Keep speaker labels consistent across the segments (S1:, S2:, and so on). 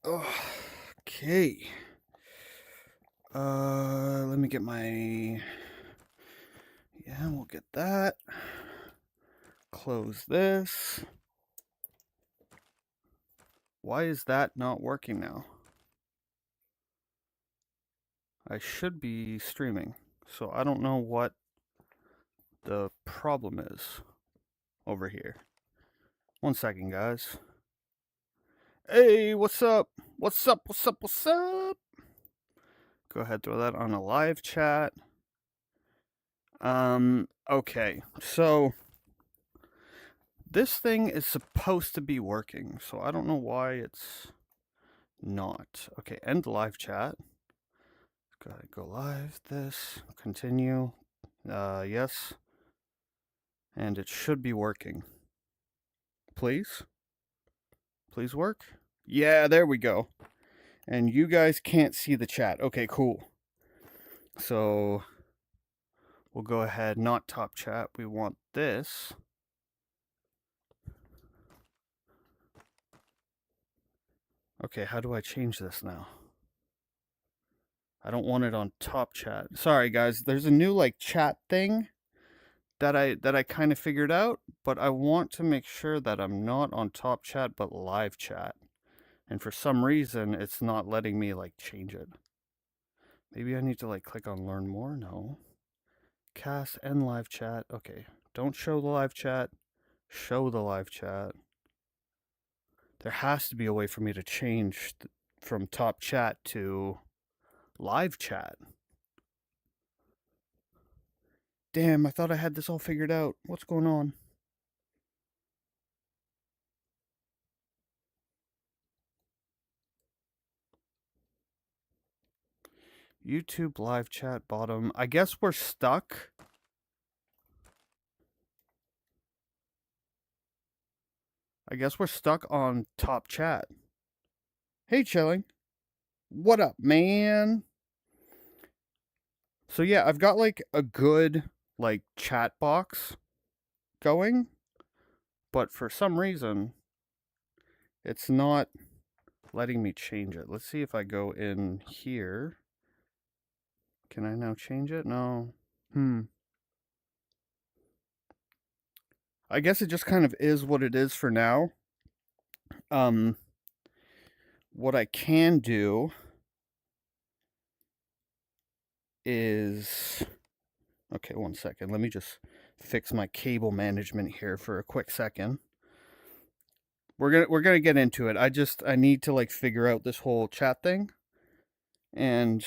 S1: Okay. Let me get my... Yeah, we'll get that. Close this. Why is that not working now? I should be streaming, so I don't know what the problem is over here. 1 second, guys. Hey, what's up? What's up? What's up? What's up? Go ahead, throw that on a live chat. Okay, so this thing is supposed to be working, so I don't know why it's not. Okay, end live chat. Go ahead, go live, this, continue, yes, and it should be working. Please? Please work? Yeah, there we go. And you guys can't see the chat. Okay, cool. So we'll go ahead, not top chat. We want this. Okay, how do I change this now? I don't want it on top chat. Sorry guys, there's a new like chat thing that I kind of figured out, but I want to make sure that I'm not on top chat but live chat. And for some reason it's not letting me like change it. Maybe I need to like click on learn more. No. Cast and live chat. Okay. Don't show the live chat. Show the live chat. There has to be a way for me to change from top chat to live chat. Damn, I thought I had this all figured out. What's going on? YouTube live chat bottom. I guess we're stuck. I guess we're stuck on top chat. Hey, Chilling. What up, man? So yeah, I've got like a good like chat box going, but for some reason it's not letting me change it. Let's see if I go in here. Can I now change it? No. I guess it just kind of is what it is for now. What I can do is, okay, 1 second. Let me just fix my cable management here for a quick second. We're gonna get into it. I need to like figure out this whole chat thing, and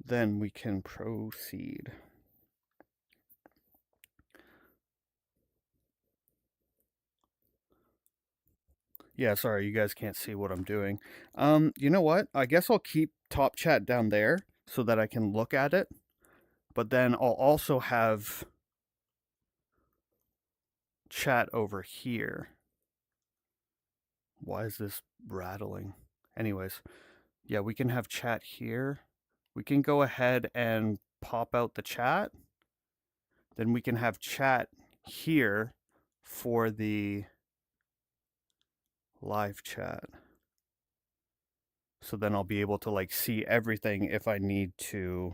S1: then we can proceed. Yeah, sorry, you guys can't see what I'm doing. You know what? I guess I'll keep top chat down there so that I can look at it, but then I'll also have chat over here. Why is this rattling? Anyways, yeah, we can have chat here. We can go ahead and pop out the chat. Then we can have chat here for the live chat. So then I'll be able to like see everything if I need to.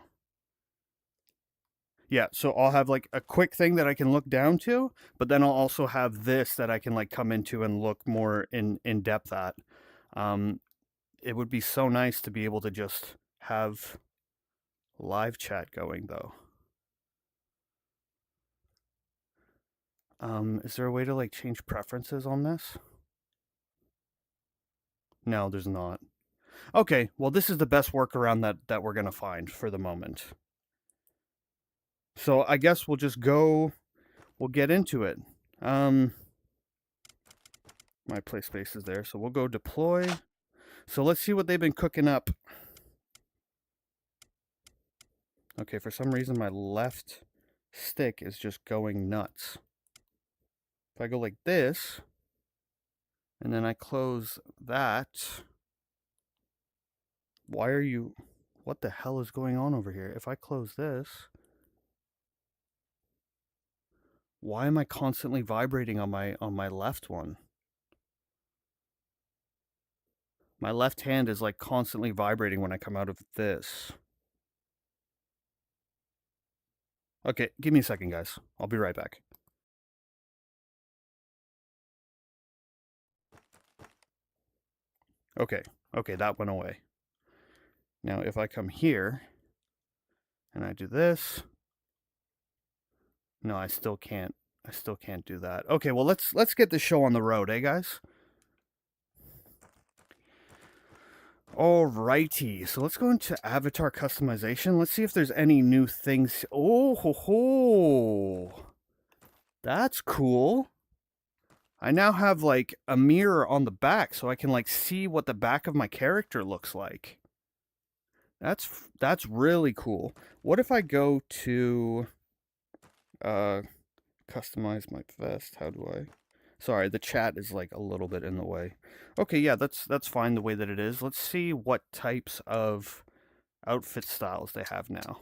S1: Yeah, so I'll have like a quick thing that I can look down to, but then I'll also have this that I can like come into and look more in depth at. It would be so nice to be able to just have live chat going though. Is there a way to like change preferences on this? No, there's not. Okay, well this is the best workaround that we're gonna find for the moment. So I guess we'll just go, we'll get into it. My play space is there, so we'll go deploy. So let's see what they've been cooking up. Okay, for some reason my left stick is just going nuts. If I go like this, and then I close that, why are you, what the hell is going on over here? If I close this, why am I constantly vibrating on my left one? My left hand is like constantly vibrating when I come out of this. Okay, give me a second, guys. I'll be right back. Okay, that went away. Now if I come here and I do this, no, I still can't do that. Okay, well let's get the show on the road, eh guys? Alrighty, so let's go into avatar customization. Let's see if there's any new things. Oh ho ho! That's cool. I now have like a mirror on the back so I can like see what the back of my character looks like. That's really cool. What if I go to customize my vest? How do I? Sorry, the chat is like a little bit in the way. Okay, yeah, that's fine the way that it is. Let's see what types of outfit styles they have now.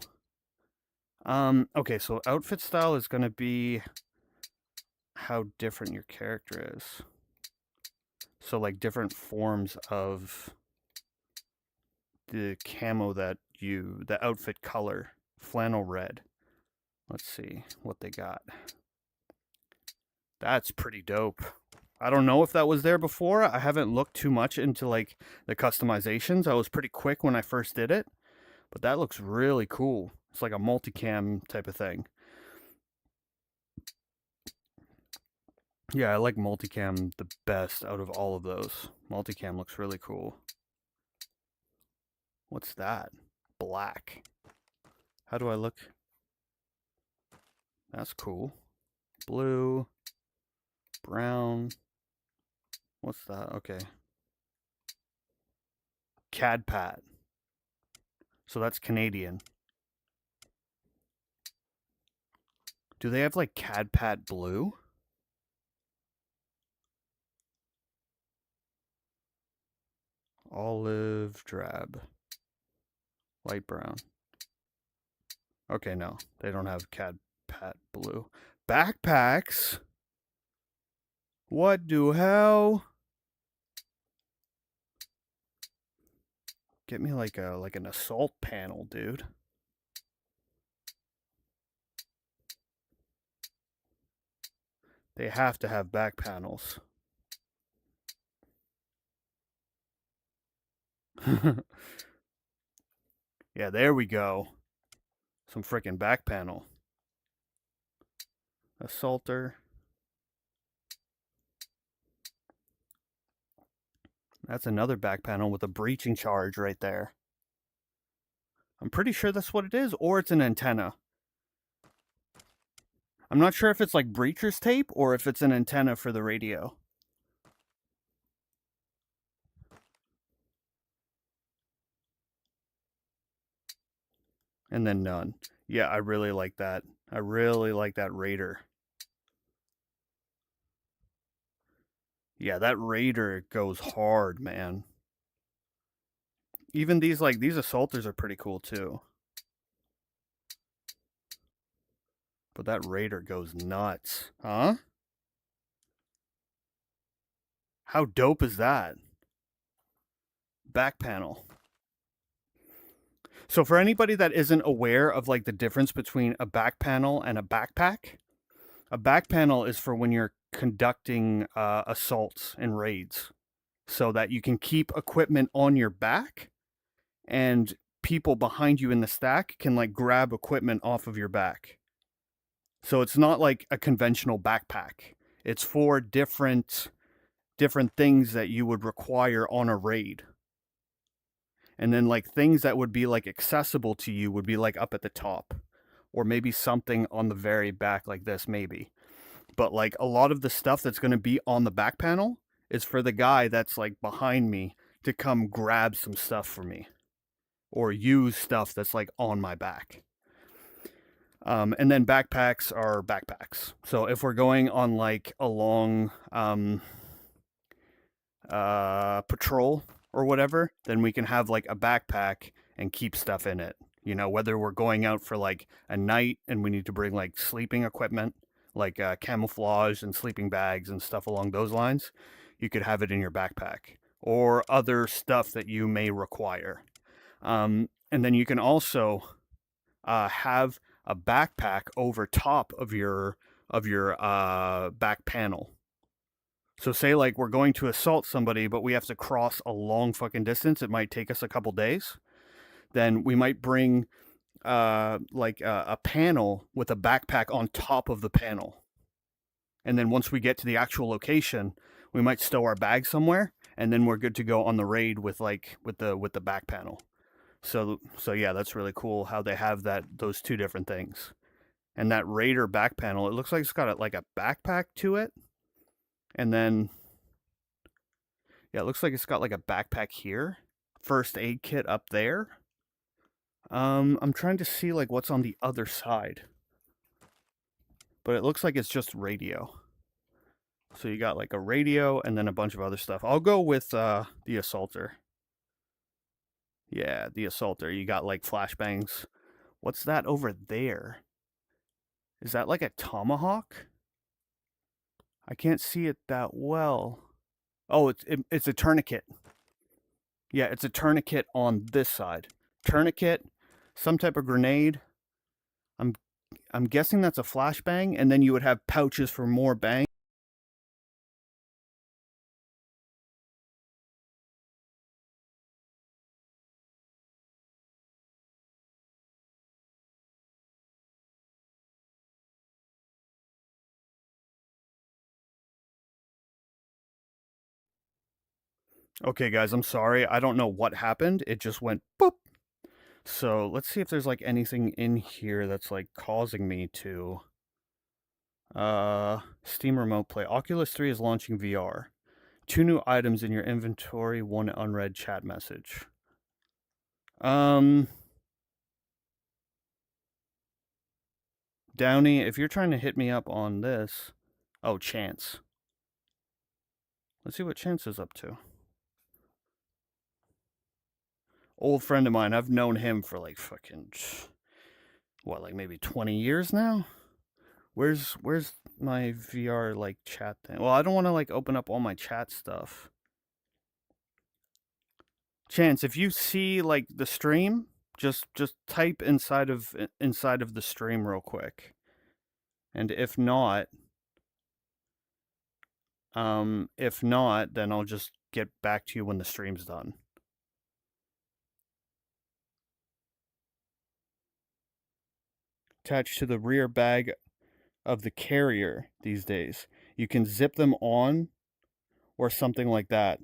S1: Okay, so outfit style is going to be how different your character is. So like different forms of the camo that the outfit color, flannel red. Let's see what they got. That's pretty dope. I don't know if that was there before. I haven't looked too much into like the customizations. I was pretty quick when I first did it, but that looks really cool. It's like a multicam type of thing. Yeah, I like multicam the best out of all of those. Multicam looks really cool. What's that? Black. How do I look? That's cool. Blue. Brown. What's that? Okay. CADPAT. So that's Canadian. Do they have like CADPAT blue? Olive drab. Light brown. Okay, no. They don't have CADPAT blue. Backpacks? What the hell? Get me like an assault panel, dude. They have to have back panels. Yeah, there we go. Some freaking back panel. Assaulter. That's another back panel with a breaching charge right there. I'm pretty sure that's what it is, or it's an antenna. I'm not sure if it's like breacher's tape or if it's an antenna for the radio. And then none. Yeah, I really like that. I really like that Raider. Yeah, that Raider goes hard, man. Even these assaulters are pretty cool too. But that Raider goes nuts. Huh? How dope is that? Back panel. So for anybody that isn't aware of like the difference between a back panel and a backpack, a back panel is for when you're conducting assaults and raids so that you can keep equipment on your back and people behind you in the stack can like grab equipment off of your back. So it's not like a conventional backpack. It's for different things that you would require on a raid. And then like things that would be like accessible to you would be like up at the top, or maybe something on the very back like this maybe. But like a lot of the stuff that's going to be on the back panel is for the guy that's like behind me to come grab some stuff for me or use stuff that's like on my back. And then backpacks are backpacks. So if we're going on like a long patrol or whatever, then we can have like a backpack and keep stuff in it. You know, whether we're going out for like a night and we need to bring like sleeping equipment, like camouflage and sleeping bags and stuff along those lines, you could have it in your backpack. or other stuff that you may require. And then you can also have a backpack over top of your back panel. So say like we're going to assault somebody, but we have to cross a long fucking distance. It might take us a couple days. Then we might bring like a panel with a backpack on top of the panel. And then once we get to the actual location, we might stow our bag somewhere, and then we're good to go on the raid with the back panel. So yeah, that's really cool how they have those two different things. And that Raider back panel, it looks like it's got like a backpack to it. And then yeah, it looks like it's got like a backpack here. First aid kit up there. I'm trying to see like what's on the other side. But it looks like it's just radio. So you got like a radio and then a bunch of other stuff. I'll go with the assaulter. Yeah, the assaulter. You got like flashbangs. What's that over there? Is that like a tomahawk? I can't see it that well. Oh, it's a tourniquet. Yeah, it's a tourniquet on this side. Tourniquet, some type of grenade. I'm guessing that's a flashbang, and then you would have pouches for more bang. Okay, guys, I'm sorry. I don't know what happened. It just went boop. So let's see if there's like anything in here that's like causing me to. Steam Remote Play. Oculus 3 is launching VR. 2 new items in your inventory, 1 unread chat message. Downey, if you're trying to hit me up on this. Oh, Chance. Let's see what Chance is up to. Old friend of mine. I've known him for like fucking, what, like maybe 20 years now? Where's my VR like chat thing? Well, I don't want to like open up all my chat stuff. Chance, if you see like the stream, just type inside of the stream real quick. And if not, then I'll just get back to you when the stream's done. Attached to the rear bag of the carrier these days. You can zip them on or something like that.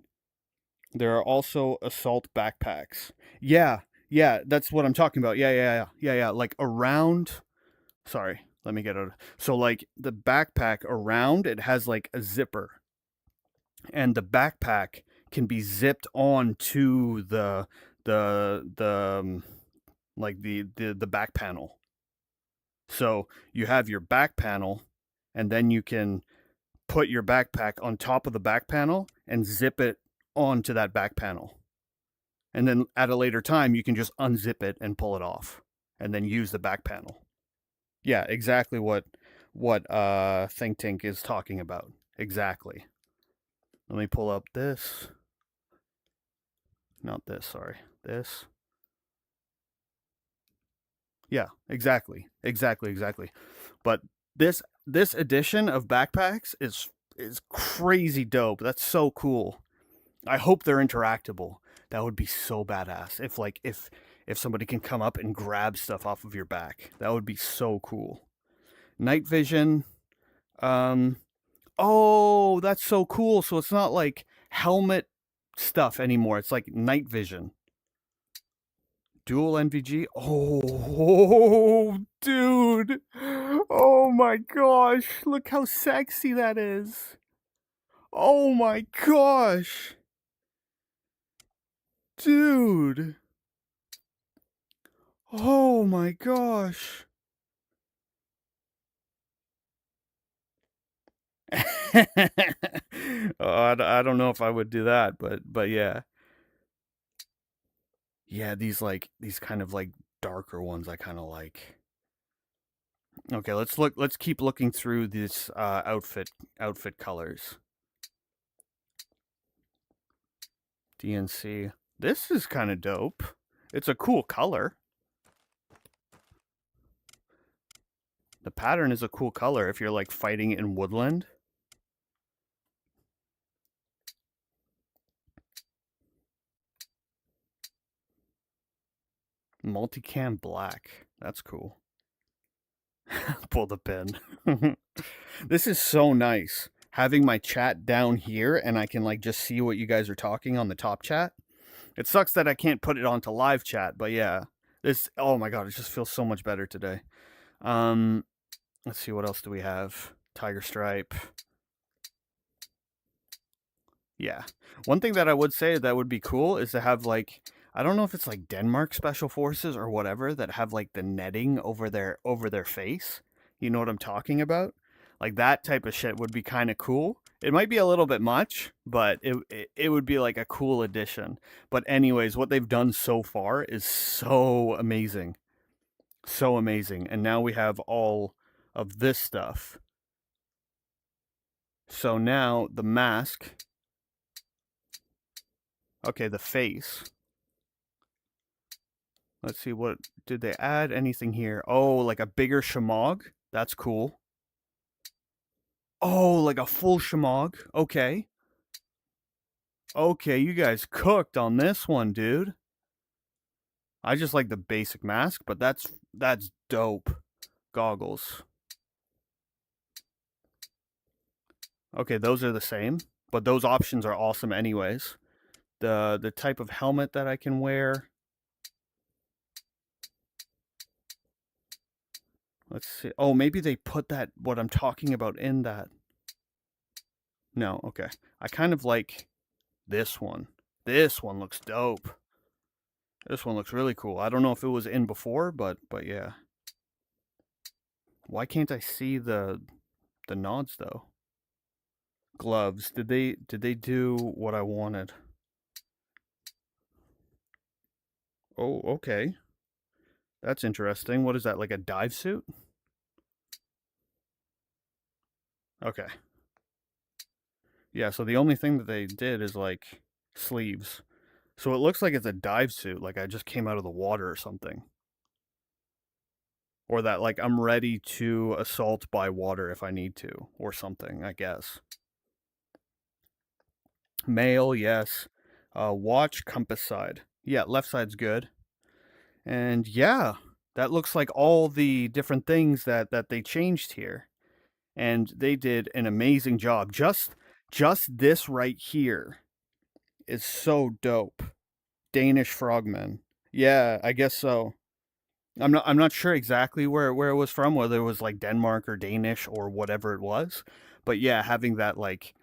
S1: There are also assault backpacks. Yeah, that's what I'm talking about. Yeah. Like around. Sorry, let me get it. So like the backpack around it has like a zipper, and the backpack can be zipped on to the like the back panel. So you have your back panel, and then you can put your backpack on top of the back panel and zip it onto that back panel. And then at a later time, you can just unzip it and pull it off, and then use the back panel. Yeah, exactly what Think Tank is talking about. Exactly. Let me pull up this. Not this, sorry. This. Yeah, exactly. But this edition of backpacks is crazy dope. That's so cool. I hope they're interactable. That would be so badass. If somebody can come up and grab stuff off of your back. That would be so cool. Night vision. Oh, that's so cool. So it's not like helmet stuff anymore. It's like night vision. Dual NVG. Oh, dude. Oh my gosh. Look how sexy that is. Oh my gosh. Dude. Oh my gosh. I don't know if I would do that, but yeah. Yeah, these kind of like darker ones I kind of like. Okay, let's keep looking through this outfit colors. DNC. This is kind of dope. It's a cool color. The pattern is a cool color if you're like fighting in woodland. Multicam black. That's cool. Pull the pin. This is so nice. Having my chat down here and I can like just see what you guys are talking on the top chat. It sucks that I can't put it onto live chat, but yeah. This, oh my god, it just feels so much better today. Let's see, what else do we have? Tiger Stripe. Yeah. One thing that I would say that would be cool is to have like, I don't know if it's like Denmark Special Forces or whatever that have like the netting over their face. You know what I'm talking about? Like that type of shit would be kind of cool. It might be a little bit much, but it would be like a cool addition. But anyways, what they've done so far is so amazing. So amazing. And now we have all of this stuff. So now the mask. Okay, the face. Let's see, what did they add anything here? Oh, like a bigger Shemagh? That's cool. Oh, like a full Shemagh? Okay. Okay, you guys cooked on this one, dude. I just like the basic mask, but that's dope. Goggles. Okay, those are the same, but those options are awesome anyways. The type of helmet that I can wear. Let's see. Oh, maybe they put that, what I'm talking about, in that. No, okay. I kind of like this one. This one looks dope. This one looks really cool. I don't know if it was in before, but yeah. Why can't I see the nods though? Gloves. Did they do what I wanted? Oh, okay. That's interesting. What is that, like a dive suit? Okay. Yeah, so the only thing that they did is like sleeves. So it looks like it's a dive suit, like I just came out of the water or something. Or that like I'm ready to assault by water if I need to, or something, I guess. Mail, yes. Watch, compass side. Yeah, left side's good. And yeah, that looks like all the different things that they changed here. And they did an amazing job. Just this right here is so dope. Danish frogmen. Yeah, I guess so. I'm not sure exactly where it was from, whether it was like Denmark or Danish or whatever it was. But yeah, having that like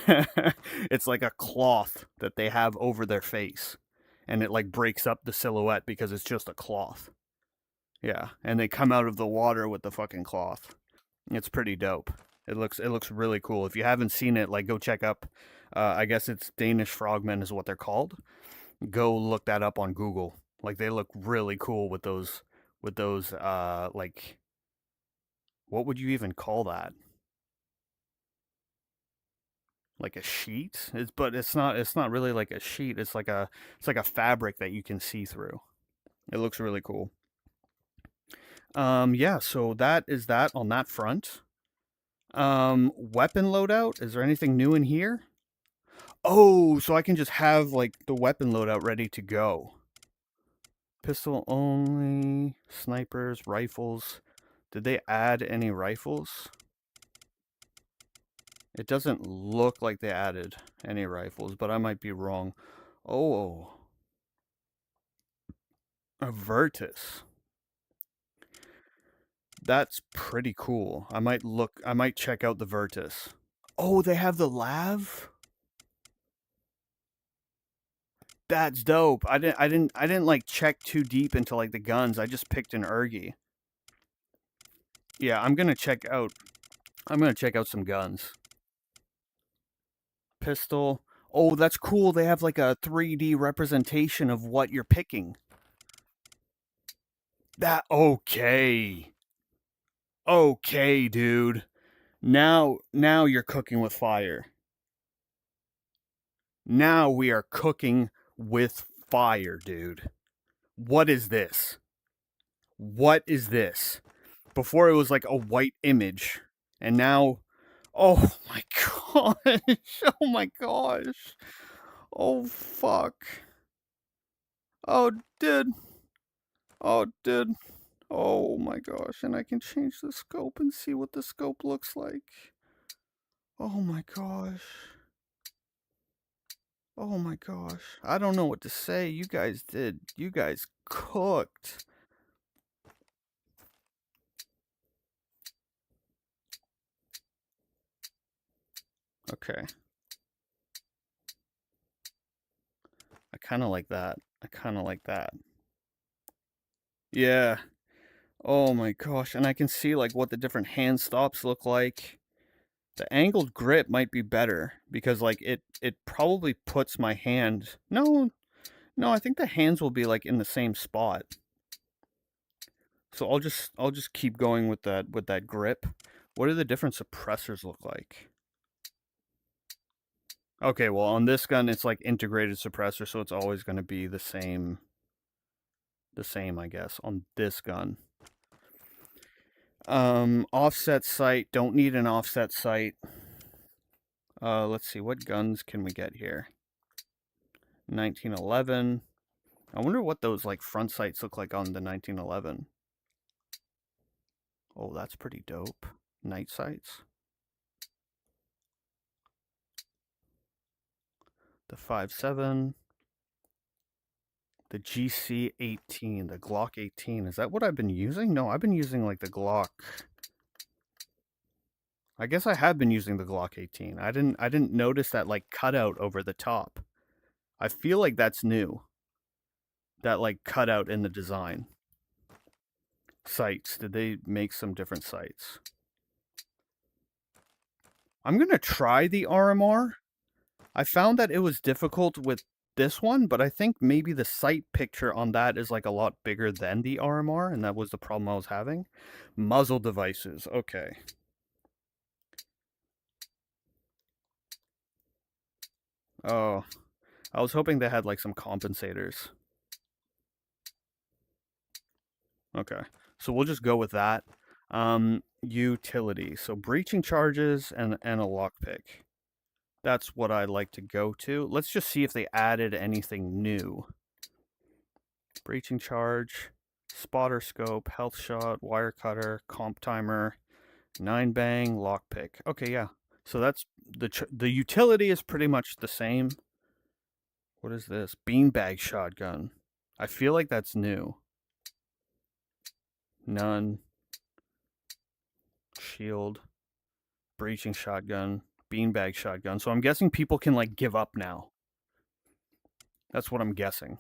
S1: it's like a cloth that they have over their face and it like breaks up the silhouette because it's just a cloth. Yeah, and they come out of the water with the fucking cloth. It's pretty dope. It looks really cool. If you haven't seen it, like go check up. I guess it's Danish frogmen is what they're called. Go look that up on Google. Like they look really cool with those like, what would you even call that? Like a sheet? But it's not really like a sheet. It's like a fabric that you can see through. It looks really cool. Yeah, so that is that on that front. Weapon loadout. Is there anything new in here? Oh, so I can just have like the weapon loadout ready to go. Pistol only, snipers, rifles. Did they add any rifles? It doesn't look like they added any rifles, but I might be wrong. Oh, a Virtus. That's pretty cool. I might check out the Virtus. Oh, they have the lav? That's dope. I didn't like check too deep into like the guns. I just picked an Ergi. Yeah, I'm gonna check out some guns. Pistol. Oh, that's cool. They have like a 3D representation of what you're picking. That okay. Okay, dude. Now you're cooking with fire. Now we are cooking with fire, dude. What is this? What is this? Before it was like a white image, and now, oh my gosh, oh my gosh, oh fuck, oh dude, oh dude, oh my gosh, and I can change the scope and see what the scope looks like. Oh my gosh. Oh my gosh. I don't know what to say. You guys cooked. Okay. I kind of like that. I kind of like that. Yeah. Oh my gosh. And I can see like what the different hand stops look like. The angled grip might be better because like it probably puts my hand. No, no, I think the hands will be like in the same spot. So I'll just keep going with that grip. What do the different suppressors look like? Okay, well on this gun it's like integrated suppressor, so it's always going to be the same I guess on this gun. Offset sight, don't need an offset sight. Let's see, what guns can we get here? 1911. I wonder what those like front sights look like on the 1911. Oh, that's pretty dope. Night sights. The 5.7. The GC18, the Glock 18. Is that what I've been using? No, I've been using like the Glock. I guess I have been using the Glock 18. I didn't notice that like cutout over the top. I feel like that's new. That like cutout in the design. Sights. Did they make some different sights? I'm gonna try the RMR. I found that it was difficult with this one, but I think maybe the sight picture on that is like a lot bigger than the RMR, and that was the problem I was having. Muzzle devices. Okay. Oh, I was hoping they had like some compensators. Okay, so we'll just go with that. Utility. So breaching charges and a lockpick. That's what I like to go to. Let's just see if they added anything new. Breaching charge, spotter scope, health shot, wire cutter, comp timer, 9-bang, lockpick. Okay, yeah. So that's the utility is pretty much the same. What is this? Beanbag shotgun. I feel like that's new. None. Shield. Breaching shotgun. Beanbag shotgun. So I'm guessing people can like give up now. That's what I'm guessing.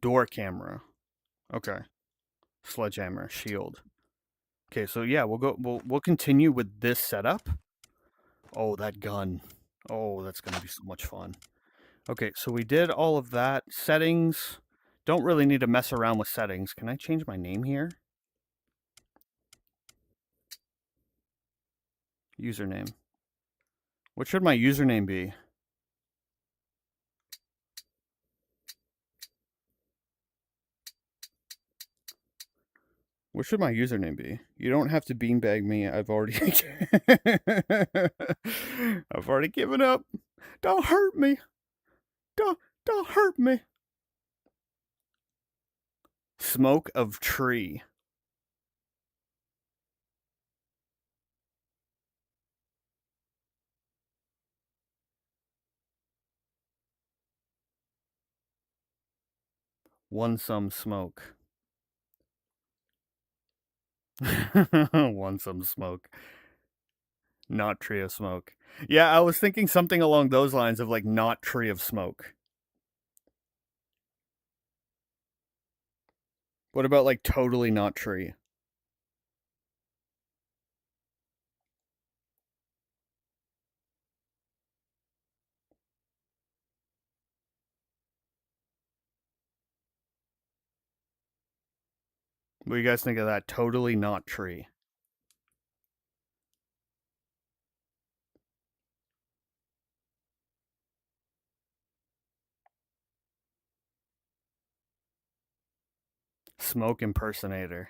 S1: Door camera. Okay. Sledgehammer. Shield. Okay, so yeah, we'll continue with this setup. Oh, that gun. Oh, that's gonna be so much fun. Okay, so we did all of that. Settings. Don't really need to mess around with settings. Can I change my name here? Username. What should my username be? What should my username be? You don't have to beanbag me. I've already I've already given up. Don't hurt me. Don't hurt me. Smoke of tree. One some smoke. One some smoke. Not tree of smoke. Yeah, I was thinking something along those lines of like not tree of smoke. What about like totally not tree? What do you guys think of that? Totally not tree. Smoke impersonator.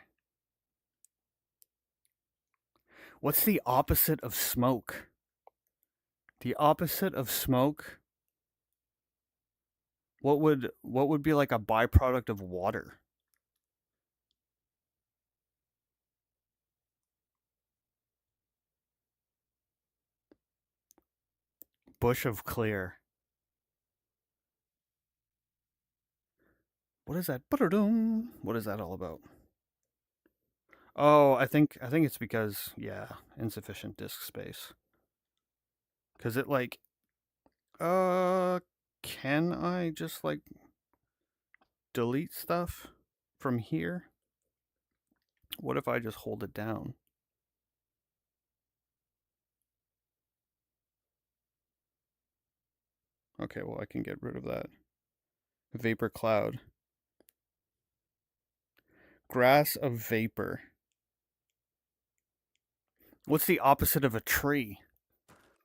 S1: What's the opposite of smoke? The opposite of smoke? What would be like a byproduct of water? Bush of clear. What is that? What is that all about? Oh, I think it's because insufficient disk space. Cuz it like can I just like delete stuff from here? What if I just hold it down? Okay, well I can get rid of that. Vapor cloud. Grass of vapor. What's the opposite of a tree?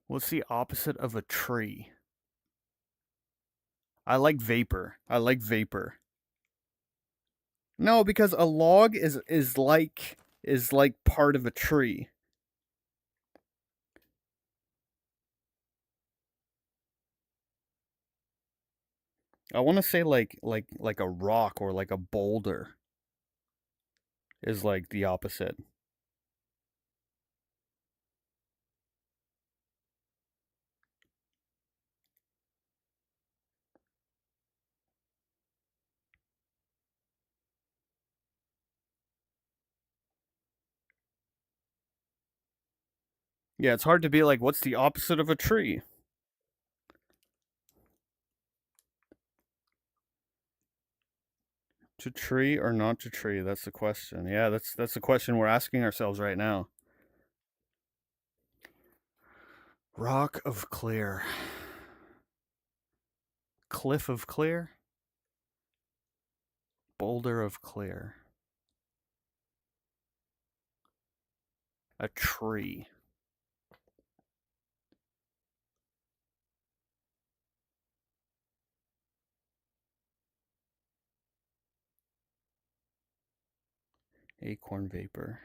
S1: What's the opposite of a tree? I like vapor. I like vapor. No, because a log is like part of a tree. I want to say like a rock or like a boulder is like the opposite. Yeah, it's hard to be like, what's the opposite of a tree? To tree or not to tree? That's the question. Yeah, that's the question we're asking ourselves right now. Rock of clear. Cliff of clear. Boulder of clear. A tree. Acorn vapor.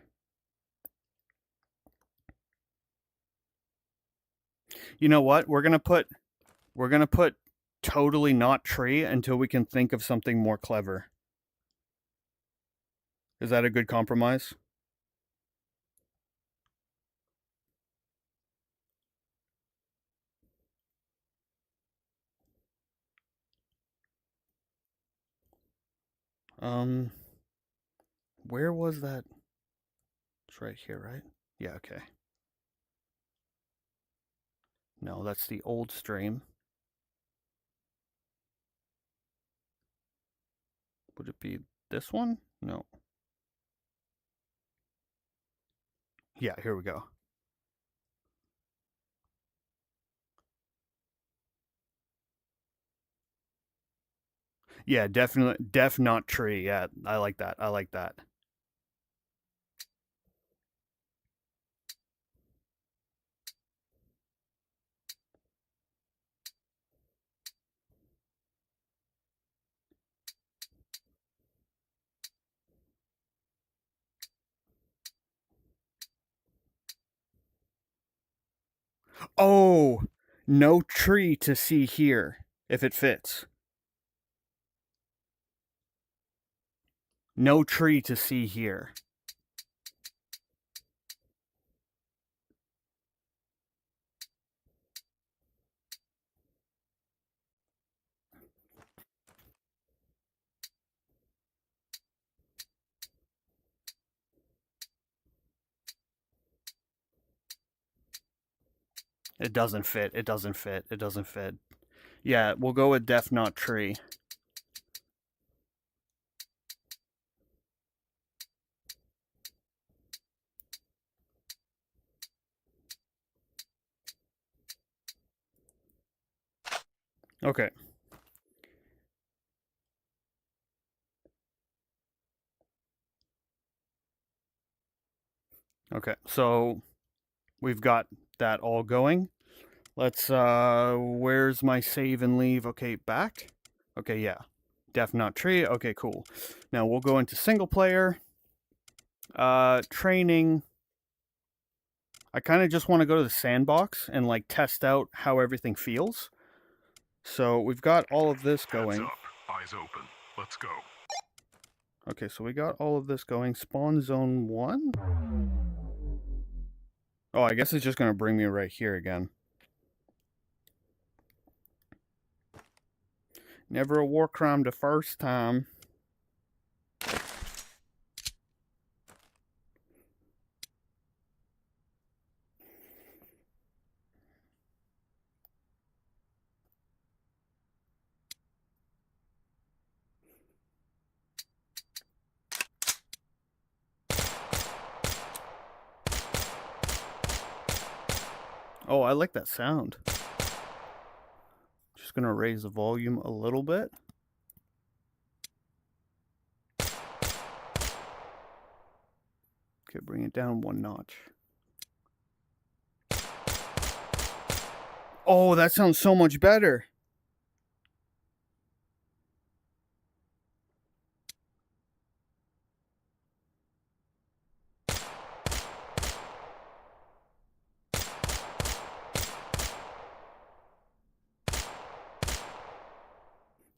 S1: You know what? We're gonna put totally not tree until we can think of something more clever. Is that a good compromise? Where was that? It's right here, right? Yeah, okay. No, that's the old stream. Would it be this one? No. Yeah, here we go. Yeah, definitely, not tree. Yeah, I like that. I like that. Oh, no tree to see here if it fits. No tree to see here. It doesn't fit. It doesn't fit. It doesn't fit. Yeah, we'll go with def not tree. Okay. Okay. So we've got that all going. Let's where's my save and leave? Okay, back. Okay, yeah. Def not tree. Okay, cool. Now we'll go into single player. Training. I kind of just want to go to the sandbox and like test out how everything feels. So we've got all of this going.
S2: Heads up, eyes open. Let's go.
S1: Okay, so we got all of this going. Spawn zone 1? Oh, I guess it's just going to bring me right here again. Never a war crime the first time. Oh, I like that sound. Just gonna raise the volume a little bit. Okay, bring it down 1 notch. Oh, that sounds so much better.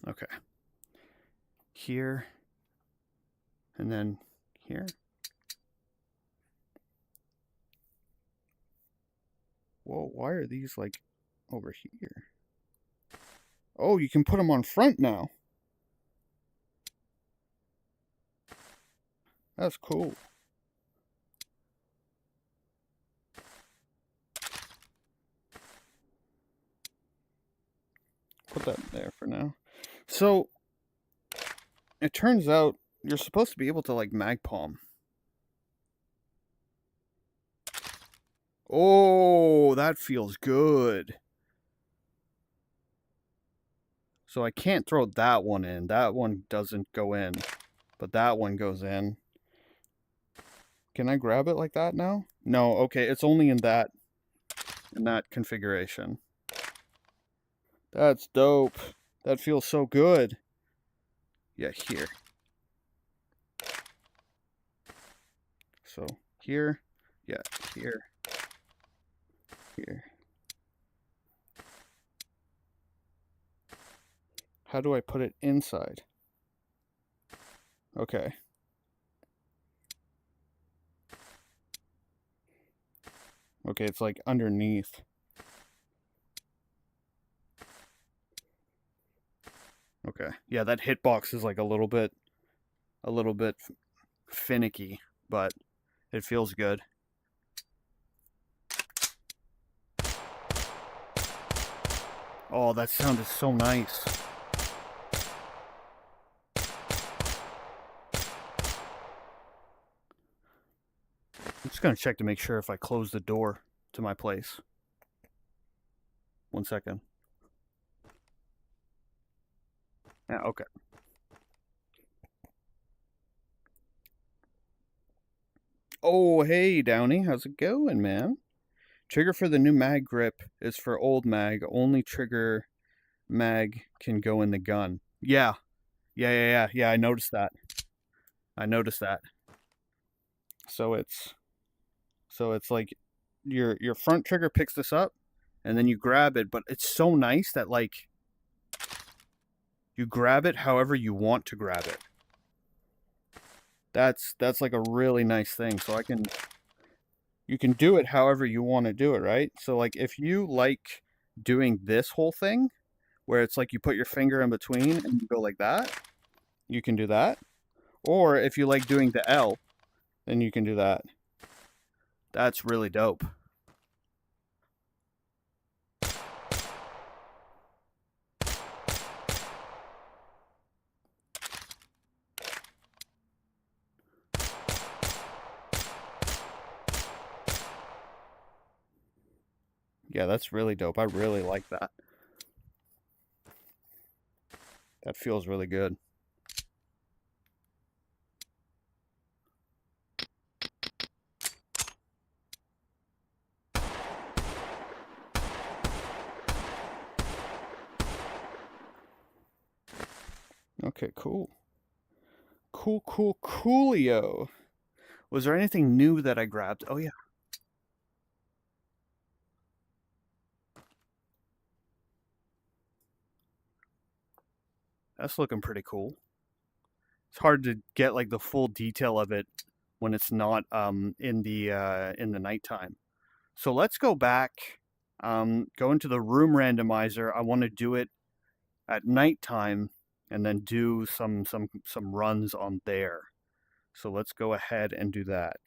S1: Okay. Here. And then here. Whoa, why are these like over here? Oh, you can put them on front now. That's cool. Put that there for now. So, it turns out you're supposed to be able to like mag palm. Oh, that feels good. So I can't throw that one in. That one doesn't go in. But that one goes in. Can I grab it like that now? No, okay, it's only in that configuration. That's dope. That feels so good. Yeah, here. So, here. Yeah, here. Here. How do I put it inside? Okay. Okay, it's like underneath. Okay. Yeah, that hitbox is like a little bit finicky, but it feels good. Oh, that sound is so nice. I'm just gonna check to make sure if I close the door to my place. 1 second. Yeah, okay. Oh, hey, Downey. How's it going, man? Trigger for the new mag grip is for old mag. Only trigger mag can go in the gun. Yeah. Yeah, I noticed that. So it's like your front trigger picks this up and then you grab it, but it's so nice that like you grab it however you want to grab it. That's like a really nice thing. So you can do it however you want to do it, right? So like if you like doing this whole thing where it's like you put your finger in between and you go like that, you can do that. Or if you like doing the L, then you can do that. That's really dope. Yeah, that's really dope. I really like that. That feels really good. Okay, cool. Coolio. Was there anything new that I grabbed? Oh, yeah. That's looking pretty cool. It's hard to get like the full detail of it when it's not in the nighttime. So let's go back, go into the room randomizer. I want to do it at nighttime and then do some runs on there. So let's go ahead and do that.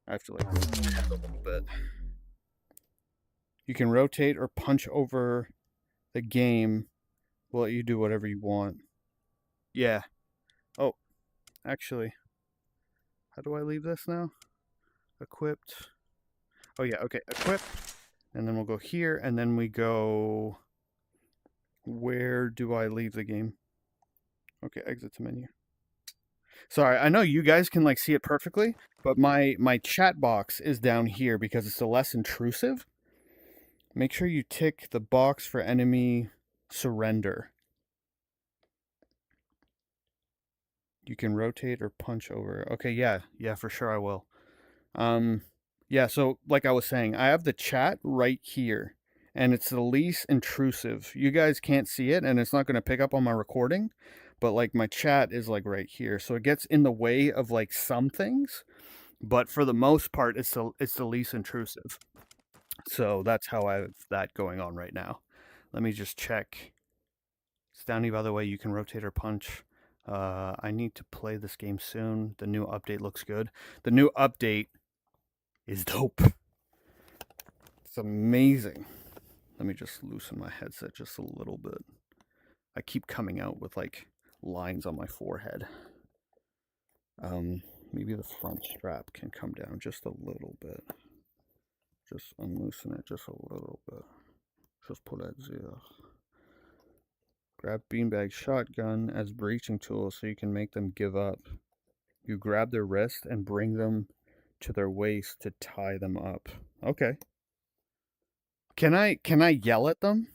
S1: I have to like rotate a little bit. You can rotate or punch over the game. We'll let you do whatever you want. Yeah. Oh, actually, how do I leave this now? Equipped. Oh yeah, okay, equip. And then we'll go here, and then we go... Where do I leave the game? Okay, exit to menu. Sorry, I know you guys can like see it perfectly, but my chat box is down here because it's less intrusive. Make sure you tick the box for enemy surrender. You can rotate or punch over. Okay, yeah, for sure I will. Yeah, so like I was saying, I have the chat right here, and it's the least intrusive. You guys can't see it, and it's not going to pick up on my recording, but like my chat is like right here, so it gets in the way of like some things, but for the most part, it's the least intrusive. So that's how I have that going on right now. Let me just check. Stowny, by the way, you can rotate or punch. I need to play this game soon. The new update looks good. The new update is dope. It's amazing. Let me just loosen my headset just a little bit. I keep coming out with like lines on my forehead. Maybe the front strap can come down just a little bit. Just unloosen it just a little bit. Just pull that there. Grab beanbag shotgun as breaching tool so you can make them give up. You grab their wrist and bring them to their waist to tie them up. Okay. Can I yell at them?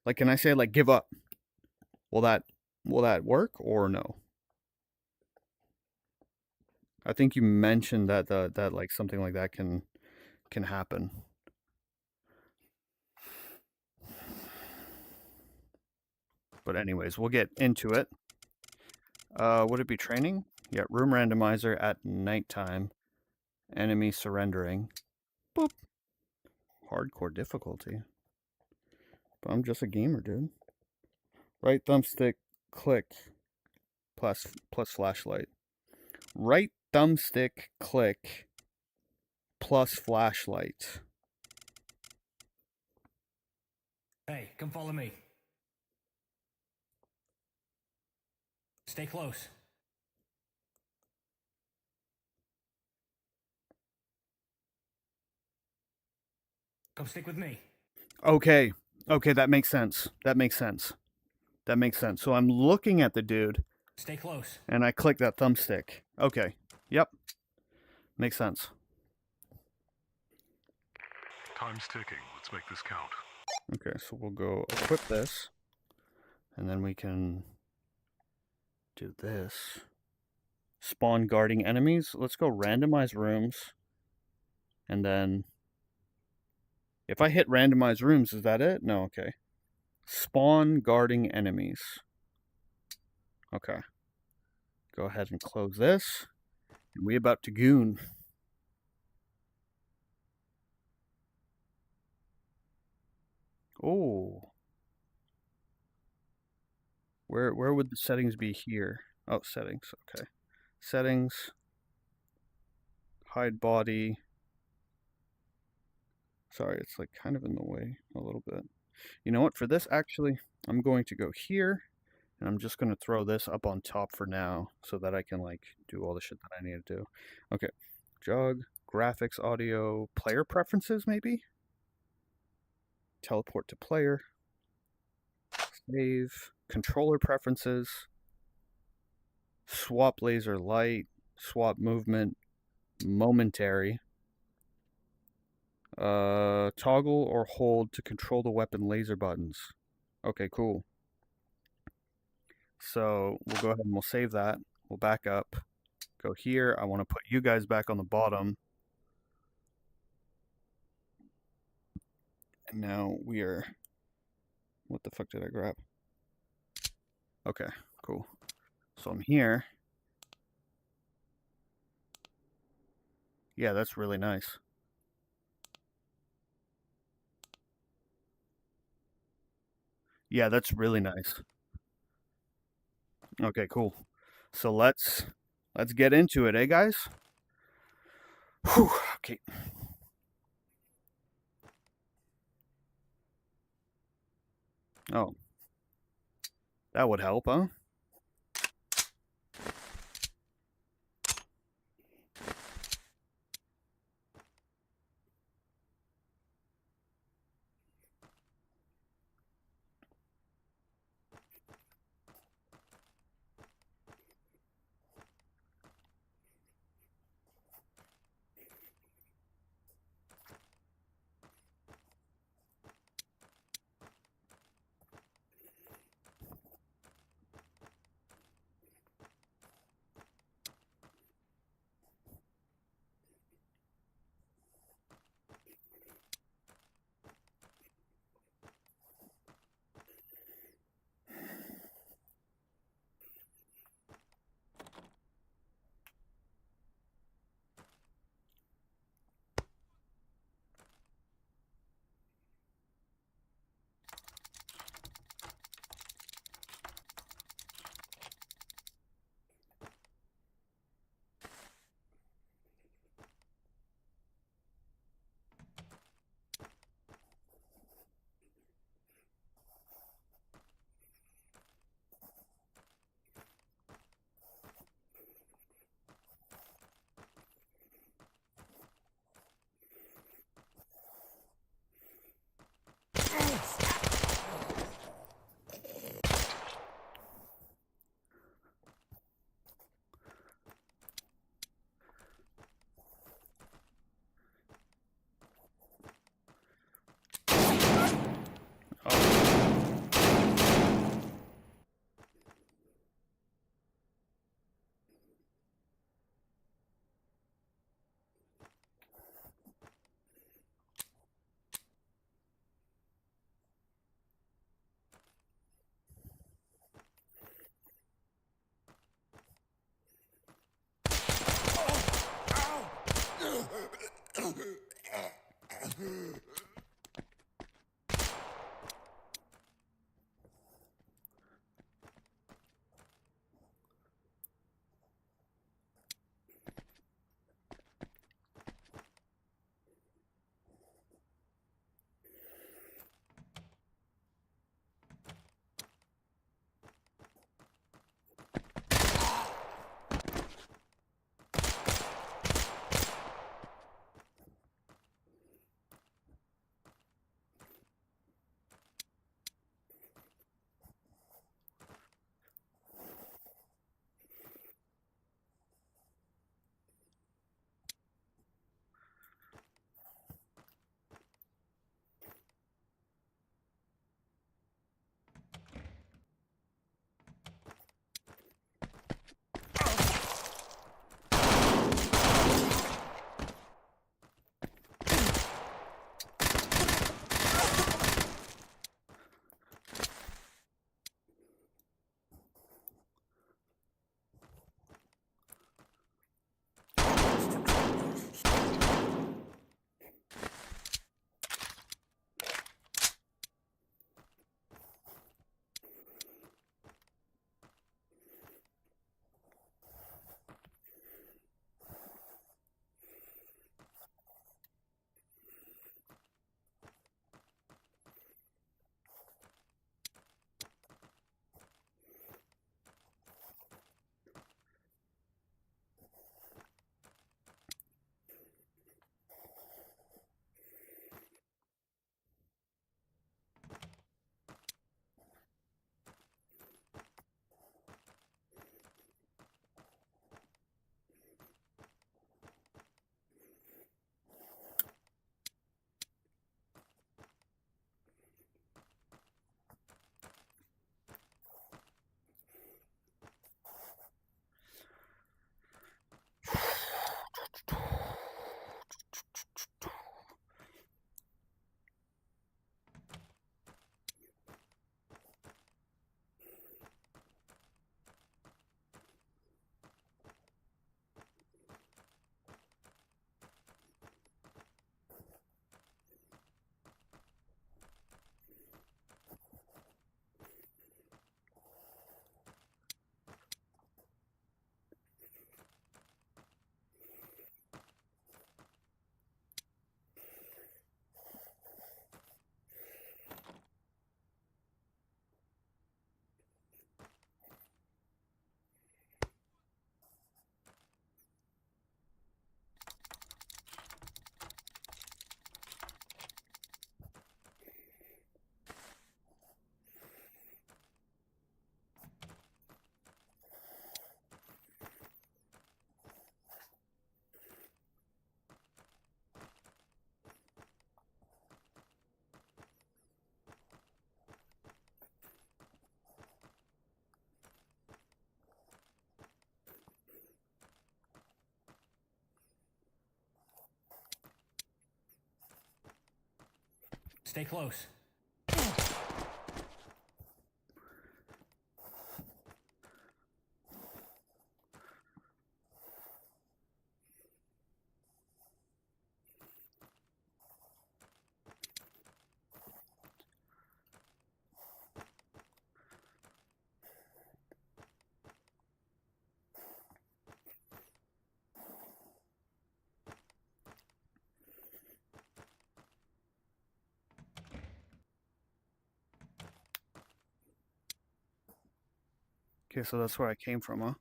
S1: Like, can I say like give up? Will that work or no? I think you mentioned that that like something like that can happen. But anyways, we'll get into it. Would it be training? Yeah, room randomizer at nighttime. Enemy surrendering. Boop. Hardcore difficulty. But I'm just a gamer, dude. Right thumbstick, click, plus flashlight. Right thumbstick, click, plus flashlight.
S3: Hey, come follow me. Stay close. Come stick with me.
S1: Okay. Okay, that makes sense. That makes sense. That makes sense. So I'm looking at the dude.
S3: Stay close.
S1: And I click that thumbstick. Okay. Yep. Makes sense.
S2: Time's ticking. Let's make this count.
S1: Okay, so we'll go equip this. And then we can do this. Spawn guarding enemies. Let's go randomize rooms. And then if I hit randomize rooms, is that it? No, okay. Spawn guarding enemies. Okay. Go ahead and close this. And we about to goon. Oh. Where would the settings be here? Oh, settings. Okay. Settings. Hide body. Sorry, it's like kind of in the way a little bit. You know what? For this, actually, I'm going to go here. And I'm just going to throw this up on top for now so that I can like do all the shit that I need to do. Okay. Jog, graphics, audio, player preferences maybe? Teleport to player. Save. Controller preferences. Swap laser light. Swap movement. Momentary. Toggle or hold to control the weapon laser buttons. Okay, cool. So we'll go ahead and we'll save that. We'll back up. Go here. I want to put you guys back on the bottom. And now we are... What the fuck did I grab? Okay, cool. So I'm here. Yeah, that's really nice. Yeah, that's really nice. Okay, cool. So let's get into it, eh, guys? Whew, okay. Oh. That would help, huh?
S3: Stay close.
S1: Okay, so that's where I came from, huh?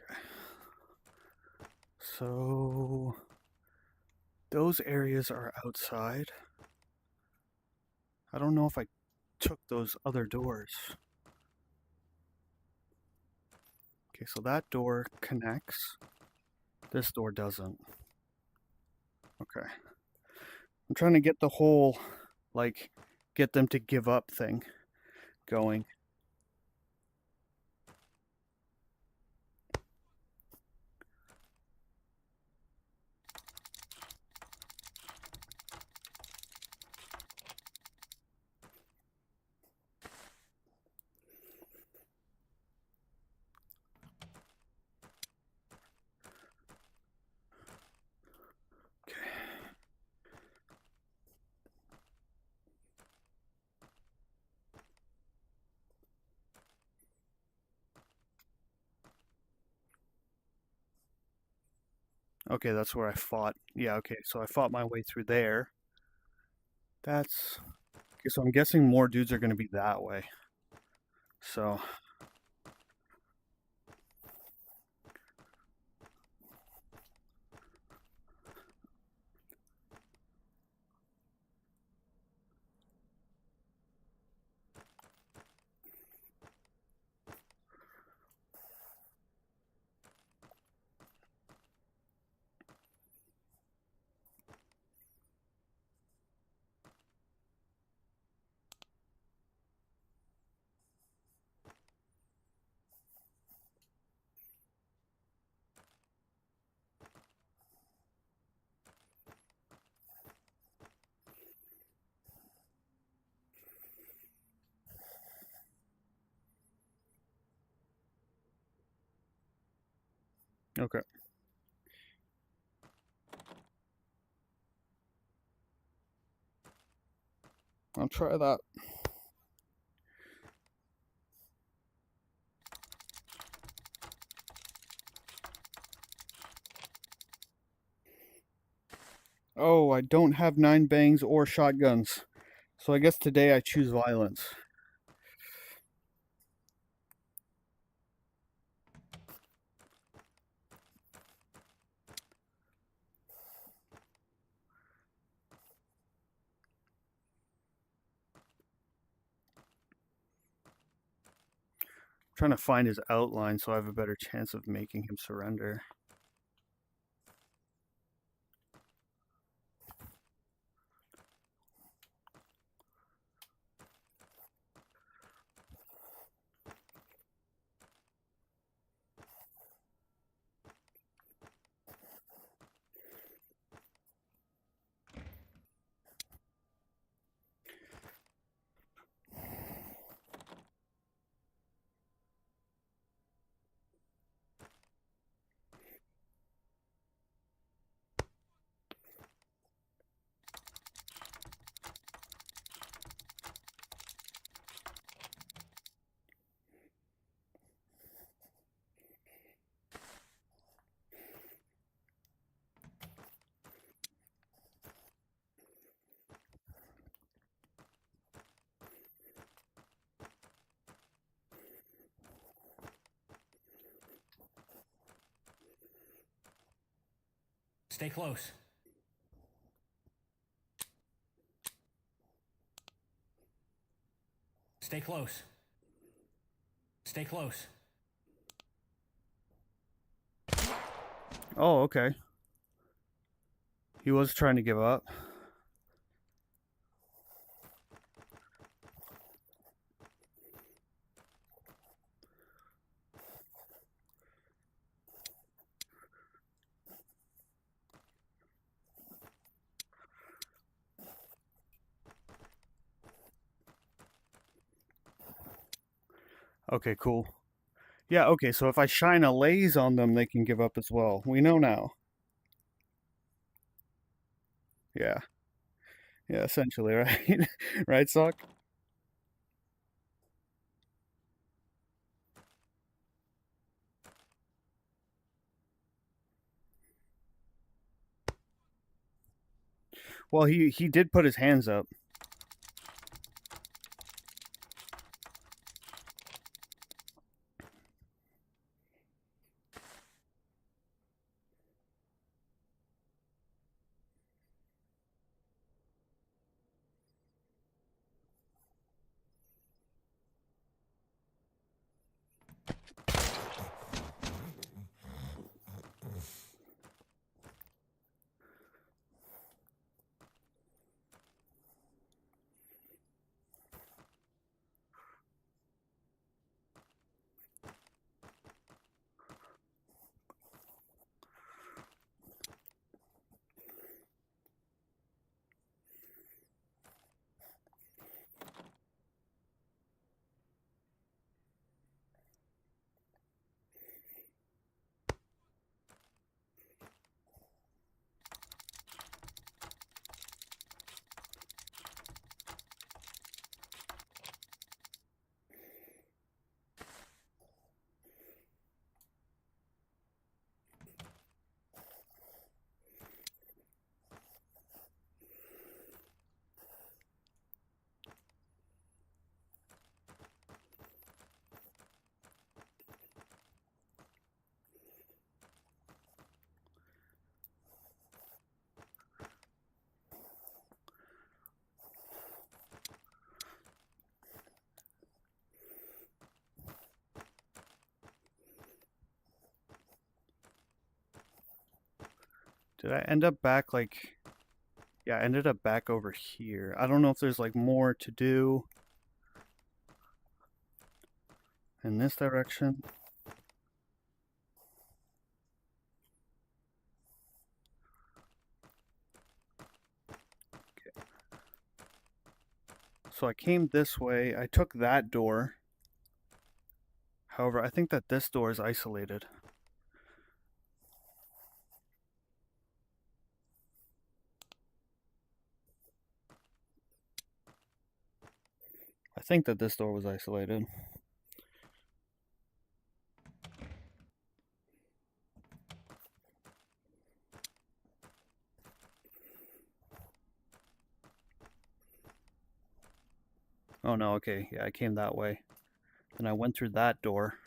S1: Okay. So those areas are outside. I don't know if I took those other doors. Okay, so that door connects. This door doesn't. Okay. I'm trying to get the whole, like, get them to give up thing going. Okay. Okay, that's where I fought. Yeah, okay, so I fought my way through there. That's... Okay, so I'm guessing more dudes are going to be that way. So... Okay. I'll try that. Oh, I don't have 9 bangs or shotguns. So I guess today I choose violence. I'm trying to find his outline so I have a better chance of making him surrender.
S3: Stay close. Stay close. Stay close.
S1: Oh, okay. He was trying to give up. Okay, cool. Yeah, okay, so if I shine a laze on them, they can give up as well. We know now. Yeah. Yeah, essentially, right? Right, Sock? Well, he did put his hands up. Did I end up back like... Yeah, I ended up back over here. I don't know if there's like more to do in this direction. Okay. So I came this way. I took that door. However, I think that this door is isolated. I think that this door was isolated. Oh no, okay. Yeah, I came that way. Then I went through that door.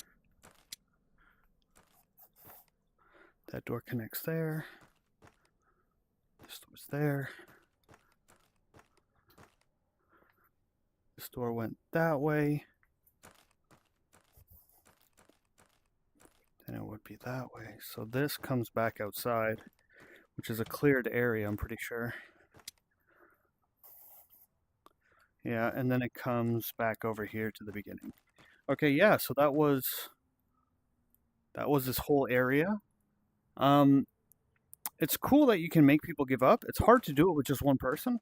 S1: That door connects there. This door's there. This door went that way. Then it would be that way. So this comes back outside, which is a cleared area, I'm pretty sure. Yeah, and then it comes back over here to the beginning. Okay, yeah, so that was this whole area. It's cool that you can make people give up. It's hard to do it with just one person.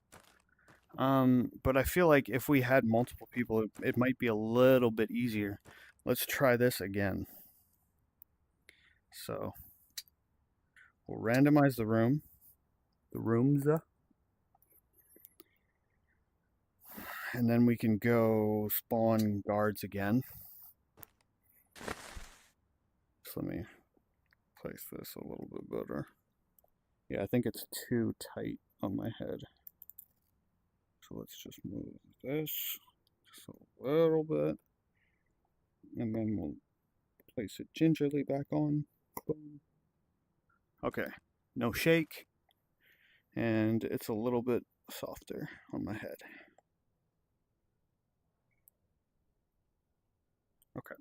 S1: But I feel like if we had multiple people, it might be a little bit easier. Let's try this again. So we'll randomize the rooms. And then we can go spawn guards again. So let me place this a little bit better. Yeah, I think it's too tight on my head. So let's just move this just a little bit. And then we'll place it gingerly back on. Boom. Okay, no shake. And it's a little bit softer on my head. Okay.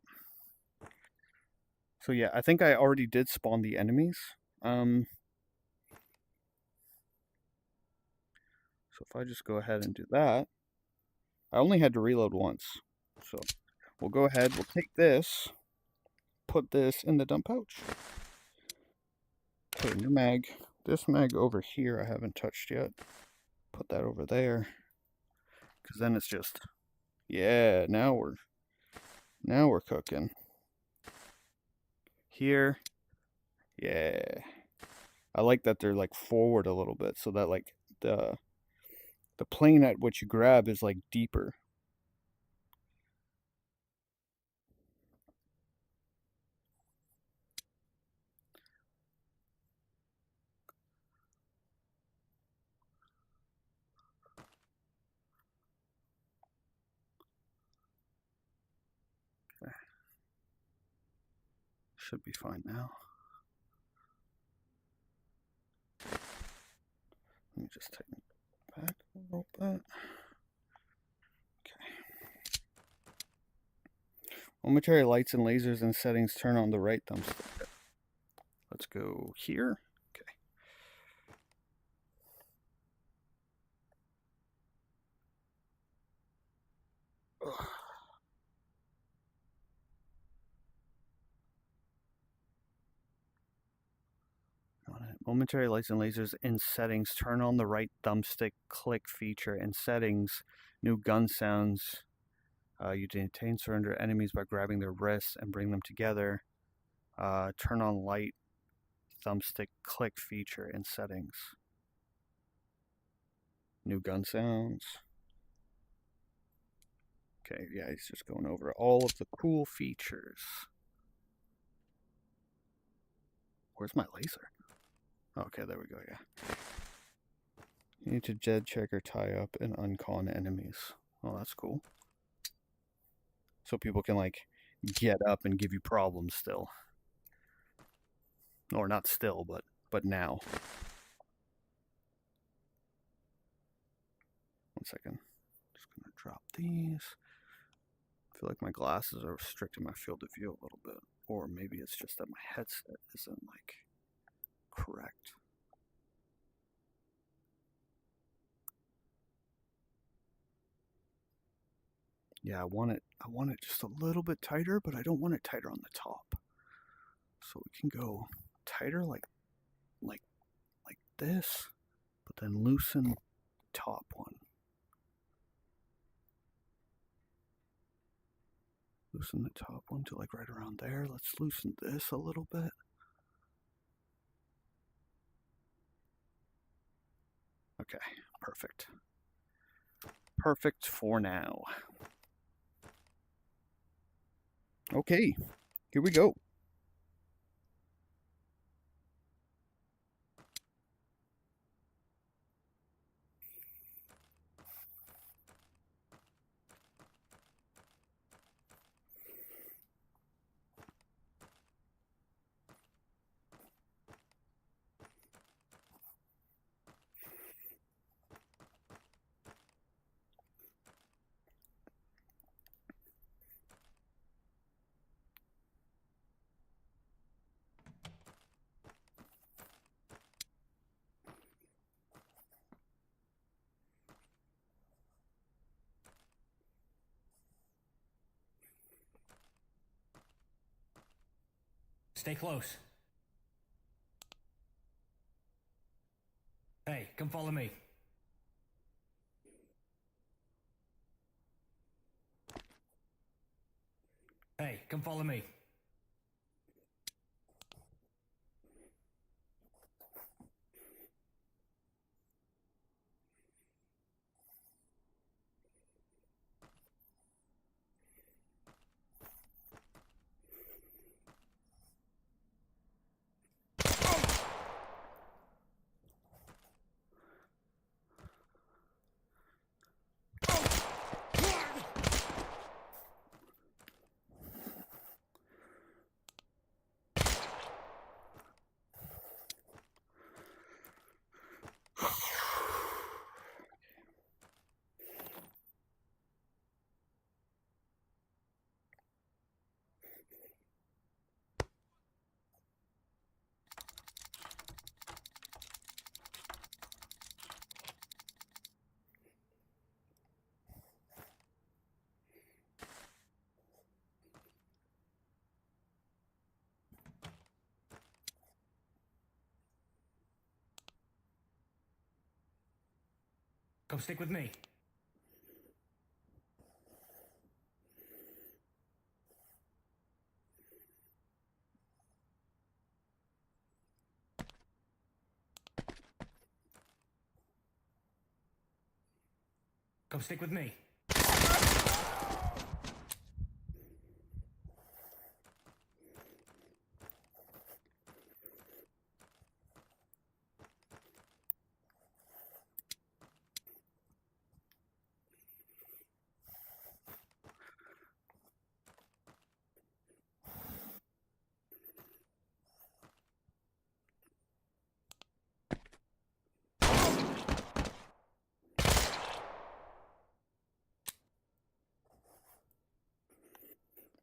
S1: So yeah, I think I already did spawn the enemies. So if I just go ahead and do that, I only had to reload once. So we'll go ahead, we'll take this, put this in the dump pouch. Okay, new mag. This mag over here I haven't touched yet. Put that over there. Because then it's just, yeah, now Now we're cooking. Here. Yeah. I like that they're like forward a little bit so that like the plane at which you grab is like deeper. Should be fine now. Let me just tighten it back a little bit. Okay. Momentary lights and lasers and settings turn on the right thumbstick. Let's go here. Okay. Ugh. Momentary lights and lasers in settings. Turn on the right thumbstick click feature. In settings, new gun sounds. You detain surrender enemies by grabbing their wrists and bring them together. Turn on light thumbstick click feature in settings. New gun sounds. Okay, yeah, he's just going over all of the cool features. Where's my laser? Okay, there we go, yeah. You need to dead check or tie up and uncon enemies. Oh, that's cool. So people can, like, get up and give you problems still. Or not still, but now. 1 second. Just gonna drop these. I feel like my glasses are restricting my field of view a little bit. Or maybe it's just that my headset isn't, like, correct. Yeah, I want it just a little bit tighter, but I don't want it tighter on the top. So we can go tighter like this, but then loosen the top one. Loosen the top one to like right around there. Let's loosen this a little bit. Okay, perfect. Perfect for now. Okay, here we go.
S3: Stay close. Hey, come follow me. Hey, come follow me. Come stick with me. Come stick with me.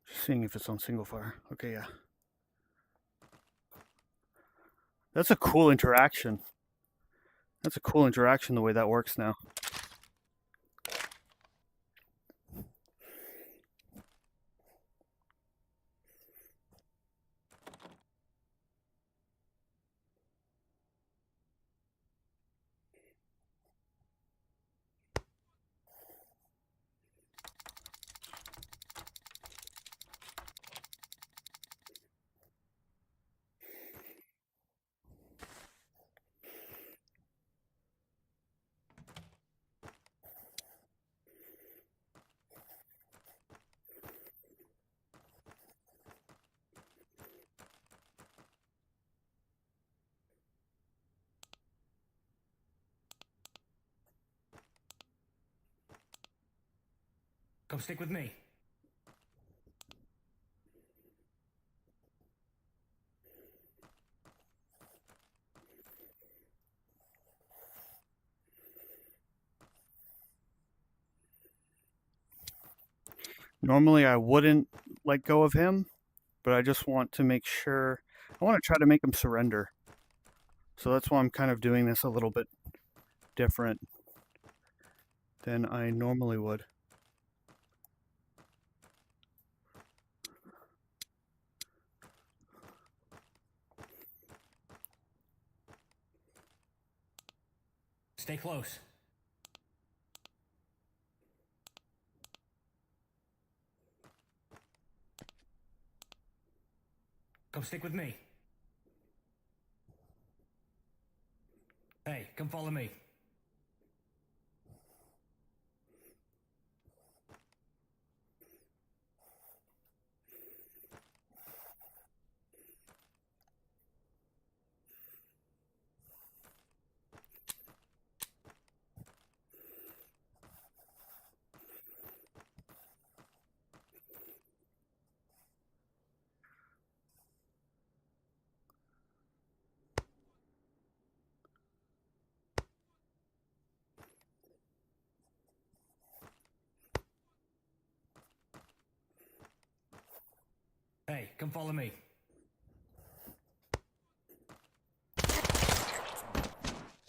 S1: Just seeing if it's on single fire. Okay, yeah. That's a cool interaction. That's a cool interaction the way that works now.
S3: Come stick with me.
S1: Normally I wouldn't let go of him, but I just want to make sure. I want to try to make him surrender. So that's why I'm kind of doing this a little bit different than I normally would.
S3: Stay close. Come stick with me. Hey, come follow me. Hey, come follow me.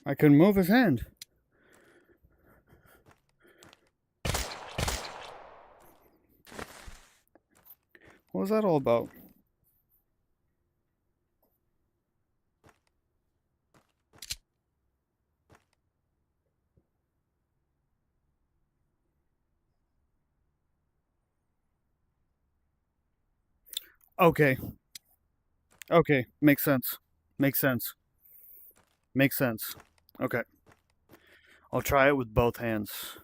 S1: I couldn't move his hand. What was that all about? Okay. Okay, makes sense. Makes sense. Makes sense. Okay. I'll try it with both hands.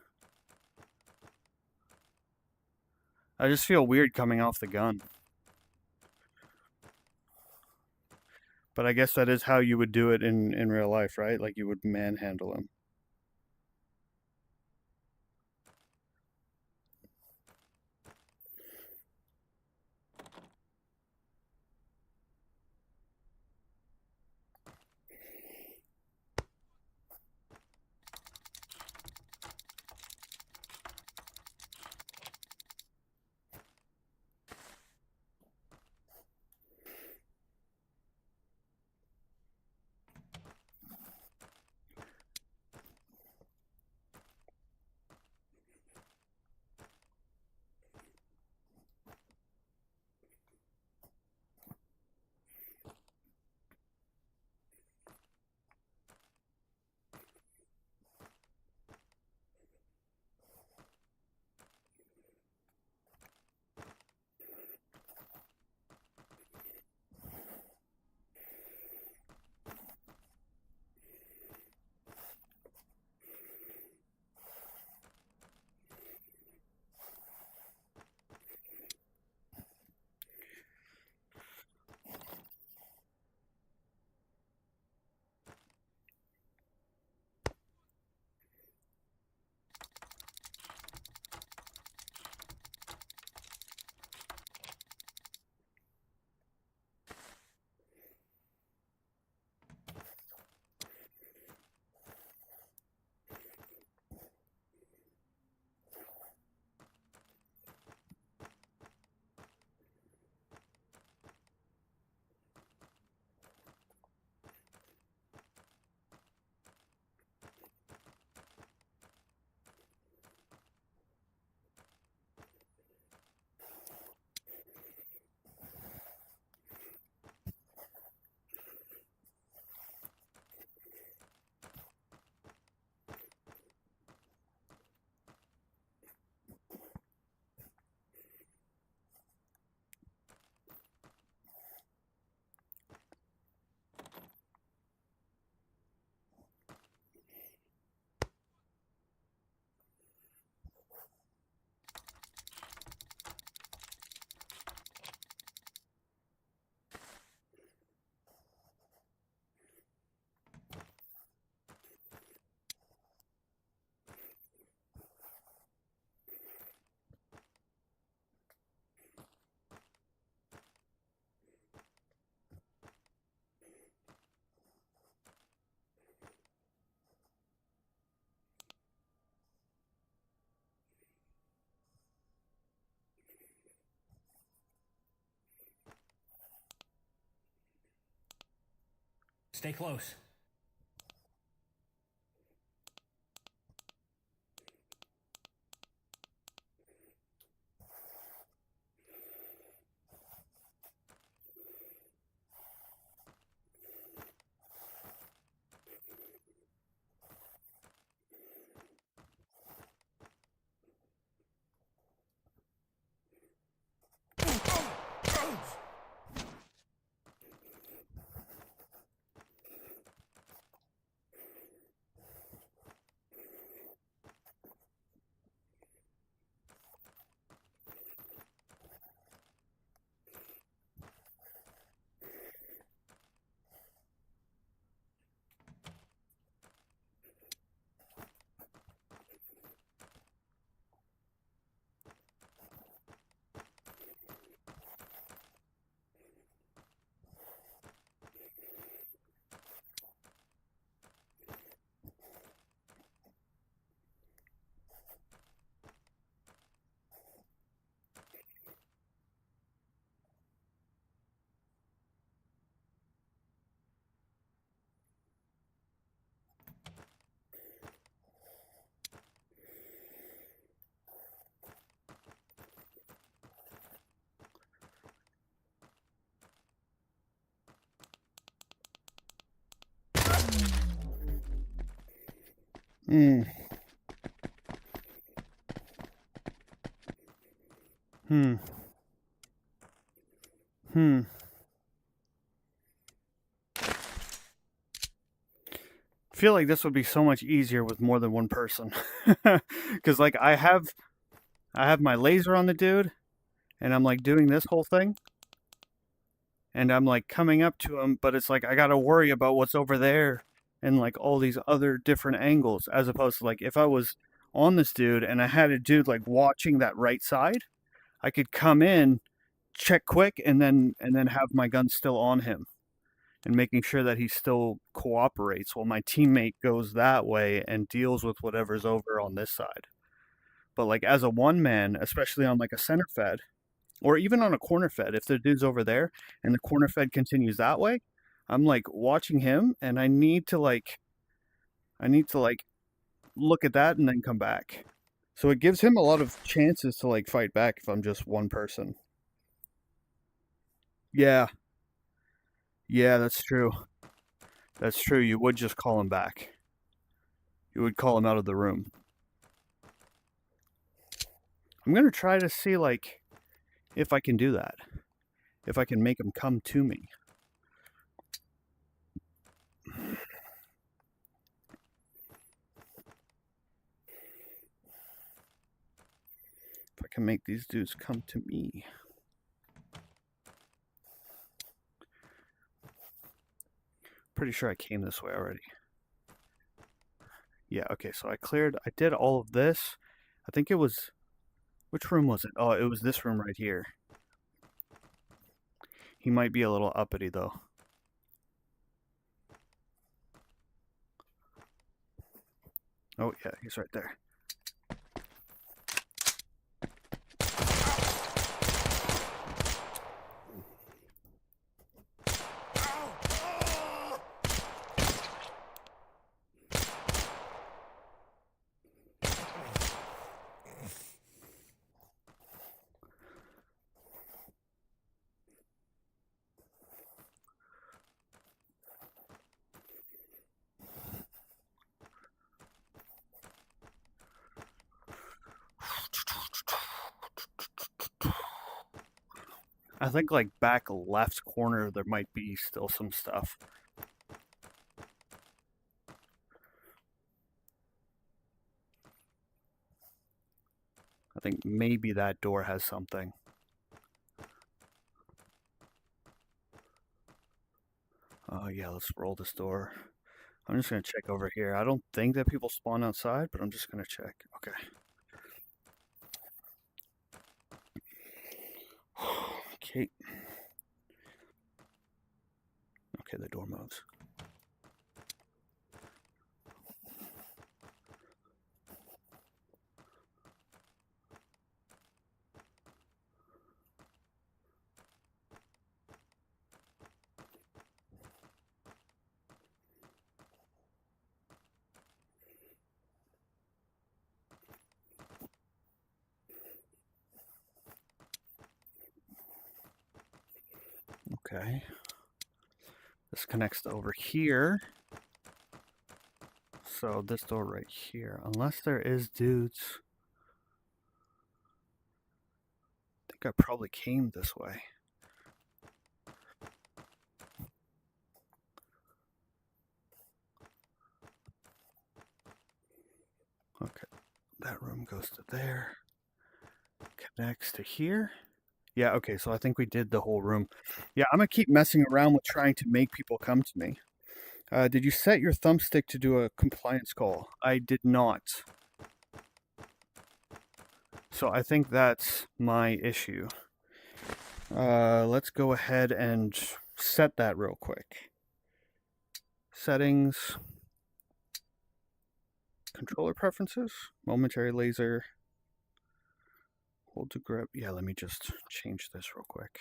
S1: I just feel weird coming off the gun. But I guess that is how you would do it in real life, right? Like you would manhandle him.
S3: Stay close.
S1: Hmm. Hmm. Hmm. I feel like this would be so much easier with more than one person. Cuz like I have my laser on the dude and I'm like doing this whole thing and I'm like coming up to him, but it's like I got to worry about what's over there and like all these other different angles, as opposed to like if I was on this dude and I had a dude like watching that right side, I could come in, check quick, and then have my gun still on him and making sure that he still cooperates while my teammate goes that way and deals with whatever's over on this side. But like as a one man, especially on like a center fed or even on a corner fed, if the dude's over there and the corner fed continues that way, I'm like watching him and I need to like look at that and then come back. So it gives him a lot of chances to like fight back if I'm just one person. Yeah. Yeah, that's true. That's true. You would just call him back. You would call him out of the room. I'm going to try to see like if I can do that. If I can make him come to me. If I can make these dudes come to me. Pretty sure I came this way already. Yeah, okay, so I did all of this. I think it was, which room was it? Oh, it was this room right here. He might be a little uppity though. Oh yeah, he's right there. I think like back left corner there might be still some stuff. I think maybe that door has something. Oh yeah, let's roll this door. I'm just gonna check over here. I don't think that people spawn outside, but I'm just gonna check. Okay. Okay. Okay, the door moves. Okay. This connects to over here. So this door right here, unless there is dudes. I think I probably came this way. Okay, that room goes to there. Connects to here. Yeah, okay, so I think we did the whole room. Yeah, I'm gonna keep messing around with trying to make people come to me. Did you set your thumbstick to do a compliance call? I did not. So I think that's my issue. Let's go ahead and set that real quick. Settings. Controller preferences. Momentary laser. Hold to grip. Yeah, let me just change this real quick.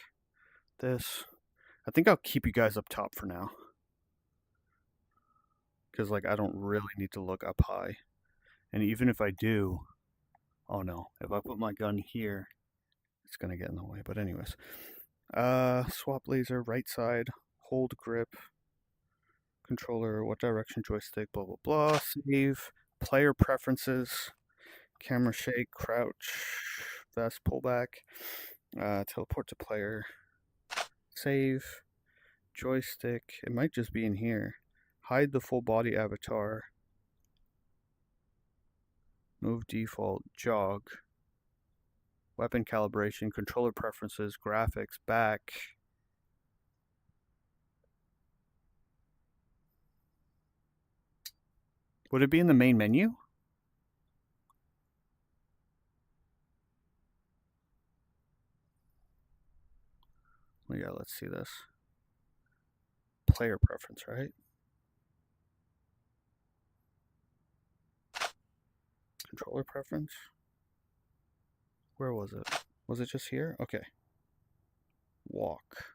S1: This. I think I'll keep you guys up top for now. Because, like, I don't really need to look up high. And even if I do, oh no, if I put my gun here, it's going to get in the way. But anyways, swap laser, right side, hold grip, controller, what direction joystick, blah, blah, blah, save, player preferences, camera shake, crouch, fast pullback, teleport to player, save, joystick, it might just be in here, hide the full body avatar, move default, jog, weapon calibration, controller preferences, graphics, back. Would it be in the main menu? Yeah, let's see this. Player preference, right? Controller preference? Where was it? Was it just here? Okay. Walk.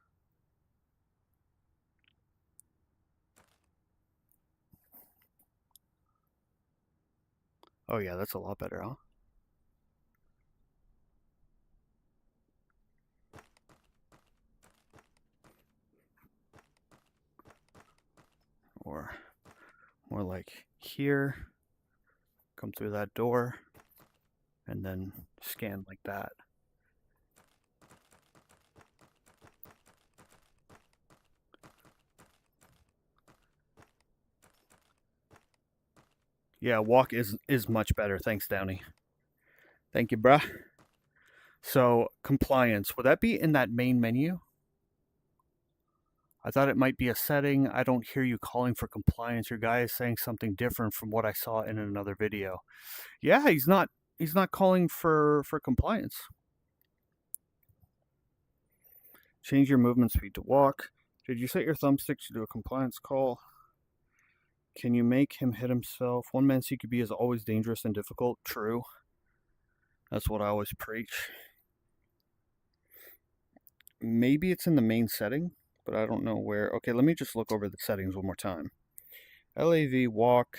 S1: Oh yeah, that's a lot better, huh? Or more like here, come through that door, and then scan like that. Yeah, walk is much better. Thanks, Downey. Thank you, bruh. So, compliance, would that be in that main menu? I thought it might be a setting. I don't hear you calling for compliance. Your guy is saying something different from what I saw in another video. Yeah, he's not calling for compliance. Change your movement speed to walk. Did you set your thumbstick to do a compliance call? Can you make him hit himself? One man CQB is always dangerous and difficult. True. That's what I always preach. Maybe it's in the main setting, but I don't know where. Okay, let me just look over the settings one more time. LAV, walk,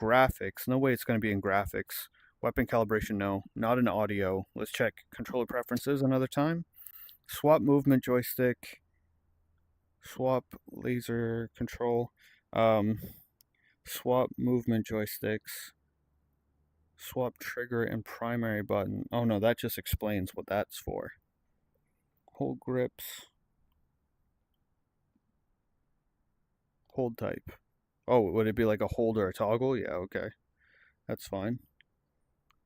S1: graphics. No way it's going to be in graphics. Weapon calibration, no. Not in audio. Let's check controller preferences another time. Swap movement joystick. Swap laser control. Swap movement joysticks. Swap trigger and primary button. Oh no, that just explains what that's for. Hold grips. Hold type. Oh, would it be like a hold or a toggle? Yeah, okay. That's fine.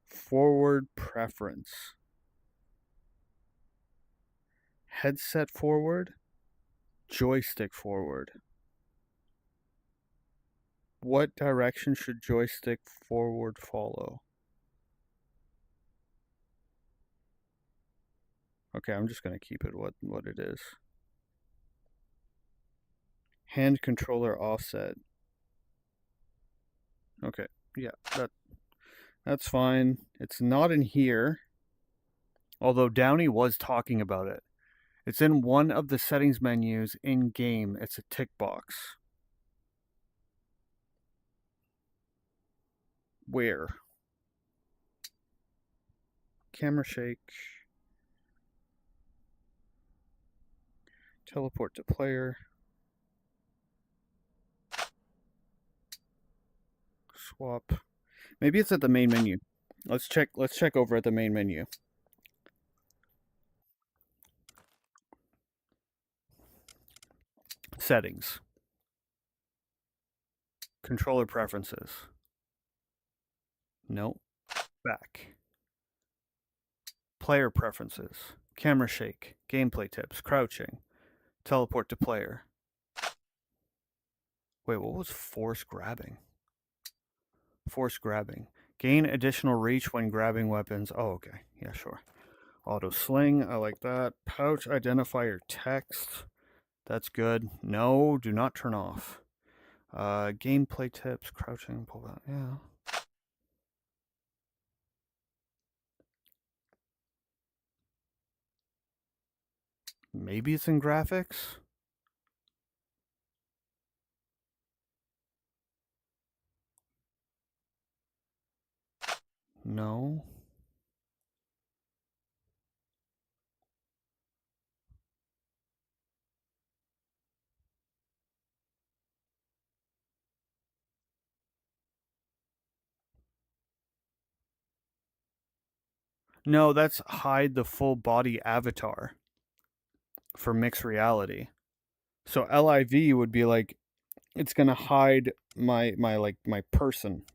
S1: Forward preference. Headset forward. Joystick forward. What direction should joystick forward follow? Okay, I'm just going to keep it what it is. Hand controller offset. Okay, yeah, that's fine. It's not in here, although Downey was talking about it. It's in one of the settings menus in game. It's a tick box. Where? Camera shake. Teleport to player. Swap. Maybe it's at the main menu. Let's check over at the main menu. Settings. Controller preferences. No. Back. Player preferences. Camera shake. Gameplay tips. Crouching. Teleport to player. Wait, what was force grabbing? Force grabbing. Gain additional reach when grabbing weapons. Oh, okay. Yeah, sure. Auto sling. I like that. Pouch identifier text. That's good. No, do not turn off. Gameplay tips. Crouching. Pull that. Yeah. Maybe it's in graphics. No. No, that's hide the full body avatar for mixed reality. So LIV would be like, it's gonna hide my person.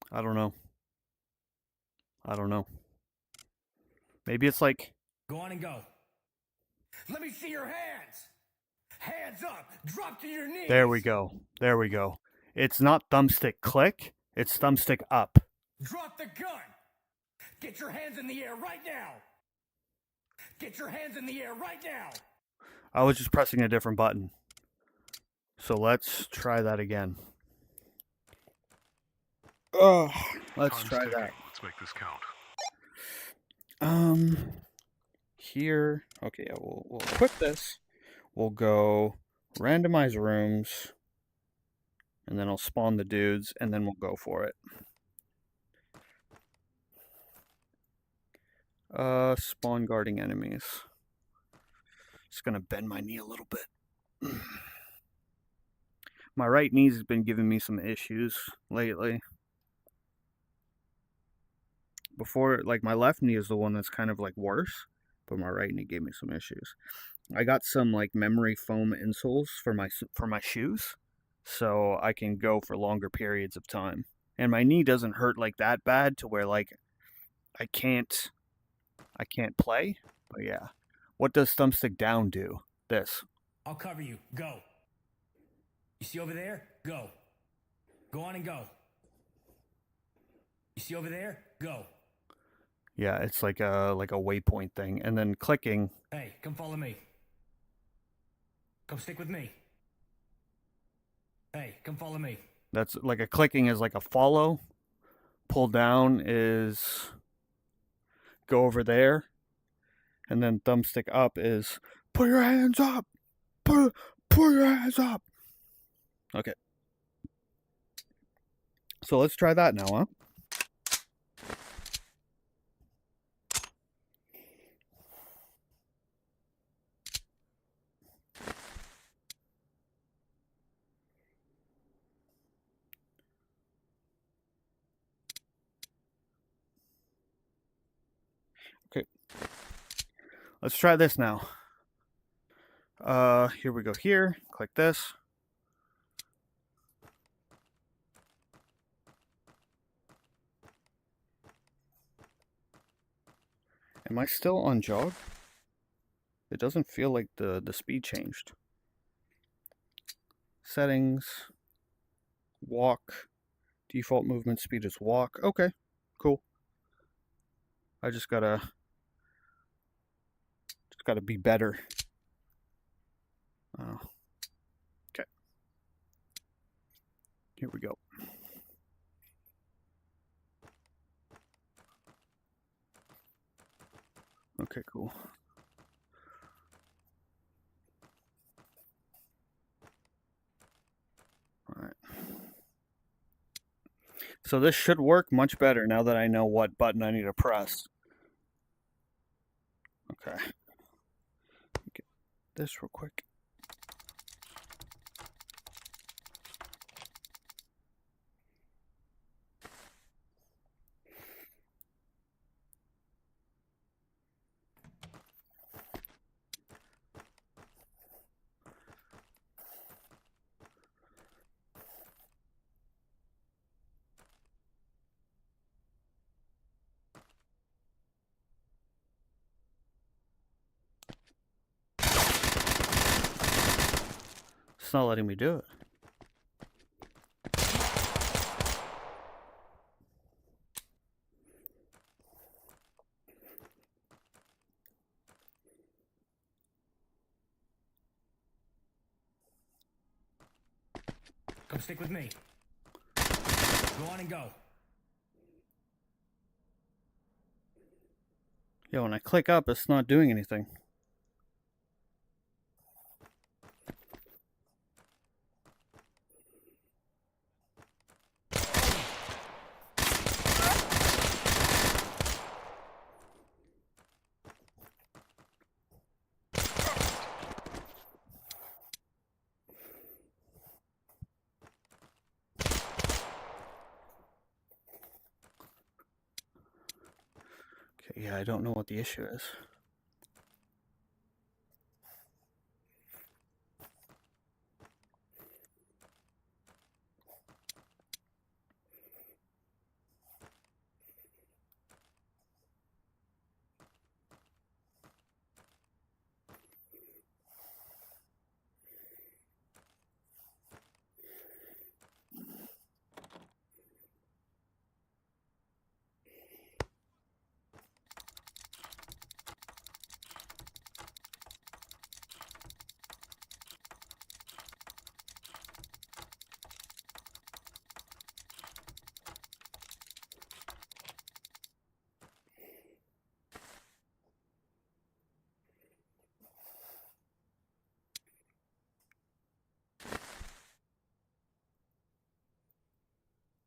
S1: I don't know. Maybe it's like,
S3: Go on and go. Let me see your hands. Hands up. Drop to your knees.
S1: there we go. It's not thumbstick click, it's thumbstick up.
S3: Drop the gun. Get your hands in the air right now. Get your hands in the air right now.
S1: I was just pressing a different button. So let's try that again. Oh, let's
S2: Time's
S1: try
S2: ticking.
S1: that.
S2: Let's make this count.
S1: Here. Okay, yeah, we'll equip this. We'll go randomize rooms, and then I'll spawn the dudes, and then we'll go for it. Spawn guarding enemies. Just gonna bend my knee a little bit. My right knee has been giving me some issues lately. Before, like, my left knee is the one that's kind of like worse, but my right knee gave me some issues. I got some like memory foam insoles for my shoes, so I can go for longer periods of time. And my knee doesn't hurt like that bad to where like I can't play. But yeah, what does thumbstick down do? This.
S3: I'll cover you. Go. You see over there? Go. Go on and go. You see over there? Go.
S1: Yeah, it's like a waypoint thing, and then clicking.
S3: Hey, come follow me. Come stick with me. Hey, come follow me.
S1: That's like a clicking is like a follow. Pull down is go over there, and then thumbstick up is put your hands up. Put your hands up. Okay. So let's try that now, huh? Okay. Let's try this now. Here we go here. Click this. Am I still on jog? It doesn't feel like the speed changed. Settings. Walk. Default movement speed is walk. Okay, cool. I just gotta be better. Oh. Okay. Here we go. Okay, cool. All right. So this should work much better now that I know what button I need to press. Okay. Get this real quick. It's not letting me do it.
S3: Come stick with me. Go on and go.
S1: Yeah, when I click up, it's not doing anything. Okay, yeah, I don't know what the issue is.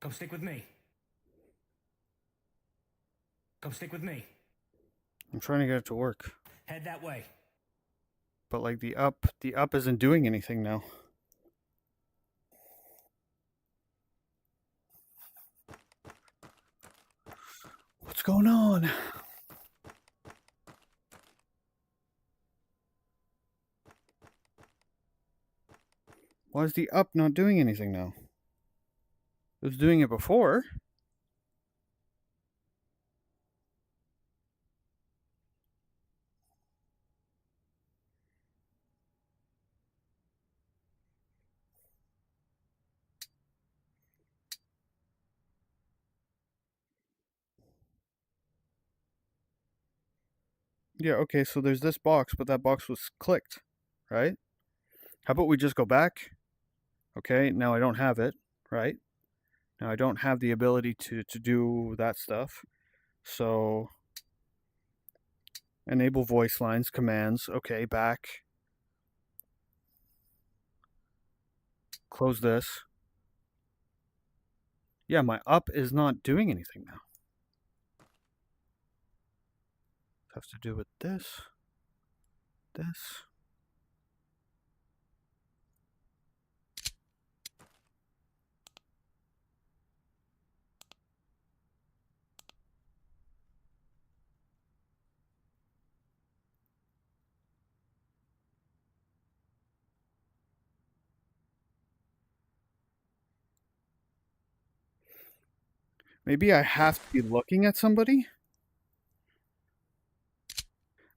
S3: Come stick with me. Come stick with me.
S1: I'm trying to get it to work.
S3: Head that way.
S1: But like the up isn't doing anything now. What's going on? Why is the up not doing anything now? It was doing it before. Yeah, okay, so there's this box, but that box was clicked, right? How about we just go back? Okay, now I don't have it, right? Now I don't have the ability to do that stuff. So enable voice lines, commands, okay, back. Close this. Yeah, my up is not doing anything now. Has to do with this. This. Maybe I have to be looking at somebody?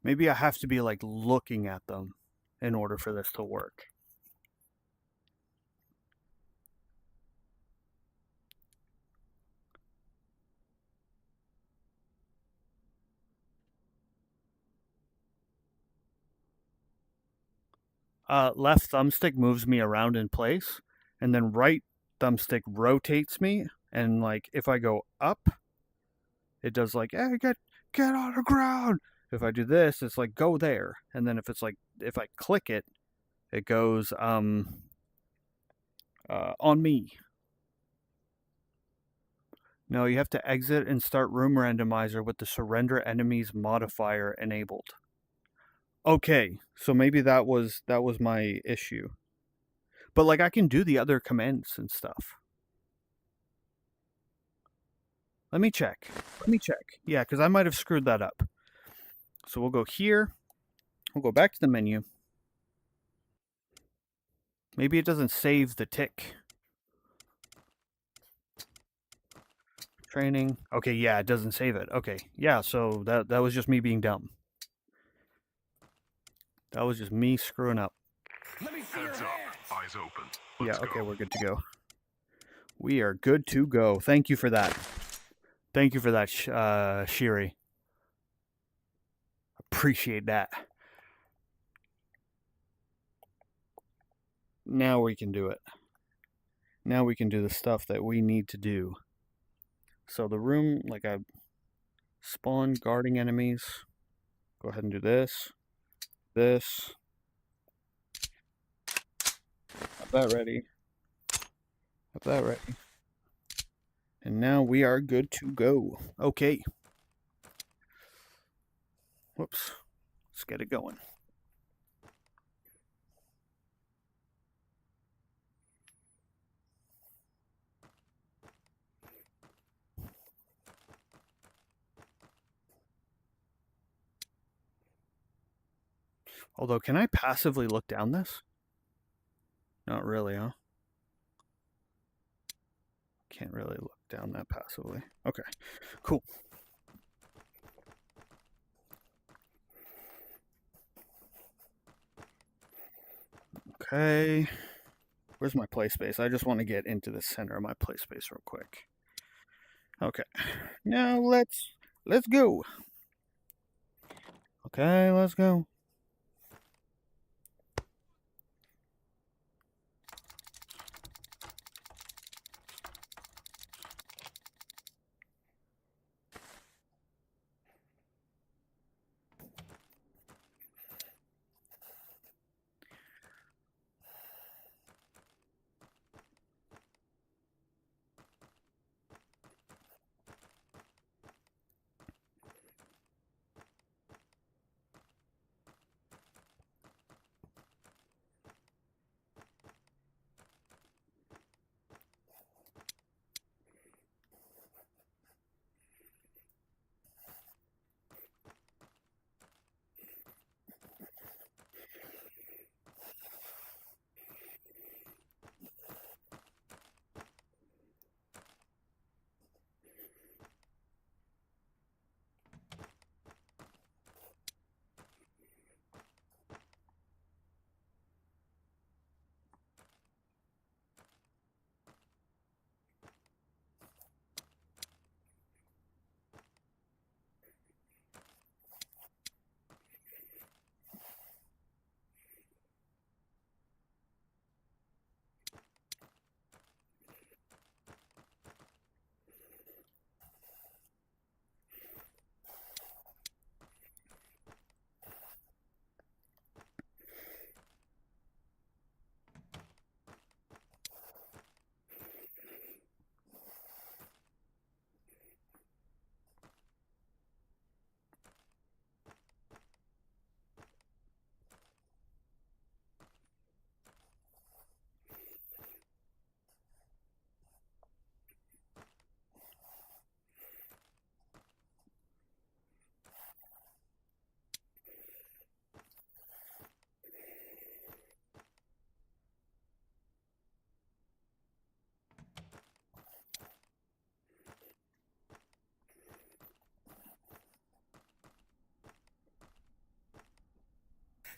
S1: Maybe I have to be like looking at them in order for this to work. Left thumbstick moves me around in place, and then right thumbstick rotates me, and like if I go up, it does like, hey, get on the ground. If I do this, it's like go there, and then if it's like if I click it, it goes on me. No, you have to exit and start room randomizer with the surrender enemies modifier enabled. Okay, so maybe that was my issue. But like I can do the other commands and stuff. Let me check. Yeah, because I might have screwed that up. So we'll go here. We'll go back to the menu. Maybe it doesn't save the tick. Training. Okay, yeah, it doesn't save it. Okay, yeah, so that was just me being dumb. That was just me screwing up.
S3: Let me see your
S2: Heads
S3: hands.
S2: up. Eyes open.
S1: Yeah,
S2: Let's
S1: okay,
S2: go.
S1: we're good to go. We are good to go. Thank you for that. Thank you for that, Shiri. Appreciate that. Now we can do it. Now we can do the stuff that we need to do. So the room, like I spawn guarding enemies. Go ahead and do this. This. Have that ready. Have that ready. And now we are good to go. Okay. Whoops. Let's get it going. Although, can I passively look down this? Not really, huh? Can't really look down that passively. Okay, cool. Okay. Where's my play space? I just want to get into the center of my play space real quick. Okay. Now let's go. Okay, let's go.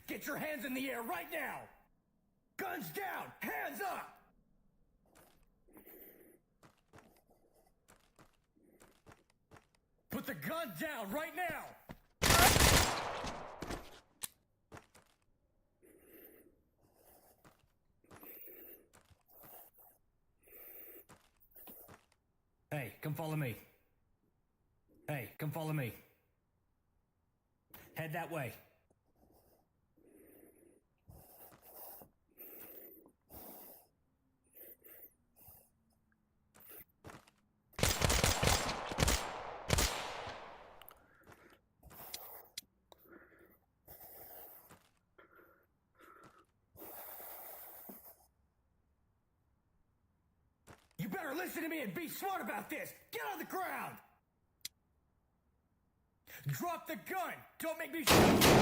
S3: Get your hands in the air right now! Guns down! Hands up! Put the gun down right now! come follow me. Hey, come follow me. Head that way. You better listen to me and be smart about this. Get on the ground. Drop the gun. Don't make me shoot.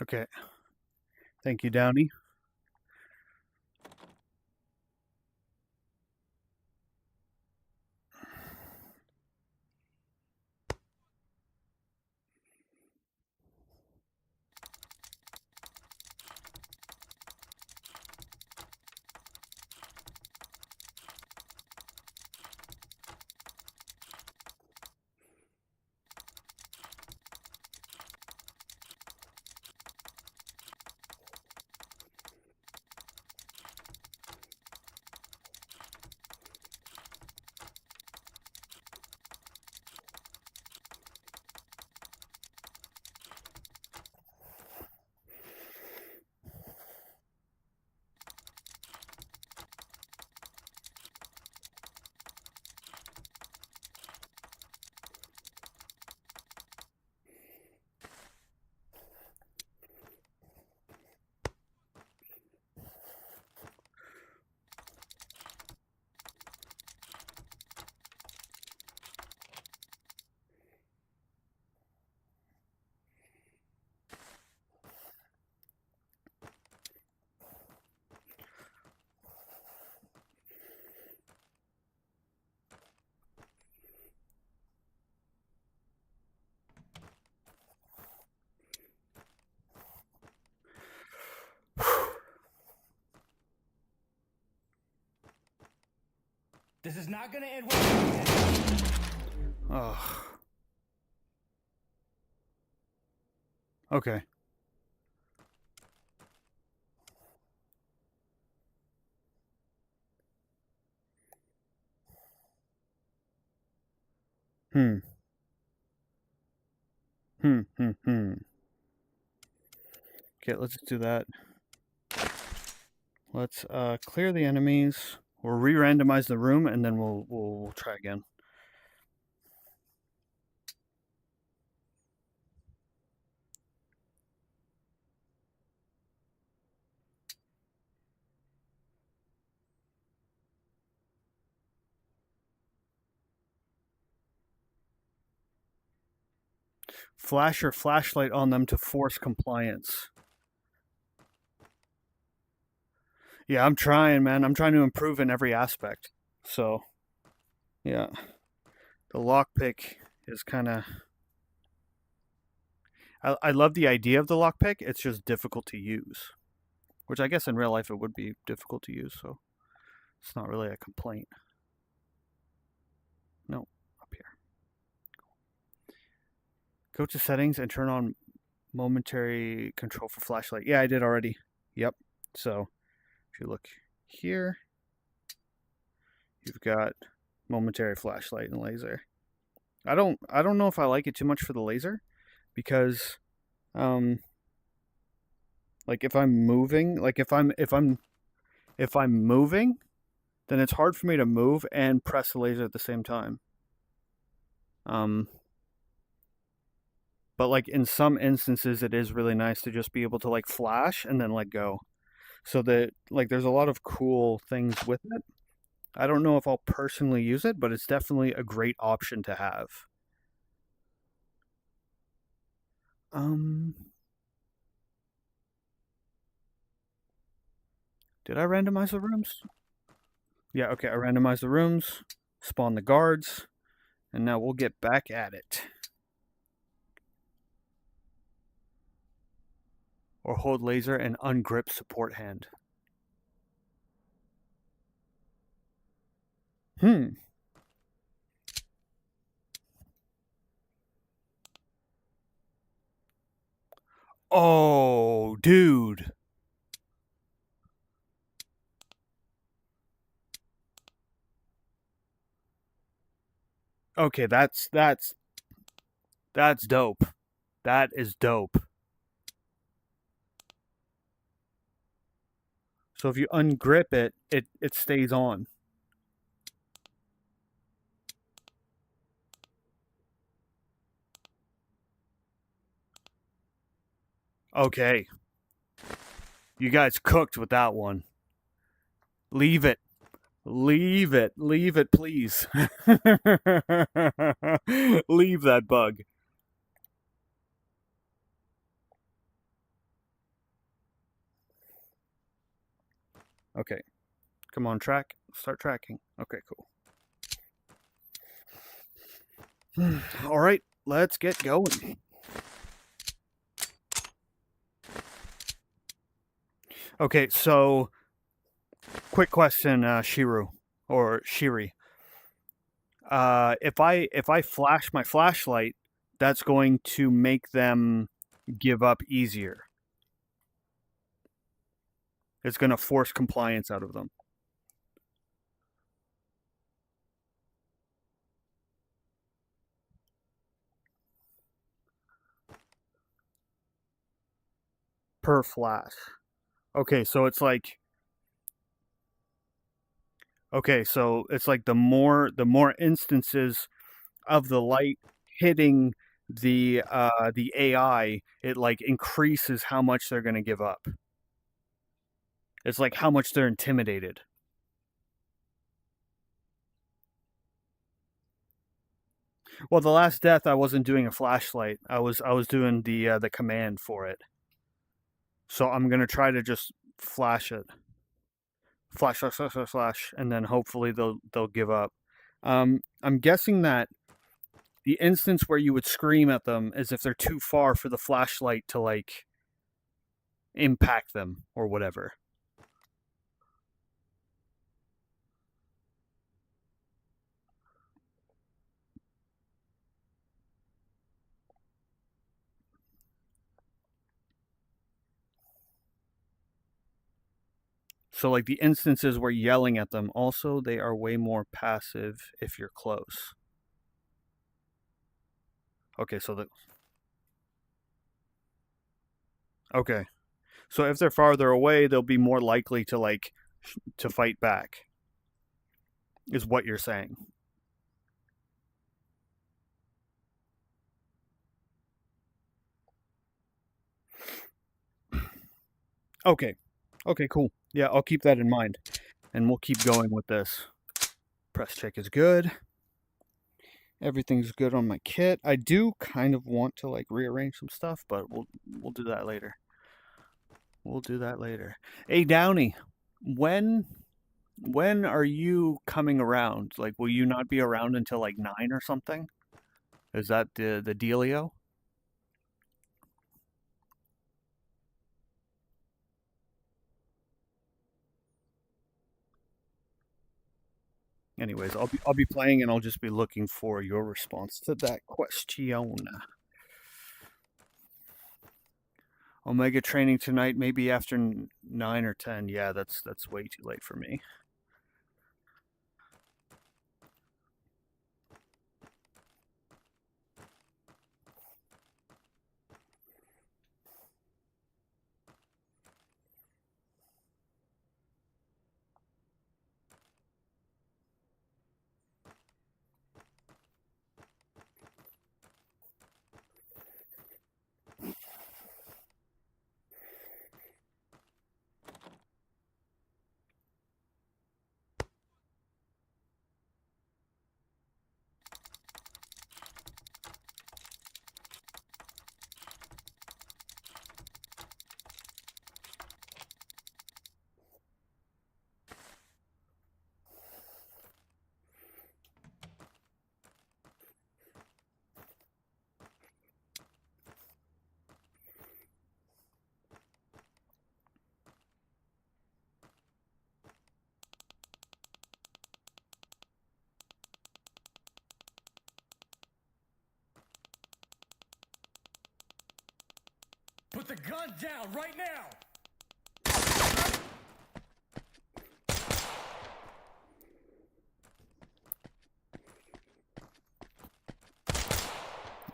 S1: Okay. Thank you, Downey.
S3: This is not gonna end well.
S1: Oh. Okay. Hmm. Okay, let's do that. Let's clear the enemies. We'll re-randomize the room, and then we'll try again. Flash your flashlight on them to force compliance. Yeah, I'm trying, man. I'm trying to improve in every aspect. So, yeah. The lockpick is kind of... I love the idea of the lockpick. It's just difficult to use. Which I guess in real life it would be difficult to use, so it's not really a complaint. No, up here. Go to settings and turn on momentary control for flashlight. Yeah, I did already. Yep. So if you look here, you've got momentary flashlight and laser. I don't know if I like it too much for the laser, because like if I'm moving, like if I'm if I'm moving, then it's hard for me to move and press the laser at the same time. But like in some instances, it is really nice to just be able to like flash and then let go. So that like there's a lot of cool things with it. I don't know if I'll personally use it, but it's definitely a great option to have. Did I randomize the rooms? Yeah, okay, I randomized the rooms, spawn the guards, and now we'll get back at it. Or hold laser and ungrip support hand. Oh, dude. Okay, that's dope. That is dope. So if you ungrip it, it stays on. Okay. You guys cooked with that one. Leave it. Leave it. Leave it, please. Leave that bug. Okay. Come on, track. Start tracking. Okay, cool. All right, let's get going. Okay, so quick question, Shiru or Shiri. If I flash my flashlight, that's going to make them give up easier. It's going to force compliance out of them. Per flash. Okay, so it's like the more instances of the light hitting the AI, it like increases how much they're going to give up. It's like how much they're intimidated. Well, the last death I wasn't doing a flashlight. I was doing the command for it. So I'm gonna try to just flash it, flash, and then hopefully they'll give up. I'm guessing that the instance where you would scream at them is if they're too far for the flashlight to like impact them or whatever. So like the instances where yelling at them, also they are way more passive if you're close. Okay, okay. So if they're farther away, they'll be more likely to like to fight back. Is what you're saying. Okay. Okay, cool. Yeah, I'll keep that in mind. And we'll keep going with this. Press check is good. Everything's good on my kit. I do kind of want to like rearrange some stuff, but we'll do that later. We'll do that later. Hey Downey, when are you coming around? Like will you not be around until like 9 or something? Is that the dealio? Anyways, I'll be playing and I'll just be looking for your response to that question. Omega training tonight, maybe after 9 or 10. Yeah, that's way too late for me.
S3: Put the gun down right now!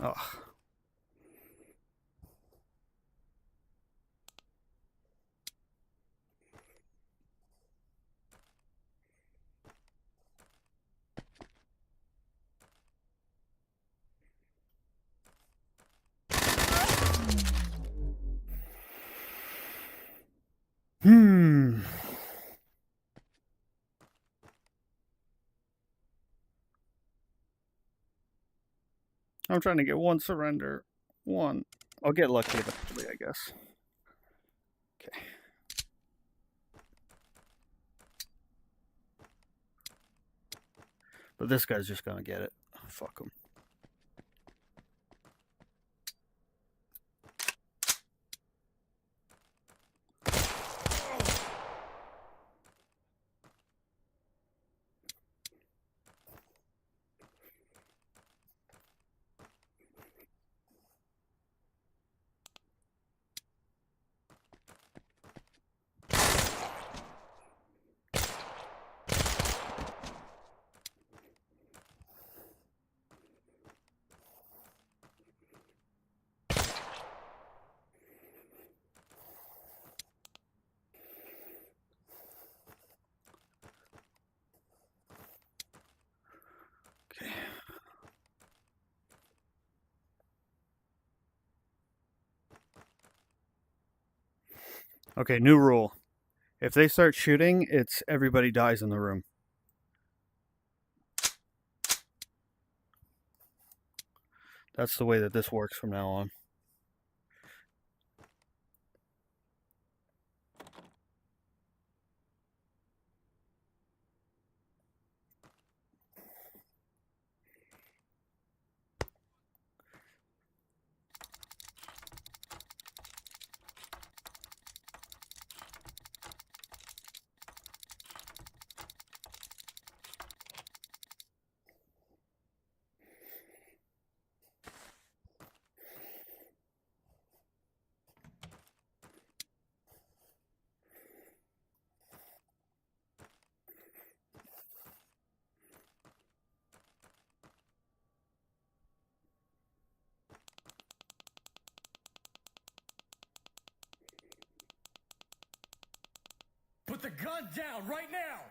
S1: Ugh. Hmm. I'm trying to get one surrender. One. I'll get lucky eventually, I guess. Okay. But this guy's just gonna get it. Fuck him. Okay. Okay, new rule. If they start shooting, it's everybody dies in the room. That's the way that this works from now on.
S3: Put the gun down right now!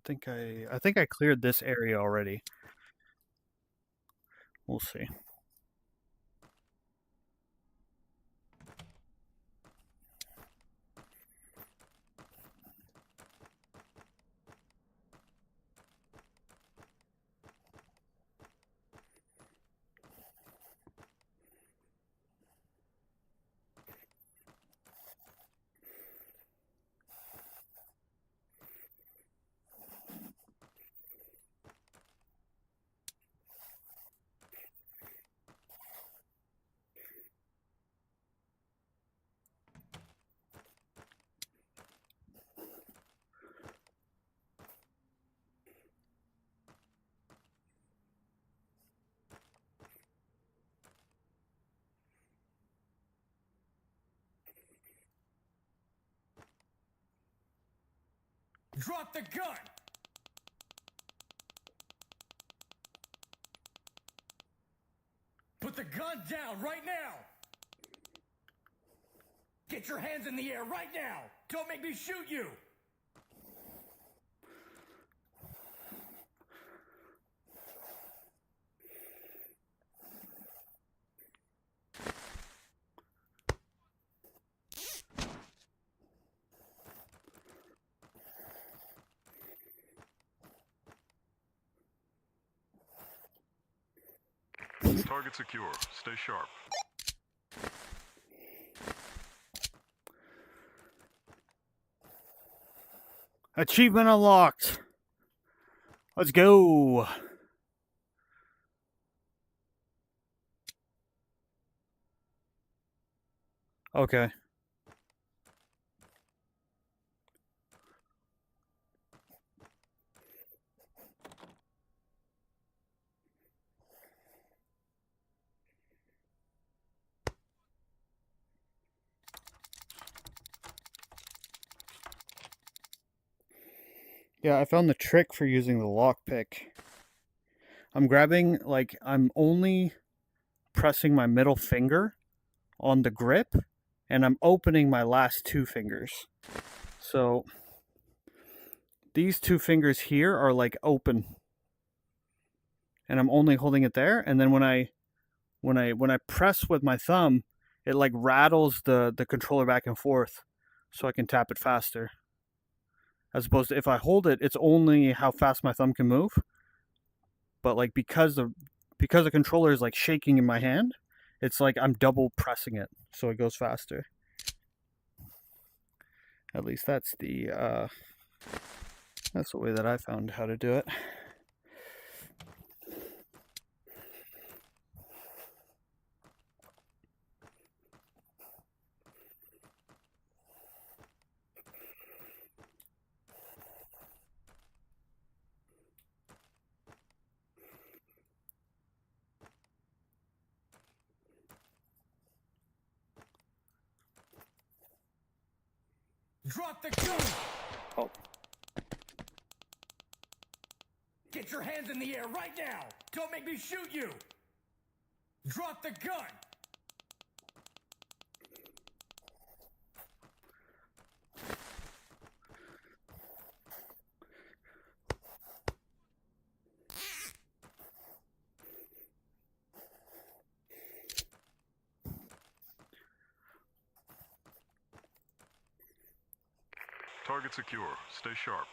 S1: I think I cleared this area already. We'll see.
S3: Drop the gun! Put the gun down right now! Get your hands in the air right now! Don't make me shoot you!
S2: Target secure. Stay sharp.
S1: Achievement unlocked. Let's go. Okay. Yeah, I found the trick for using the lockpick. I'm grabbing, like, I'm only pressing my middle finger on the grip, and I'm opening my last two fingers. So these two fingers here are like open, and I'm only holding it there. And then when I press with my thumb, it like rattles the controller back and forth, so I can tap it faster. As opposed to if I hold it, it's only how fast my thumb can move. But like because the controller is like shaking in my hand, it's like I'm double pressing it, so it goes faster. At least that's the way that I found how to do it.
S3: Drop the gun!
S1: Oh.
S3: Get your hands in the air right now! Don't make me shoot you! Drop the gun!
S2: Target secure. Stay sharp.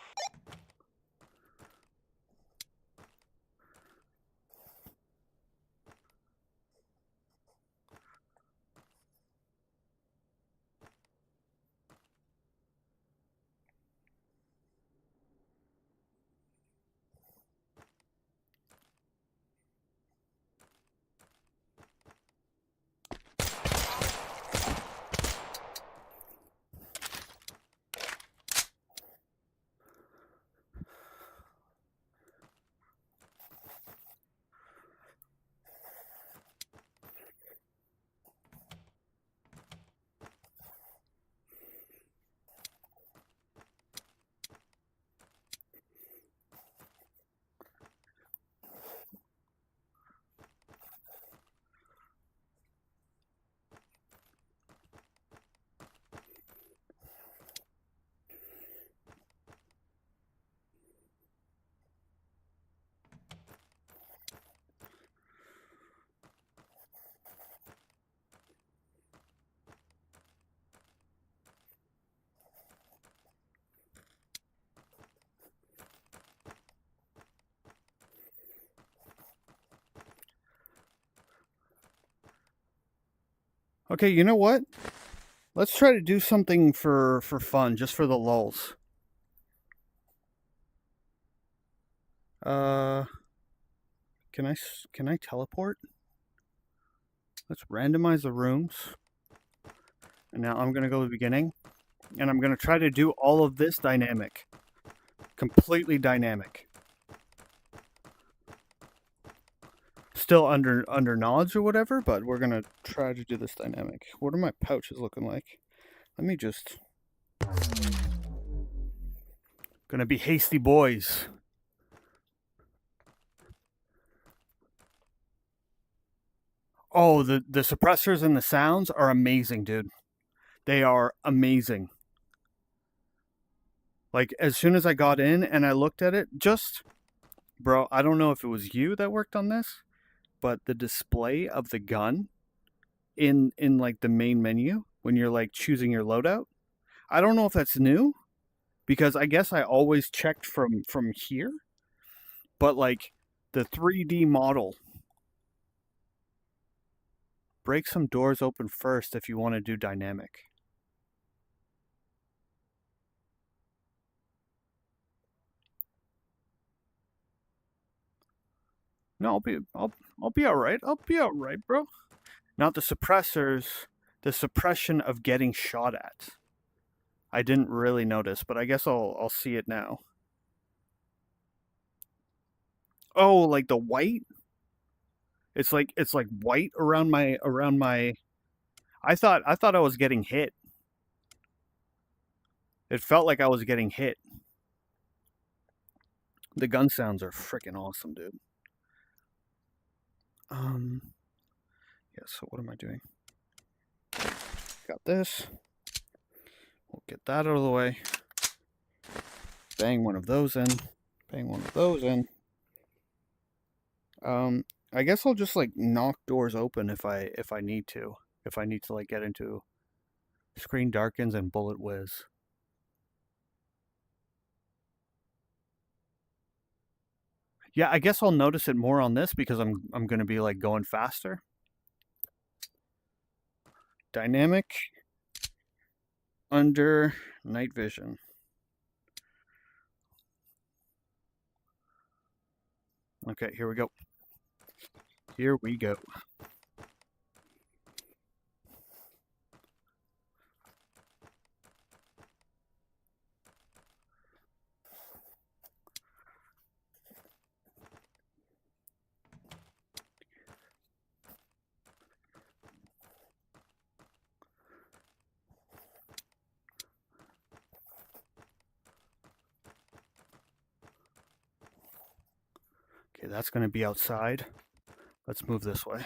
S1: Okay, you know what? Let's try to do something for fun, just for the lulz. Can I teleport? Let's randomize the rooms. And now I'm gonna go to the beginning, and I'm gonna try to do all of this dynamic, completely dynamic. Still under knowledge or whatever, but we're gonna try to do this dynamic. What are my pouches looking like? Let me just. Gonna be hasty boys. Oh, the suppressors and the sounds are amazing, dude. They are amazing. Like, as soon as I got in and I looked at it, bro, I don't know if it was you that worked on this, but the display of the gun in like the main menu when you're like choosing your loadout, I don't know if that's new, because I guess I always checked from here, but like the 3D model. Break some doors open first if you want to do dynamic. No, I'll be all right. I'll be all right, bro. Not the suppressors, the suppression of getting shot at. I didn't really notice, but I guess I'll see it now. Oh, like the white? It's like white around my I thought I was getting hit. It felt like I was getting hit. The gun sounds are freaking awesome, dude. Yeah, so what am I doing? Got this. We'll get that out of the way. Bang one of those in. Bang one of those in. I guess I'll just like knock doors open if I need to. If I need to like get into screen darkens and bullet whiz. Yeah, I guess I'll notice it more on this because I'm going to be like going faster. Dynamic under night vision. Okay, here we go. Here we go. Okay, that's going to be outside. Let's move this way.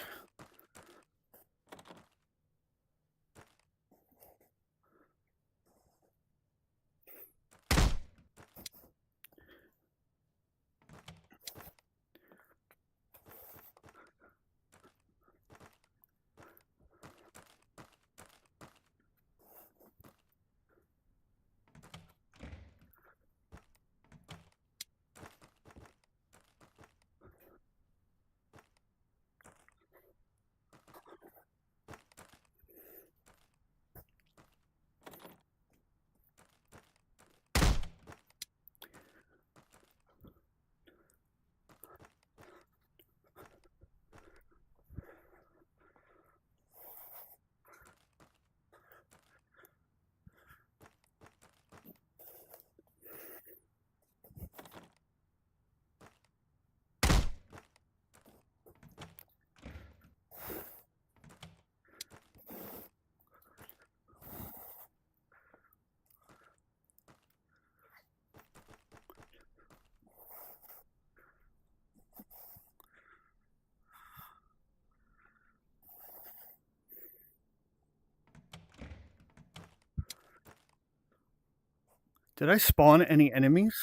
S1: Did I spawn any enemies?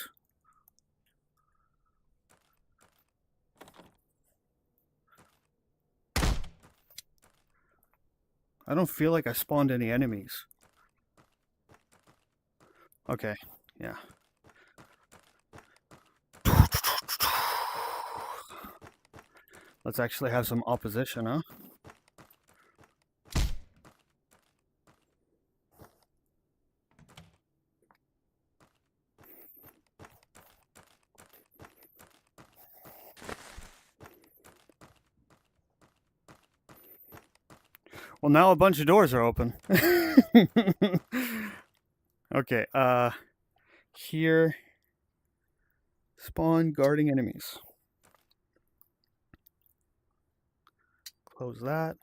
S1: I don't feel like I spawned any enemies. Okay, yeah. Let's actually have some opposition, huh? Well, now a bunch of doors are open. Okay, here, spawn guarding enemies. Close that.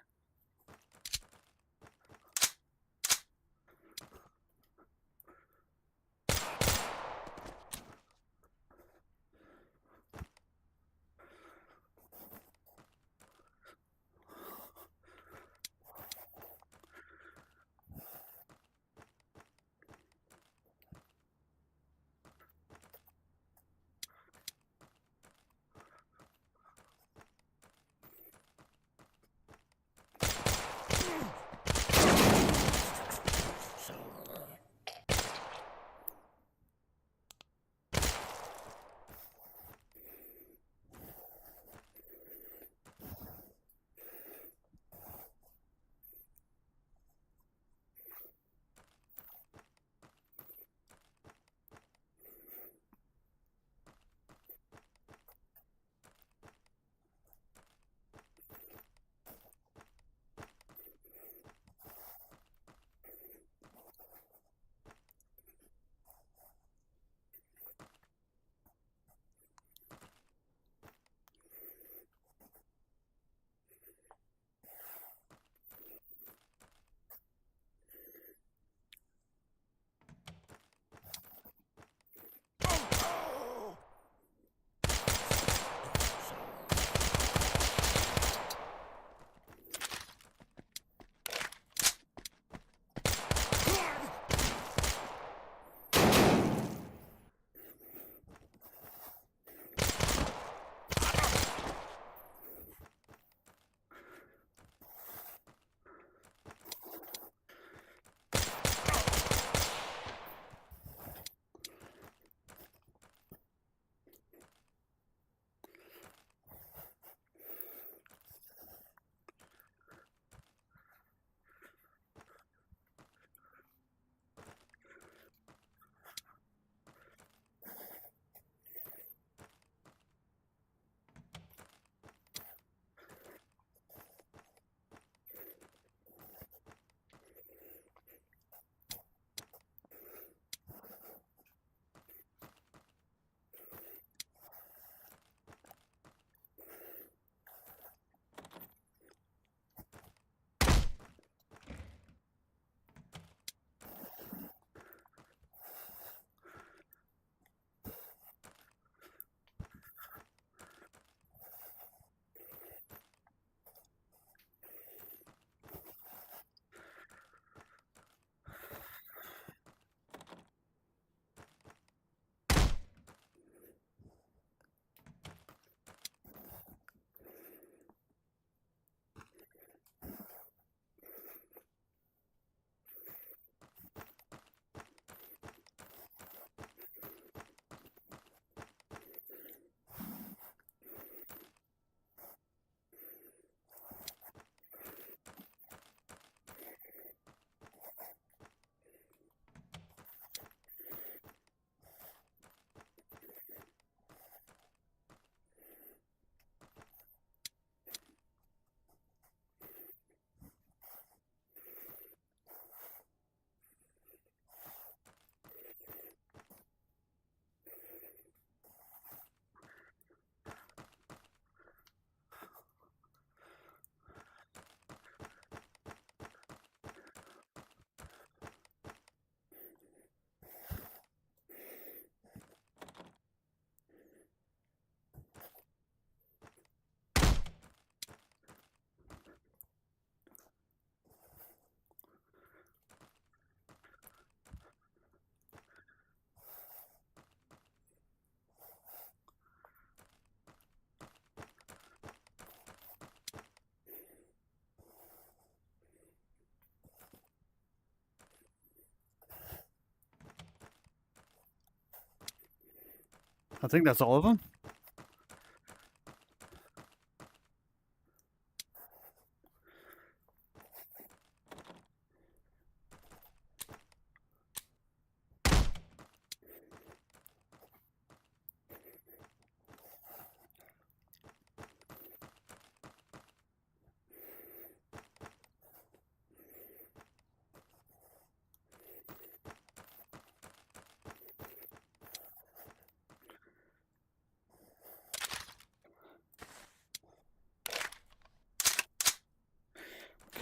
S1: I think that's all of them.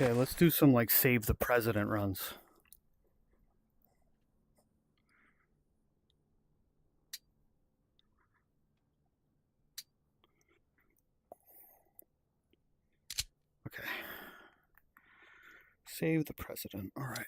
S1: Okay, let's do some like save the president runs. Okay. Save the president. All right.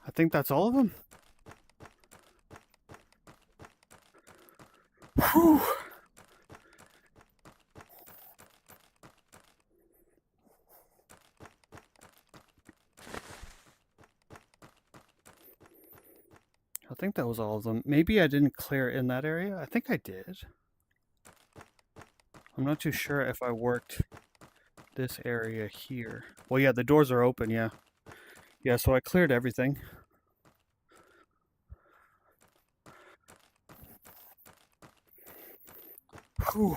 S1: I think that's all of them. Whew. I think that was all of them. Maybe I didn't clear in that area. I think I did. I'm not too sure if I worked this area here. Well, yeah, the doors are open, yeah. Yeah, so I cleared everything. Whew.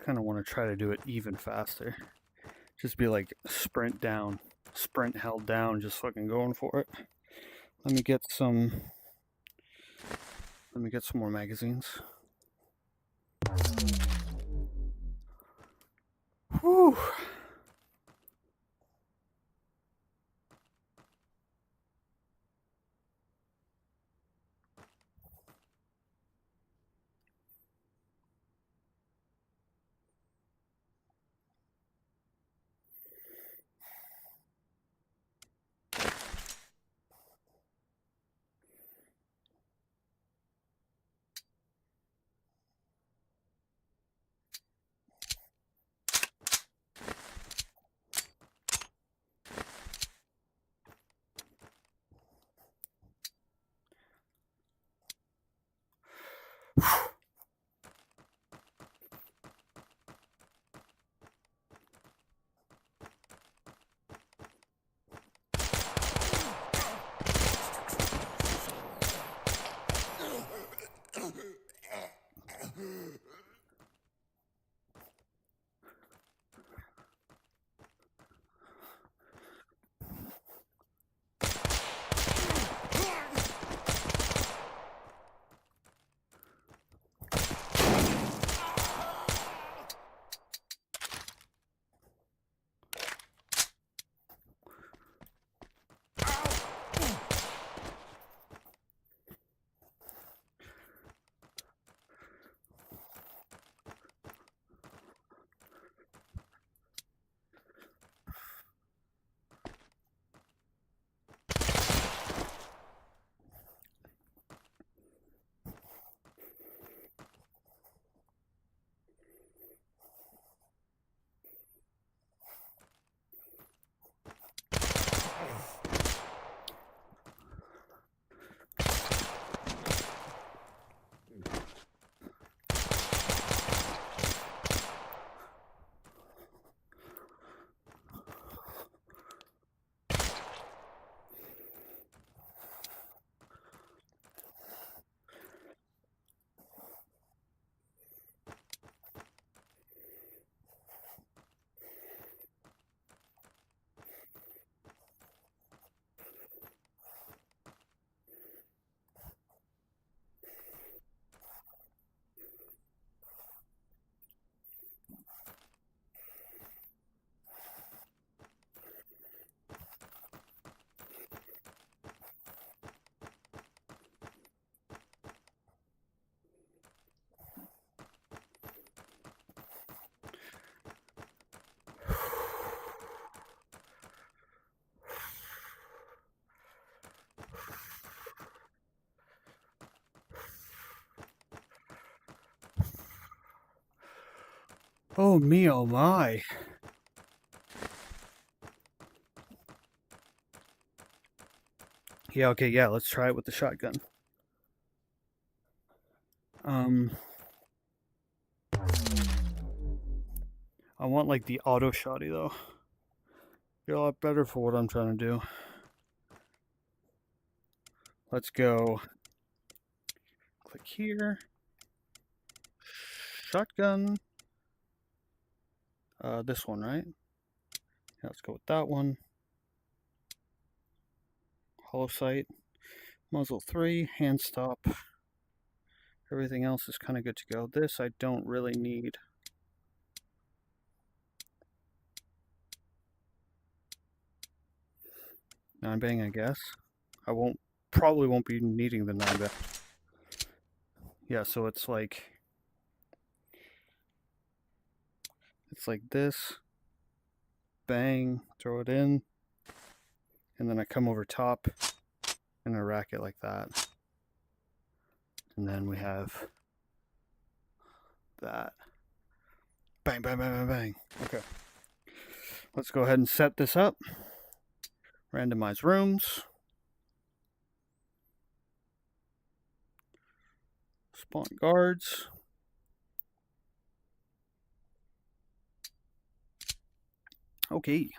S1: Kind of want to try to do it even faster. Just be like sprint down, sprint held down, just fucking going for it. Let me get some more magazines. Whew. Oh me, oh my. Yeah, okay, yeah, let's try it with the shotgun. I want like the auto shotty though. Be a lot better for what I'm trying to do. Let's go. Click here. Shotgun. This one, right? Yeah, let's go with that one. Hollow sight. Muzzle 3. Hand stop. Everything else is kind of good to go. This I don't really need. Nine bang, I guess. I probably won't be needing the nine bang. Yeah, so it's like this. Bang, throw it in, and then I come over top and I rack it like that. And then we have that. Bang, bang, bang, bang, bang. Okay. Let's go ahead and set this up. Randomize rooms. Spawn guards. Okay.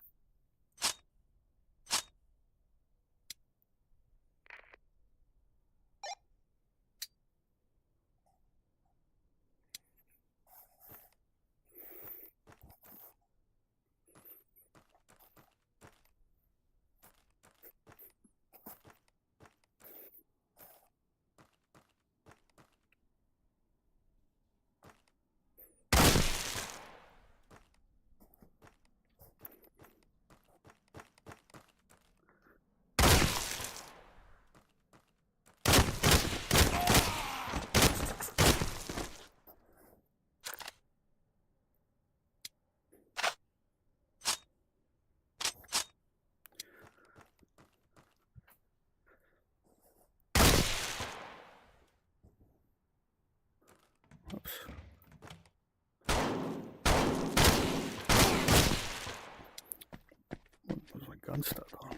S1: Oops. What was my gun stuck on?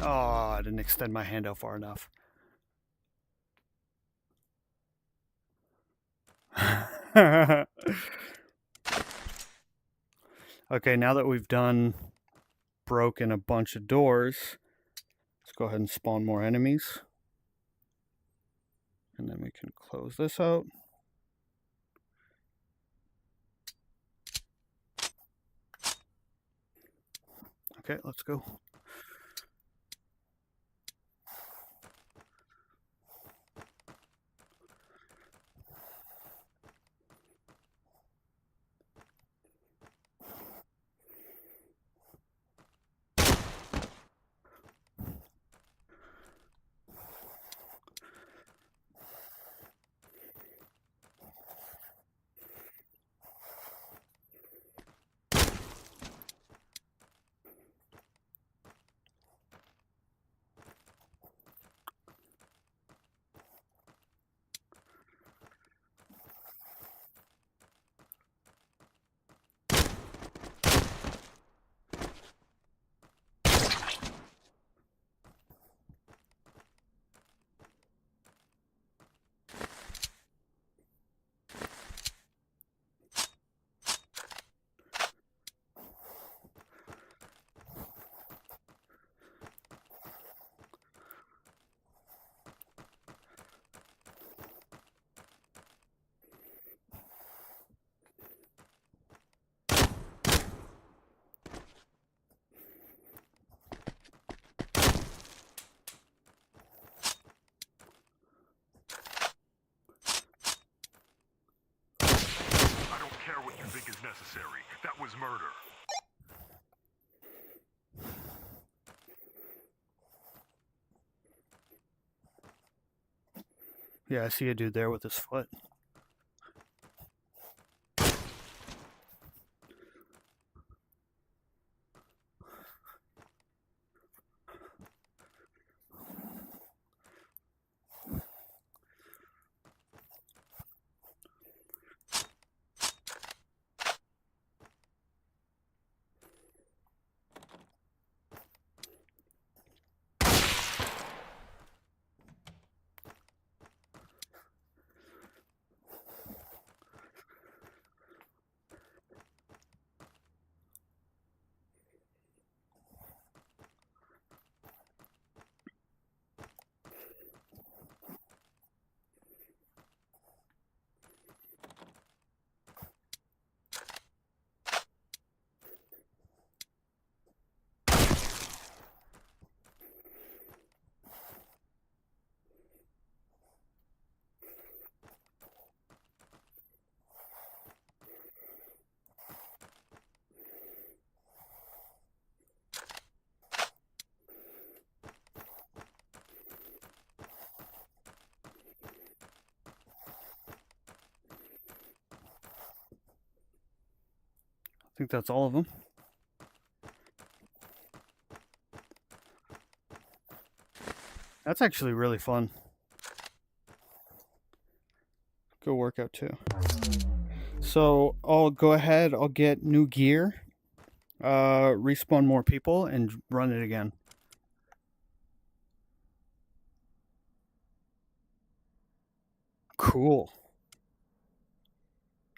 S1: Oh, I didn't extend my hand out far enough. Okay, now that we've broken a bunch of doors, let's go ahead and spawn more enemies. And then we can close this out. Okay, let's go.
S2: think is necessary. That was murder.
S1: Yeah, I see a dude there with his foot. I think that's all of them. That's actually really fun. Good workout too. So I'll go ahead, I'll get new gear, respawn more people, and run it again. Cool.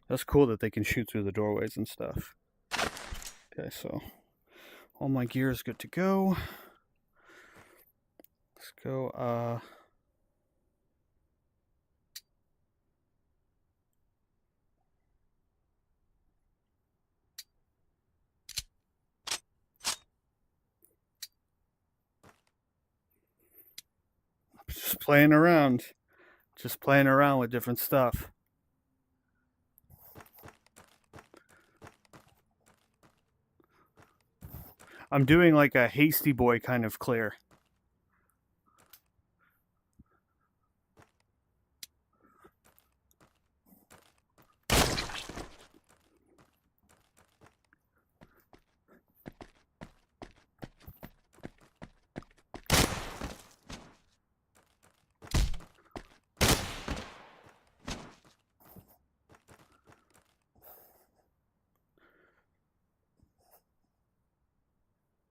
S1: That's cool that they can shoot through the doorways and stuff. Okay, so all my gear is good to go. Let's go, just playing around. Just playing around with different stuff. I'm doing like a hasty boy kind of clear.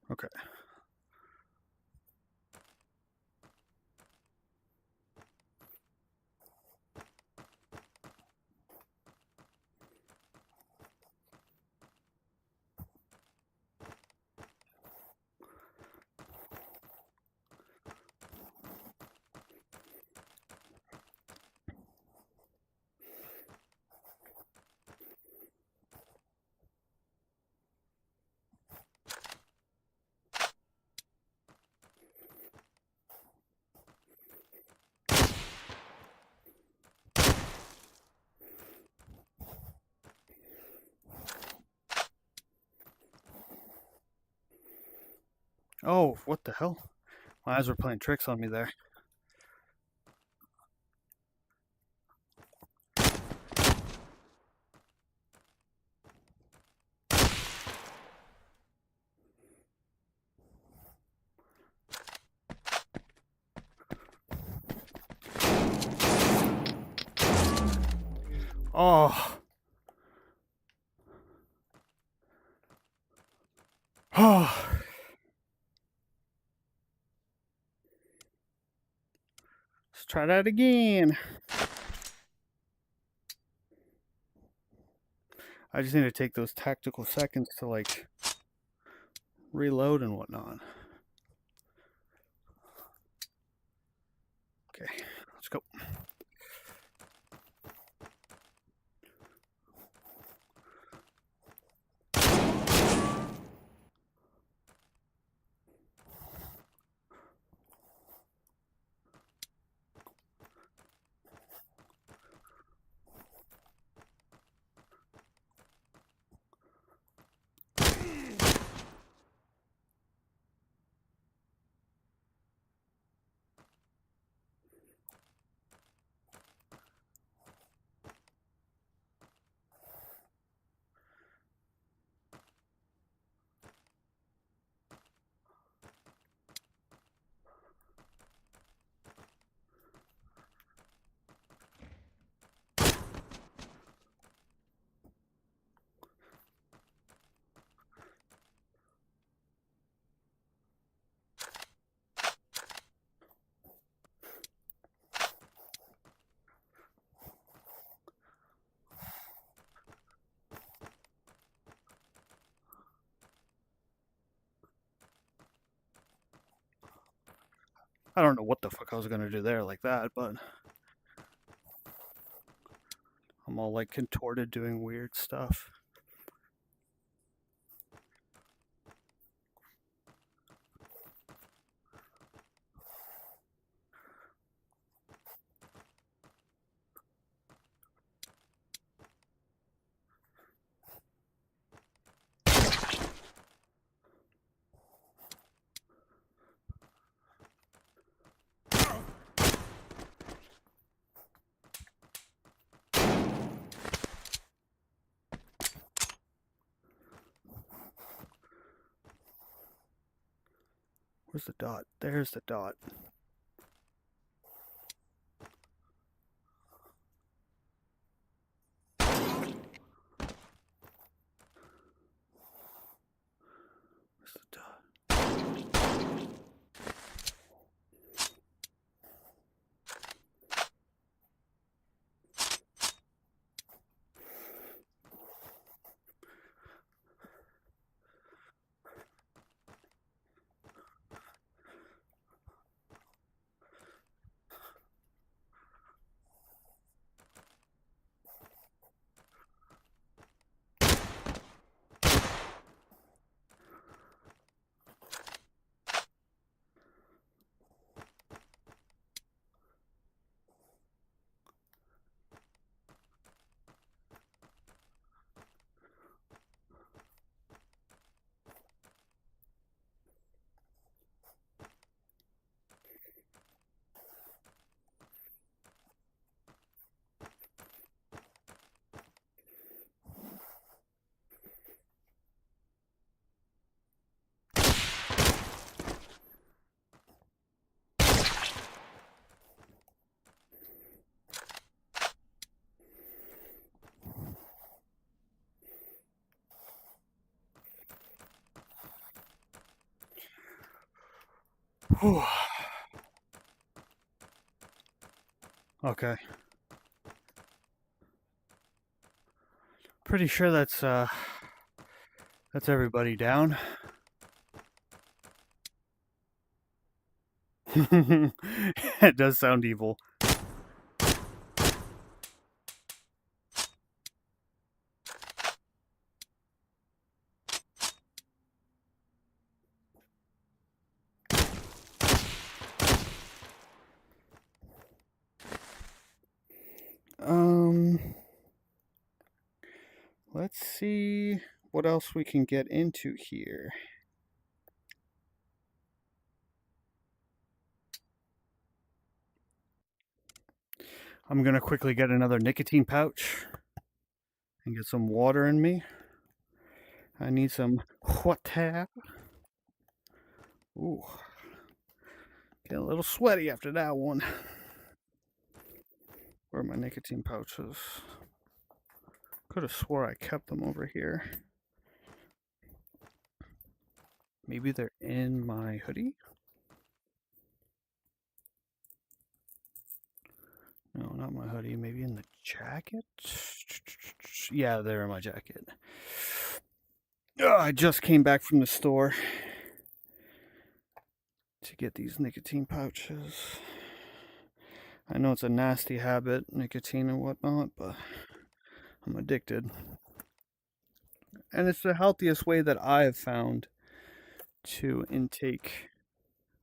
S1: Okay. Oh, what the hell? My eyes were playing tricks on me there. Oh. Oh. Let's try that again. I just need to take those tactical seconds to like reload and whatnot. Okay, let's go. I don't know what the fuck I was gonna do there like that, but I'm all like contorted doing weird stuff. Where's the dot? There's the dot. Where's the dot? Whew. Okay. Pretty sure that's everybody down. It does sound evil. Let's see what else we can get into here. I'm gonna quickly get another nicotine pouch and get some water in me. I need some water. Ooh, getting a little sweaty after that one. Where are my nicotine pouches? Could have swore I kept them over here. Maybe they're in my hoodie? No, not my hoodie. Maybe in the jacket? Yeah, they're in my jacket. I just came back from the store to get these nicotine pouches. I know it's a nasty habit, nicotine and whatnot, but I'm addicted. And it's the healthiest way that I have found to intake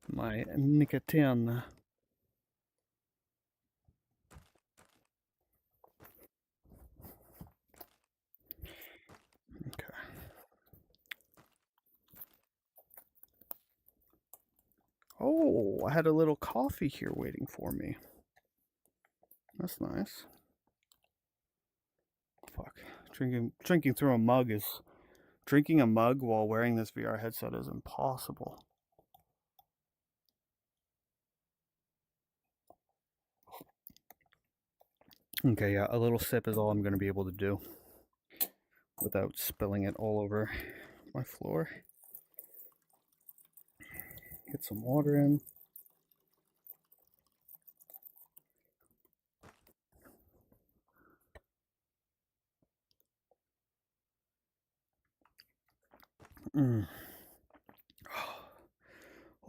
S1: my nicotine. Okay. Oh, I had a little coffee here waiting for me. That's nice. Fuck. Drinking through a mug is drinking a mug while wearing this VR headset is impossible. Okay, yeah, a little sip is all I'm going to be able to do without spilling it all over my floor. Get some water in. Mm.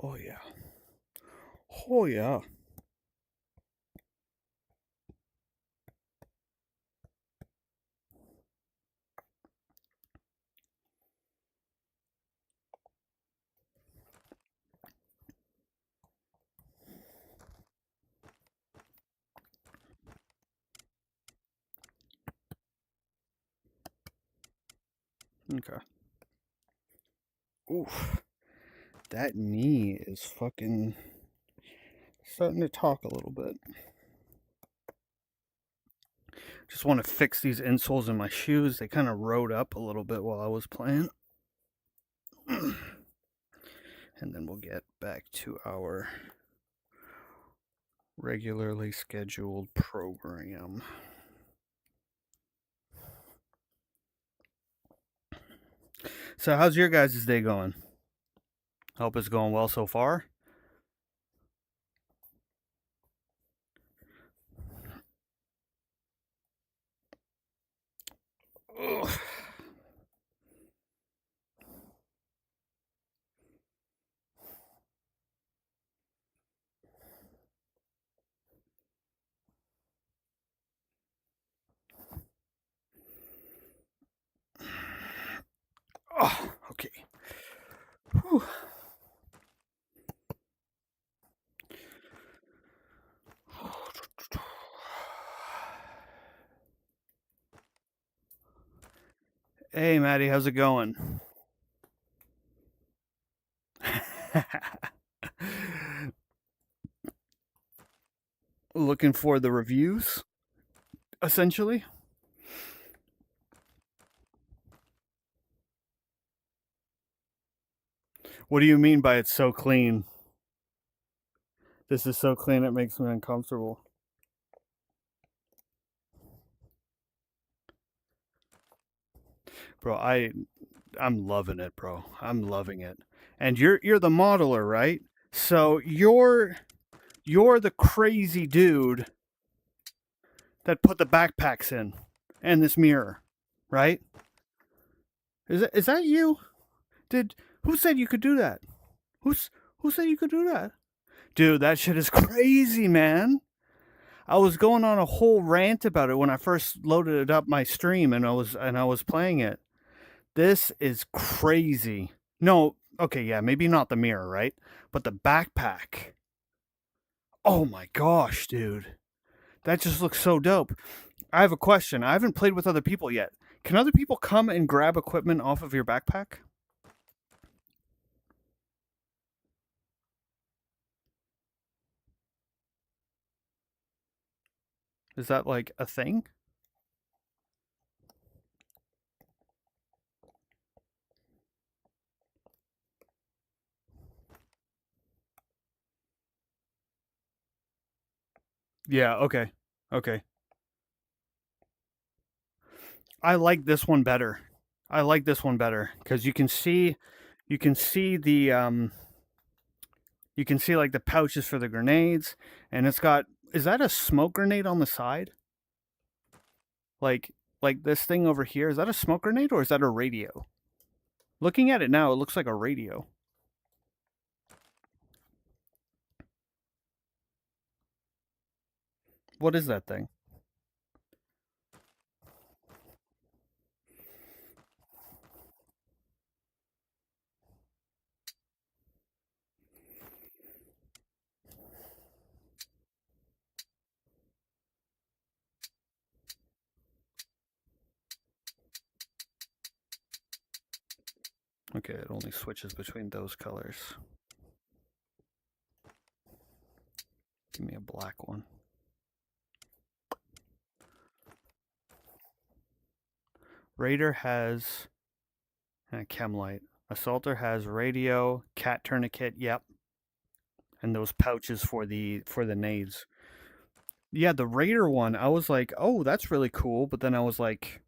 S1: Oh yeah. Oh, yeah. Okay. Oof. That knee is fucking starting to talk a little bit. Just want to fix these insoles in my shoes. They kind of rode up a little bit while I was playing. And then we'll get back to our regularly scheduled program. So, how's your guys' day going? Hope it's going well so far. Ugh. Oh, okay. Whew. Hey, Maddie, how's it going? Looking for the reviews, essentially. What do you mean by it's so clean? This is so clean it makes me uncomfortable. Bro, I'm loving it, bro. I'm loving it. And you're the modeler, right? So you're the crazy dude that put the backpacks in and this mirror, right? Is that you? Who said you could do that? Who said you could do that? Dude, that shit is crazy, man. I was going on a whole rant about it when I first loaded it up my stream and I was playing it. This is crazy. No, okay, yeah, maybe not the mirror, right? But the backpack. Oh my gosh, dude. That just looks so dope. I have a question. I haven't played with other people yet. Can other people come and grab equipment off of your backpack? Is that like a thing? Yeah, okay. Okay. I like this one better. I like this one better cuz you can see the you can see like the pouches for the grenades and it's got is that a smoke grenade on the side? Like this thing over here, is that a smoke grenade or is that a radio? Looking at it now, it looks like a radio. What is that thing? Okay, it only switches between those colors. Give me a black one. Raider has a Chemlight. Assaulter has radio, cat tourniquet, yep. And those pouches for the nades. Yeah, the Raider one, I was like, oh, that's really cool. But then I was like,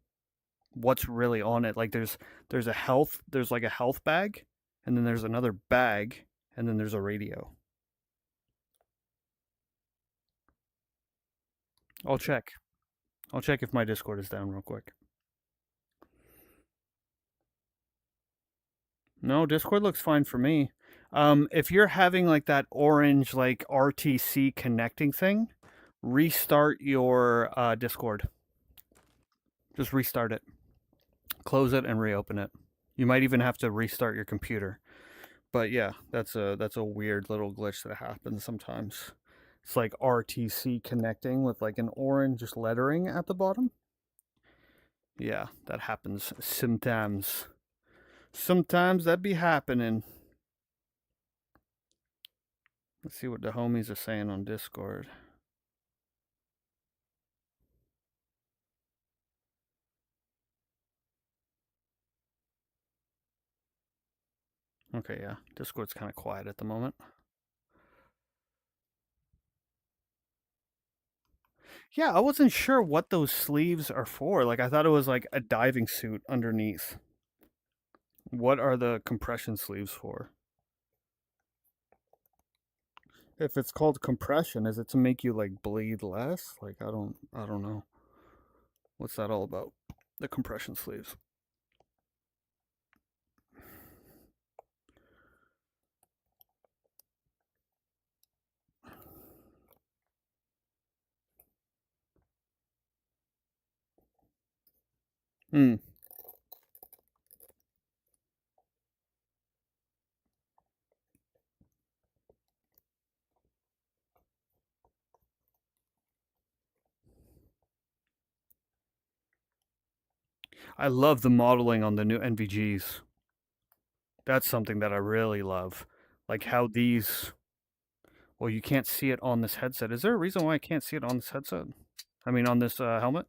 S1: what's really on it? Like there's like a health bag, and then there's another bag, and then there's a radio. I'll check. I'll check if my Discord is down real quick. No, Discord looks fine for me. If you're having like that orange like RTC connecting thing, restart your Discord. Just restart it. Close it and reopen it. You might even have to restart your computer. But yeah, that's a weird little glitch that happens sometimes. It's like RTC connecting with like an orange lettering at the bottom. Yeah, that happens sometimes. Sometimes that be happening. Let's see what the homies are saying on Discord. Okay, yeah. Discord's kind of quiet at the moment. Yeah, I wasn't sure what those sleeves are for. Like, I thought it was like a diving suit underneath. What are the compression sleeves for? If it's called compression, is it to make you like bleed less? Like, I don't know. What's that all about? The compression sleeves. Hmm. I love the modeling on the new NVGs. That's something that I really love. Like how these. Well, you can't see it on this headset. Is there a reason why I can't see it on this headset? I mean, on this helmet?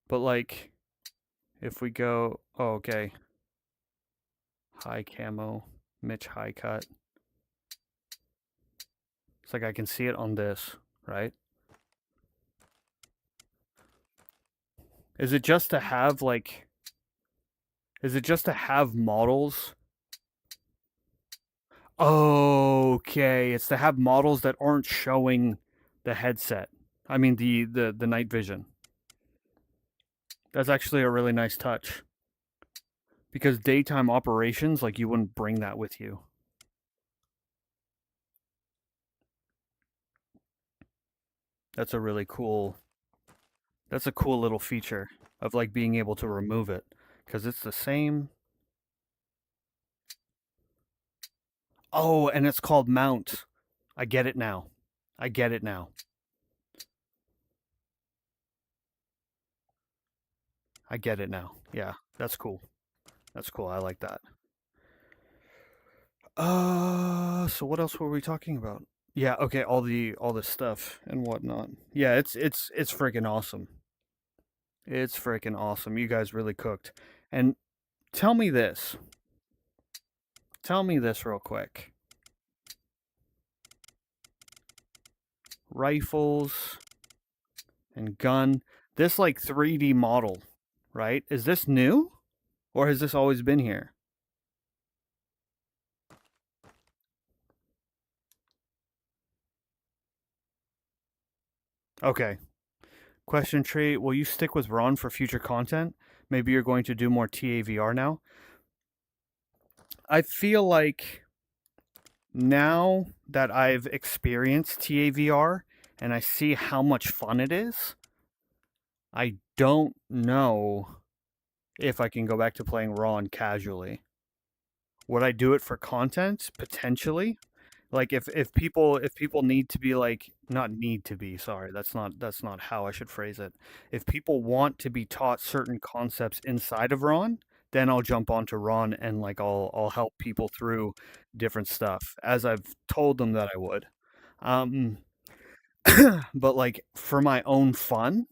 S1: But like, if we go. Oh, okay. High camo. Mitch high cut. It's like I can see it on this, right? Is it just to have like. Is it just to have models? Okay, it's to have models that aren't showing the headset. I mean the night vision. That's actually a really nice touch. Because daytime operations, like you wouldn't bring that with you. That's a really cool. That's a cool little feature of like being able to remove it because it's the same. Oh, and it's called mount. I get it now. I get it now. I get it now. Yeah, that's cool. That's cool. I like that. So what else were we talking about? Yeah, okay, all the stuff and whatnot. Yeah, it's freaking awesome. It's freaking awesome. You guys really cooked. And tell me this. Tell me this real quick. Rifles and gun. This like 3D model, right? Is this new? Or has this always been here? Okay. Question tree, will you stick with Ron for future content? Maybe you're going to do more TAVR now. I feel like now that I've experienced TAVR and I see how much fun it is, I don't know if I can go back to playing Ron casually. Would I do it for content? Potentially. Like if people need to be like not need to be, sorry, that's not how I should phrase it. If people want to be taught certain concepts inside of Ron, then I'll jump onto Ron and like I'll help people through different stuff as I've told them that I would. Um but like for my own fun,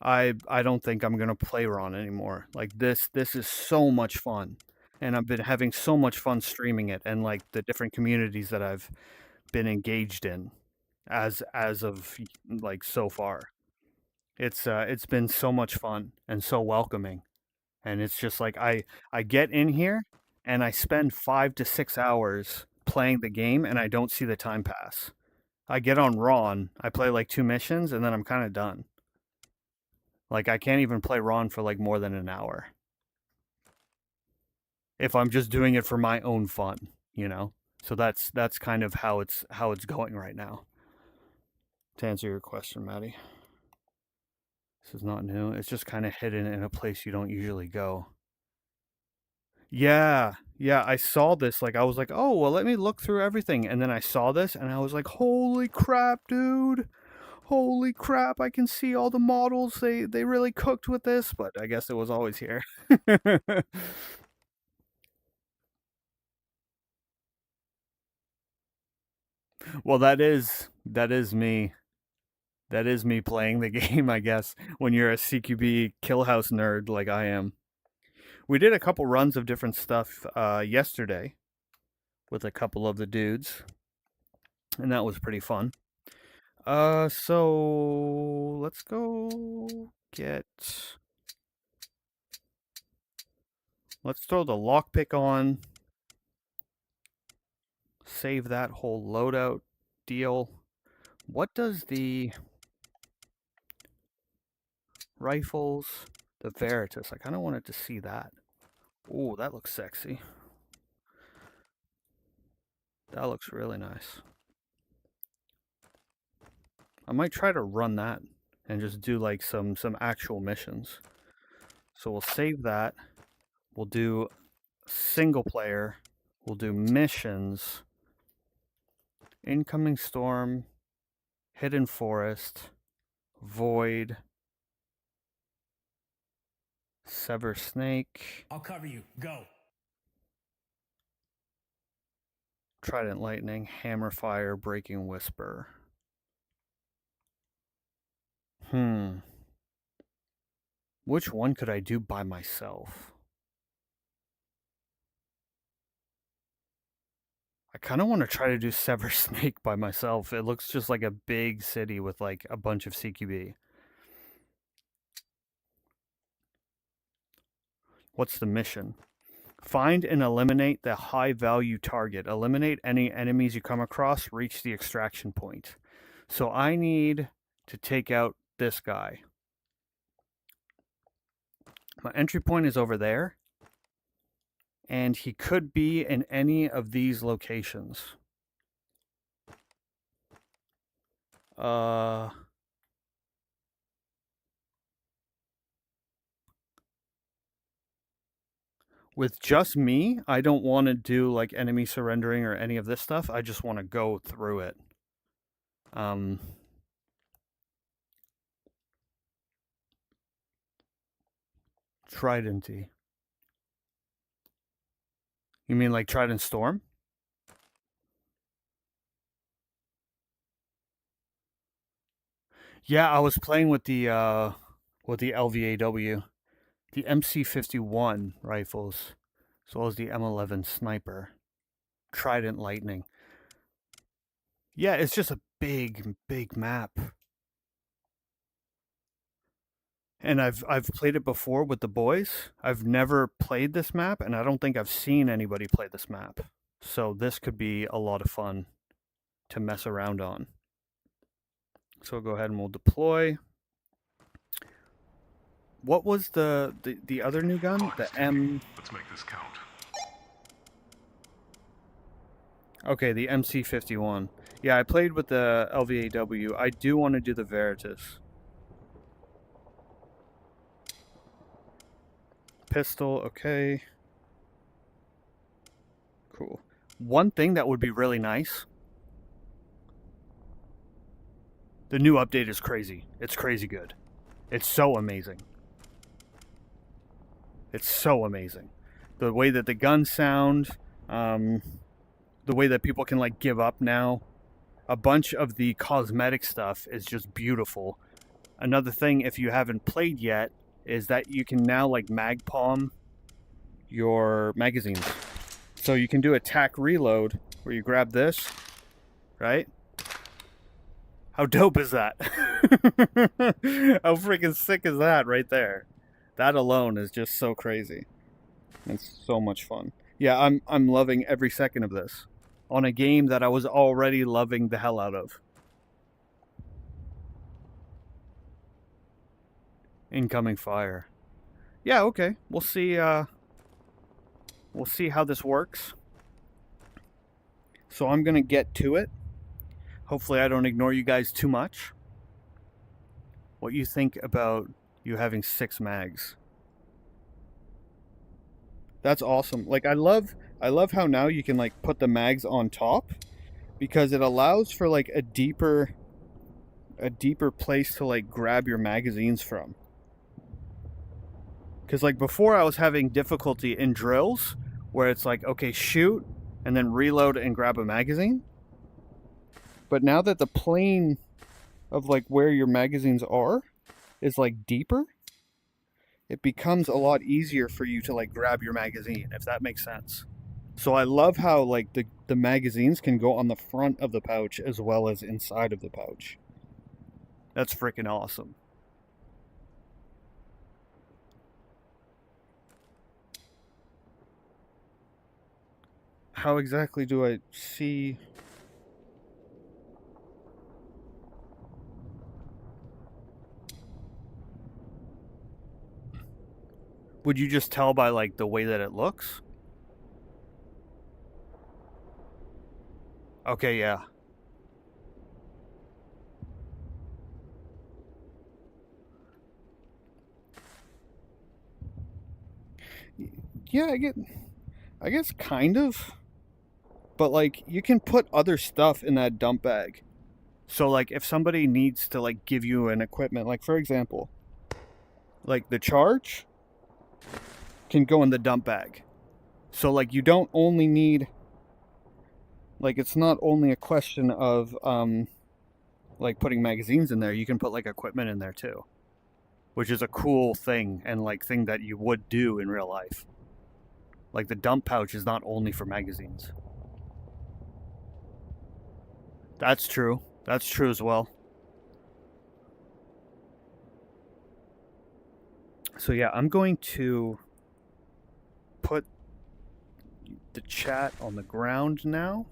S1: I don't think I'm gonna play Ron anymore. Like this is so much fun, and I've been having so much fun streaming it, and like the different communities that I've been engaged in, as of like so far. It's been so much fun and so welcoming, and it's just like I get in here and I spend 5 to 6 hours playing the game, and I don't see the time pass. I get on Ron, I play like 2 missions, and then I'm kind of done. Like I can't even play Ron for like more than an hour if I'm just doing it for my own fun. you know. So that's kind of how it's going right now. To answer your question, Maddie. This is not new. It's just kind of hidden in a place you don't usually go. Yeah, yeah, I saw this. Like, I was like, oh, well, let me look through everything. And then I saw this and I was like, holy crap, dude. Holy crap, I can see all the models. They really cooked with this, but I guess it was always here. Well, that is me. That is me playing the game, I guess, when you're a CQB Killhouse nerd like I am. We did a couple runs of different stuff yesterday with a couple of the dudes, and that was pretty fun. So let's go get. Let's throw the lockpick on. Save that whole loadout deal. What does the rifles, the Veritas? I kind of wanted to see that. Oh, that looks sexy. That looks really nice. I might try to run that and just do like some actual missions. So we'll save that. We'll do single player. We'll do missions. Incoming storm, hidden forest, void, sever snake.
S3: I'll cover you. Go.
S1: Trident lightning, hammer fire, breaking whisper. Which one could I do by myself? I kind of want to try to do Sever Snake by myself. It looks just like a big city with like a bunch of CQB. What's the mission? Find and eliminate the high value target. Eliminate any enemies you come across. Reach the extraction point. So I need to take out this guy. My entry point is over there. And he could be in any of these locations. With just me, I don't want to do like enemy surrendering or any of this stuff. I just want to go through it. Tridenty. You mean like Trident Storm? Yeah, I was playing with the LVAW, the MC51 rifles, as well as the M11 sniper, Trident Lightning. Yeah, it's just a big map. And I've played it before with the boys. I've never played this map, and I don't think I've seen anybody play this map. So this could be a lot of fun to mess around on. So we'll go ahead and we'll deploy. What was the other new gun? The M.
S2: Let's make this count.
S1: Okay, the MC51. Yeah, I played with the LVAW. I do want to do the Veritas. Pistol, okay. Cool. One thing that would be really nice. The new update is crazy. It's crazy good. It's so amazing. It's so amazing. The way that the guns sound, the way that people can like give up now. A bunch of the cosmetic stuff is just beautiful. Another thing, if you haven't played yet, is that you can now like mag palm your magazines. So you can do a tack reload where you grab this, right? How dope is that? How freaking sick is that right there? That alone is just so crazy. It's so much fun. Yeah, I'm loving every second of this on a game that I was already loving the hell out of. Incoming fire. Yeah, okay. We'll see how this works. So I'm going to get to it. Hopefully I don't ignore you guys too much. What you think about you having 6 mags? That's awesome. Like I love how now you can like put the mags on top, because it allows for like a deeper place to like grab your magazines from. Because like before I was having difficulty in drills where it's like, okay, shoot and then reload and grab a magazine. But now that the plane of like where your magazines are is like deeper, it becomes a lot easier for you to like grab your magazine, if that makes sense. So I love how like the magazines can go on the front of the pouch as well as inside of the pouch. That's freaking awesome. How exactly do I see? Would you just tell by like the way that it looks? Okay, yeah. Yeah, I guess kind of. But like you can put other stuff in that dump bag. So like if somebody needs to like give you an equipment, like for example, like the charge can go in the dump bag. So like you don't only need, like it's not only a question of like putting magazines in there, you can put like equipment in there too. Which is a cool thing and like thing that you would do in real life. Like the dump pouch is not only for magazines. That's true. That's true as well. So yeah, I'm going to put the chat on the ground now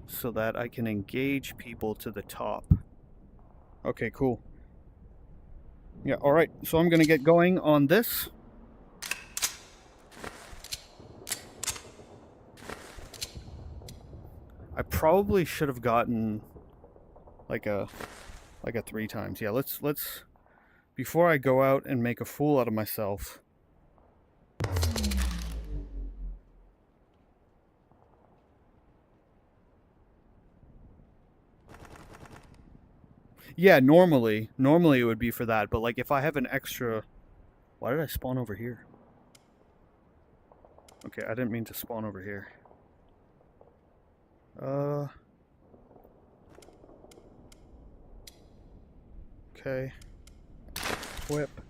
S1: so that I can engage people to the top. Okay, cool. Yeah, all right. So I'm going to get going on this. I probably should have gotten like a 3 times. Yeah, let's before I go out and make a fool out of myself. Yeah, normally it would be for that, but like if I have an extra, why did I spawn over here? Okay, I didn't mean to spawn over here. Okay. Equip.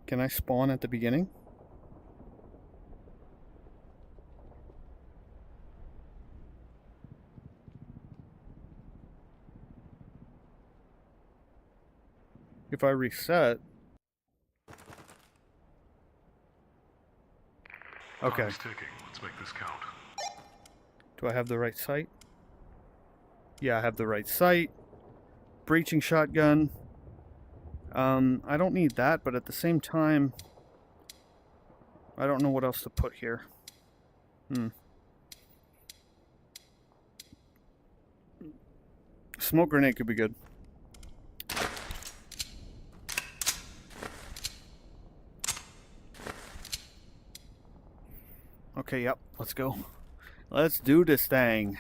S1: Can I spawn at the beginning? If I reset. Okay.
S2: Time's ticking. Let's make this count.
S1: Do I have the right sight? Yeah, I have the right sight. Breaching shotgun. I don't need that, but at the same time, I don't know what else to put here. Smoke grenade could be good. Okay, yep, let's go. Let's do this thing.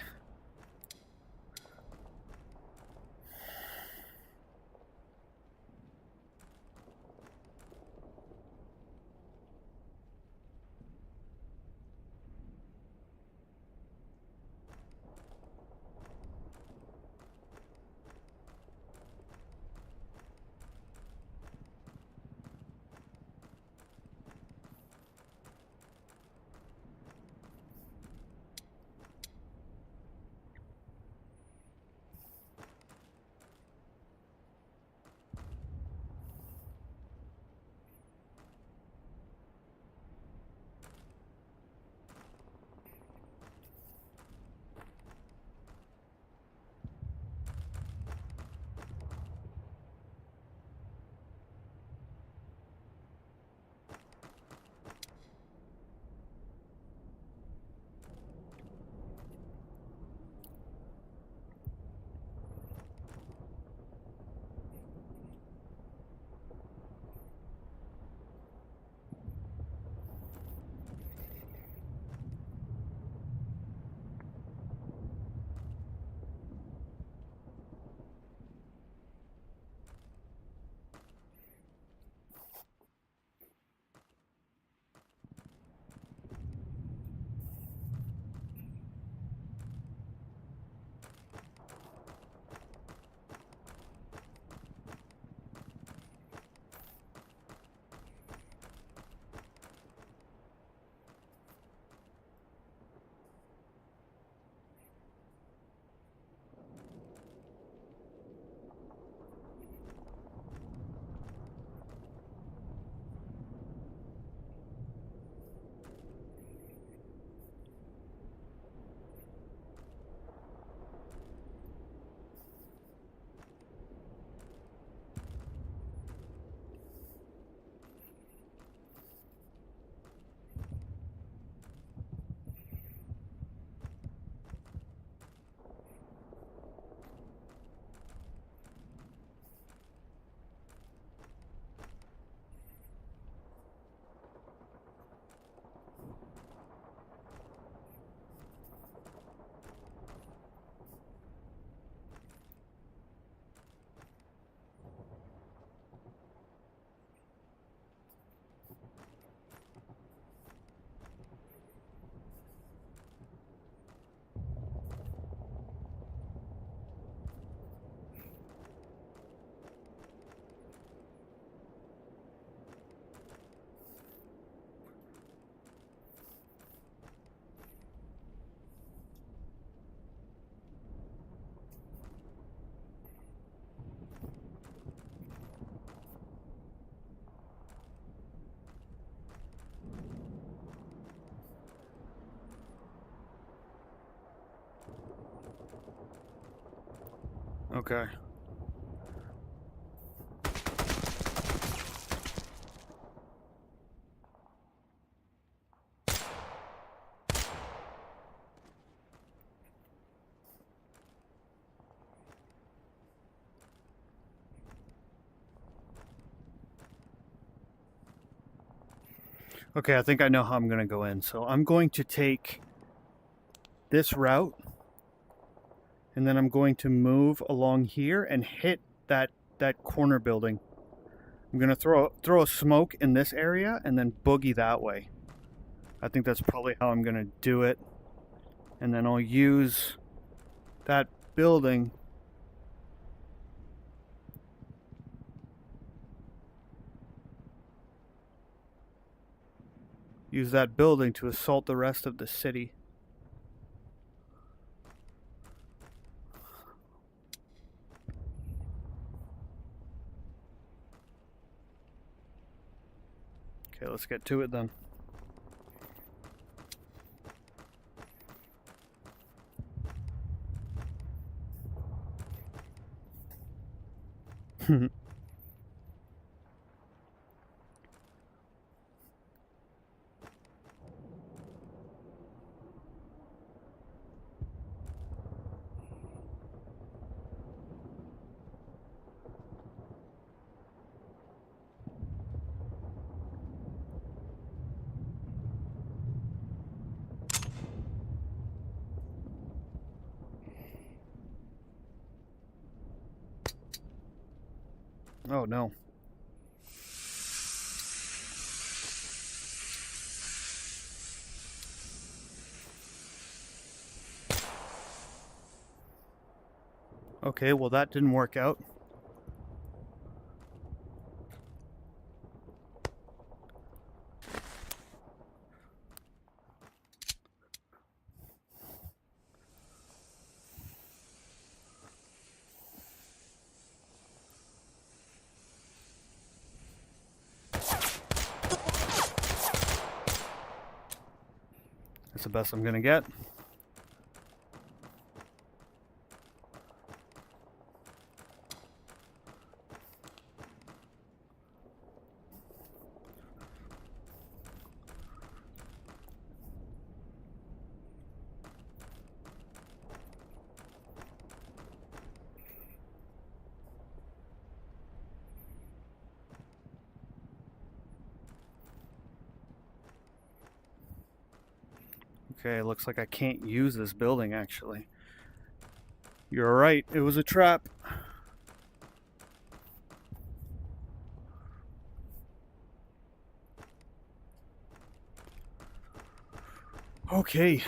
S1: Okay. Okay, I think I know how I'm going to go in. So I'm going to take this route, and then I'm going to move along here and hit that corner building. I'm going to throw a smoke in this area and then boogie that way. I think that's probably how I'm going to do it. And then I'll use that building to assault the rest of the city. Okay, let's get to it then. Oh no. Okay, well that didn't work out. That's the best I'm gonna get. Okay, looks like I can't use this building actually. You're right, it was a trap. Okay.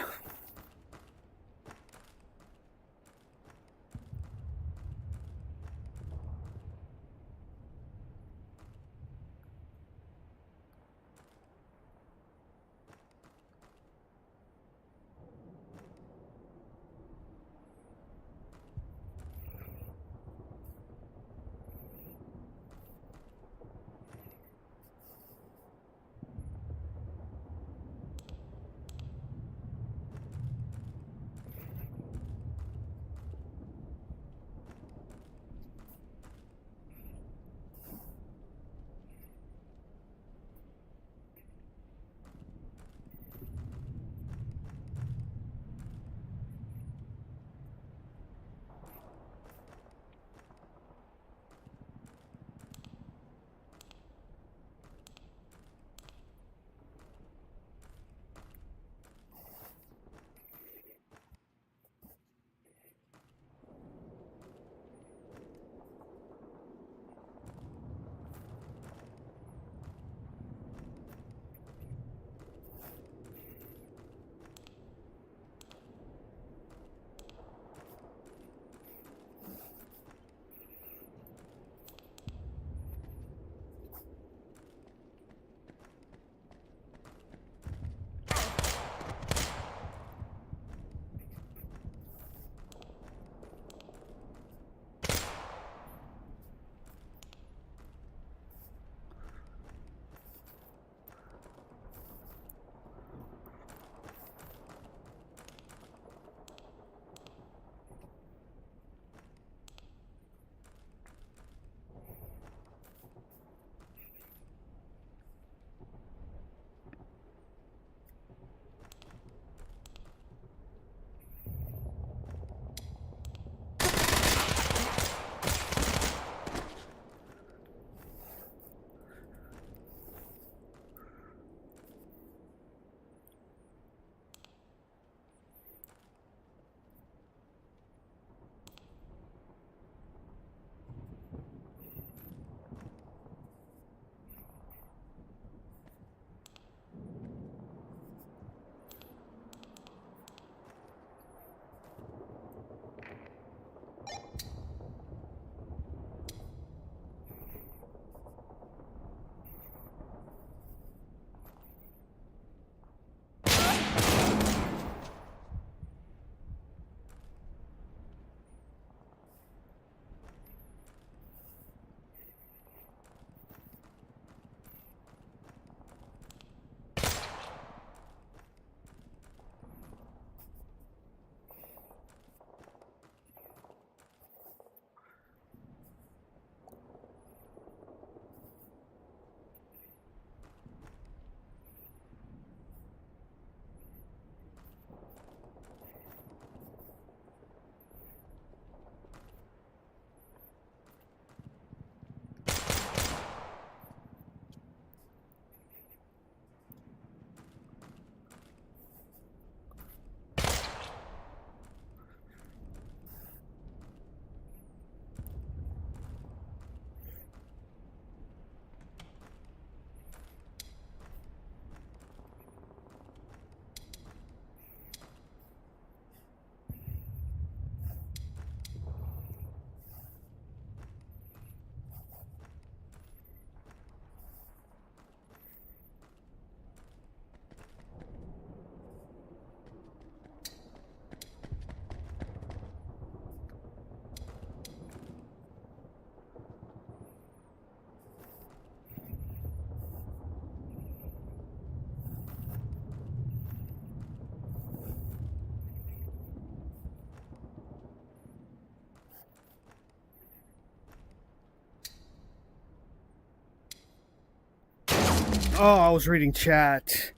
S1: Oh, I was reading chat.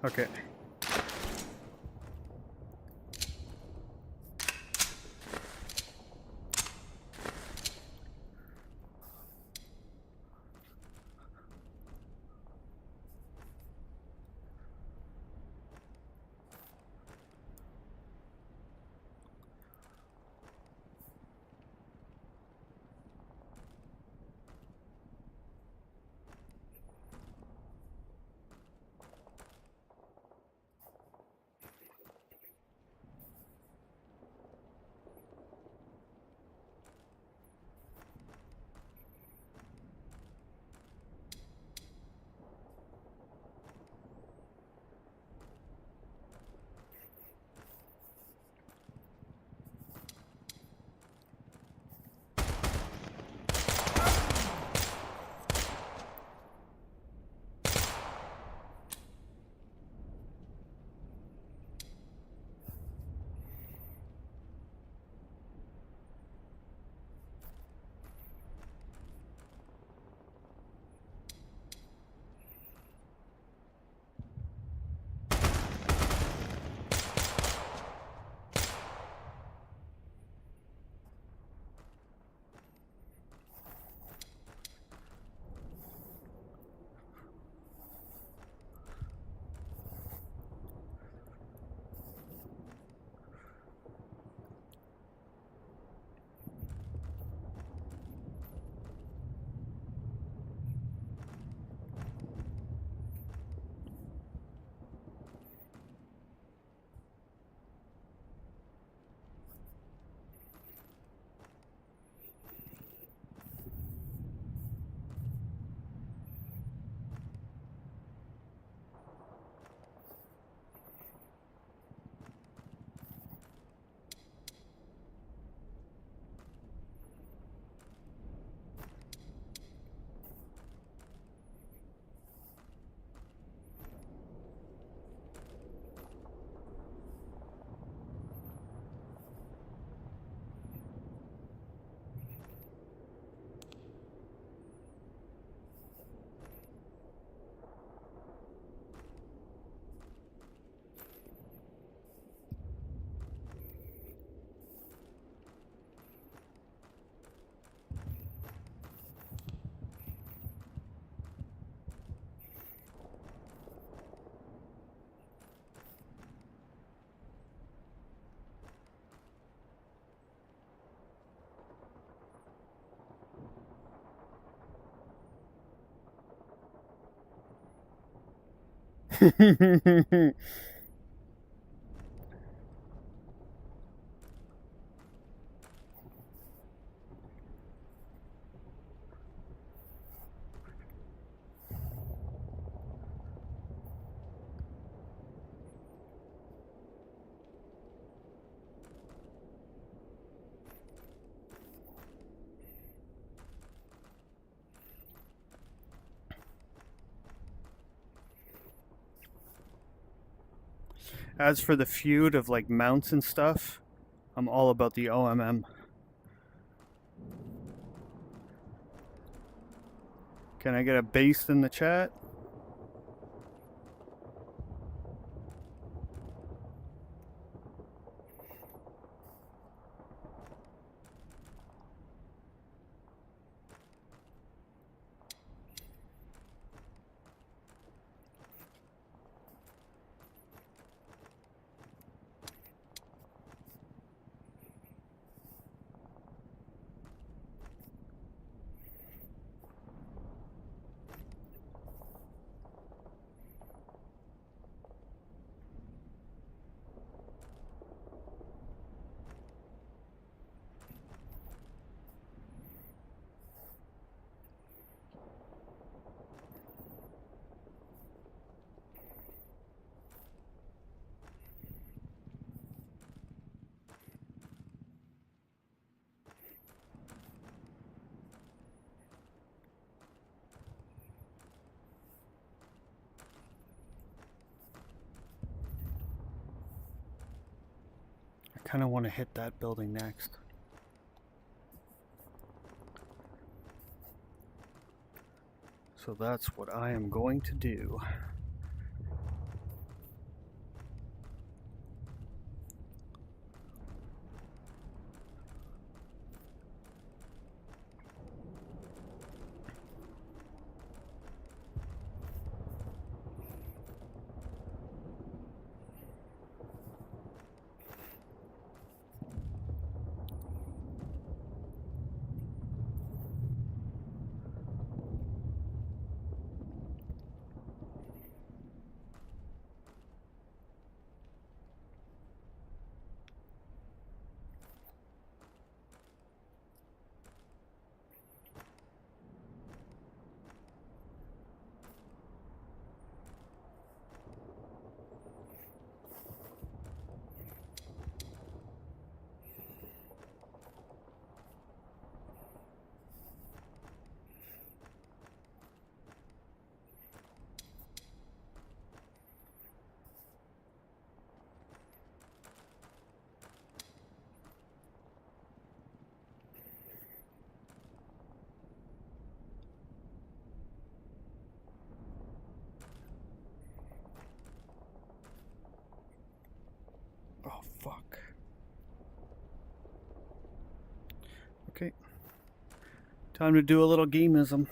S1: Okay. As for the feud of like mounts and stuff, I'm all about the OMM. Can I get a base in the chat? I kind of want to hit that building next. So that's what I am going to do. Oh, fuck. Okay. Time to do a little gameism.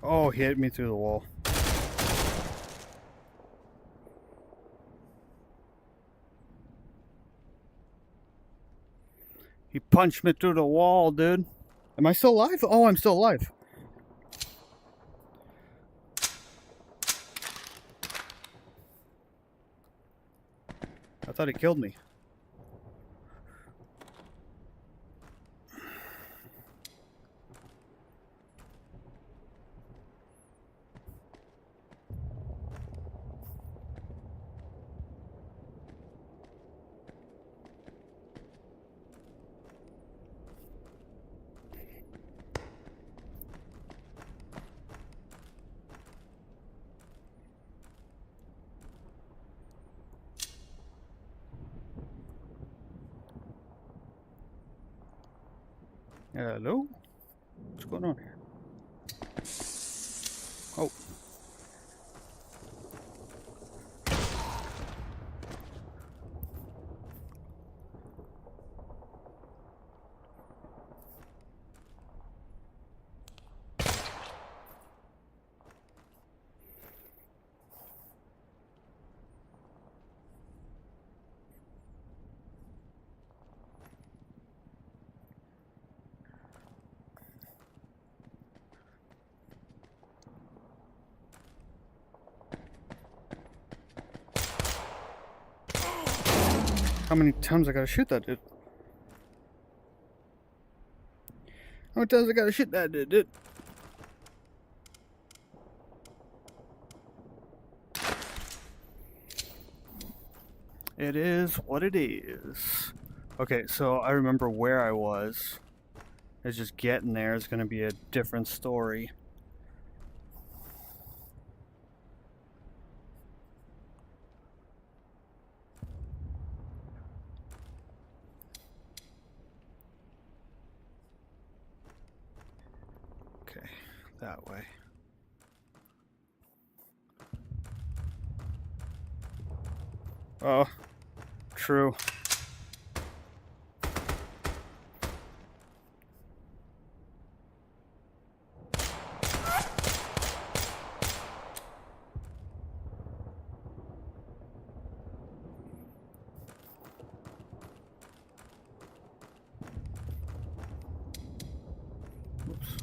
S1: Oh, he hit me through the wall. He punched me through the wall, dude. Am I still alive? Oh, I'm still alive. I thought he killed me. Hello? What's going on here? Oh. How many times I gotta shoot that dude? How many times I gotta shoot that dude? It is what it is. Okay, so I remember where I was. It's just getting there is going to be a different story. Okay, that way. Oh, true. Oops.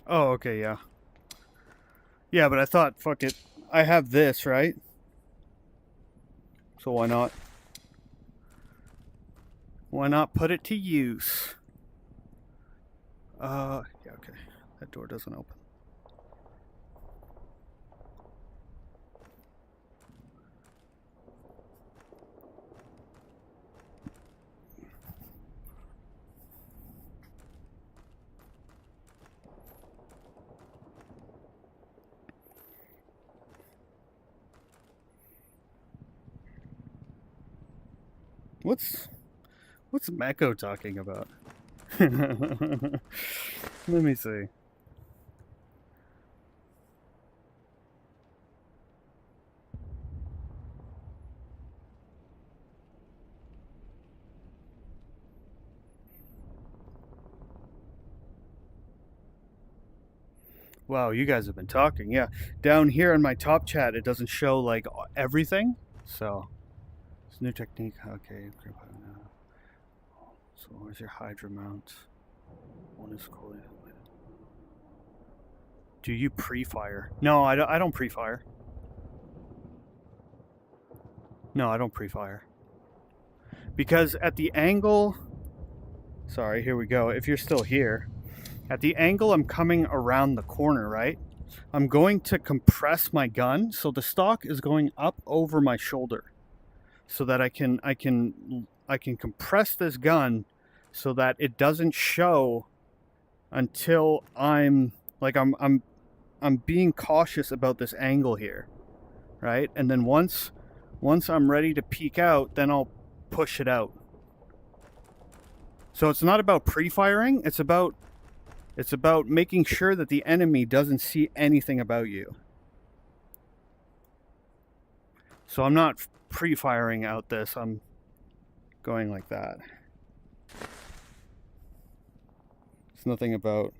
S1: Oh, okay, yeah. Yeah, but I thought, fuck it. I have this, right? So why not? Why not put it to use? Yeah, okay. That door doesn't open. What's Mako talking about? Let me see. Wow, you guys have been talking. Yeah, down here in my top chat, it doesn't show like everything. So, it's a new technique. Okay. So where's your Hydra mount? One is cool. Do you pre-fire? No, I don't pre-fire. No, I don't pre-fire. Because at the angle... Sorry, here we go. If you're still here. At the angle I'm coming around the corner, right? I'm going to compress my gun, so the stock is going up over my shoulder. So that I can compress this gun so that it doesn't show until I'm being cautious about this angle here, right? And then once I'm ready to peek out, then I'll push it out. So it's not about pre-firing, it's about making sure that the enemy doesn't see anything about you. So I'm not pre-firing out this, I'm going like that. It's nothing about...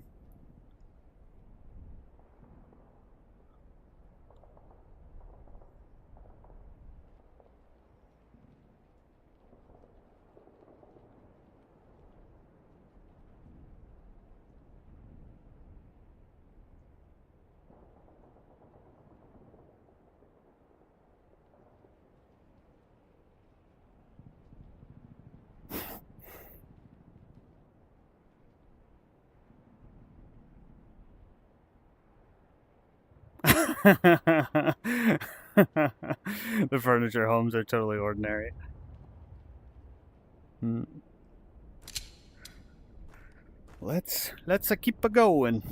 S1: The furniture homes are totally ordinary. Let's keep a going.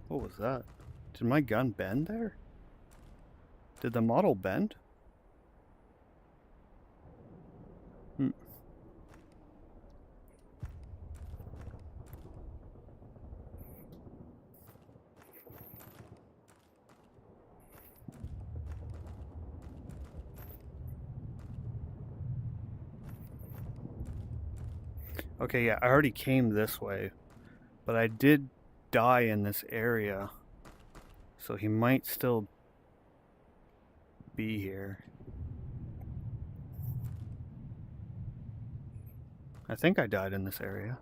S1: What was that? Did my gun bend there? Did the model bend? Okay, yeah, I already came this way, but I did die in this area, so he might still be here. I think I died in this area.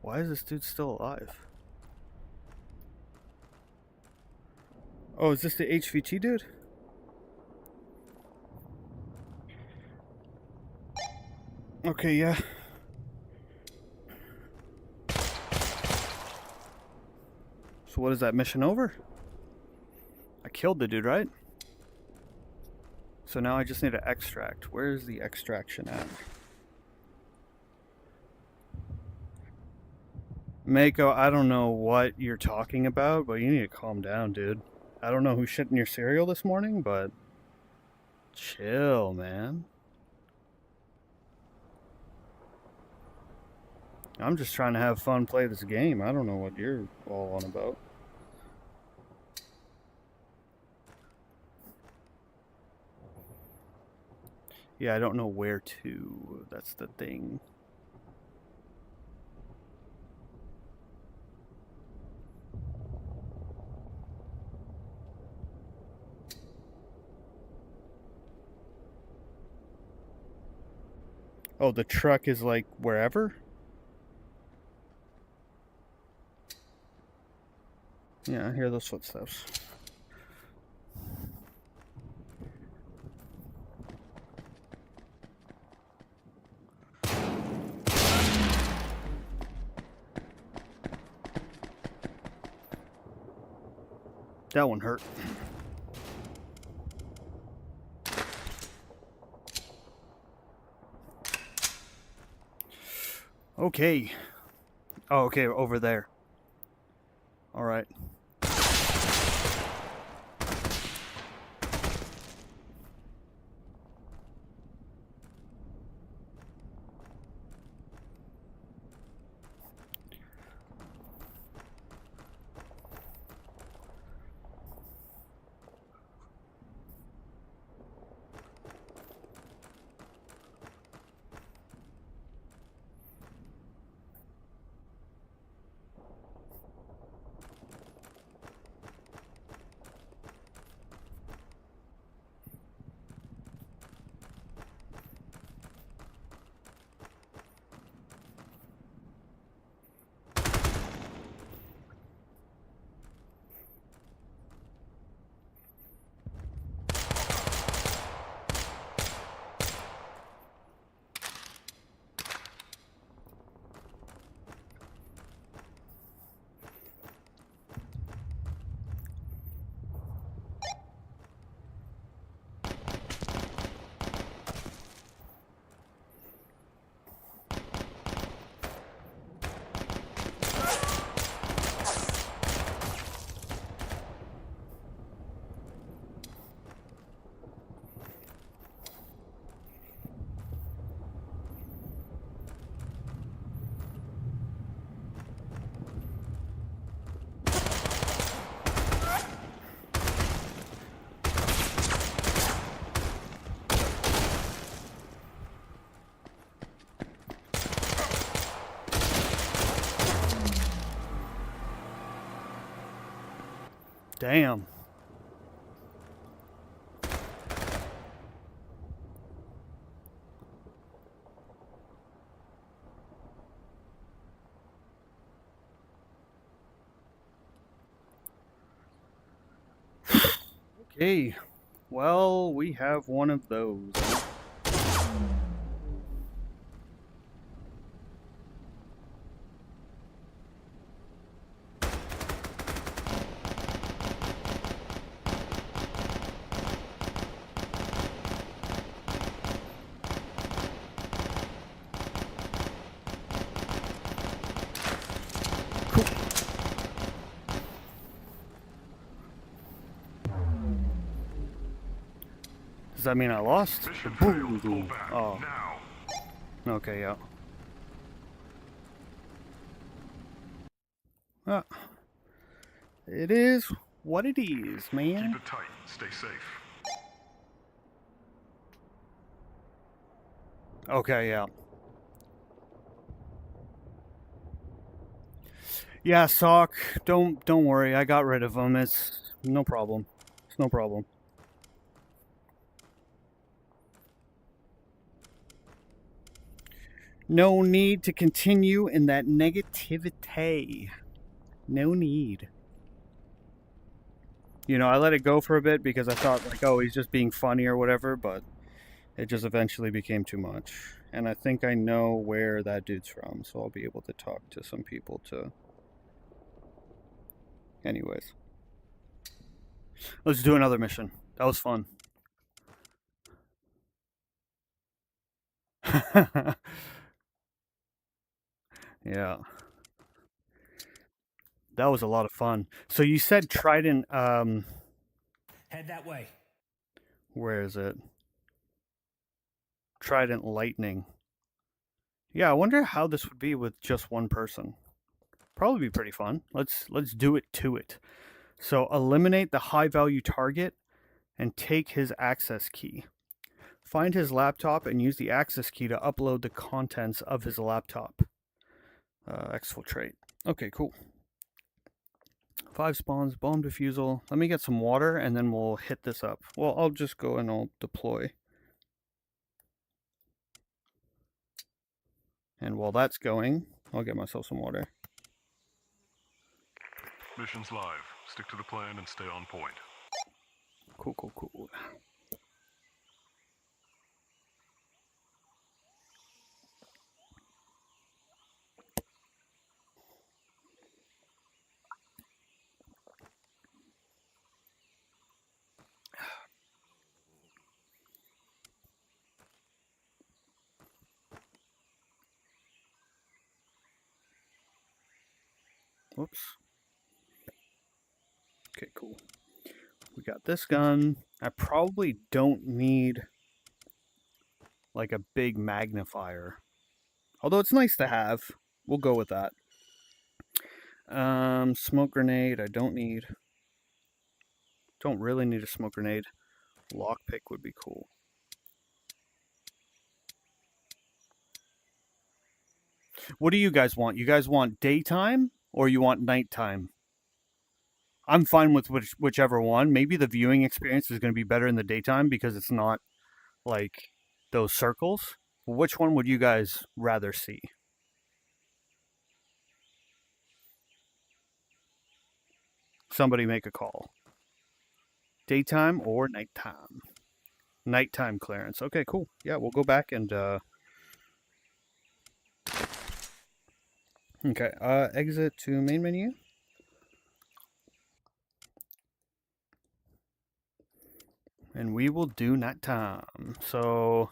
S1: Why is this dude still alive? Oh, is this the HVT dude? Okay, yeah. So what is that mission over? I killed the dude, right? So now I just need to extract. Where's the extraction at? Mako, I don't know what you're talking about, but you need to calm down, dude. I don't know who shit in your cereal this morning, but chill, man. I'm just trying to have fun, play this game. I don't know what you're all on about. Yeah, I don't know where to. That's the thing. Oh, the truck is like wherever? Yeah, I hear those footsteps. That one hurt. Okay. Oh, okay, over there. All right. Damn. Okay. Well, we have one of those. Cool. Does that mean I lost?
S2: Mission failed. Pull back.
S1: Oh,
S2: Now.
S1: okay, yeah. Ah, it is what it is, man.
S2: Keep it tight. Stay safe.
S1: Okay, yeah. Yeah, Sock, don't worry. I got rid of him. It's no problem. It's no problem. No need to continue in that negativity. No need. You know, I let it go for a bit because I thought, like, oh, he's just being funny or whatever, but it just eventually became too much. And I think I know where that dude's from, so I'll be able to talk to some people to... Anyways. Let's do another mission. That was fun. Yeah. That was a lot of fun. So you said Trident,
S3: Head that way.
S1: where is it? Trident Lightning. Yeah, I wonder how this would be with just one person. Probably be pretty fun. Let's do it to it. So eliminate the high value target and take his access key. Find his laptop and use the access key to upload the contents of his laptop. Exfiltrate. Okay, cool. 5 spawns, bomb defusal. Let me get some water and then we'll hit this up. Well, I'll just go and I'll deploy. And while that's going, I'll get myself some water.
S2: Mission's live. Stick to the plan and stay on point.
S1: Cool, cool, cool. Whoops. Okay, cool. We got this gun. I probably don't need like a big magnifier. Although it's nice to have. We'll go with that. Smoke grenade, I don't need. Don't really need a smoke grenade. Lockpick would be cool. What do you guys want? You guys want daytime or you want nighttime? I'm fine with whichever one. Maybe the viewing experience is going to be better in the daytime because it's not like those circles. Which one would you guys rather see? Somebody make a call. Daytime or nighttime? Nighttime clearance. Okay, cool. Yeah, we'll go back and okay, exit to main menu. And we will do nighttime. So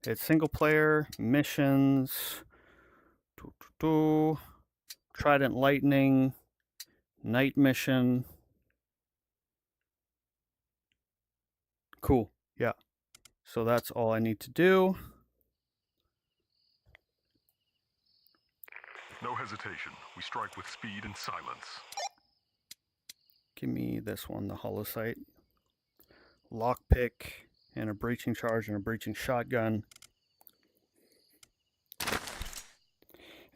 S1: it's single player, missions, Trident Lightning, night mission. Cool. Yeah. So that's all I need to do.
S2: No hesitation. We strike with speed and silence.
S1: Give me this one, the holosight. Lockpick and a breaching charge and a breaching shotgun.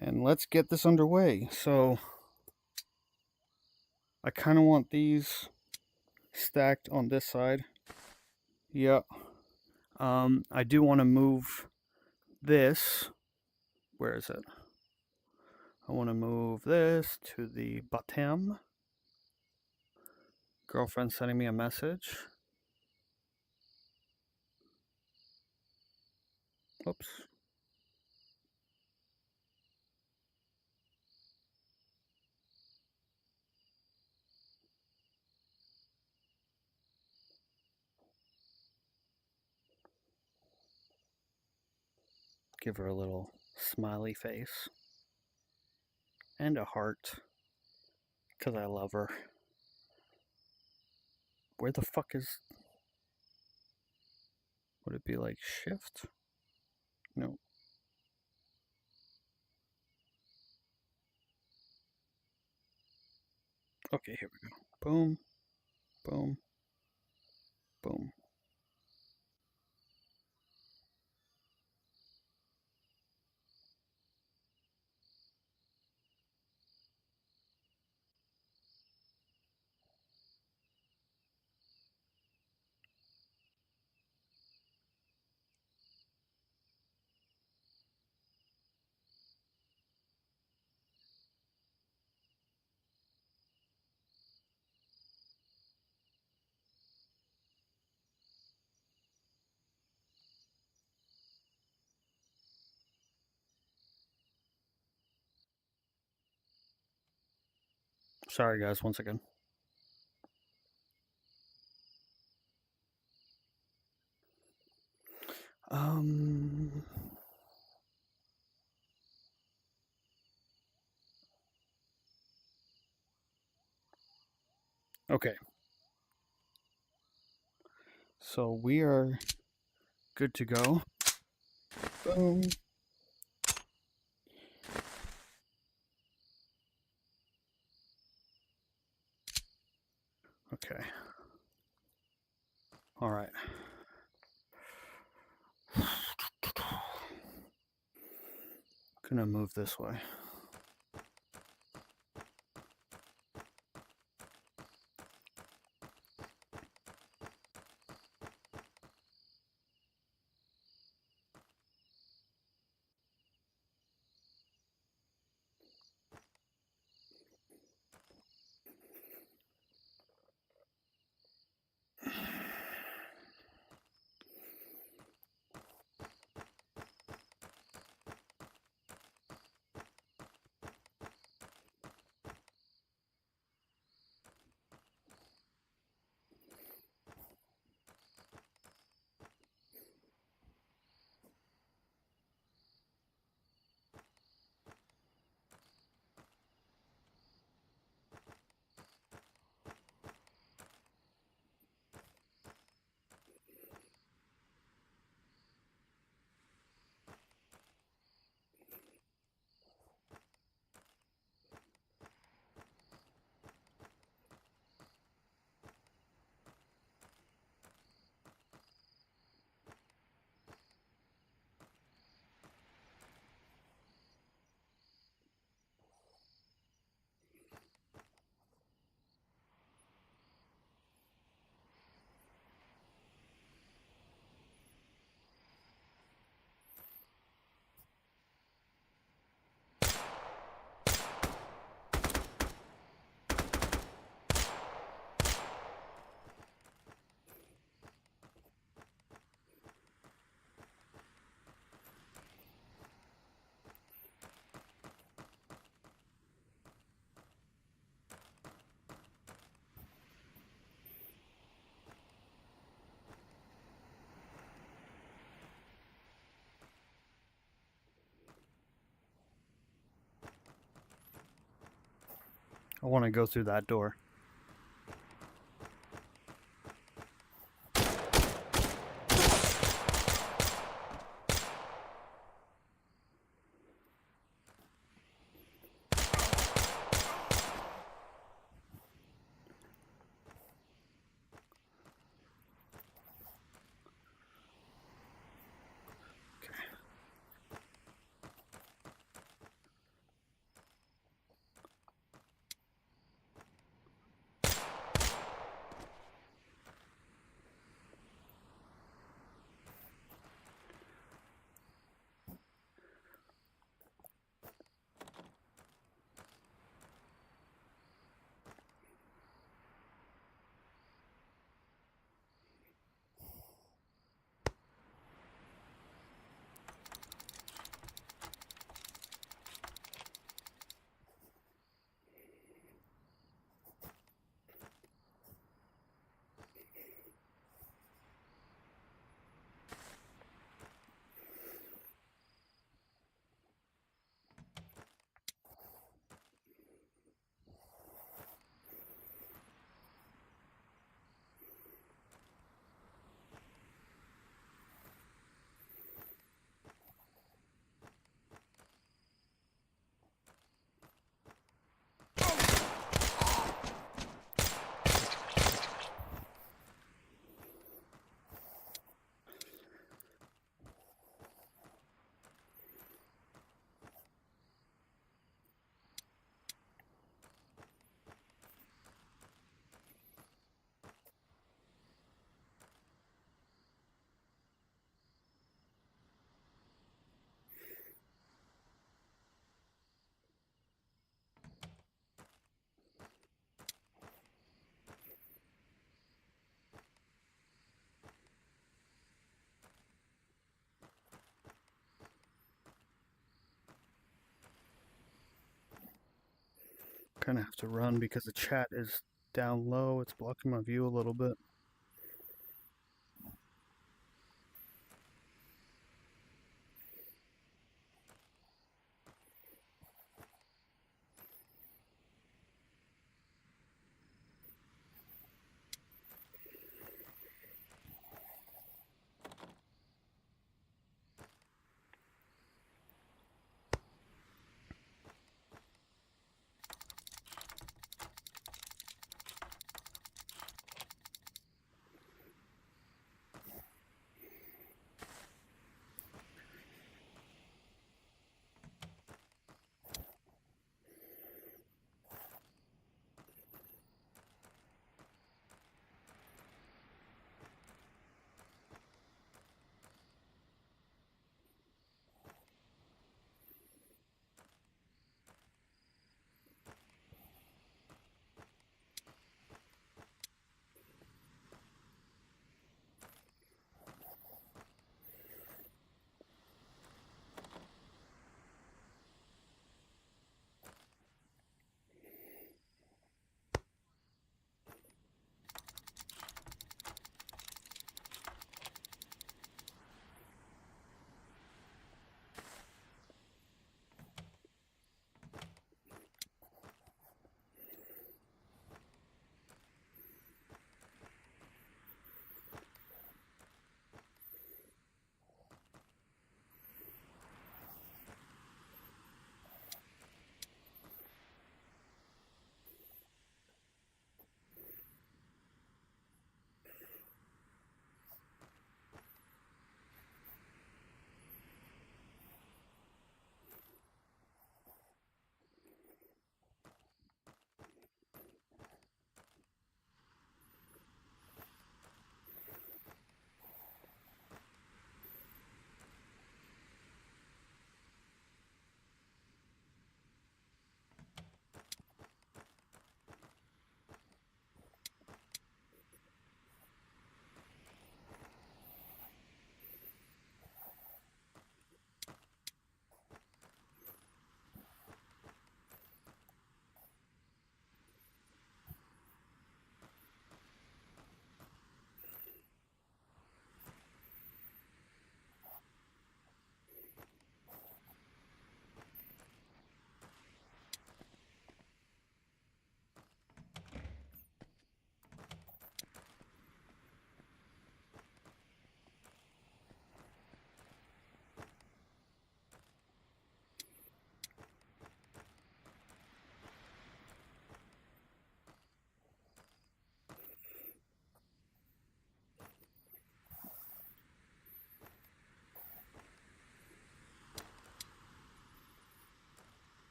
S1: And let's get this underway. So I kind of want these stacked on this side. Yeah. I do want to move this. Where is it? I want to move this to the bottom. Girlfriend sending me a message. Oops. Give her a little smiley face. And a heart. Because I love her. Where the fuck is... Would it be like shift? No. Okay, here we go. Boom. Boom. Boom. Sorry guys, once again. Okay. So we are good to go. Boom. Okay. All right. Gonna move this way. I want to go through that door. Kind of have to run because the chat is down low. It's blocking my view a little bit.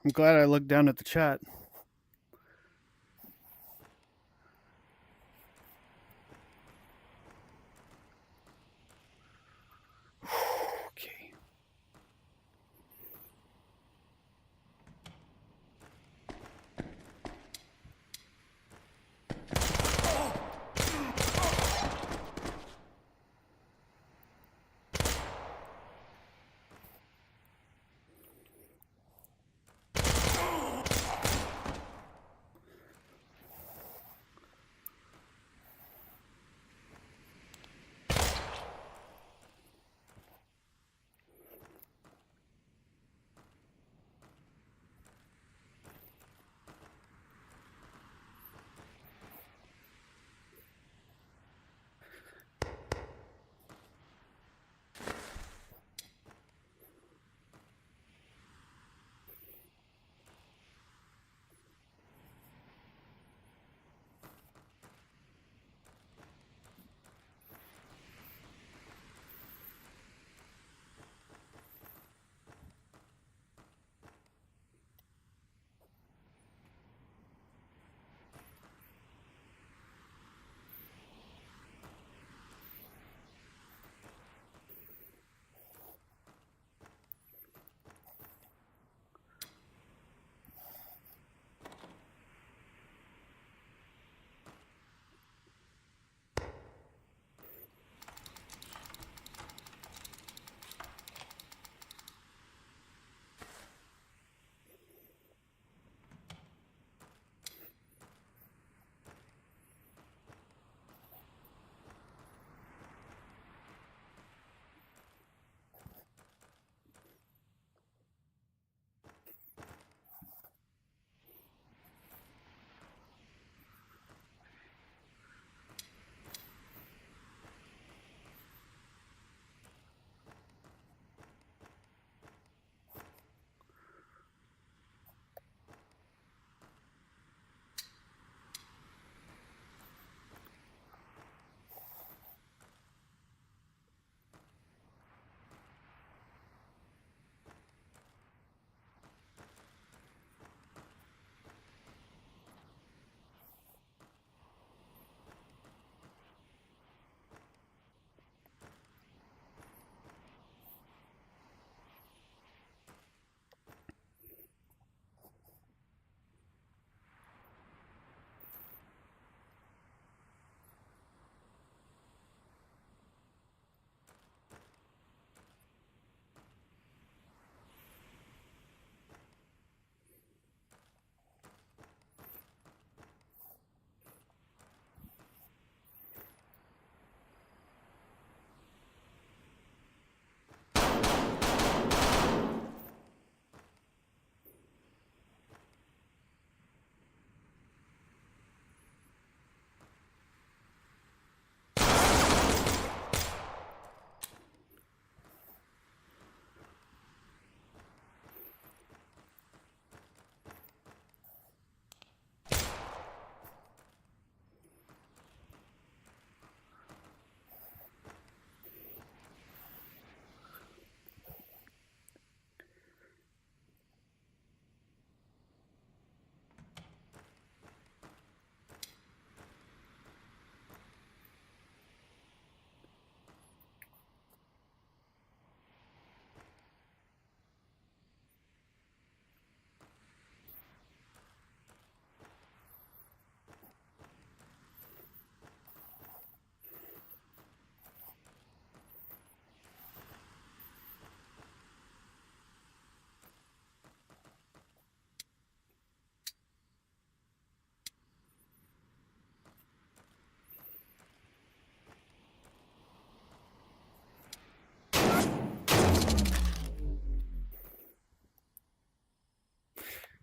S1: I'm glad I looked down at the chat. Okay.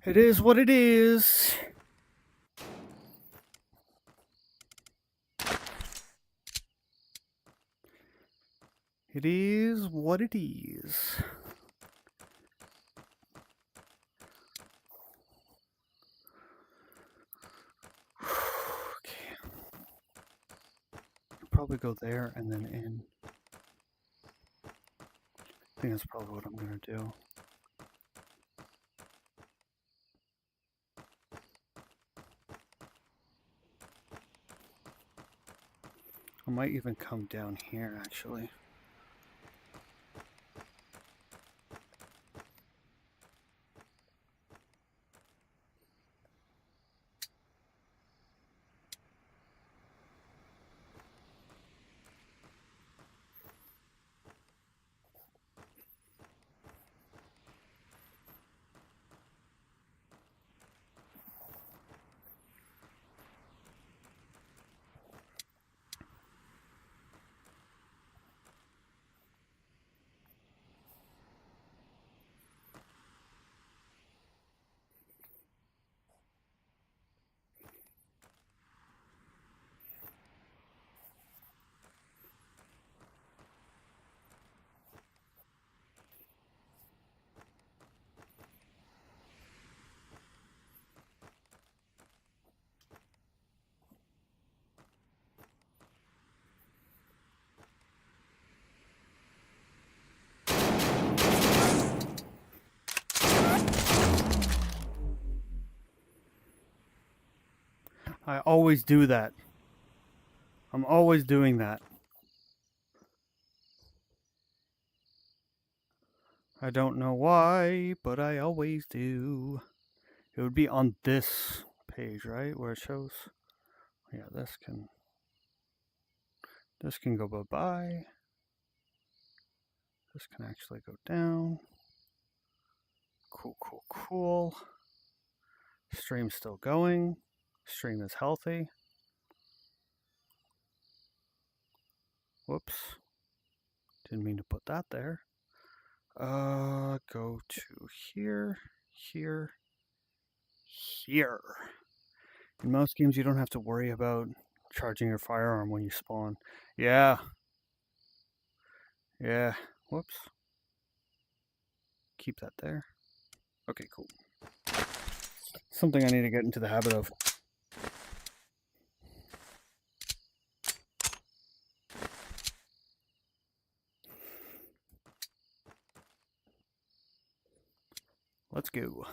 S1: It is what it is. It is what it is. Okay. I'll probably go there and then in. I think that's probably what I'm gonna do. I might even come down here, actually. I always do that. I'm always doing that. I don't know why, but I always do. It would be on this page, right? Where it shows. Yeah, this can go bye-bye. This can actually go down. Cool, cool, cool. Stream's still going. Stream is healthy. Whoops. Didn't mean to put that there. Go to here, here, here. In most games, you don't have to worry about charging your firearm when you spawn. Yeah. Yeah. Whoops. Keep that there. Okay, cool. Something I need to get into the habit of. Let's go.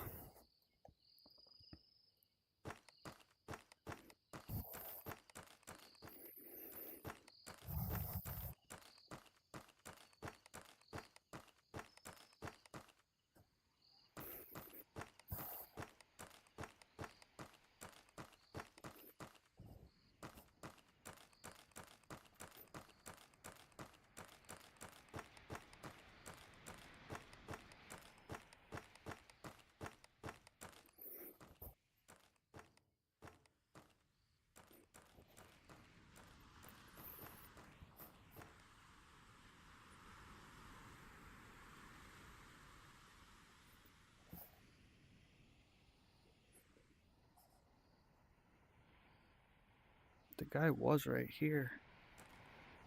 S1: The guy was right here.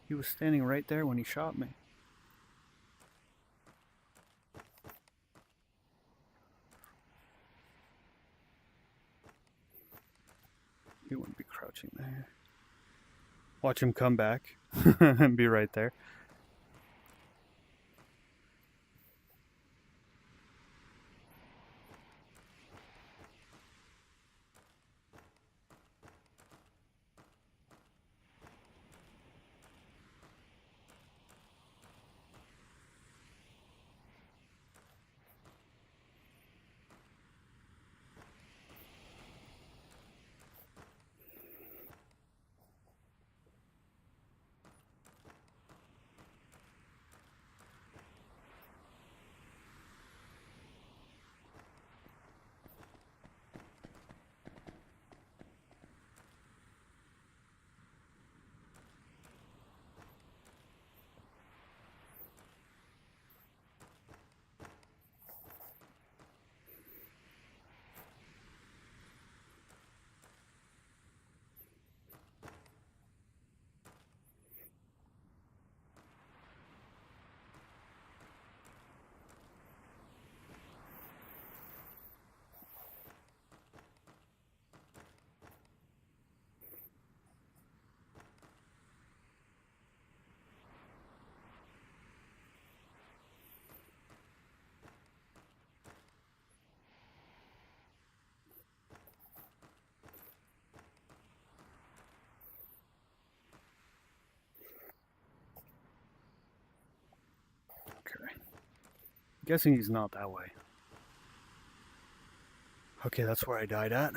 S1: He was standing right there when he shot me. He wouldn't be crouching there. Watch him come back and be right there. Guessing he's not that way. Okay, that's where I died at.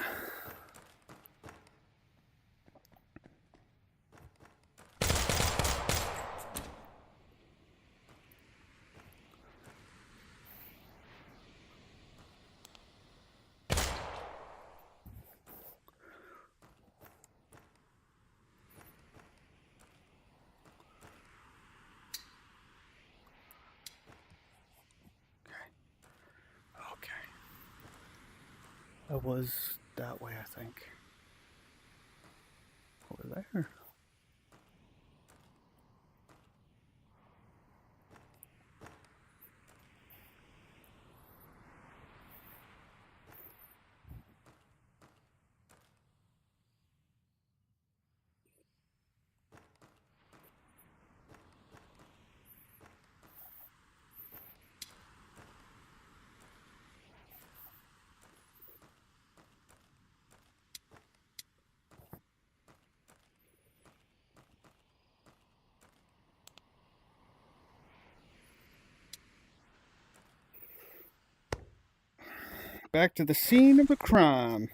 S1: Okay. I was that way, I think. Over there. Back to the scene of the crime.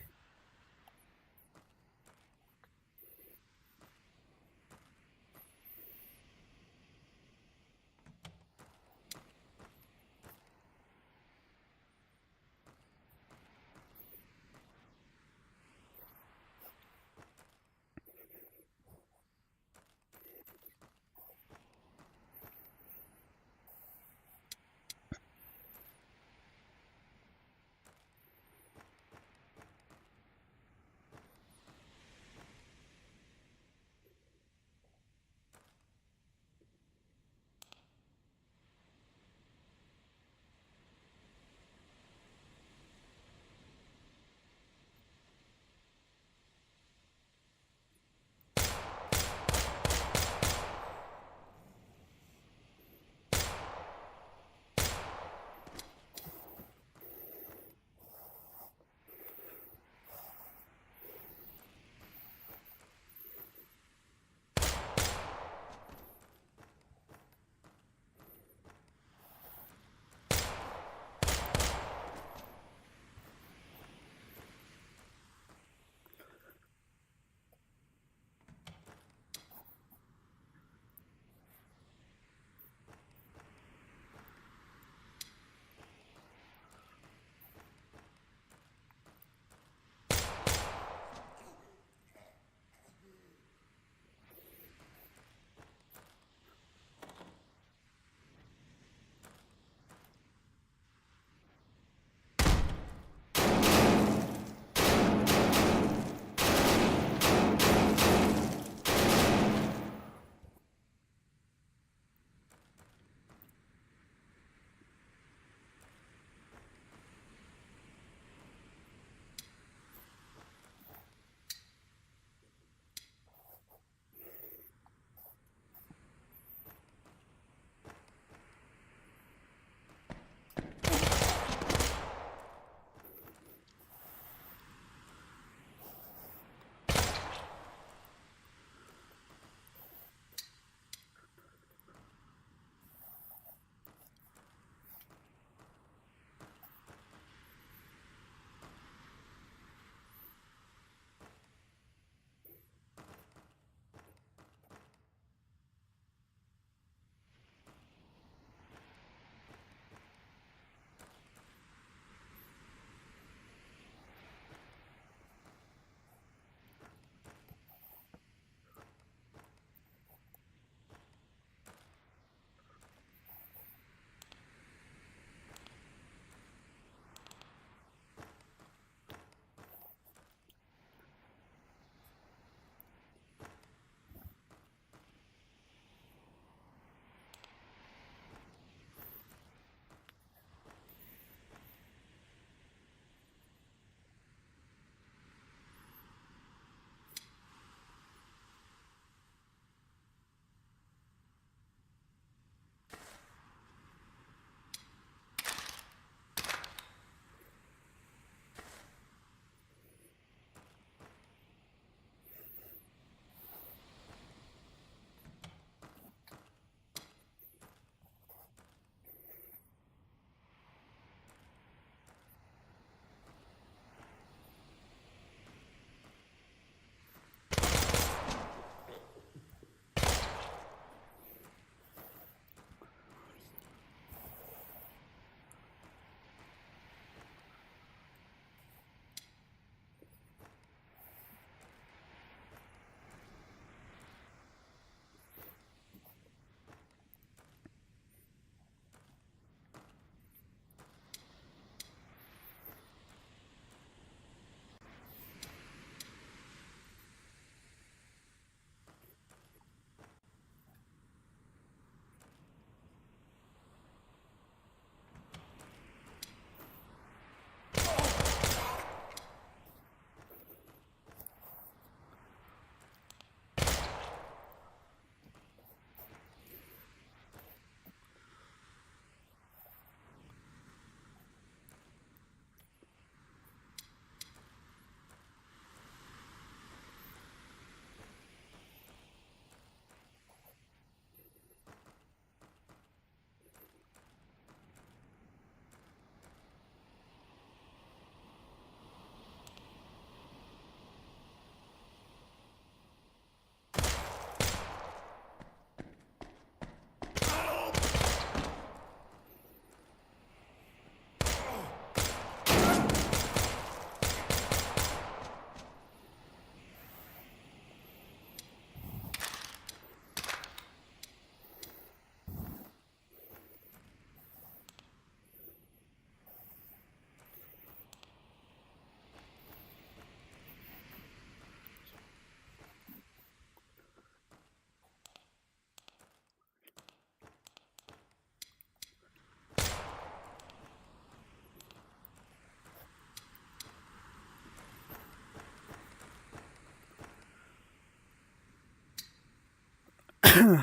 S1: There's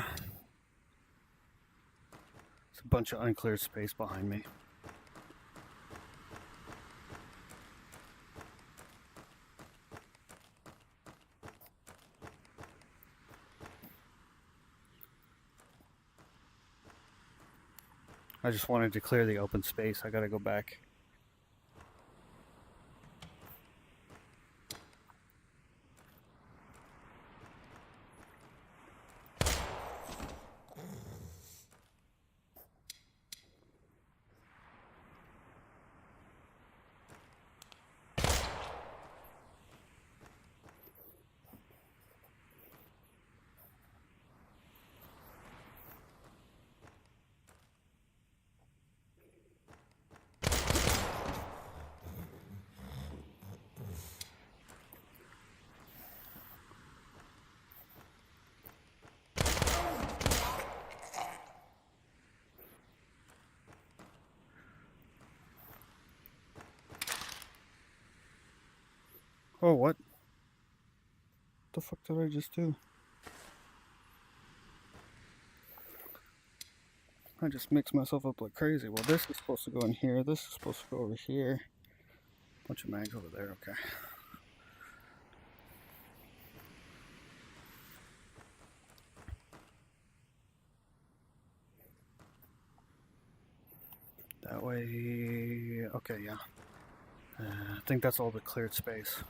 S1: a bunch of uncleared space behind me. I just wanted to clear the open space. I gotta go back. Oh, what? The fuck did I just do? I just mixed myself up like crazy. Well, this is supposed to go in here. This is supposed to go over here. Bunch of mags over there. Okay. That way. Okay, yeah. I think that's all the cleared space.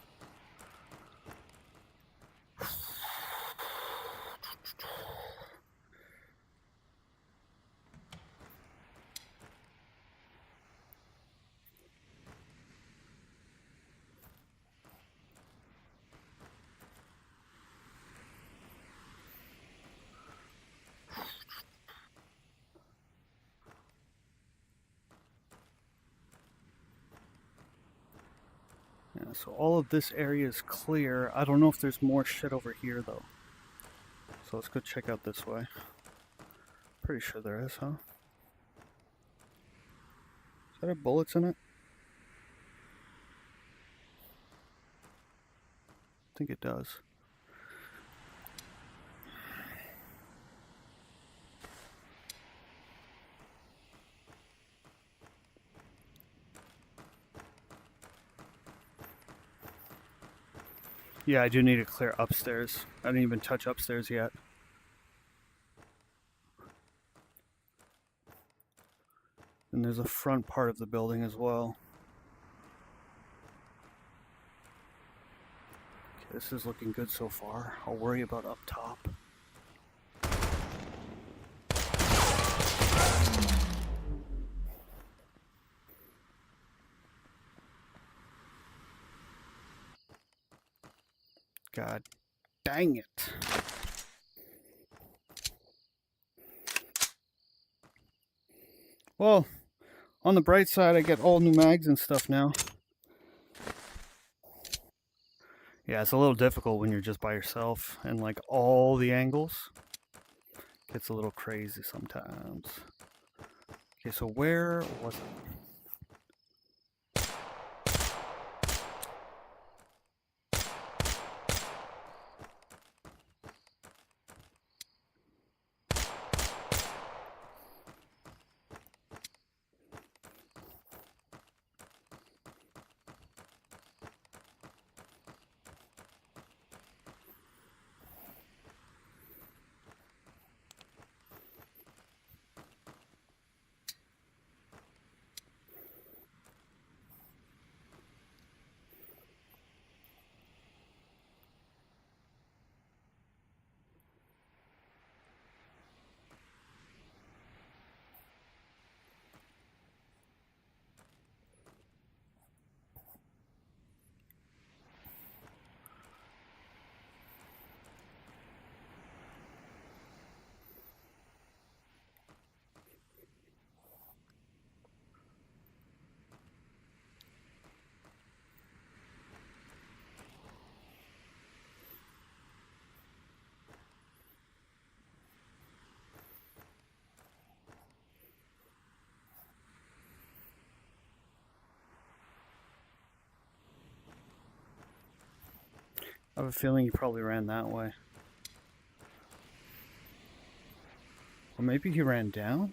S1: Yeah, so all of this area is clear. I don't know if there's more shit over here, though. So let's go check out this way. Pretty sure there is, huh? Is that have bullets in it? I think it does. Yeah, I do need to clear upstairs. I didn't even touch upstairs yet. And there's a front part of the building as well. Okay, this is looking good so far. I'll worry about up top. God dang it. Well, on the bright side, I get all new mags and stuff now. Yeah, it's a little difficult when you're just by yourself and like all the angles. Gets a little crazy sometimes. Okay, so where was it? I have a feeling you probably ran that way. Or maybe he ran down?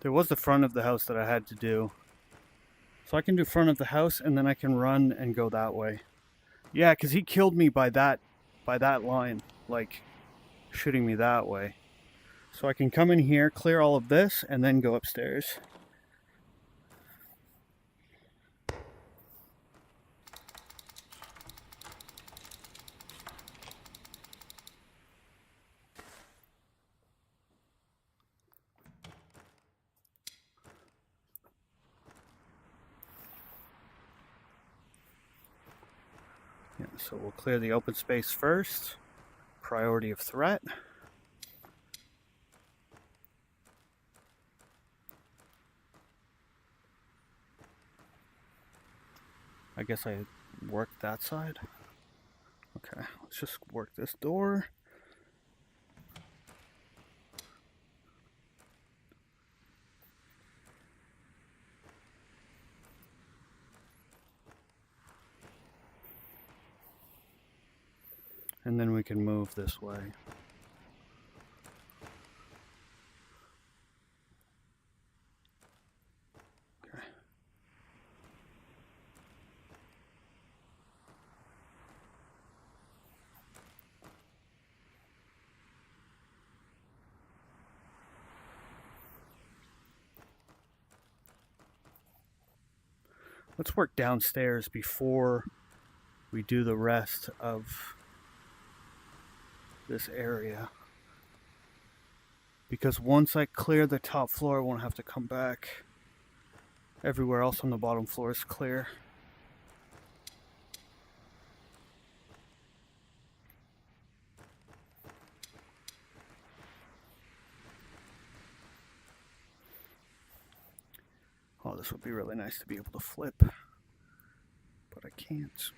S1: There was the front of the house that I had to do. So I can do front of the house and then I can run and go that way. Yeah, because he killed me by that line. Like, shooting me that way. So I can come in here, clear all of this, and then go upstairs. Yeah, so we'll clear the open space first. Priority of threat. I guess I worked that side. Okay, let's just work this door. And then we can move this way. Okay. Let's work downstairs before we do the rest of this area. Because once I clear the top floor, I won't have to come back. Everywhere else on the bottom floor is clear. Oh, this would be really nice to be able to flip, but I can't.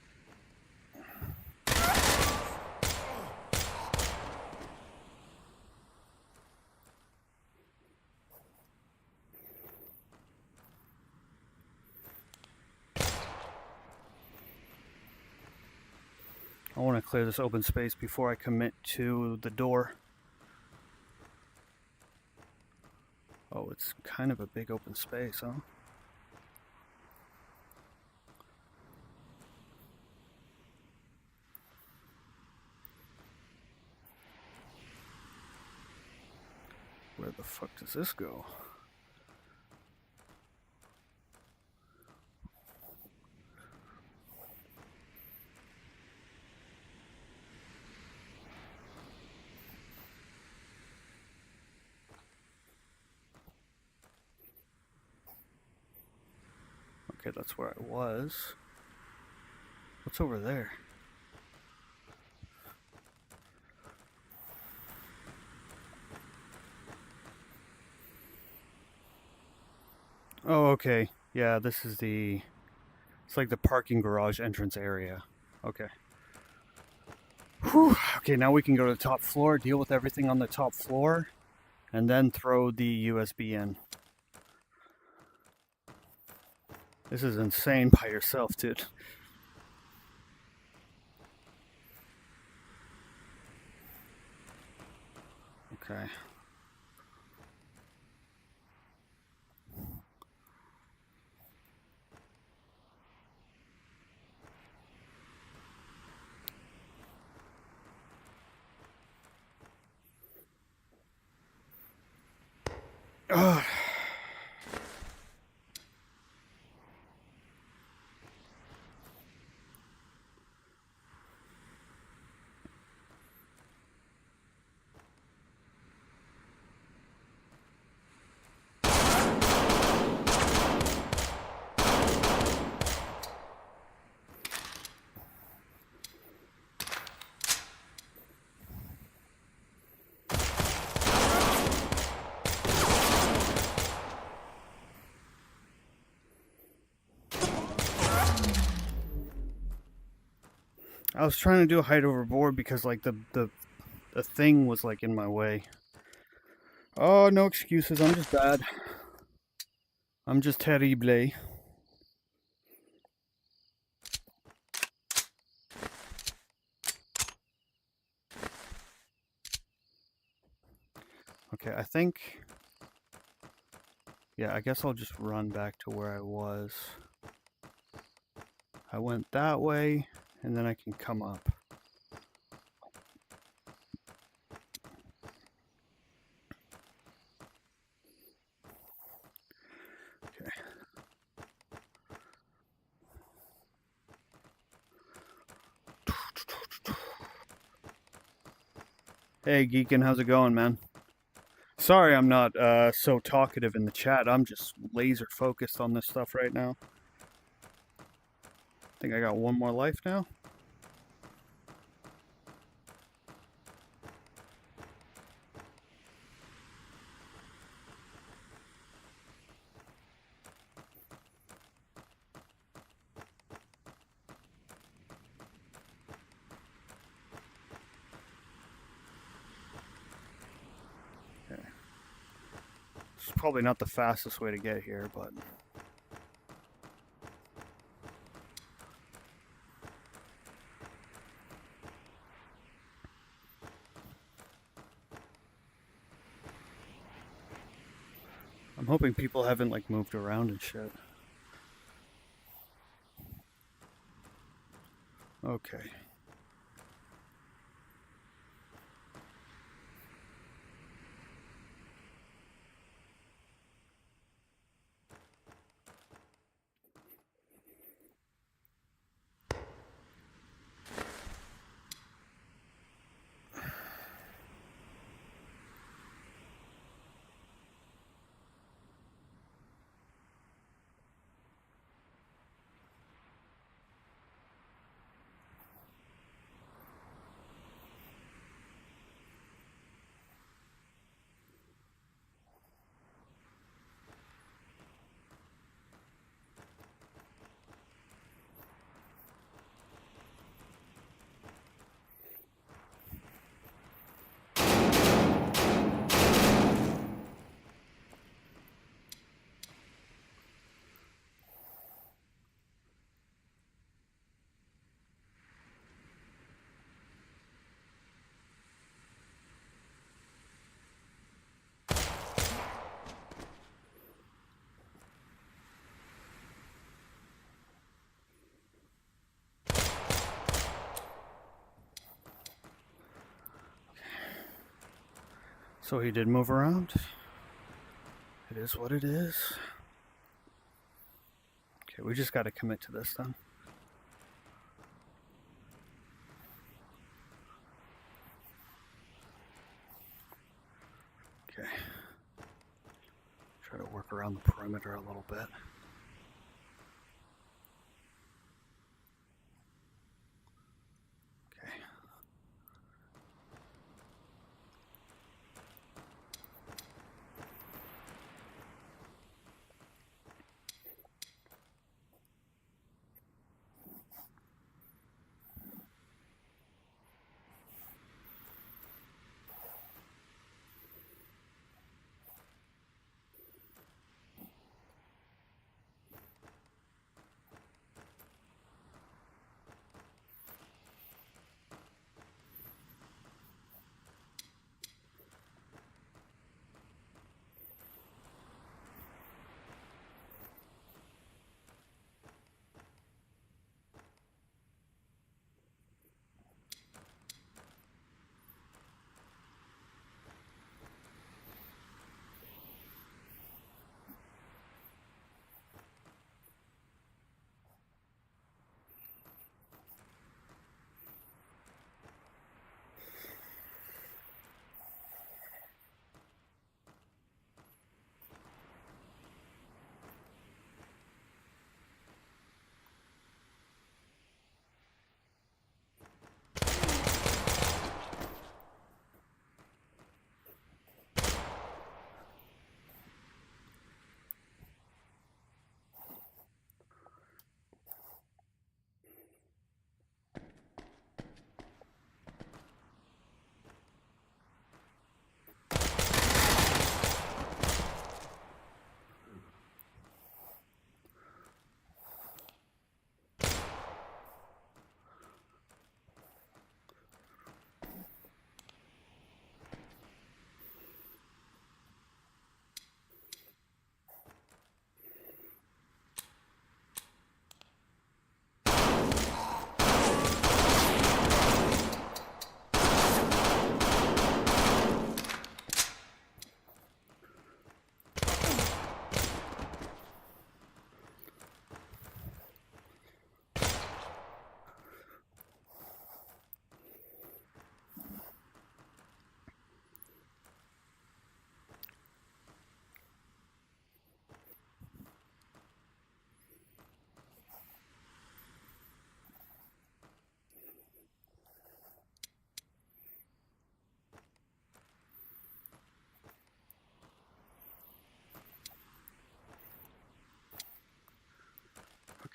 S1: I want to clear this open space before I commit to the door. Oh, it's kind of a big open space, huh? Where the fuck does this go? Okay, that's where I was. What's over there? Oh, okay. Yeah, this is the... It's like the parking garage entrance area. Okay. Whew. Okay, now we can go to the top floor, deal with everything on the top floor, and then throw the USB in. This is insane by yourself, dude. Okay. Ugh. I was trying to do a height overboard because like the the thing was like in my way. Oh, no excuses. I'm just bad. I'm just terrible. Okay, I think... Yeah, I guess I'll just run back to where I was. I went that way, and then I can come up. Okay. Hey, Geekin, how's it going, man? Sorry I'm not so talkative in the chat. I'm just laser focused on this stuff right now. I think I got one more life now. Okay. It's probably not the fastest way to get here, but... I'm hoping people haven't, like, moved around and shit. Okay. So he did move around. It is what it is. Okay, we just gotta commit to this then. Okay. Try to work around the perimeter a little bit. Okay.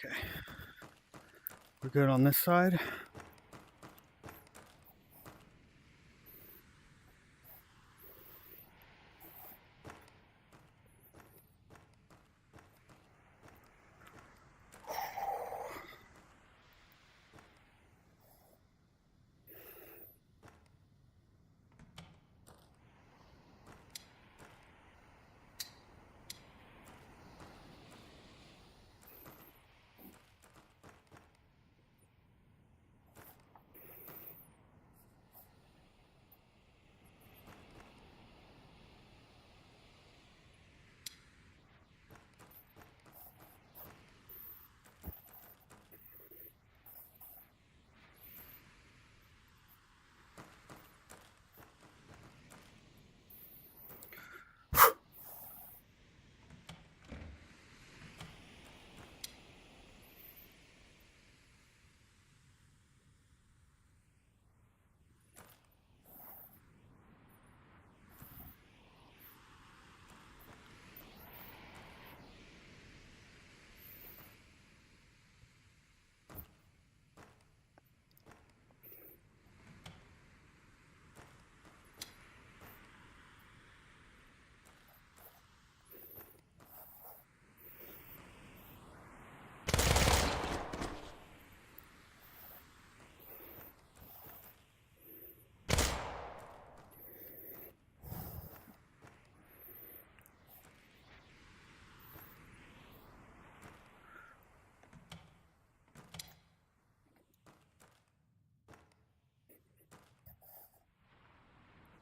S1: Okay. We're good on this side.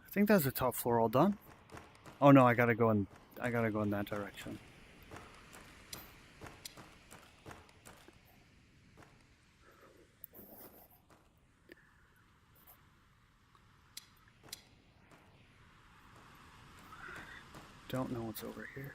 S1: I think that's the top floor all done. Oh no, I gotta go in that direction. Don't know what's over here.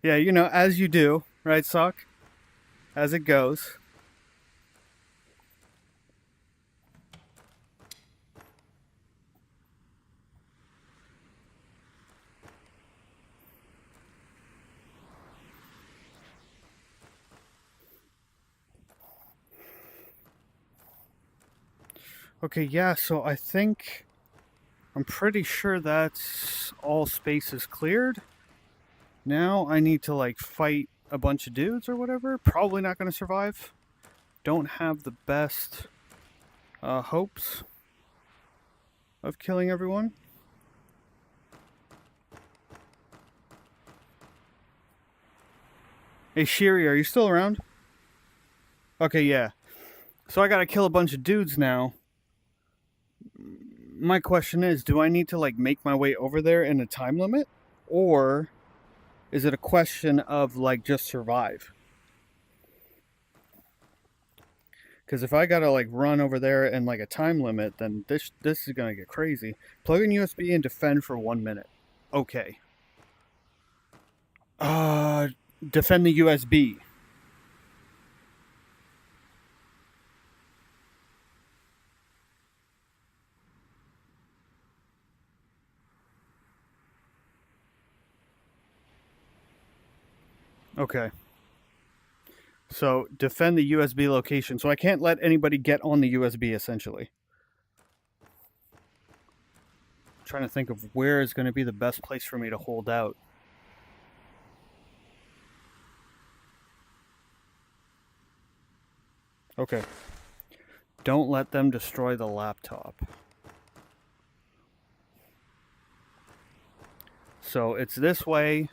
S1: Yeah, you know, as you do, right, Sock? As it goes. Okay, yeah, so I'm pretty sure that's all spaces cleared. Now I need to like fight a bunch of dudes or whatever. Probably not going to survive. Don't have the best hopes of killing everyone. Hey Shiri, are you still around? Okay, yeah. So I gotta kill a bunch of dudes now. My question is, do I need to like make my way over there in a time limit? Or is it a question of like just survive? Because if I gotta like run over there in like a time limit, then this is gonna get crazy. Plug in USB and defend for 1 minute. Okay. Defend the USB. Okay. So defend the USB location. So I can't let anybody get on the USB essentially. I'm trying to think of where is going to be the best place for me to hold out. Okay. Don't let them destroy the laptop. So it's this way.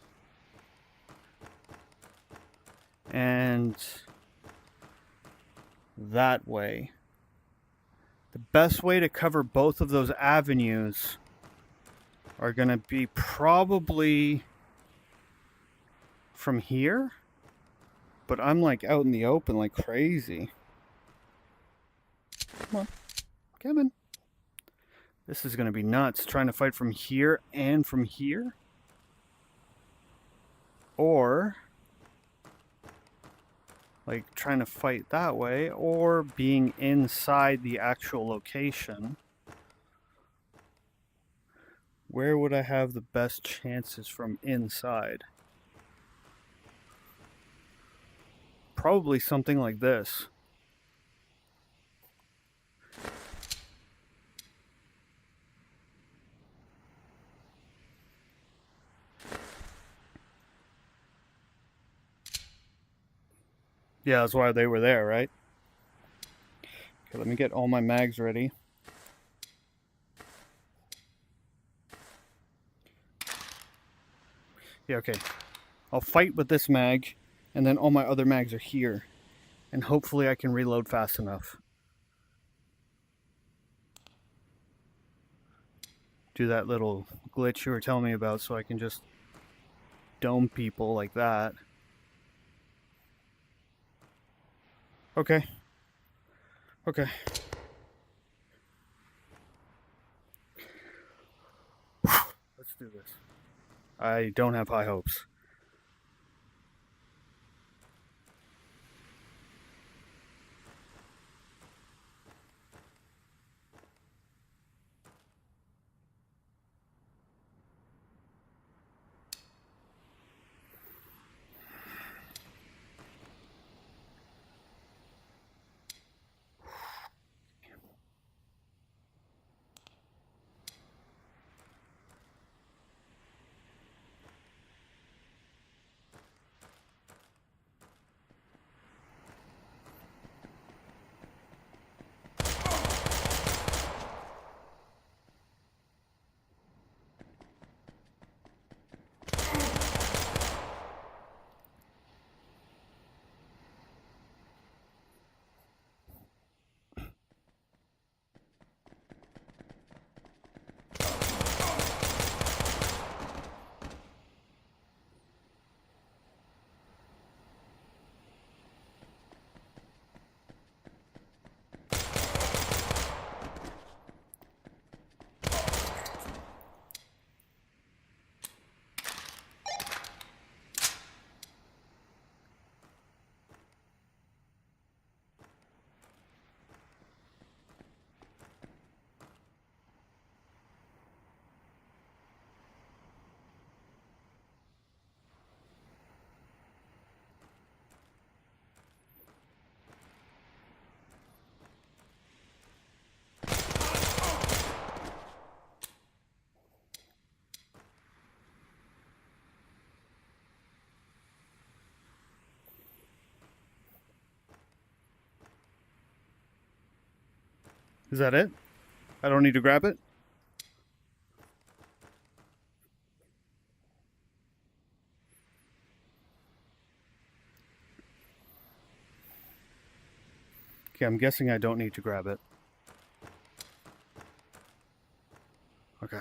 S1: And that way. The best way to cover both of those avenues are going to be probably from here. But I'm like out in the open like crazy. Come on. Come in. This is going to be nuts, trying to fight from here and from here. Or like trying to fight that way, or being inside the actual location. Where would I have the best chances from inside? Probably something like this. Yeah, that's why they were there, right? Okay, let me get all my mags ready. Yeah, okay. I'll fight with this mag, and then all my other mags are here. And hopefully I can reload fast enough. Do that little glitch you were telling me about so I can just dome people like that. Okay. Okay. Let's do this. I don't have high hopes. Is that it? I don't need to grab it? Okay, I'm guessing I don't need to grab it. Okay.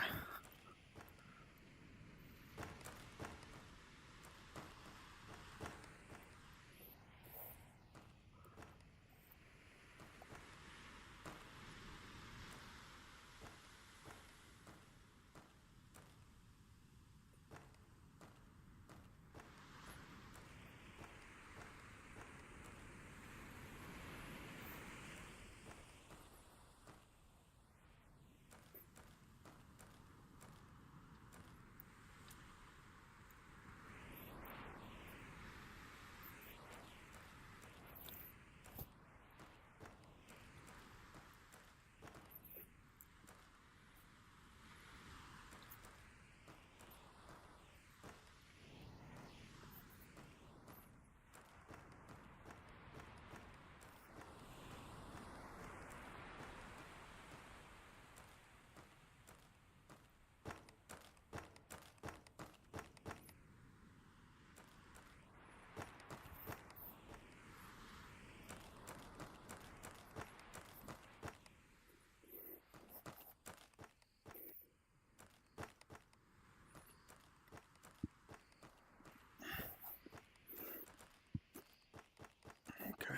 S1: Okay.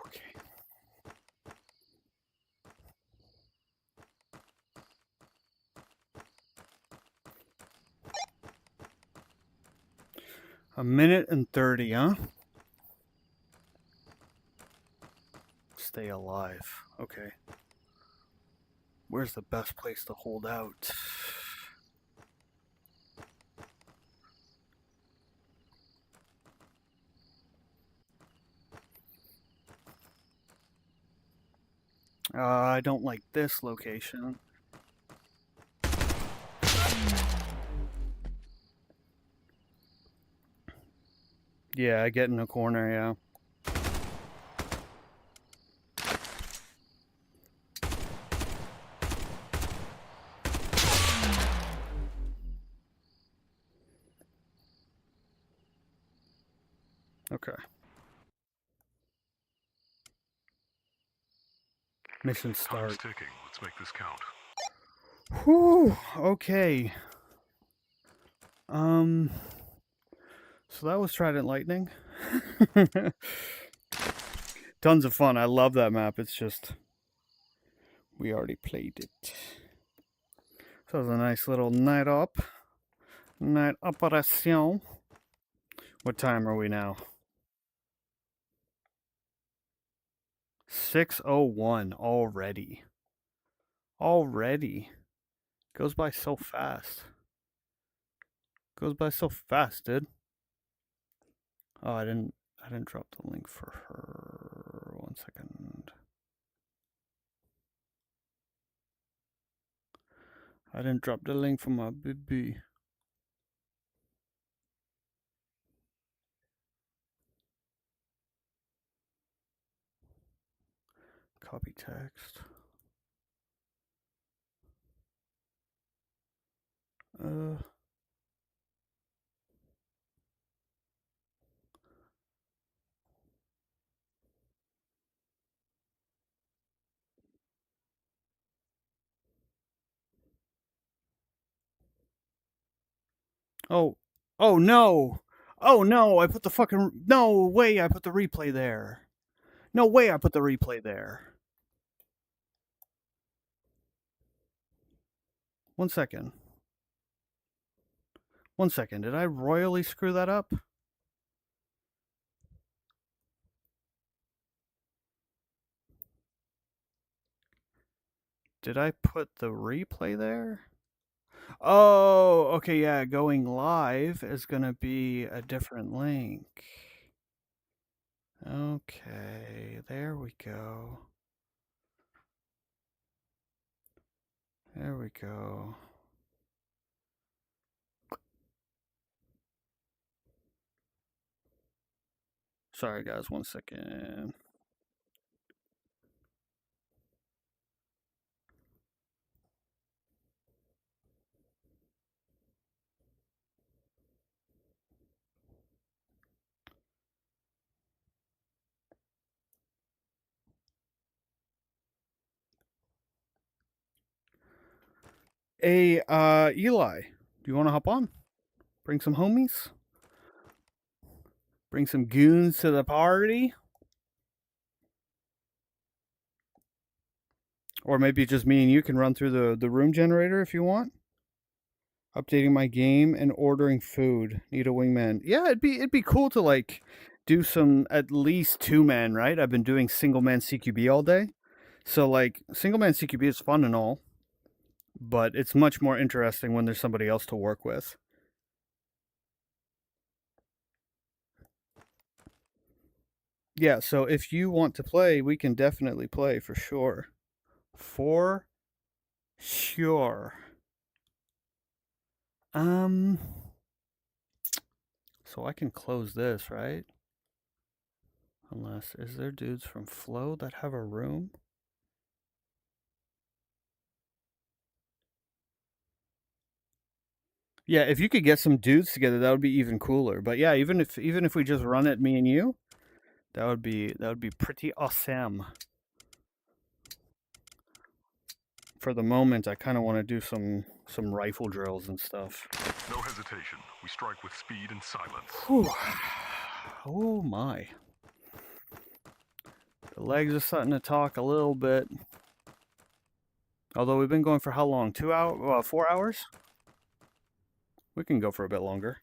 S1: Okay. A minute and 30, huh? Stay alive. Okay. Where's the best place to hold out? I don't like this location. Yeah, I get in a corner, yeah. Okay. Mission
S2: Time's
S1: start.
S2: ticking. Let's make this count.
S1: Whew, okay. So that was Trident Lightning. Tons of fun. I love that map. It's just, we already played it. So it was a nice little night operation. What time are we now? 6:01 already. Already. Goes by so fast. Goes by so fast, dude. Oh, I didn't drop the link for her. 1 second. I didn't drop the link for my baby. Copy text. Oh. Oh no. Oh no, I put the fucking, no way I put the replay there. No way I put the replay there. 1 second. 1 second. Did I royally screw that up? Did I put the replay there? Oh, okay, yeah, going live is going to be a different link. Okay, there we go. There we go. Sorry, guys, 1 second. Hey, Eli, do you want to hop on? Bring some homies? Bring some goons to the party? Or maybe just me and you can run through the room generator if you want. Updating my game and ordering food. Need a wingman. Yeah, it'd be cool to like do some at least 2-man, right? I've been doing single man CQB all day. So like single man CQB is fun and all, but it's much more interesting when there's somebody else to work with. Yeah, so if you want to play, we can definitely play for sure. For sure. So I can close this, right? Unless, is there dudes from Flow that have a room? Yeah, if you could get some dudes together, that would be even cooler. But yeah, even if we just run it, me and you, that would be pretty awesome. For the moment, I kind of want to do some rifle drills and stuff.
S2: No hesitation. We strike with speed and silence.
S1: Whew. Oh my. The legs are starting to talk a little bit. Although we've been going for how long? 2 hours? 4 hours? We can go for a bit longer.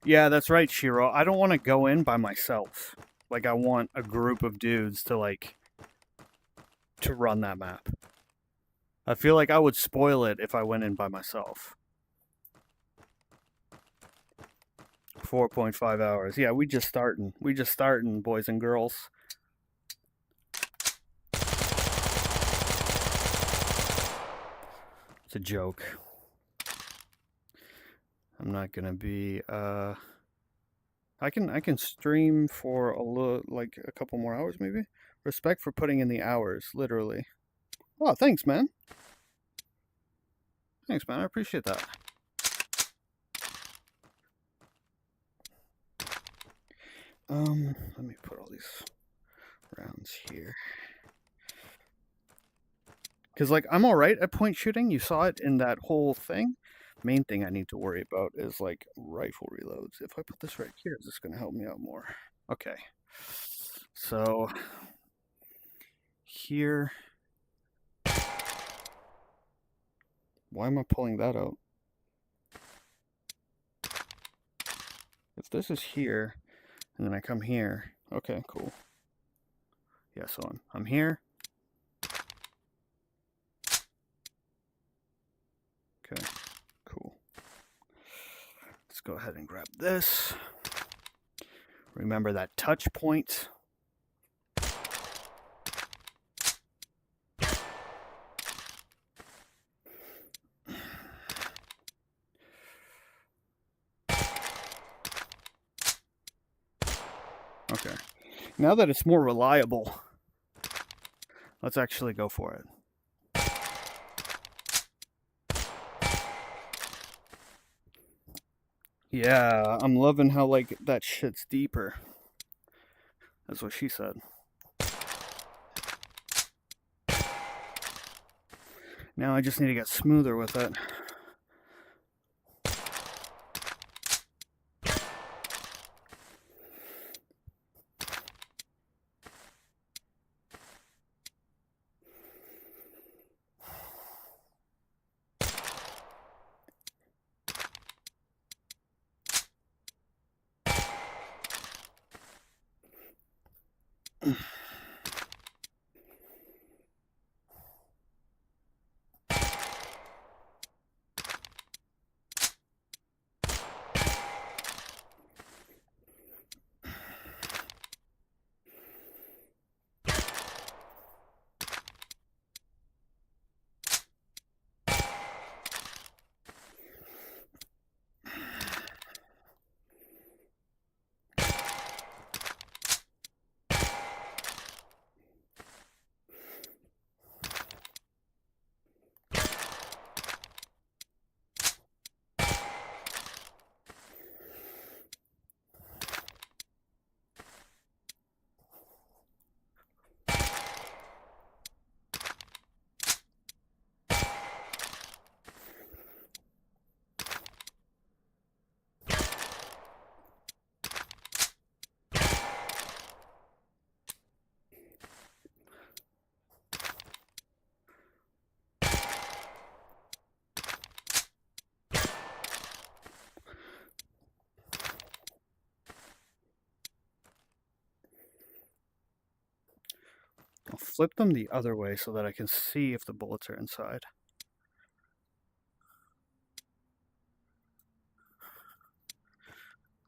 S1: Yeah, that's right, Shiro. I don't want to go in by myself. Like, I want a group of dudes to, like, to run that map. I feel like I would spoil it if I went in by myself. 4.5 hours. Yeah, we just starting. We just starting, boys and girls. It's a joke. I'm not gonna be I can stream for a little, like a couple more hours maybe. Respect for putting in the hours, literally. Oh, thanks, man. Thanks, man. I appreciate that. Let me put all these rounds here. Because, like, I'm alright at point shooting. You saw it in that whole thing. Main thing I need to worry about is, like, rifle reloads. If I put this right here, is this going to help me out more? Okay. So, here. Why am I pulling that out? If this is here, and then I come here. Okay, cool. Yeah, so I'm here. Okay, cool. Let's go ahead and grab this. Remember that touch point. Okay. Now that it's more reliable, let's actually go for it. Yeah, I'm loving how, like, that shit's deeper. That's what she said. Now I just need to get smoother with it. I'll flip them the other way so that I can see if the bullets are inside.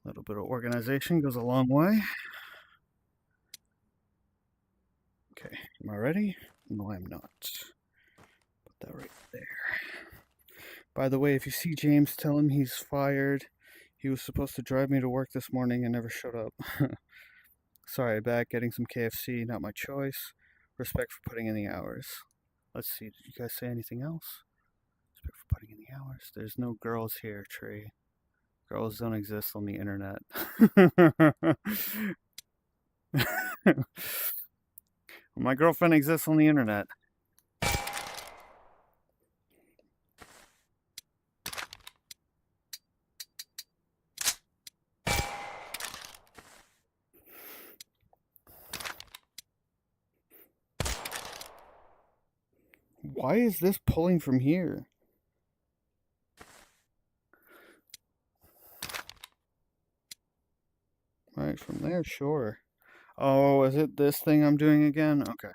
S1: A little bit of organization goes a long way. Okay, am I ready? No, I'm not. Put that right there. By the way, if you see James, tell him he's fired. He was supposed to drive me to work this morning and never showed up. Sorry, back getting some KFC, not my choice. Respect for putting in the hours. Let's see, did you guys say anything else? Respect for putting in the hours. There's no girls here, Tree. Girls don't exist on the internet. My girlfriend exists on the internet. Why is this pulling from here? Right, from there, sure. Oh, is it this thing I'm doing again? Okay.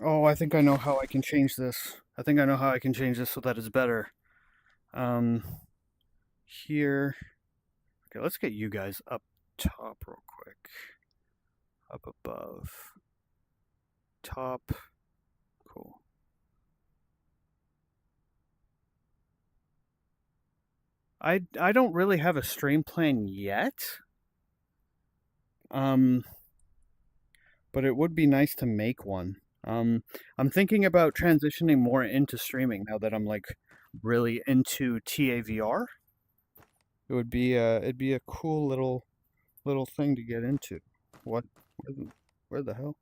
S1: Oh, I think I know how I can change this. I think I know how I can change this so that it's better. Here. Okay, let's get you guys up top real quick. Up above. Top. Cool. I don't really have a stream plan yet. But it would be nice to make one. I'm thinking about transitioning more into streaming now that I'm like really into TAVR. It would be it'd be a cool little thing to get into. What? Where the hell?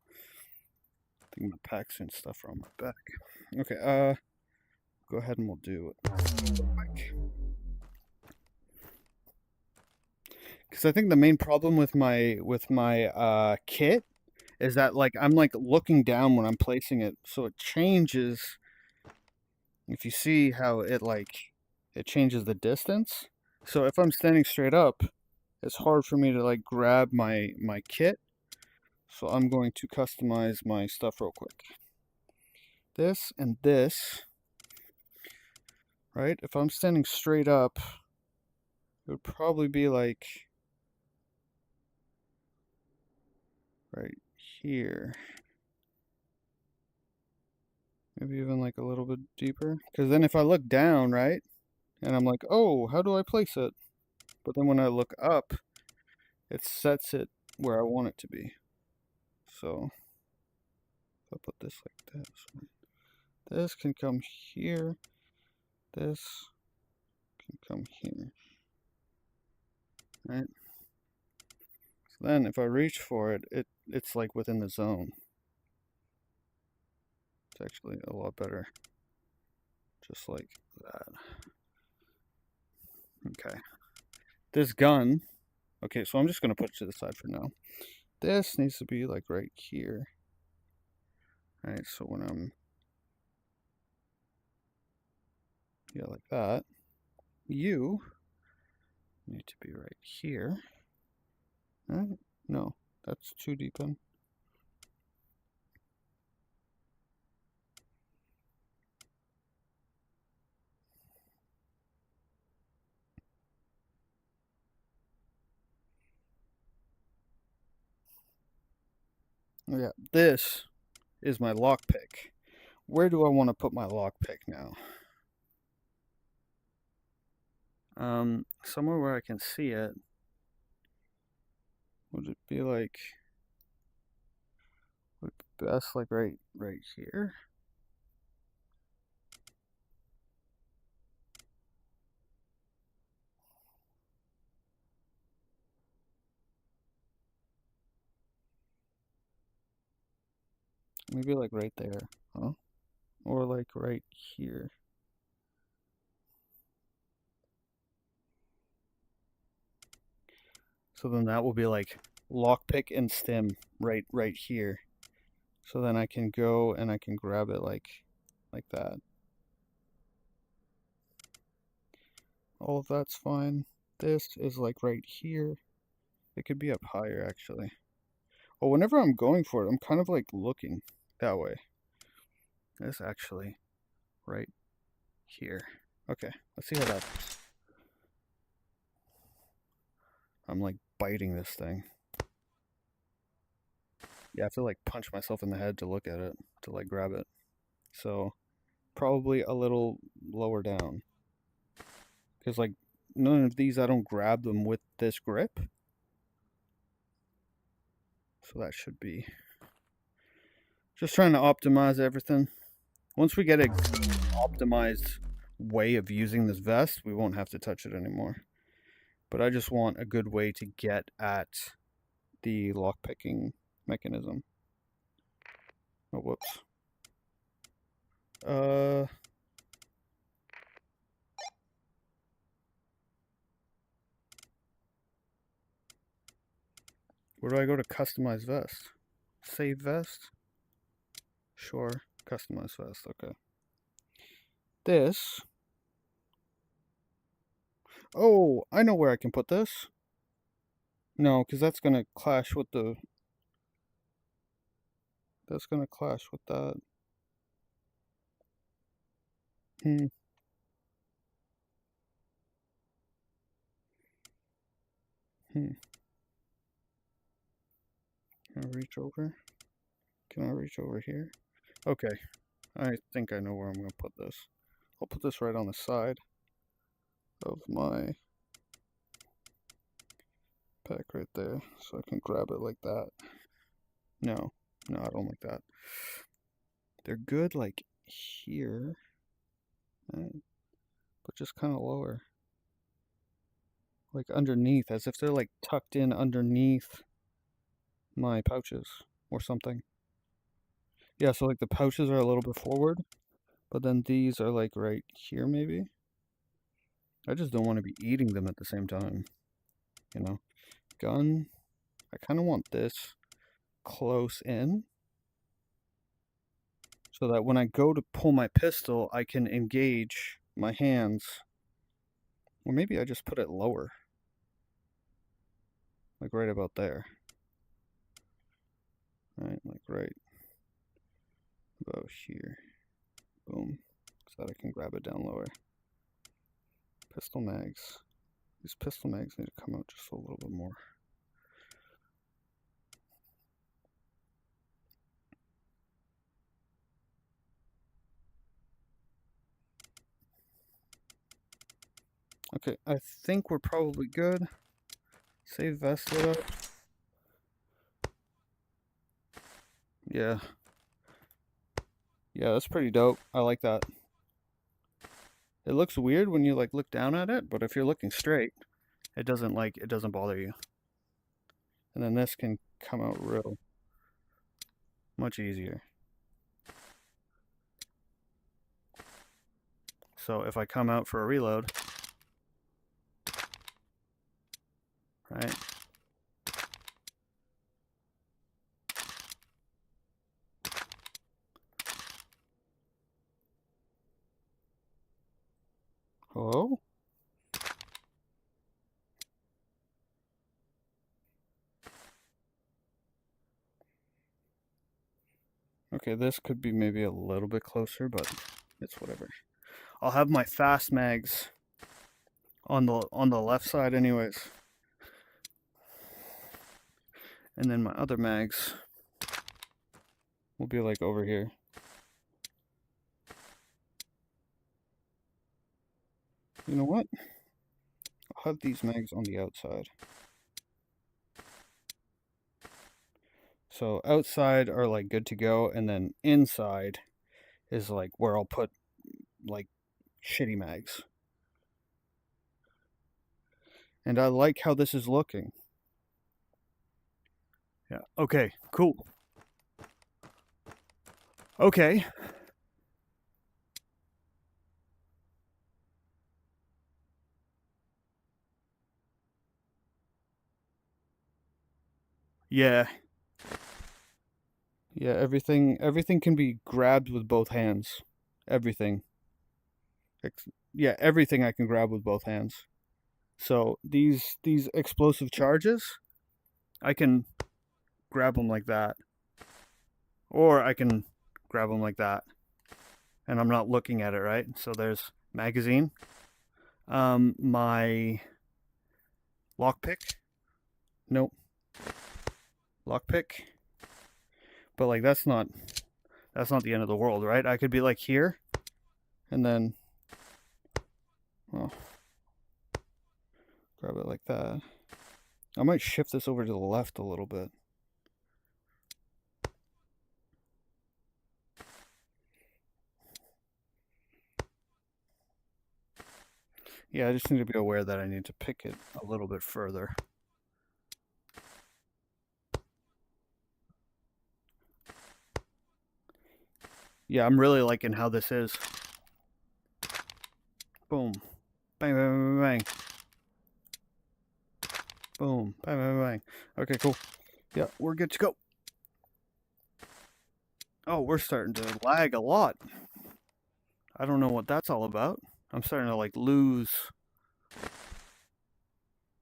S1: I think my packs and stuff are on my back. Okay. Go ahead and we'll do it. Because I think the main problem with my kit is that like I'm like looking down when I'm placing it, so it changes. If you see how it changes the distance. So if I'm standing straight up, it's hard for me to like grab my kit. So I'm going to customize my stuff real quick. This and this, right? If I'm standing straight up, it would probably be like right here. Maybe even like a little bit deeper. Because then if I look down, right? And I'm like, oh, how do I place it? But then when I look up, it sets it where I want it to be. So if I put this like this can come here. This can come here. Right? So then if I reach for it, it's like within the zone. It's actually a lot better. Just like that. Okay. This gun, okay, so I'm just going to put it to the side for now. This needs to be like right here. Alright, so when I'm, yeah, like that, you need to be right here. Right? No, that's too deep in. Yeah, this is my lockpick. Where do I want to put my lockpick now? somewhere where I can see it. Would it be like, would it be best like right here? Maybe like right there, huh? Or like right here. So then that will be like lockpick and stim right here. So then I can go and I can grab it like that. All of that's fine. This is like right here. It could be up higher actually. Well, whenever I'm going for it, I'm kind of like looking that way. It's actually right here. Okay, let's see how that is. I'm like biting this thing. Yeah, I have to like punch myself in the head to look at it, to like grab it. So probably a little lower down. Because like none of these, I don't grab them with this grip. So that should be. Just trying to optimize everything. Once we get a optimized way of using this vest, we won't have to touch it anymore. But I just want a good way to get at the lockpicking mechanism. Oh, whoops. Where do I go to customize vest? Save vest? Sure, customize vest, okay. This. Oh, I know where I can put this. No, because that's going to clash with the... That's going to clash with that. Can I reach over? Can I reach over here? Okay, I think I know where I'm going to put this. I'll put this right on the side of my pack right there, so I can grab it like that. No, I don't like that. They're good like here, right? But just kind of lower. Like underneath, as if they're like tucked in underneath my pouches or something. Yeah, so like the pouches are a little bit forward, but then these are like right here maybe. I just don't want to be eating them at the same time, you know? Gun, I kind of want this close in so that when I go to pull my pistol, I can engage my hands. Or maybe I just put it lower, like right about there. Right, like right about here. Boom, so that I can grab it down lower. Pistol mags. These pistol mags need to come out just a little bit more. Okay, I think we're probably good. Save vest lit up. Yeah. Yeah, that's pretty dope. I like that. It looks weird when you like look down at it, but if you're looking straight, it doesn't bother you. And then this can come out real much easier. So if I come out for a reload, right? Hello? Okay, this could be maybe a little bit closer, but it's whatever. I'll have my fast mags on the left side anyways. And then my other mags will be like over here. You know what? I'll have these mags on the outside. So outside are like good to go, and then inside is like where I'll put like shitty mags. And I like how this is looking. Yeah. Okay, cool. Okay. Yeah. Yeah, everything can be grabbed with both hands. Everything. Yeah, everything I can grab with both hands. So these explosive charges, I can grab them like that, or I can grab them like that, and I'm not looking at it, right? So there's magazine, my lockpick, nope, lockpick, but like that's not the end of the world, right? I could be like here, and then, well, grab it like that. I might shift this over to the left a little bit. Yeah, I just need to be aware that I need to pick it a little bit further. Yeah, I'm really liking how this is. Boom. Bang, bang, bang, bang. Boom. Bang, bang, bang. Okay, cool. Yeah, we're good to go. Oh, we're starting to lag a lot. I don't know what that's all about. I'm starting to like lose.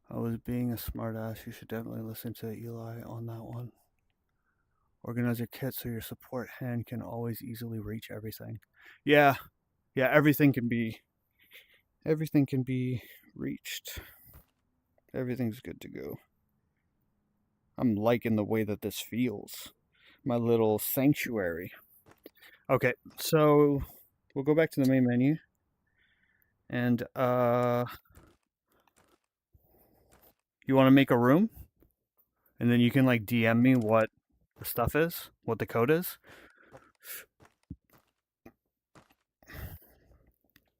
S1: I was being a smartass. You should definitely listen to Eli on that one. Organize your kit so your support hand can always easily reach everything. Yeah, everything can be reached. Everything's good to go. I'm liking the way that this feels. My little sanctuary. Okay, so we'll go back to the main menu. And you want to make a room? And then you can like DM me what the stuff is, what the code is.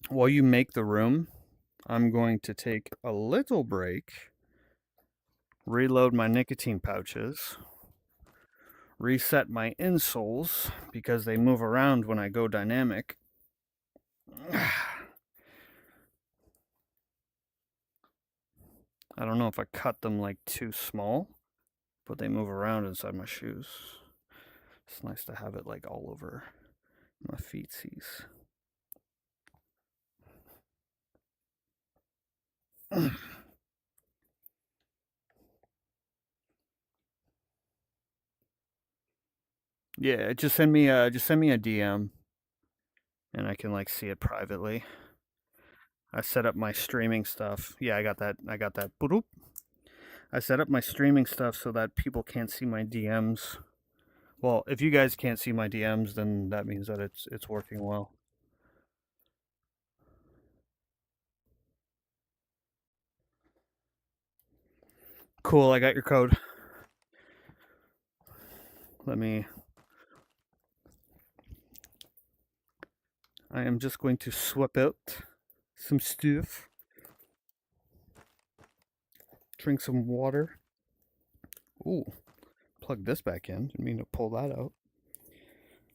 S1: While you make the room, I'm going to take a little break, reload my nicotine pouches, reset my insoles because they move around when I go dynamic. I don't know if I cut them like too small, but they move around inside my shoes. It's nice to have it like all over my feetsies. Yeah, just send me a DM, and I can like see it privately. I set up my streaming stuff. Yeah, I got that. Boop. I set up my streaming stuff so that people can't see my DMs. Well, if you guys can't see my DMs, then that means that it's working well. Cool, I got your code. I am just going to swap out some stuff. Drink some water. Ooh, plug this back in. Didn't mean to pull that out.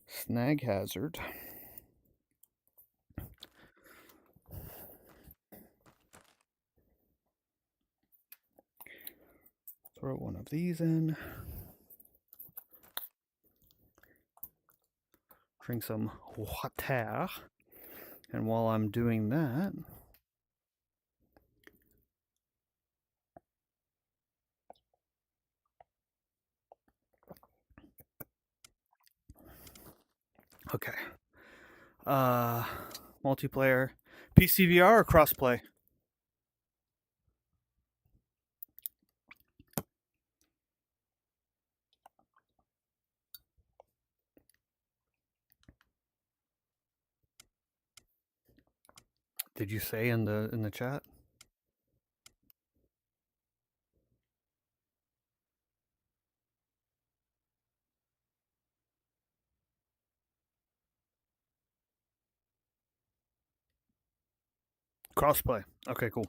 S1: Snag hazard. Throw one of these in. Drink some water. And while I'm doing that, okay. Multiplayer, PCVR or crossplay? Did you say in the chat? Crossplay. Okay, cool.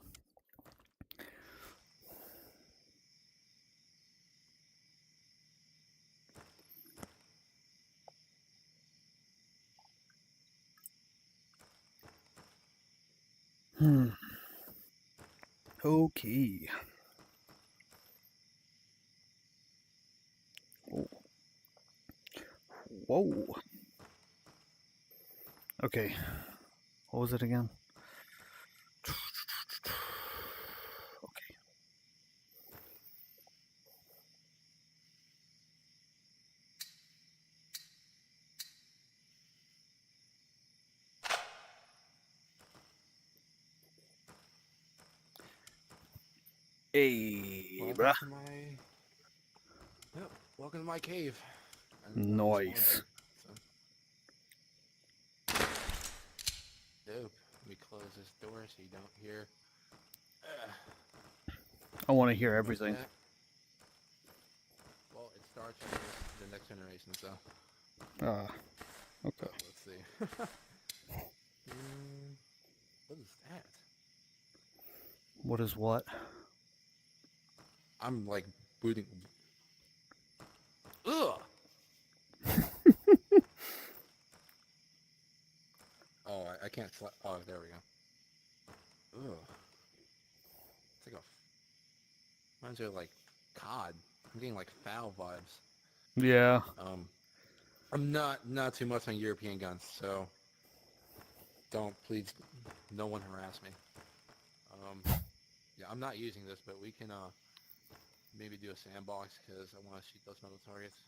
S1: Okay. Oh. Whoa. Okay. What was it again? Okay. Hey, bruh.
S4: Welcome to my cave.
S1: Nice.
S4: Dope. Let me close this door so you don't hear.
S1: I want to hear everything.
S4: Well, it starts with the next generation, so.
S1: Okay.
S4: Let's see. What is that?
S1: What is what?
S4: I'm like booting. Ugh! Oh, I can't. Oh, there we go. Ugh. It's like a. Reminds me of like COD. I'm getting like foul vibes.
S1: Yeah.
S4: I'm not too much on European guns, so please, no one harass me. Yeah, I'm not using this, but we can maybe do a sandbox because I want to shoot those metal targets.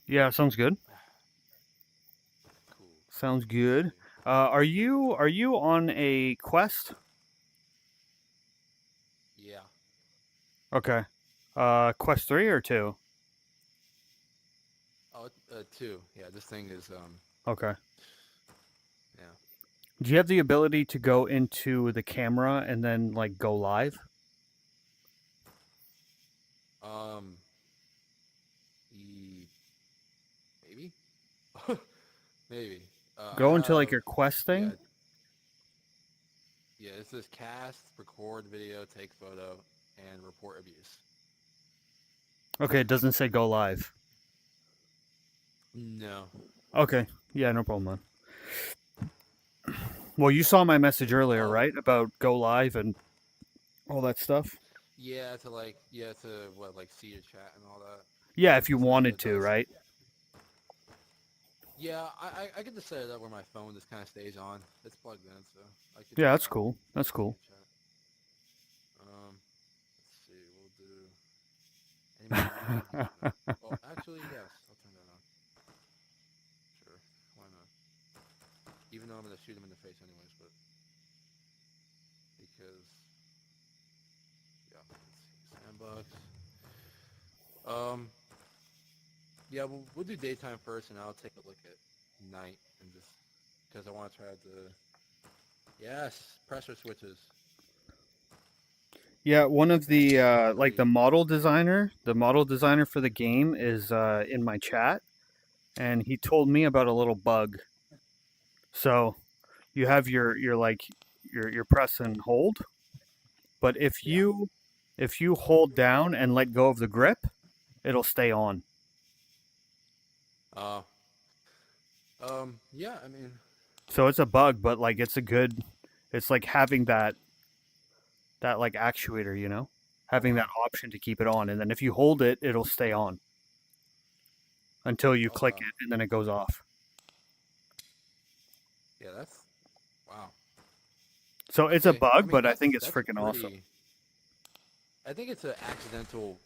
S1: Yeah, sounds good.
S4: Cool.
S1: Sounds good. Are you on a quest?
S4: Yeah.
S1: Okay. Quest 3 or 2?
S4: Oh, 2. Yeah, this thing is
S1: Okay.
S4: yeah.
S1: Do you have the ability to go into the camera and then like go live?
S4: Maybe. Maybe.
S1: Go into like your quest thing?
S4: Yeah. Yeah, it says cast, record video, take photo, and report abuse.
S1: Okay, it doesn't say go live.
S4: No.
S1: Okay. Yeah, no problem, man. Well, you saw my message earlier, right? About go live and all that stuff?
S4: Yeah, to what, like see your chat and all that.
S1: Yeah, if you wanted to, right?
S4: Yeah, I could just set it up where my phone just kind of stays on. It's plugged in, so I could.
S1: Yeah, that's cool. That's cool.
S4: Let's see, we'll do. Well, actually, yes, I'll turn that on. Sure, why not? Even though I'm gonna shoot him in the face anyways, but because yeah, let's see, sandbox. Yeah, we'll do daytime first, and I'll take a look at night and just because I want to try the pressure switches.
S1: Yeah, one of the like the model designer for the game is in my chat, and he told me about a little bug. So you have your press and hold, but if you hold down and let go of the grip, it'll stay on.
S4: Yeah, I mean.
S1: So it's a bug, but like it's like having that like actuator, you know, having that option to keep it on, and then if you hold it, it'll stay on until you click it, and then it goes off.
S4: Yeah, that's wow.
S1: So it's a bug, but I think it's freaking awesome.
S4: I think it's an accidental,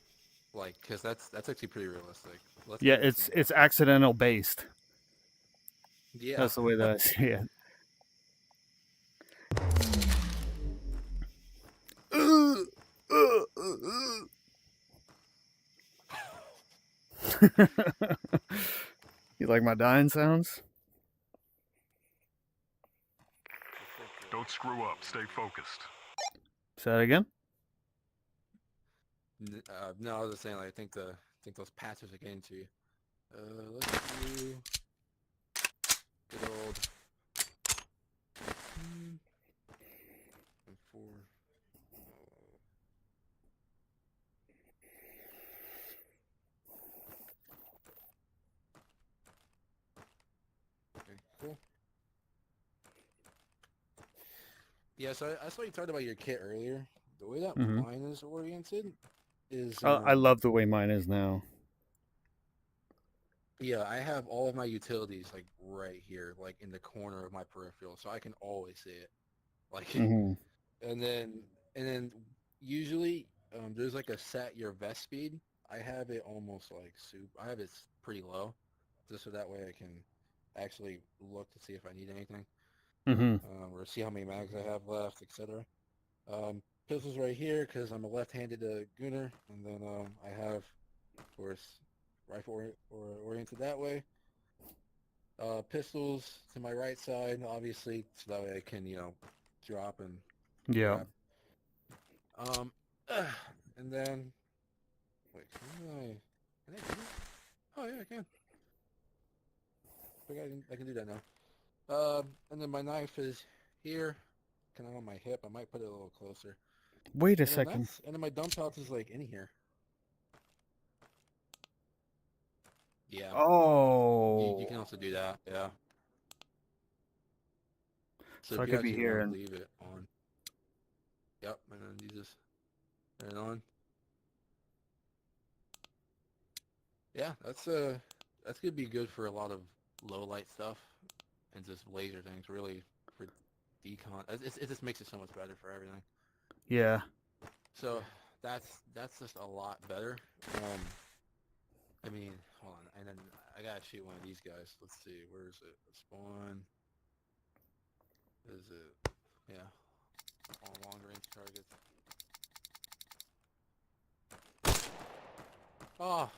S4: like, because that's actually pretty realistic.
S1: Yeah, it's accidental based.
S4: Yeah,
S1: that's the way that I see it. You like my dying sounds?
S2: Don't screw up. Stay focused.
S1: Say that again?
S4: No, I was just saying, like, I think those patches are getting to you. Let's do good old. Yeah, so I saw you talked about your kit earlier. The way that
S1: Hmm.
S4: mine is oriented is,
S1: I love the way mine is now.
S4: yeah, I have all of my utilities like right here, like in the corner of my peripheral, so I can always see it. Like,
S1: Hmm.
S4: and then and then usually there's like a set your vest speed. I have it almost like I have it pretty low, just so that way I can actually look to see if I need anything,
S1: Hmm.
S4: or see how many mags I have left, etc. Pistols right here because I'm a left-handed gooner, and then I have, of course, rifle oriented that way. Pistols to my right side, obviously, so that way I can, drop and
S1: Yeah.
S4: grab. Um, and then, wait, can I do that? Oh yeah, I can. I can do that now. And then my knife is here, kind of on my hip. I might put it a little closer.
S1: Wait a
S4: And then
S1: second.
S4: my dump pouch is like in here. Yeah, you can
S1: Oh,
S4: also do that. Yeah. So
S1: so I
S4: if you
S1: could be
S4: actually
S1: here
S4: want to
S1: and
S4: leave it on, yep, and then you just turn it on. Yeah, that's gonna be good for a lot of low light stuff and just laser things. Really for decon, it just makes it so much better for everything.
S1: yeah.
S4: So that's just a lot better. I mean, hold on, and then I gotta shoot one of these guys. Let's see, where is it? Spawn. Is it? Yeah, all long range targets. Oh,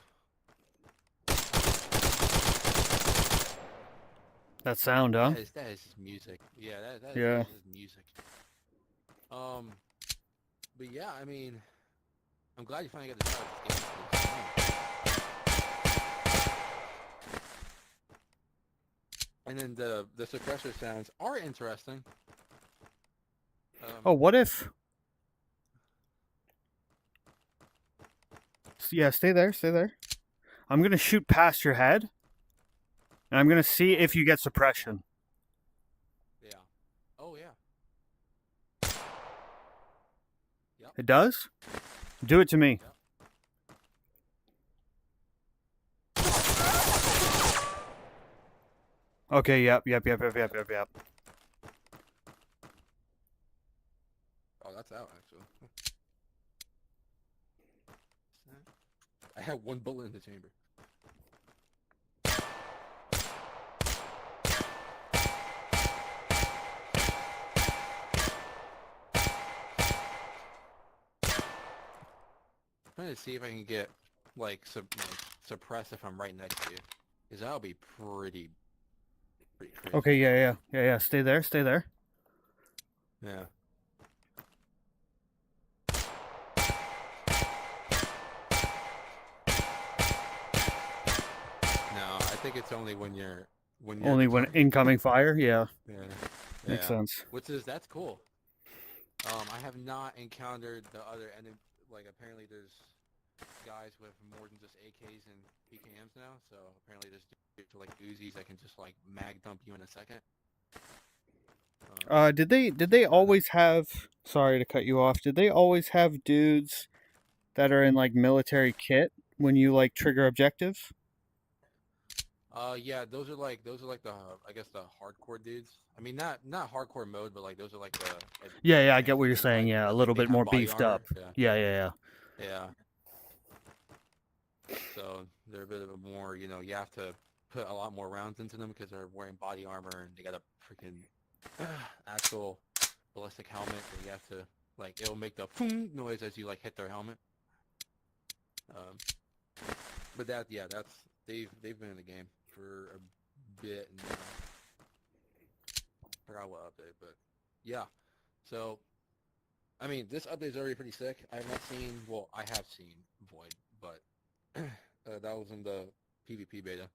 S1: That sound, huh?
S4: that is just music. Yeah, that
S1: Yeah.
S4: is just music. Um, but yeah, I mean, I'm glad you finally got to try this game. 'Cause, and then the suppressor sounds are interesting.
S1: Oh,
S4: Um,
S1: what if? Yeah, stay there, stay there. I'm gonna shoot past your head, and I'm gonna see if you get
S4: yeah,
S1: suppression.
S4: yeah. Oh yeah. Yep.
S1: It does? Do it to me.
S4: Yep.
S1: Okay, yep.
S4: Oh, that's out actually. I had one bullet in the chamber. I'm trying to see if I can get like, suppress if I'm right next to you, because that'll be pretty crazy.
S1: Okay, yeah. Stay there, stay there.
S4: Yeah. No, I think it's only when you're
S1: Only
S4: the
S1: when
S4: target.
S1: incoming fire. Yeah,
S4: Yeah.
S1: makes
S4: Yeah.
S1: sense.
S4: That's cool. I have not encountered the other enemy. Like, apparently there's guys with more than just AKs and PKMs now. So apparently there's dudes with, like, Uzis that can just like mag dump you in a second.
S1: Did they always have? Sorry to cut you off. Did they always have dudes that are in like military kit when you like trigger objectives?
S4: Yeah, those are like the, I guess, the hardcore dudes. I mean, not hardcore mode, but like those are like the
S1: Yeah, I get
S4: advanced
S1: what you're
S4: dudes.
S1: saying.
S4: Like,
S1: Yeah, a
S4: like
S1: little
S4: they
S1: bit
S4: have
S1: more
S4: body
S1: beefed
S4: armor.
S1: up.
S4: Yeah,
S1: Yeah.
S4: yeah. So they're a bit of a more, you have to put a lot more rounds into them because they're wearing body armor and they got a freaking actual ballistic helmet that you have to, like, it'll make the boom noise as you like hit their helmet. Um, but that's they've been in the game for a bit now. I forgot what update, but yeah. So I mean, this update is already pretty sick. I have not seen, well, I have seen Void, but that was in the PvP beta.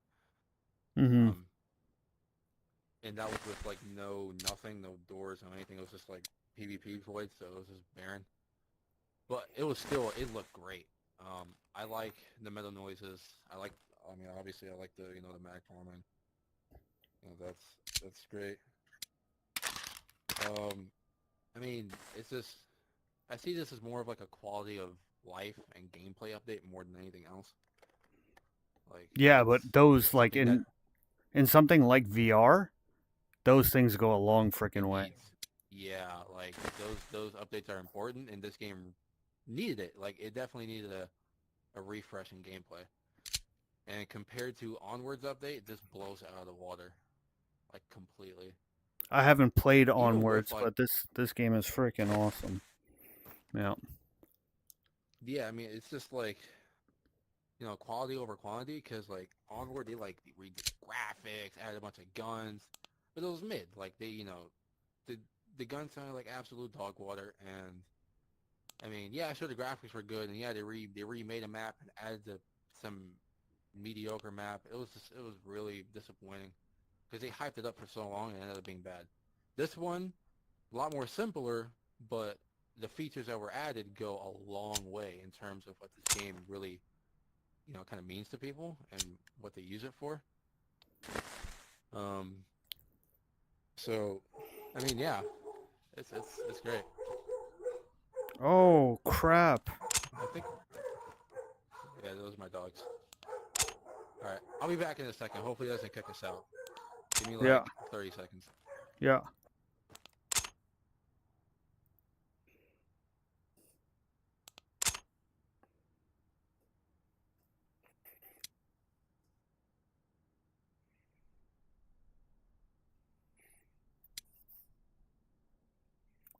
S1: Mm-hmm.
S4: Um, and that was with like nothing, no doors, no anything. It was just like PvP Void, so it was just barren. But it looked great. I like the metal noises. I mean, obviously I like the mag farming. That's great. Um, I mean, it's just I see this as more of like a quality of life and gameplay update more than anything else. Like
S1: Yeah, but
S4: it's
S1: those like
S4: something that
S1: in something like VR, those things go a long
S4: it
S1: freaking way.
S4: needs. Yeah, like those updates are important, and this game needed it. Like it definitely needed a refresh in gameplay. And compared to Onward's update, this blows it out of the water, like completely.
S1: I haven't played
S4: Even with
S1: Onwards,
S4: like,
S1: but this game is freaking awesome. Yeah.
S4: yeah, I mean, it's just like quality over quantity. Because like Onward, they like redid the graphics, added a bunch of guns, but it was mid. Like the the guns sounded like absolute dog water, and I mean, yeah, sure the graphics were good, and yeah, they remade a map and added some mediocre map. It was really disappointing because they hyped it up for so long and it ended up being bad. This one, a lot more simpler, but the features that were added go a long way in terms of what this game really, kind of means to people and what they use it for. Um, so, I mean, yeah, it's great.
S1: Oh crap.
S4: I think, yeah, those are my dogs. All right, I'll be back in a second. Hopefully, it doesn't kick us out. Give me
S1: Yeah.
S4: like 30 seconds.
S1: Yeah.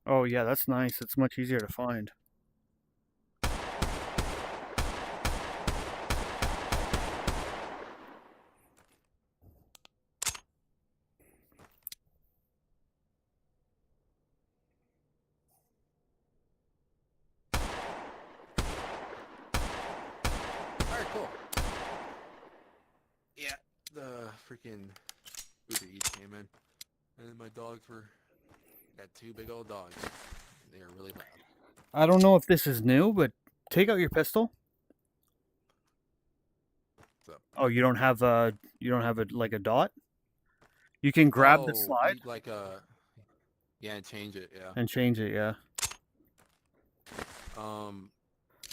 S1: Oh yeah, that's nice. It's much easier to find.
S4: All right, cool. Yeah, the freaking Uber Eats came in, and my dogs got two big old dogs. They are really loud.
S1: I don't know if this is new, but take out your pistol.
S4: So,
S1: Oh, you don't have a like a dot? You can grab the
S4: you
S1: slide
S4: need like yeah, and change it. Yeah.
S1: and change it, yeah.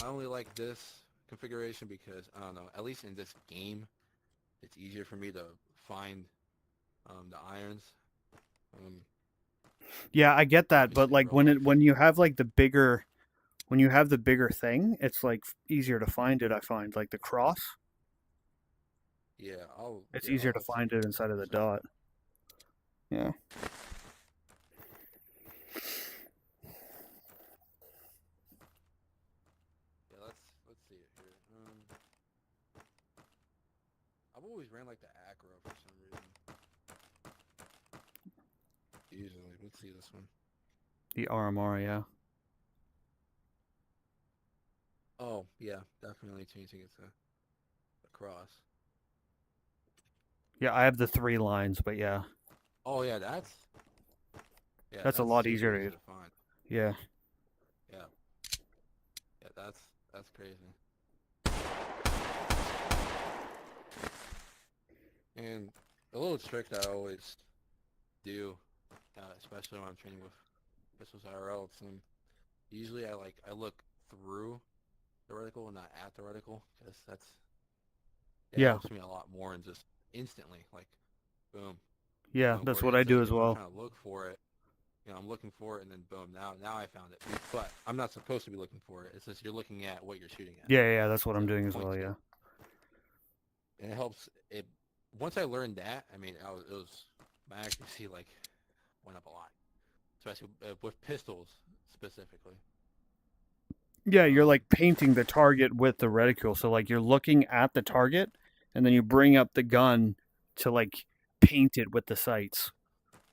S4: I only like this configuration because I don't know. At least in this game, it's easier for me to find the irons. Um,
S1: Yeah, I get that, but
S4: obviously
S1: like
S4: real life.
S1: when you have like the bigger thing, it's like easier to find it, I find. Like the cross,
S4: Yeah,
S1: it's
S4: I'll
S1: easier to
S4: hook
S1: find
S4: something
S1: it
S4: up
S1: inside of the
S4: 100%.
S1: dot. Yeah.
S4: Yeah, let's see it here. I've always ran like the Acura for some reason. Usually, let's see this one.
S1: The RMR, yeah.
S4: Oh yeah, definitely changing it to a cross.
S1: Yeah, I have the 3 lines, but yeah.
S4: Oh yeah,
S1: That's a
S4: that's
S1: lot
S4: super
S1: easier
S4: easy
S1: to
S4: to find.
S1: yeah.
S4: Yeah, yeah, that's crazy. And a little trick that I always do, especially when I'm training with pistols IRL, usually I look through the reticle and not at the reticle because it
S1: Yeah.
S4: helps me a lot more and just instantly like boom,
S1: Yeah,
S4: boom.
S1: that's
S4: Where
S1: what I
S4: it's
S1: do
S4: like
S1: as
S4: if I'm
S1: well.
S4: trying to look for it, I'm looking for it and then boom, now I found it. But I'm not supposed to be looking for it. It's just you're looking at what you're shooting at.
S1: Yeah, that's what
S4: So
S1: I'm
S4: it
S1: doing as
S4: points
S1: well,
S4: you.
S1: yeah.
S4: And it helps. It once I learned that, I mean, my accuracy like went up a lot, especially with pistols specifically.
S1: Yeah, you're
S4: Um,
S1: like painting the target with the reticule. So like you're looking at the target and then you bring up the gun to like paint it with the sights,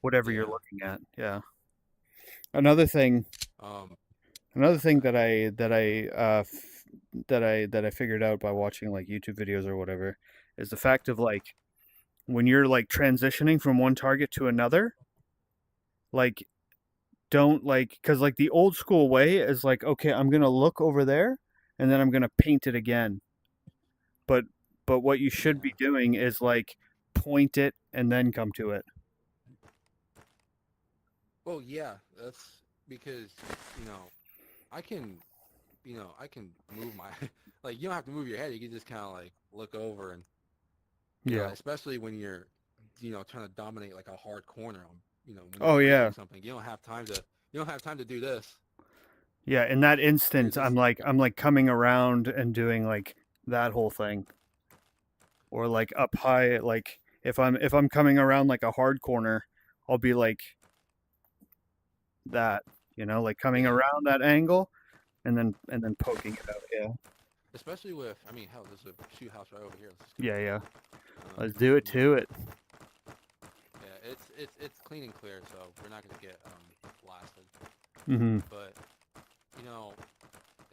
S1: whatever you're
S4: yeah.
S1: looking at. Yeah. Another thing
S4: Um,
S1: that I figured out by watching like YouTube videos or whatever is the fact of like when you're like transitioning from one target to another, like don't like because like the old school way is like okay, I'm gonna look over there and then I'm gonna paint it again. But what you should
S4: yeah.
S1: be doing is like point it and then come to it.
S4: Well, yeah. because you know I can I can move my like you don't have to move your head. You can just kind of like look over and
S1: Yeah.
S4: especially when you're trying to dominate like a hard corner on when you're
S1: Oh yeah.
S4: breaching something. You don't have time to do this.
S1: Yeah. In that
S4: You're
S1: instance,
S4: just
S1: I'm like coming around and doing like that whole thing, or like up high. Like if I'm coming around like a hard corner, I'll be like that. Like coming
S4: yeah.
S1: around that angle and then poking it out. Yeah.
S4: Especially with I mean hell, there's a shoot house right over here. Let's just go.
S1: Yeah. Yeah.
S4: Um,
S1: Let's do it
S4: you know,
S1: to it.
S4: yeah, it's clean and clear, so we're not gonna get blasted.
S1: Mm-hmm.
S4: But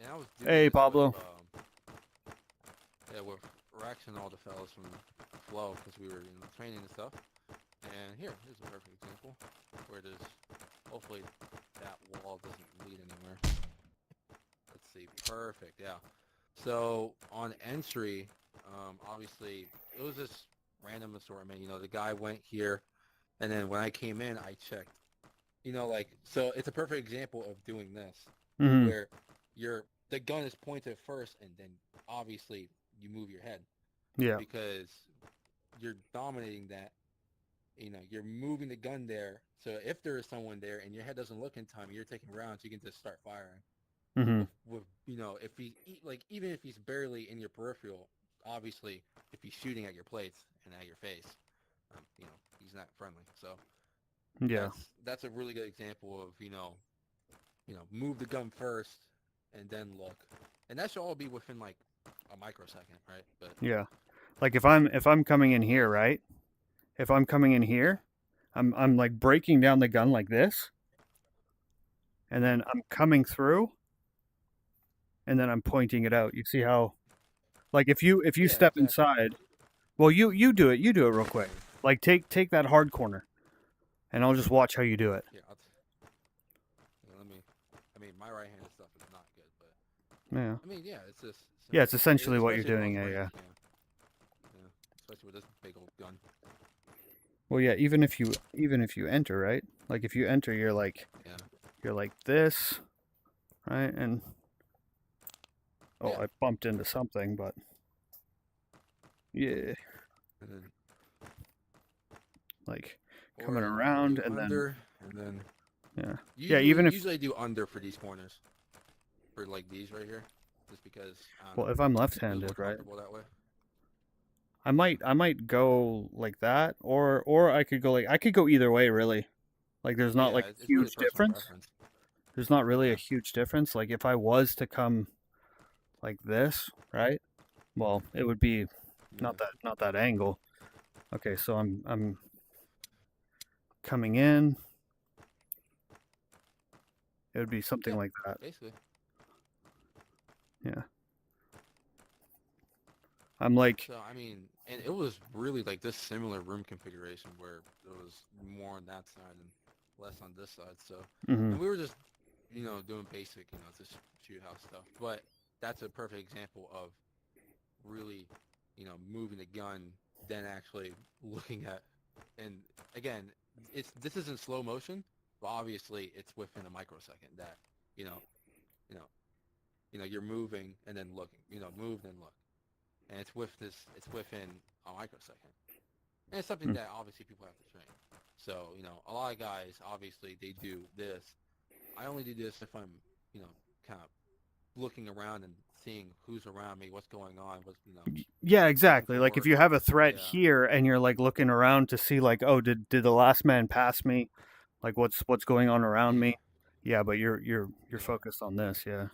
S4: and I was doing
S1: Hey,
S4: this
S1: Pablo.
S4: with Rex and all the fellas from Flow because we were training and stuff. And here's a perfect example where there's hopefully that wall doesn't lead anywhere. Let's see, perfect, yeah. So on entry, obviously it was this random assortment. The guy went here, and then when I came in, I checked. So it's a perfect example of doing this,
S1: Mm-hmm.
S4: where the gun is pointed first, and then obviously you move your head
S1: Yeah.
S4: because you're dominating that. You're moving the gun there. So if there is someone there and your head doesn't look in time, you're taking rounds. You can just start firing.
S1: Mm-hmm.
S4: With if he even if he's barely in your peripheral, obviously if he's shooting at your plates and at your face, he's not friendly. So
S1: Yeah.
S4: that's a really good example of move the gun first and then look, and that should all be within like a microsecond, right? But
S1: Yeah. Like if I'm coming in here, right? If I'm coming in here, I'm like breaking down the gun like this, and then I'm coming through, and then I'm pointing it out. You see how, like if you
S4: yeah,
S1: step
S4: exactly.
S1: inside, well you do it real quick. Like take that hard corner, and I'll just watch how you do it.
S4: Yeah, let me. I mean, my right-handed stuff is not good, but
S1: Yeah.
S4: I mean, yeah, it's just
S1: Yeah, it's
S4: simple.
S1: essentially what you're
S4: Especially
S1: doing.
S4: close
S1: Yeah,
S4: range.
S1: yeah.
S4: Yeah, especially with this big old gun.
S1: Well, yeah. Even if you enter, right? Like if you enter,
S4: Yeah.
S1: you're like this, right? And oh,
S4: Yeah.
S1: I bumped into something, but yeah,
S4: And then
S1: like coming
S4: or you can
S1: around,
S4: do
S1: and then
S4: under, and then
S1: yeah, yeah.
S4: usually
S1: Even if
S4: usually I do under for these corners, for like these right here, just because I don't
S1: well,
S4: know,
S1: if I'm
S4: it feels more
S1: left-handed, right?
S4: comfortable that way.
S1: I might go like that, or I could go either way, really. Like there's not
S4: Yeah,
S1: like a
S4: it's really
S1: huge
S4: personal
S1: difference.
S4: preference.
S1: There's not really a
S4: Yeah.
S1: huge difference. Like if I was to come like this, right? Well, it would be
S4: Yeah.
S1: not that angle. Okay, so I'm coming in. It would be something
S4: Yeah.
S1: like that.
S4: Basically.
S1: Yeah. I'm like,
S4: So I mean, and it was really like this similar room configuration where it was more on that side and less on this side. So,
S1: mhm.
S4: and we were just, doing basic, just shoot house stuff. But that's a perfect example of really, moving the gun, then actually looking at, and again, this isn't slow motion, but obviously it's within a microsecond that, you know, you know, you're moving and then looking, move then look, and it's within a microsecond. And it's something
S1: Mm.
S4: that obviously people have to train. So, a lot of guys, obviously, they do this. I only do this if I'm, kind of looking around and seeing who's around me, what's going on,
S1: Yeah,
S4: looking
S1: exactly.
S4: for
S1: Like if
S4: work.
S1: you have a threat
S4: Yeah,
S1: here and you're like looking around to see like, oh, did the last man pass me? Like what's going on around
S4: yeah,
S1: me? Yeah, but you're
S4: yeah,
S1: focused on this, yeah.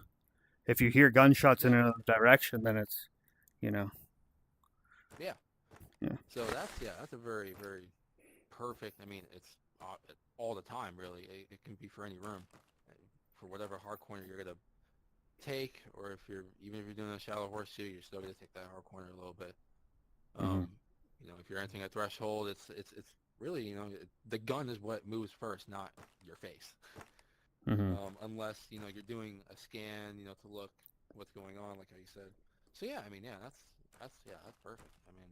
S1: If you hear gunshots in
S4: exactly.
S1: another direction, then it's, you know,
S4: Yeah.
S1: yeah.
S4: So that's a very, very perfect. I mean, it's all the time, really. It can be for any room, for whatever hard corner you're gonna take, or even if you're doing a shallow horseshoe, you're still gonna take that hard corner a little bit.
S1: Hmm.
S4: If you're entering a threshold, it's really, the gun is what moves first, not your face.
S1: Hmm.
S4: Unless, you're doing a scan, to look what's going on, like how you said. So yeah, I mean, yeah, that's perfect. I mean,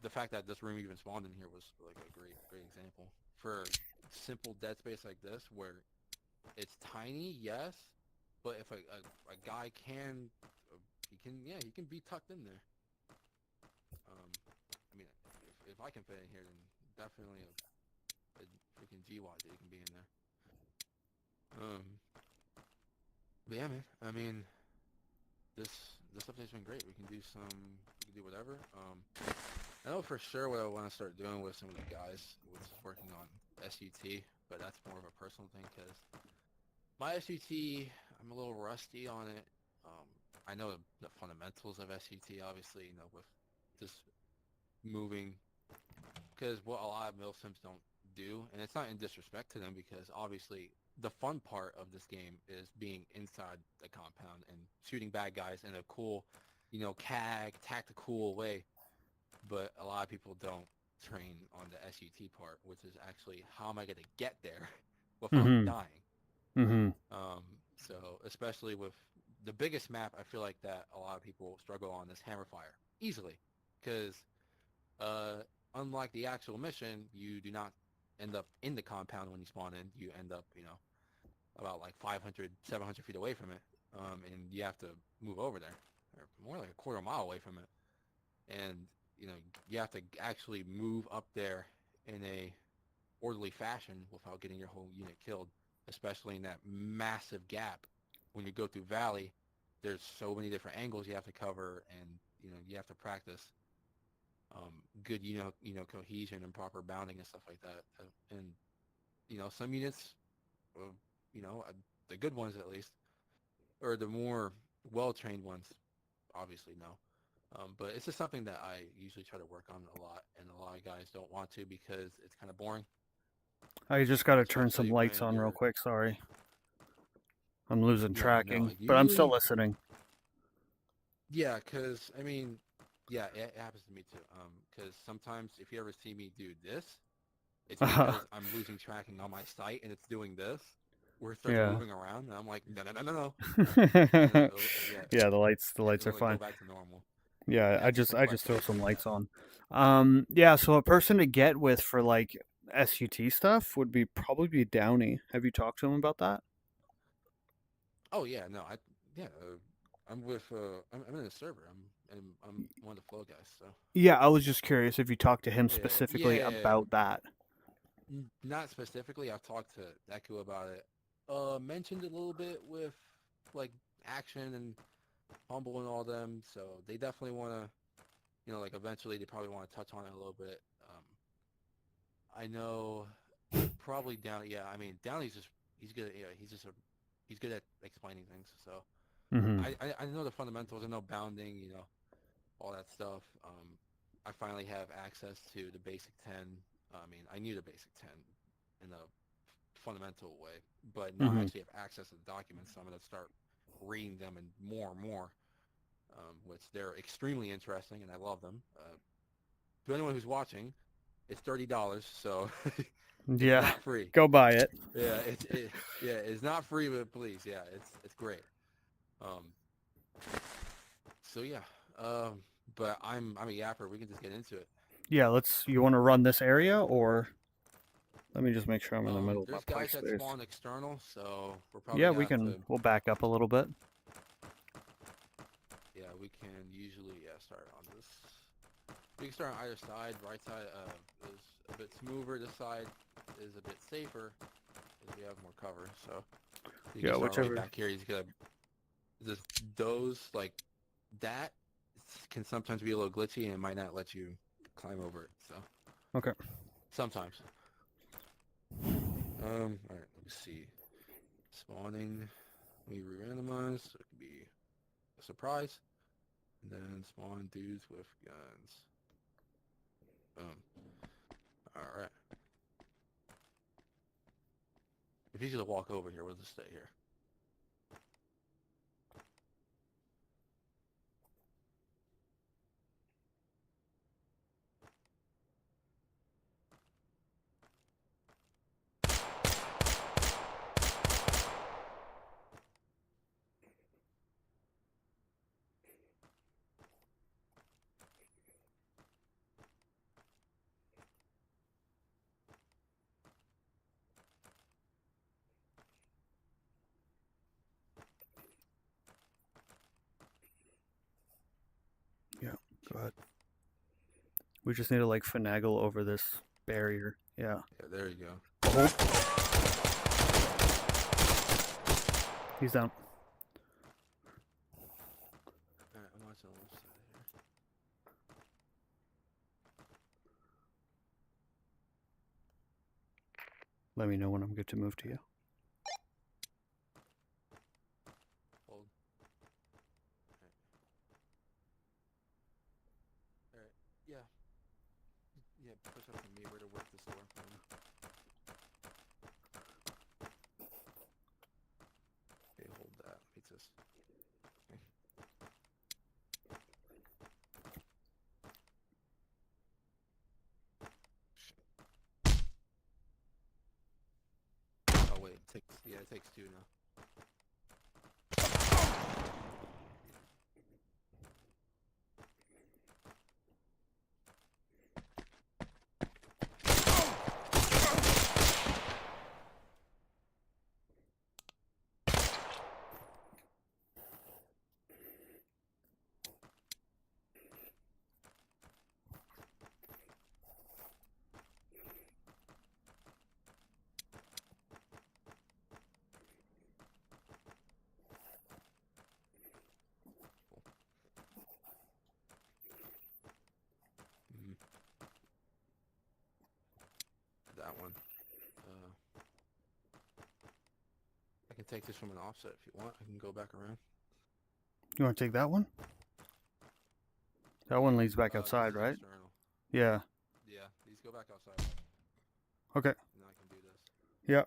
S4: the fact that this room even spawned in here was like a great example for simple dead space like this, where it's tiny, yes, but if a guy can, he can be tucked in there. I mean, if I can fit in here, then definitely a freaking GWAT that can be in there. But yeah, man. I mean, this update's been great. We can do whatever. I know for sure what I want to start doing with some of the guys was working on SUT, but that's more of a personal thing because my SUT, I'm a little rusty on it. I know the fundamentals of SUT, obviously, with just moving, because what a lot of milsims don't do, and it's not in disrespect to them, because obviously the fun part of this game is being inside the compound and shooting bad guys in a cool, CAG, tactical way. But a lot of people don't train on the SUT part, which is actually how am I going to get there without
S1: Mm-hmm.
S4: dying.
S1: Mm-hmm.
S4: So especially with the biggest map, I feel like that a lot of people struggle on is Hammerfire easily, because unlike the actual mission, you do not end up in the compound when you spawn in. You end up, about like 500, 700 feet away from it, and you have to move over there, or more like a quarter mile away from it, and you have to actually move up there in a orderly fashion without getting your whole unit killed, especially in that massive gap. When you go through Valley, there's so many different angles you have to cover, and you have to practice good cohesion and proper bounding and stuff like that. And some units, uh, the good ones at least, or the more well-trained ones, obviously no. But it's just something that I usually try to work on a lot, and a lot of guys don't want to because it's kind of boring.
S1: I just got to turn some
S4: Especially
S1: lights
S4: when
S1: on real
S4: you're...
S1: quick. Sorry. I'm losing
S4: No,
S1: tracking, but I'm still
S4: usually,
S1: listening.
S4: yeah, because, I mean, yeah, it happens to me too. Because sometimes if you ever see me do this, it's because I'm losing tracking on my sight and it's doing this, where it starts
S1: Yeah.
S4: moving around, and I'm like, no, no, no, no, no. And then yeah,
S1: Yeah, the lights are
S4: it'll like go
S1: fine.
S4: back to normal.
S1: Yeah,
S4: Yeah,
S1: I
S4: it's a
S1: just
S4: quick
S1: throw
S4: question.
S1: some lights on. Yeah, so a person to get with for like SUT stuff would be probably be Downey. Have you talked to him about that?
S4: Oh yeah, no, yeah, I'm with I'm in a server. I'm one of the flow guys. So
S1: Yeah, I was just curious if you talked to him
S4: yeah,
S1: specifically
S4: yeah.
S1: about that.
S4: Not specifically. I've talked to Deku about it. Mentioned a little bit with like Action and Humble and all them. So they definitely want to, like eventually they probably want to touch on it a little bit. I know probably Downey. Yeah, I mean Downey's just he's good. Yeah, he's good at explaining things. So
S1: Mm-hmm.
S4: I know the fundamentals. I know bounding. All that stuff. I finally have access to the basic 10. I mean, I knew the basic 10 in a fundamental way, but now I
S1: Mm-hmm.
S4: actually have access to the documents, so I'm going to start reading them and more, which they're extremely interesting, and I love them. To anyone who's watching, it's $30, so it's
S1: Yeah,
S4: not free.
S1: go buy it.
S4: Yeah, it's not free, but please, yeah, it's great. Um, so yeah, but I'm a yapper. We can just get into it.
S1: Yeah, you want to run this area, or let me just make sure I'm in the middle of my
S4: There's
S1: play
S4: guys that
S1: space.
S4: spawn external, so we're probably
S1: Yeah,
S4: gonna have to.
S1: we'll back up a little bit.
S4: Yeah, we can usually start on this. We can start on either side. Right side is a bit smoother. This side is a bit safer because we have more cover. So you
S1: Yeah,
S4: can start right
S1: whichever.
S4: back here. He's gonna just those like that can sometimes be a little glitchy and it might not let you climb over it. So
S1: Okay.
S4: sometimes. All right. Let me see. Spawning. We re-randomize. So it could be a surprise. And then spawn dudes with guns. Boom. Alright. If he's gonna walk over here, we'll just stay here.
S1: Go ahead. We just need to like finagle over this barrier. Yeah.
S4: Yeah, there you go.
S1: Hold. He's down.
S4: Alright, I'm watching the left side here.
S1: Let me know when I'm good to move to you.
S4: Hold. Alright. Yeah. Yeah, push up to me where to work this door for me. Okay, hold that. Makes this. Okay. Oh wait, it takes two now. That one. I can take this from an offset if you want. I can go back around.
S1: You want to take that one? That one leads back
S4: This
S1: outside,
S4: is
S1: right?
S4: external.
S1: Yeah.
S4: Yeah, these go back outside.
S1: Okay.
S4: And I can do this.
S1: Yeah.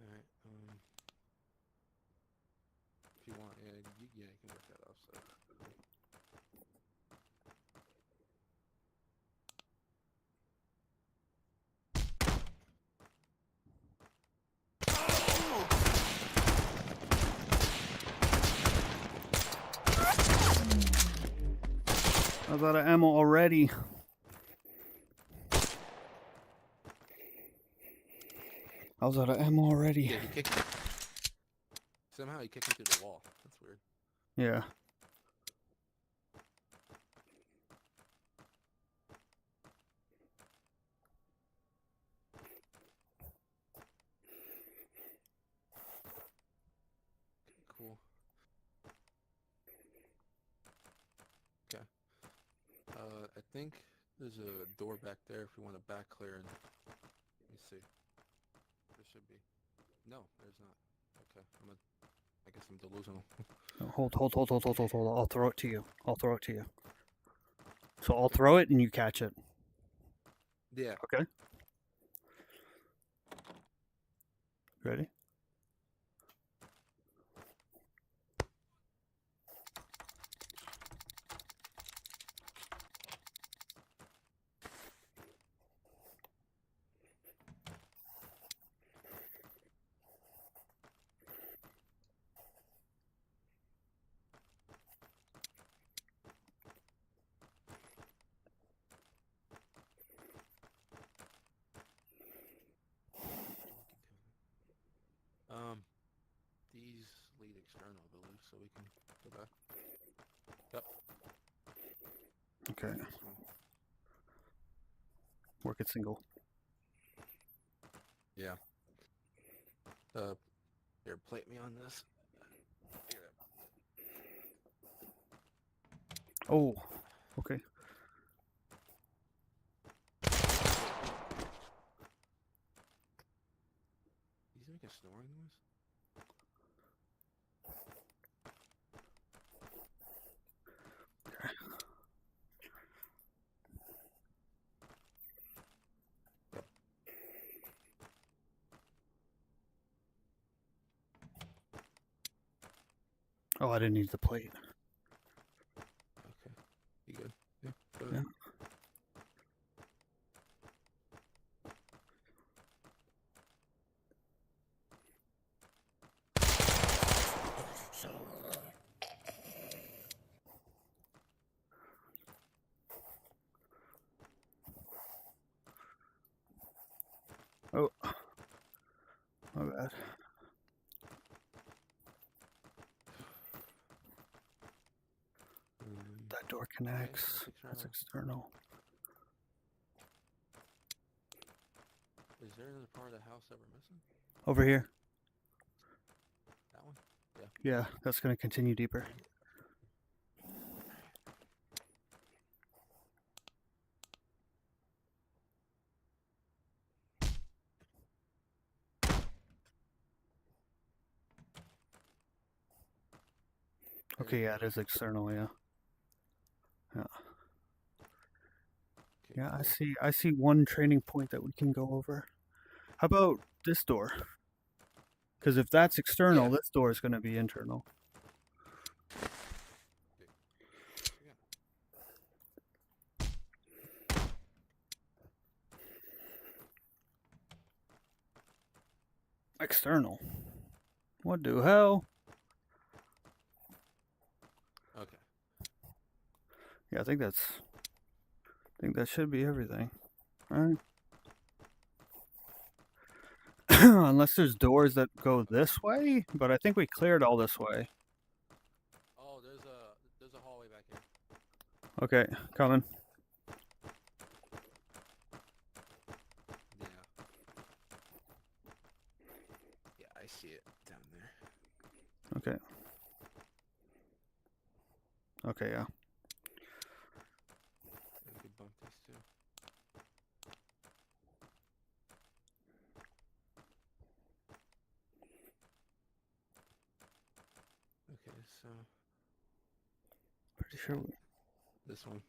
S4: Alright, if you want, yeah, you can work that offset.
S1: I was out of ammo already. I was out of ammo already.
S4: Yeah, he kicked me. Somehow he kicked me through the wall. That's weird.
S1: Yeah.
S4: Cool. Okay. I think there's a door back there if we want to back clear and let me see. There should be. No, there's not. Okay. I guess I'm delusional.
S1: No, hold. I'll throw it to you. So I'll throw it and you catch it.
S4: Yeah.
S1: Okay. Ready?
S4: These lead external, I believe, so we can go back. Yep.
S1: Okay.
S4: This one.
S1: Work it single.
S4: Yeah. Here, plate me on this. Here.
S1: Oh. Okay.
S4: He's making a snoring noise?
S1: Oh, I didn't need the plate.
S4: Okay. You good? Yeah. Put it
S1: Yeah.
S4: in.
S1: Oh. My bad. That door connects. That's external.
S4: Is there another part of the house that we're missing?
S1: Over here.
S4: That one?
S1: Yeah, that's going to continue deeper. Okay, yeah, it is external, yeah. Yeah.
S4: Okay,
S1: Yeah,
S4: cool.
S1: I see one training point that we can go over. How about this door? Because if that's external,
S4: Yeah.
S1: this door is going to be internal. External. What the hell?
S4: Okay.
S1: Yeah, I think that should be everything. Right? Unless there's doors that go this way, but I think we cleared all this way.
S4: Oh, there's a hallway back here.
S1: Okay, coming.
S4: Yeah. Yeah, I see it down there.
S1: Okay. Okay, yeah.
S4: We could bump these two. Okay, so
S1: Pretty sure.
S4: this one.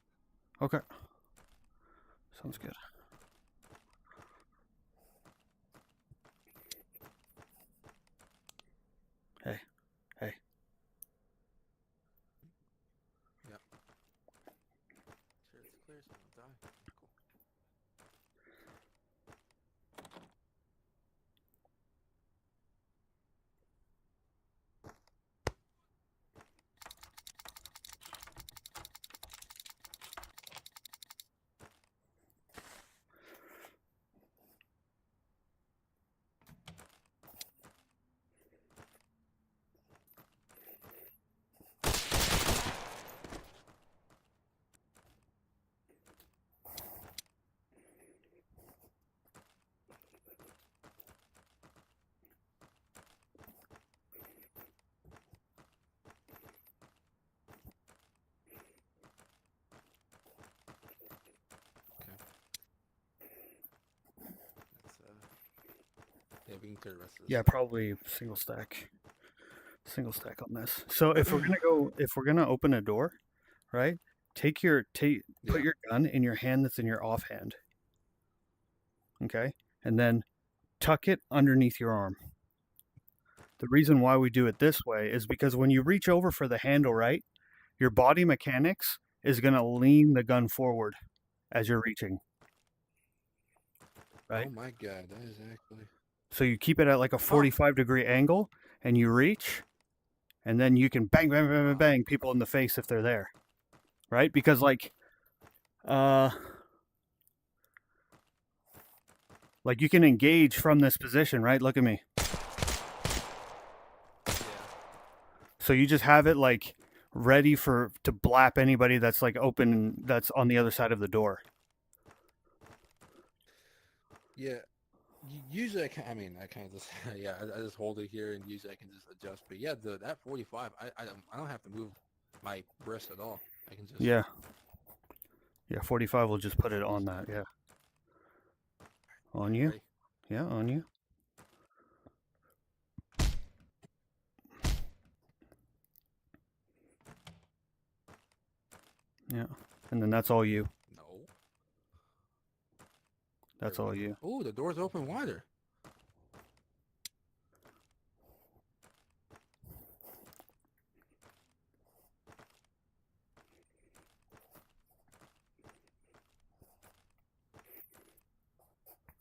S1: Okay. Sounds good. Hey. Hey.
S4: Yep. Sure it's clear so I don't die. Cool. Yeah, we can clear the rest of this.
S1: Yeah, probably single stack on this. So if we're gonna open a door, right? Put your gun in your hand that's in your offhand. Okay? And then tuck it underneath your arm. The reason why we do it this way is because when you reach over for the handle, right? Your body mechanics is going to lean the gun forward as you're reaching. Right?
S4: Oh my god, that is actually.
S1: So you keep it at like a 45-degree angle and you reach, and then you can bang, bang, bang, bang, bang people in the face if they're there. Right? Because like you can engage from this position, right? Look at me.
S4: Yeah.
S1: So you just have it like ready to blap anybody that's like open, that's on the other side of the door.
S4: Yeah. Usually, I kind of just yeah, I just hold it here, and usually I can just adjust. But yeah, that 45, I don't have to move my wrist at all. I can just
S1: 45 will just put it on that. Yeah, on you.
S4: Ready?
S1: Yeah, on you. Yeah, and then that's all you.
S4: No.
S1: That's all you.
S4: Oh, the door's open wider.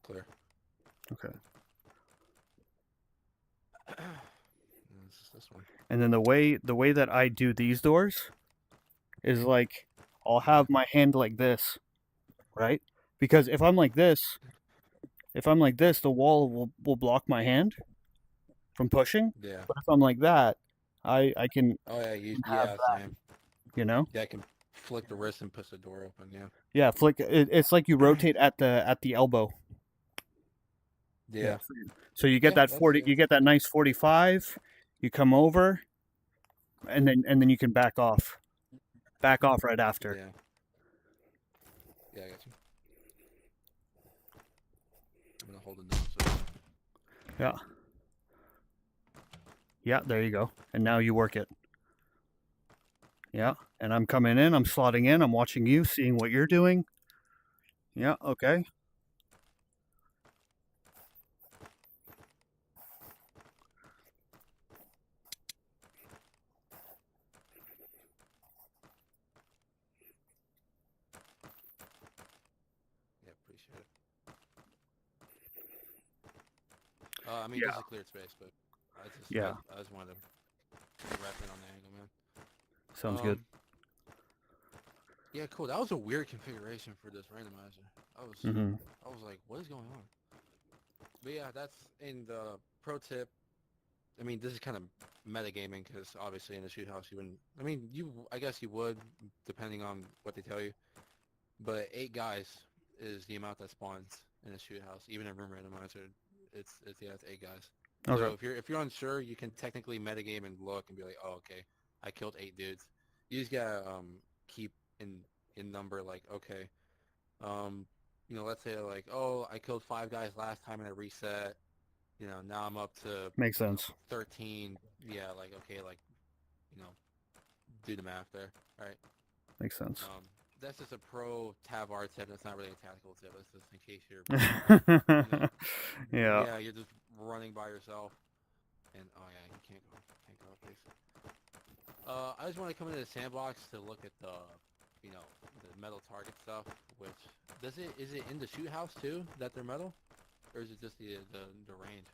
S4: clear.
S1: Okay.
S4: This is this one.
S1: And then the way that I do these doors is like I'll have my hand like this, right? Because if I'm like this, the wall will block my hand from pushing.
S4: Yeah.
S1: But if I'm like that, I can
S4: Oh yeah,
S1: have that,
S4: same.
S1: you know?
S4: Yeah, I can flick the wrist and push the door open. Yeah.
S1: Yeah, flick. It's like you rotate at the elbow.
S4: Yeah.
S1: So you get
S4: Yeah,
S1: that
S4: that's
S1: 40.
S4: it.
S1: You get that nice 45. You come over, and then you can back off. Back off right after.
S4: Yeah. Yeah, I got you. I'm gonna hold it down. So.
S1: Yeah. Yeah, there you go. And now you work it. Yeah, and I'm coming in. I'm slotting in. I'm watching you, seeing what you're doing. Yeah. Okay.
S4: Yeah, appreciate it. I mean,
S1: Yeah.
S4: this is cleared space, but
S1: Yeah.
S4: I just wanted to wrap in on the angle, man.
S1: Sounds good.
S4: Yeah, cool. That was a weird configuration for this randomizer. I was like, what is going on? But yeah, that's in the pro tip. I mean, this is kind of metagaming because obviously in the shoot house you wouldn't. I mean, I guess you would, depending on what they tell you. But 8 guys is the amount that spawns in a shoot house, even in room randomizer. It's 8 guys.
S1: Okay.
S4: So if you're unsure, you can technically metagame and look and be like, oh, okay, I killed 8 dudes. You just gotta keep in number, like, okay, you know, let's say like, oh, I killed 5 guys last time and I reset. You know, now I'm up to
S1: Makes sense.
S4: 13. Yeah, like, okay, like, you know, do the math there, right?
S1: Makes sense.
S4: That's just a pro TAVR tip. That's not really a tactical tip. That's just in case you're,
S1: Yeah.
S4: yeah, you're just running by yourself. And oh yeah, you can't go up, please. I just want to come into the sandbox to look at the, you know, the metal target stuff. Which is it in the shoot house too that they're metal, or is it just the range?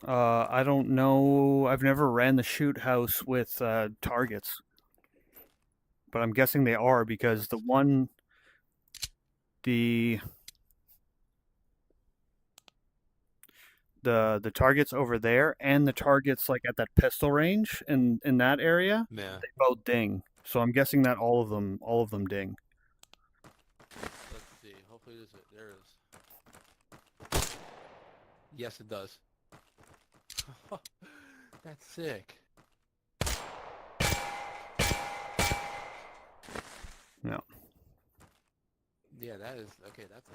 S1: I don't know. I've never ran the shoot house with targets, but I'm guessing they are because the targets over there and the targets like at that pistol range in that area,
S4: Yeah.
S1: they both ding. So I'm guessing that all of them ding.
S4: Let's see. Hopefully there it is. Yes, it does. That's sick.
S1: Yeah.
S4: Yeah, that is okay. That's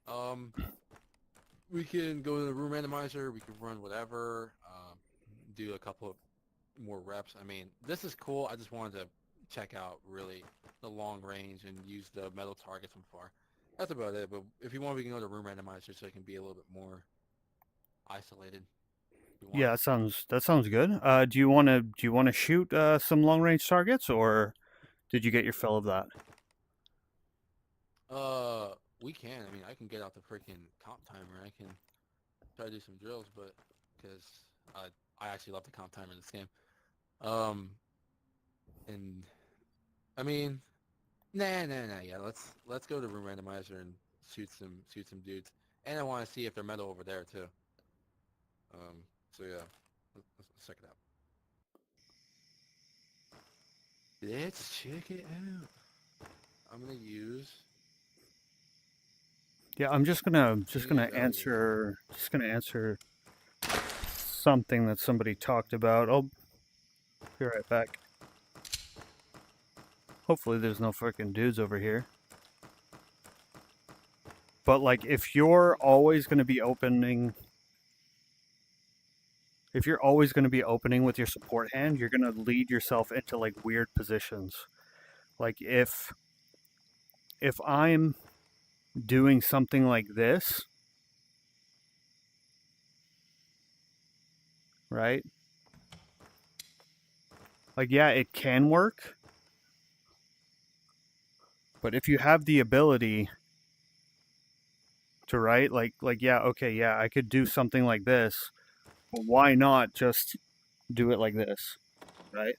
S4: awesome. We can go to the room randomizer. We can run whatever. Do a couple of more reps. I mean, this is cool. I just wanted to check out really the long range and use the metal targets from far. That's about it. But if you want, we can go to room randomizer so it can be a little bit more isolated.
S1: Yeah, that sounds good. Do you want to shoot some long range targets, or did you get your fill of that?
S4: We can. I mean, I can get out the freaking comp timer. I can try to do some drills, but because I actually love the comp timer in this game. And I mean, nah. Yeah, let's go to room randomizer and shoot some dudes. And I want to see if they're metal over there too. So yeah, let's check it out. Let's check it out. I'm gonna use.
S1: Yeah, I'm just gonna answer something that somebody talked about. I'll be right back. Hopefully there's no freaking dudes over here. But like if you're always gonna be opening with your support hand, you're gonna lead yourself into like weird positions. Like if I'm doing something like this, right? Like, yeah, it can work. But if you have the ability to right. Like yeah, okay, yeah, I could do something like this, but why not just do it like this, right?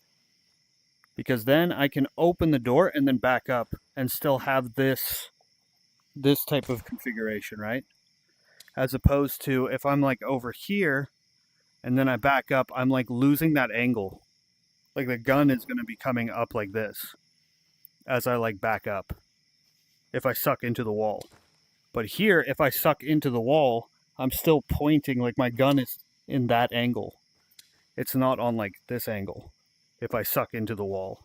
S1: Because then I can open the door and then back up and still have this type of configuration, right? As opposed to if I'm like over here and then I back up, I'm like losing that angle. Like the gun is going to be coming up like this as I like back up if I suck into the wall. But here, if I suck into the wall, I'm still pointing, like my gun is in that angle. It's not on like this angle if I suck into the wall.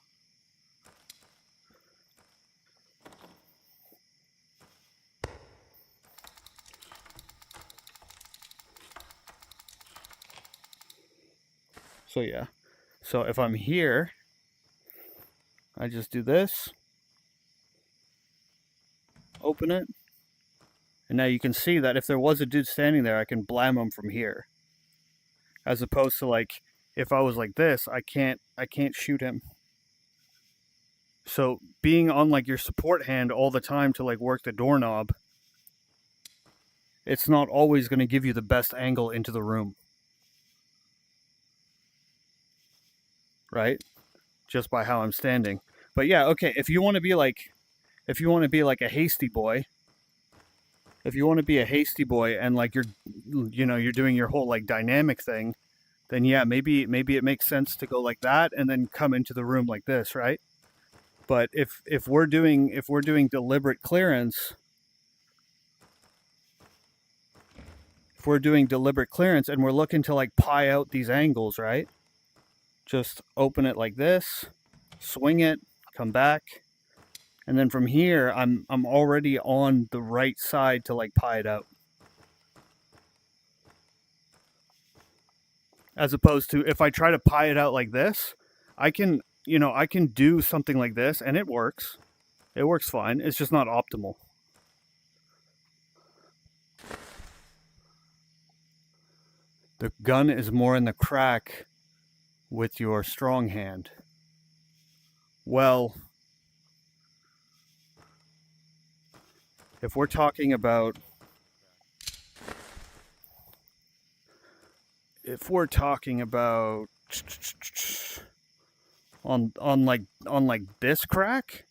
S1: So yeah, so if I'm here, I just do this, open it, and now you can see that if there was a dude standing there, I can blam him from here. As opposed to like, if I was like this, I can't shoot him. So being on like your support hand all the time to like work the doorknob, it's not always going to give you the best angle into the room. Right? Just by how I'm standing. But yeah, okay, if you want to be like a hasty boy, and like you're doing your whole like dynamic thing, then yeah, maybe it makes sense to go like that and then come into the room like this, right? But if we're doing deliberate clearance, and we're looking to like pie out these angles, right? Just open it like this, swing it, come back, and then from here I'm already on the right side to like pie it out. As opposed to if I try to pie it out like this, I can do something like this and it works. It works fine. It's just not optimal. The gun is more in the crack with your strong hand. Well, if we're talking about on like this crack,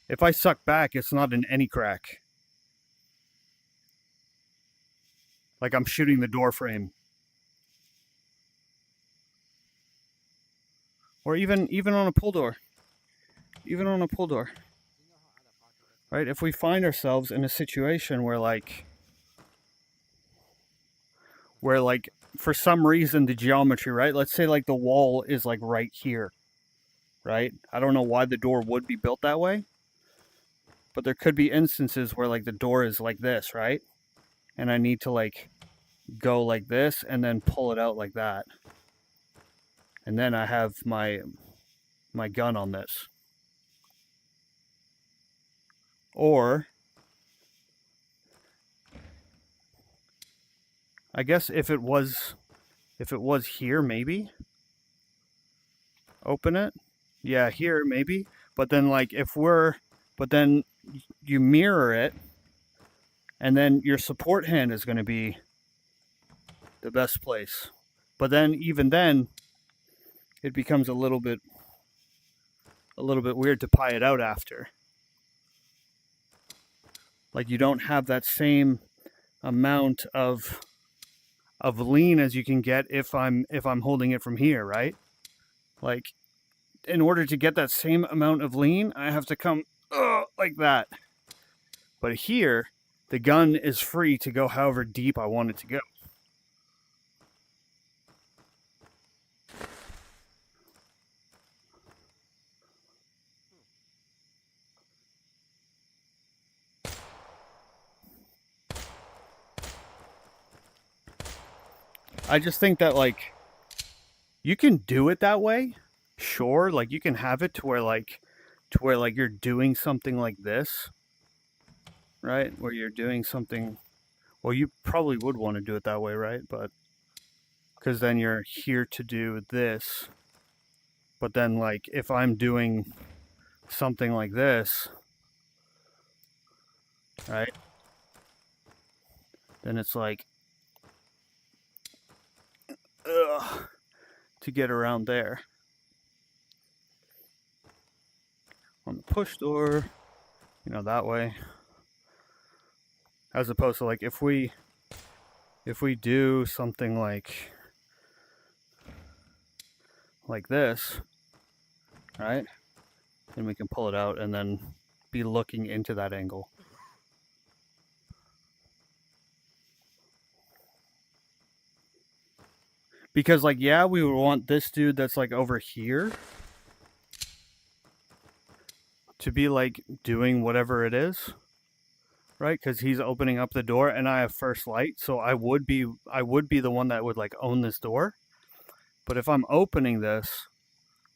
S1: if I suck back, it's not in any crack. Like I'm shooting the door frame. Or even on a pull door. Right? If we find ourselves in a situation where like for some reason the geometry, right? Let's say like the wall is like right here, right? I don't know why the door would be built that way, but there could be instances where like the door is like this, right? And I need to like go like this and then pull it out like that. And then I have my gun on this. Or I guess if it was here, maybe open it. Yeah, here maybe. But then like then you mirror it, and then your support hand is going to be the best place. But then even then, it becomes a little bit weird to pie it out after. Like you don't have that same amount of lean as you can get if I'm holding it from here, right? Like in order to get that same amount of lean, I have to come like that. But here, the gun is free to go however deep I want it to go. I just think that like you can do it that way, sure. Like you can have it to where you're doing something like this, right? Where you're doing something. Well, you probably would want to do it that way, right? But because then you're here to do this. But then like if I'm doing something like this, right? Then it's like, ugh, to get around there. On the push door, you know, that way. As opposed to like if we do something like this, right? Then we can pull it out and then be looking into that angle. Because like, yeah, we would want this dude that's like over here to be like doing whatever it is, right? Because he's opening up the door and I have first light, so I would be the one that would like own this door. But if I'm opening this,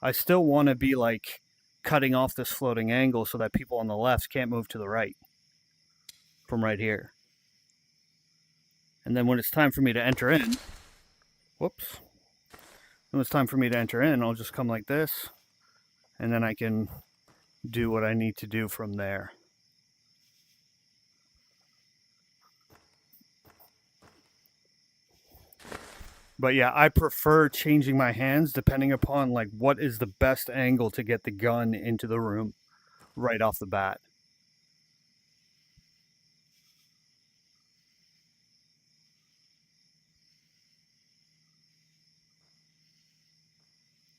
S1: I still want to be like cutting off this floating angle so that people on the left can't move to the right from right here. And then when it's time for me to enter in, whoops. When it's time for me to enter in, I'll just come like this, and then I can do what I need to do from there. But yeah, I prefer changing my hands depending upon like what is the best angle to get the gun into the room right off the bat.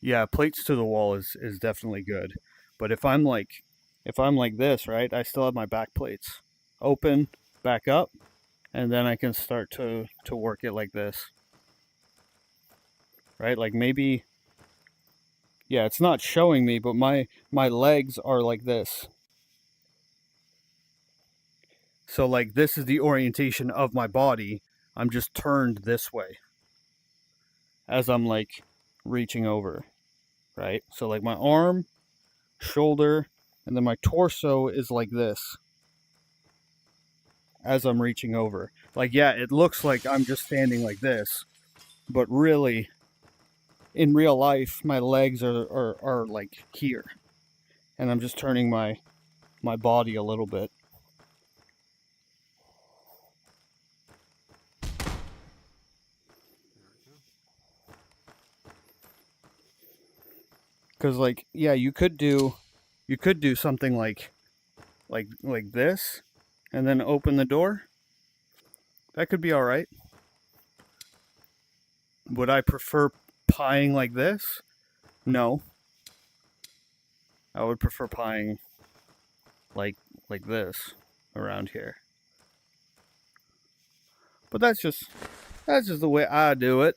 S1: Yeah, plates to the wall is definitely good. But if I'm like this, right, I still have my back plates open, back up, and then I can start to work it like this. Right? Like maybe, yeah, it's not showing me, but my legs are like this. So like this is the orientation of my body. I'm just turned this way as I'm like reaching over, right? So like my arm, shoulder, and then my torso is like this as I'm reaching over. Like, yeah, it looks like I'm just standing like this, but really, in real life, my legs are like here, and I'm just turning my body a little bit. Because like, yeah, you could do something like this, and then open the door. That could be all right. Would I prefer pieing like this? No. I would prefer pieing like this around here. But that's just the way I do it.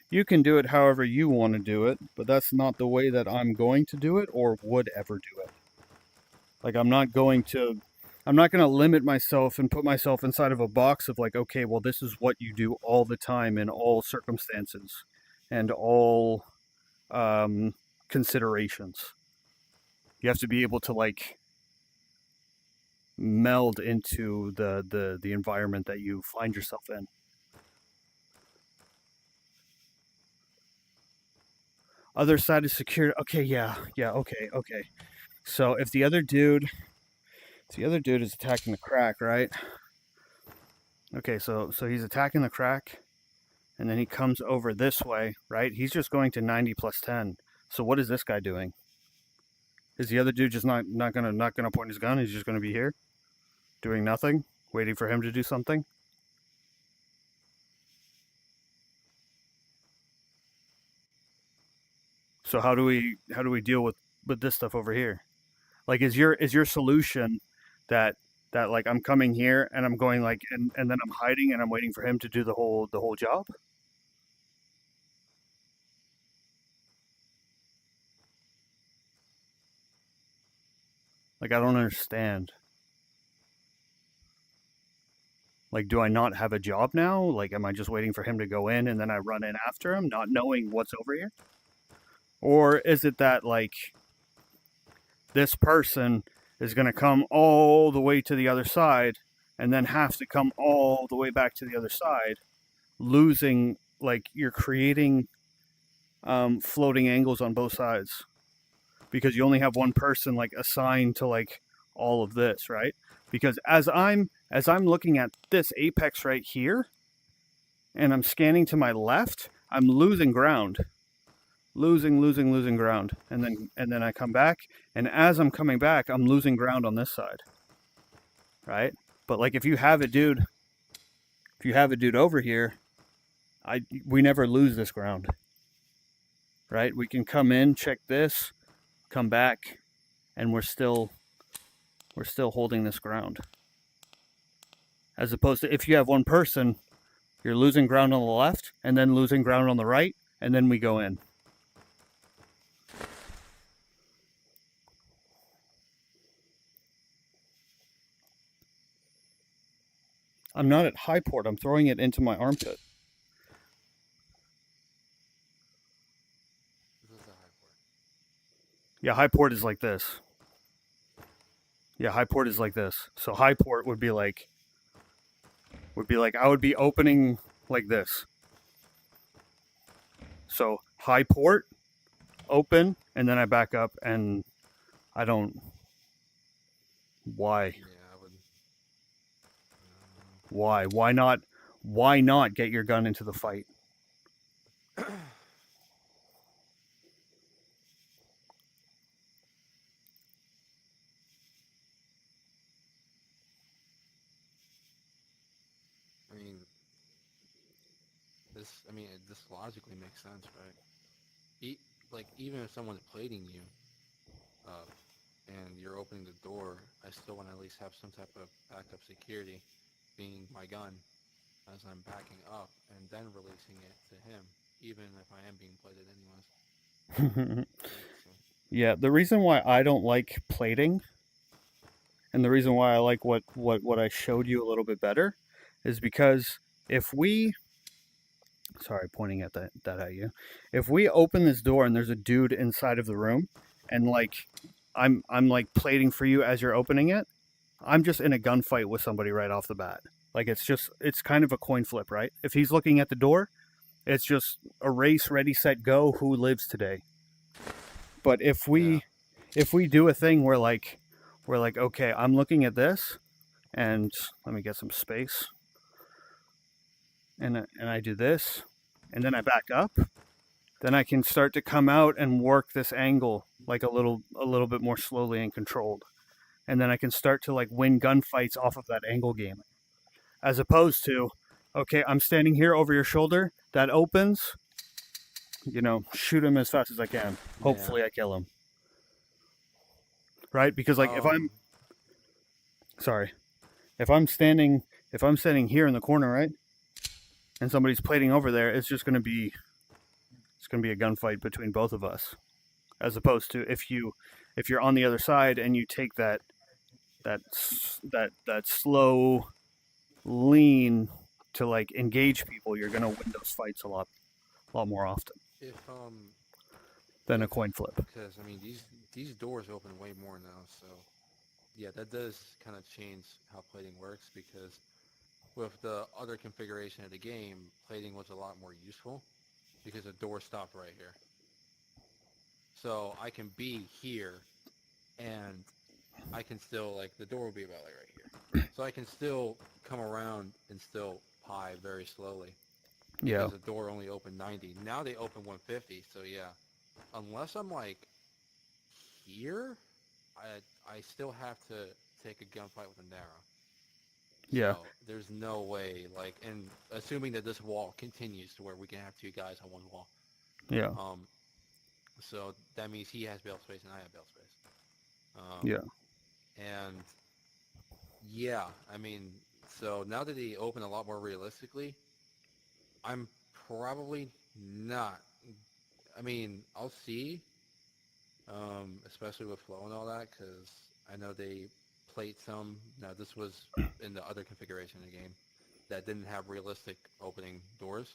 S1: You can do it however you want to do it, but that's not the way that I'm going to do it or would ever do it. Like I'm not going to limit myself and put myself inside of a box of like, okay, well, this is what you do all the time in all circumstances and all considerations. You have to be able to like meld into the environment that you find yourself in. Other side is secured. Okay, yeah, okay. So if the other dude is attacking the crack, right? Okay, so he's attacking the crack, and then he comes over this way, right? He's just going to 90 plus 10. So what is this guy doing? Is the other dude just not gonna point his gun? He's just gonna be here, doing nothing, waiting for him to do something? So how do we deal with this stuff over here? Like, is your solution that like I'm coming here and I'm going like and then I'm hiding and I'm waiting for him to do the whole job? Like, I don't understand. Like, do I not have a job now? Like, am I just waiting for him to go in and then I run in after him, not knowing what's over here? Or is it that like this person is going to come all the way to the other side and then have to come all the way back to the other side, losing, like, you're creating floating angles on both sides because you only have one person like assigned to like all of this, right? Because as I'm looking at this apex right here, and I'm scanning to my left, I'm losing ground. Losing ground. And then I come back, and as I'm coming back, I'm losing ground on this side. Right? But like if you have a dude over here, we never lose this ground. Right? We can come in, check this, come back, and we're still holding this ground. As opposed to if you have one person, you're losing ground on the left and then losing ground on the right, and then we go in. I'm not at high port. I'm throwing it into my armpit.
S4: This is the high port.
S1: Yeah, high port is like this. Yeah, high port is like this. So high port would be like I would be opening like this. So high port, open, and then I back up, and I don't. Why?
S4: Yeah, I would.
S1: Why? Why not? Why not get your gun into the fight?
S4: This logically makes sense, right? Like, even if someone's plating you, and you're opening the door, I still want to at least have some type of backup security, being my gun, as I'm backing up, and then releasing it to him, even if I am being plated anyways. So,
S1: Yeah, the reason why I don't like plating, and the reason why I like what I showed you a little bit better, is because if we, sorry, pointing at that at you, if we open this door and there's a dude inside of the room, and like I'm like plating for you as you're opening it, I'm just in a gunfight with somebody right off the bat. Like it's kind of a coin flip, right? If he's looking at the door, it's just a race, ready, set, go. Who lives today? But if we do a thing where we're like, okay, I'm looking at this, and let me get some space, and I do this, and then I back up, then I can start to come out and work this angle like a little bit more slowly and controlled, and then I can start to like win gunfights off of that angle game, as opposed to, okay, I'm standing here over your shoulder, that opens, shoot him as fast as I can. Hopefully I kill him. Right? Because like if I'm standing here in the corner, right? And somebody's plating over there, it's gonna be a gunfight between both of us. As opposed to if you're on the other side and you take that slow lean to like engage people, you're gonna win those fights a lot more often. Than a coin flip.
S4: Because these doors open way more now, so yeah, that does kind of change how plating works, because with the other configuration of the game, plating was a lot more useful because the door stopped right here. So I can be here, and I can still, like, the door will be about like right here. So I can still come around and still pie very slowly.
S1: Yeah.
S4: Because the door only opened 90. Now they open 150, so yeah. Unless I'm like here, I still have to take a gunfight with a narrow.
S1: Yeah.
S4: So there's no way, like, and assuming that this wall continues to where we can have two guys on one wall.
S1: Yeah.
S4: So that means he has bail space and I have bail space.
S1: Yeah.
S4: And yeah, so now that they open a lot more realistically, I'm probably not. I'll see, especially with flow and all that, because I know they played some. Now, this was in the other configuration of the game that didn't have realistic opening doors.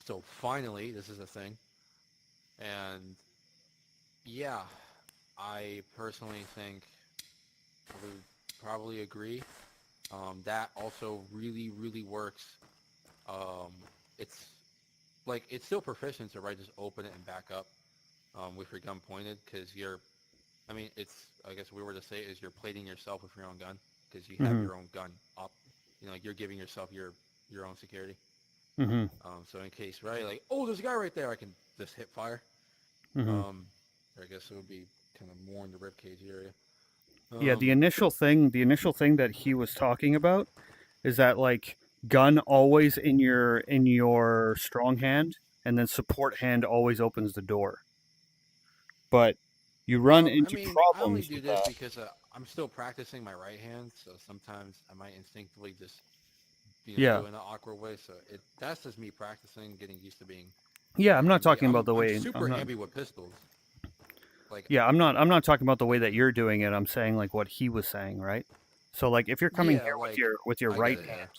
S4: So finally, this is a thing. And yeah, I personally think I would probably agree. That also really, really works. It's still proficient to just open it and back up with your gun pointed, because you're I mean, I guess we were to say is you're plating yourself with your own gun because you have your own gun up. You know, like you're giving yourself your own security.
S1: Mm-hmm.
S4: So in case, right, like, oh, there's a guy right there, I can just hit fire.
S1: Mm-hmm.
S4: Or I guess it would be kind of more in the ribcage area.
S1: Yeah, the initial thing that he was talking about is that like gun always in your strong hand, and then support hand always opens the door. But you run
S4: I
S1: into
S4: mean, I only
S1: problems
S4: do
S1: with
S4: this
S1: that.
S4: because I'm still practicing my right hand, so sometimes I might instinctively just,
S1: Yeah,
S4: do it in an awkward way. So that's just me practicing, getting used to being
S1: yeah. I'm not
S4: handy.
S1: talking about the
S4: I'm
S1: way.
S4: super handy with pistols. Like,
S1: Yeah, I'm not. I'm not talking about the way that you're doing it. I'm saying like what he was saying, right? So like if you're coming
S4: yeah,
S1: here
S4: like
S1: with your
S4: I get
S1: right
S4: it.
S1: hand,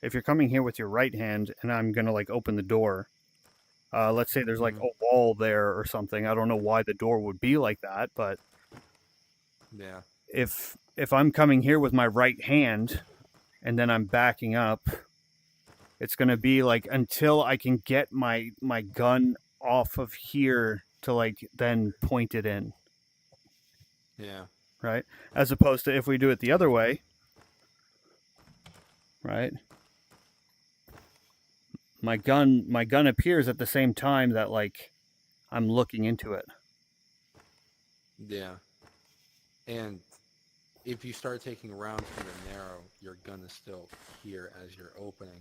S1: if you're coming here with your right hand, and I'm gonna like open the door. Let's say there's like
S4: Mhm.
S1: a wall there or something. I don't know why the door would be like that, but
S4: Yeah.
S1: if I'm coming here with my right hand and then I'm backing up, it's gonna be like until I can get my gun off of here to like then point it in,
S4: Yeah.
S1: right? As opposed to if we do it the other way, right? My gun appears at the same time that like I'm looking into it.
S4: Yeah. And if you start taking rounds from the narrow, your gun is still here as you're opening.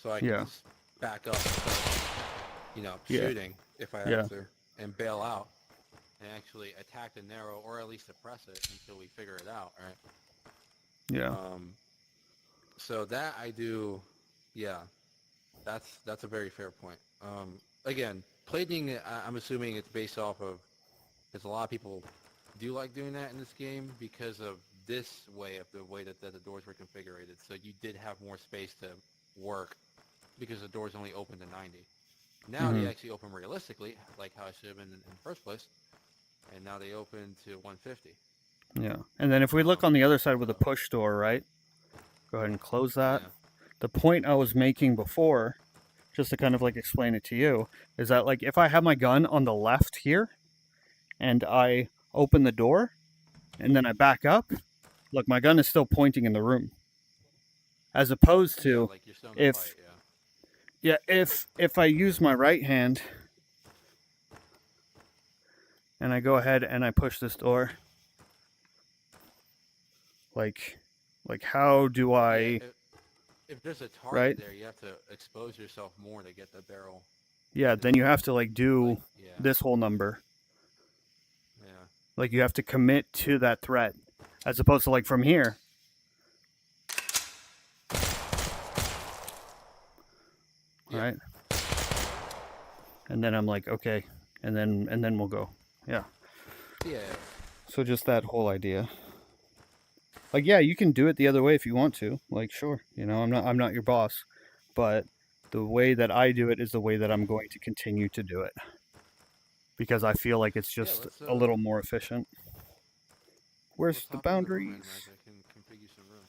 S4: So I can
S1: Yeah.
S4: just back up and start,
S1: Yeah.
S4: shooting if I
S1: Yeah.
S4: have to, and bail out, and actually attack the narrow, or at least suppress it until we figure it out, right?
S1: Yeah.
S4: So that I do, yeah, that's a very fair point. Again, plating, I'm assuming it's based off of, because a lot of people do like doing that in this game because of this way of the way that the doors were configured. So you did have more space to work because the doors only open to 90. Now they actually open realistically, like how it should have been in the first place, and now they open to 150.
S1: Yeah. And then if we look on the other side with the push door, right? Go ahead and close that.
S4: Yeah.
S1: The point I was making before, just to kind of like explain it to you, is that like if I have my gun on the left here and I open the door and then I back up, look, my gun is still pointing in the room. As opposed to
S4: like you're still in the
S1: if
S4: fight,
S1: if I use my right hand and I go ahead and I push this door, like how do I
S4: if there's a target
S1: right?
S4: there, you have to expose yourself more to get the barrel.
S1: Yeah, then you have to like do
S4: Yeah.
S1: this whole number.
S4: Yeah.
S1: Like you have to commit to that threat, as opposed to like from here.
S4: Yeah.
S1: Right. And then I'm like, okay, and then we'll go. Yeah.
S4: Yeah.
S1: So just that whole idea. Like, yeah, you can do it the other way if you want to. Like, sure, I'm not your boss, but the way that I do it is the way that I'm going to continue to do it because I feel like it's just a little more efficient. Where's the boundaries?
S4: I can configure some room.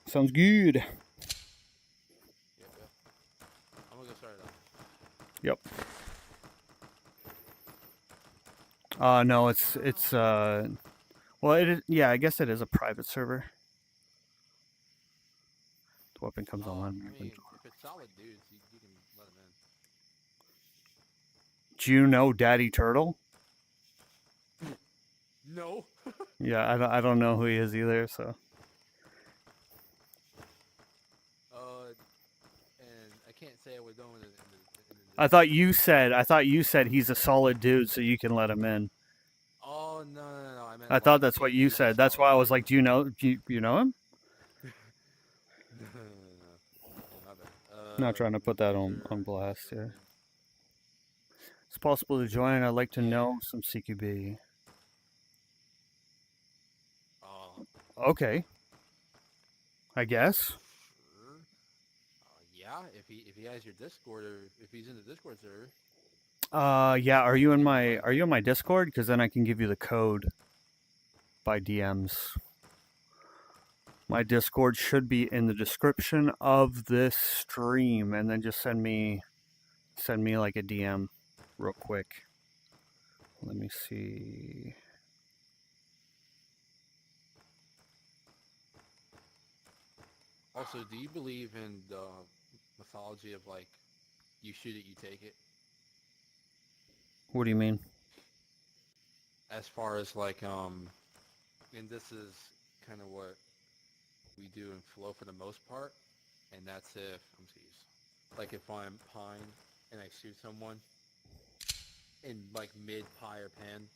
S1: Sounds good.
S4: Yep. I'm gonna go start it up.
S1: Yep. No, it's well, it is, yeah, I guess it is a private server. The weapon comes online.
S4: I mean, if it's solid dudes, you can let them in.
S1: Do you know Daddy Turtle?
S4: No.
S1: Yeah, I don't know who he is either. So.
S4: And I can't say I would know in the
S1: I thought you said he's a solid dude, so you can let him in.
S4: Oh no!
S1: I thought that's what you said. That's why I was like, do you know him? Not trying to put that on blast here. It's possible to join. I'd like to know some CQB. Okay. I guess.
S4: Sure. Yeah, if he has your Discord, or if he's in the Discord server.
S1: Yeah. Are you in my Discord? Because then I can give you the code by DMs. My Discord should be in the description of this stream, and then just send me like a DM real quick. Let me see.
S4: Also, do you believe in the mythology of like, you shoot it, you take it?
S1: What do you mean?
S4: As far as like, and this is kind of what we do in flow for the most part, and that's if I'm serious. Like if I'm pine and I shoot someone in like mid pie or pan,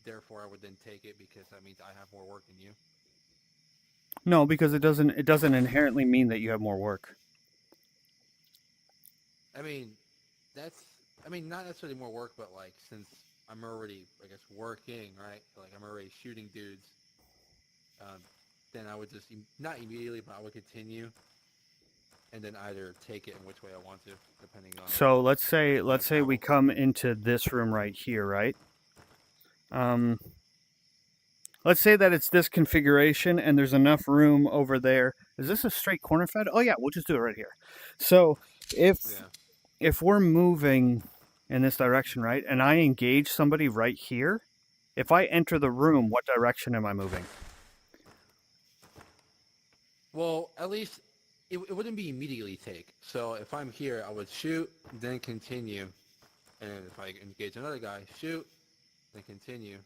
S4: therefore I would then take it because that means I have more work than you.
S1: No, because it doesn't inherently mean that you have more work.
S4: I mean, that's I mean not necessarily more work, but like since I'm already I guess working right, like I'm already shooting dudes, um, then I would just not immediately, but I would continue and then either take it in which way I want to, depending on
S1: So let's say
S4: kind of
S1: we
S4: how.
S1: come into this room right here, right? Um, let's say that it's this configuration and there's enough room over there. Is this a straight corner fed? Oh yeah, we'll just do it right here. So if
S4: Yeah.
S1: if we're moving in this direction, right, and I engage somebody right here, if I enter the room, what direction am I moving?
S4: Well, at least it wouldn't be immediately take. So if I'm here, I would shoot, then continue, and if I engage another guy, shoot, then continue.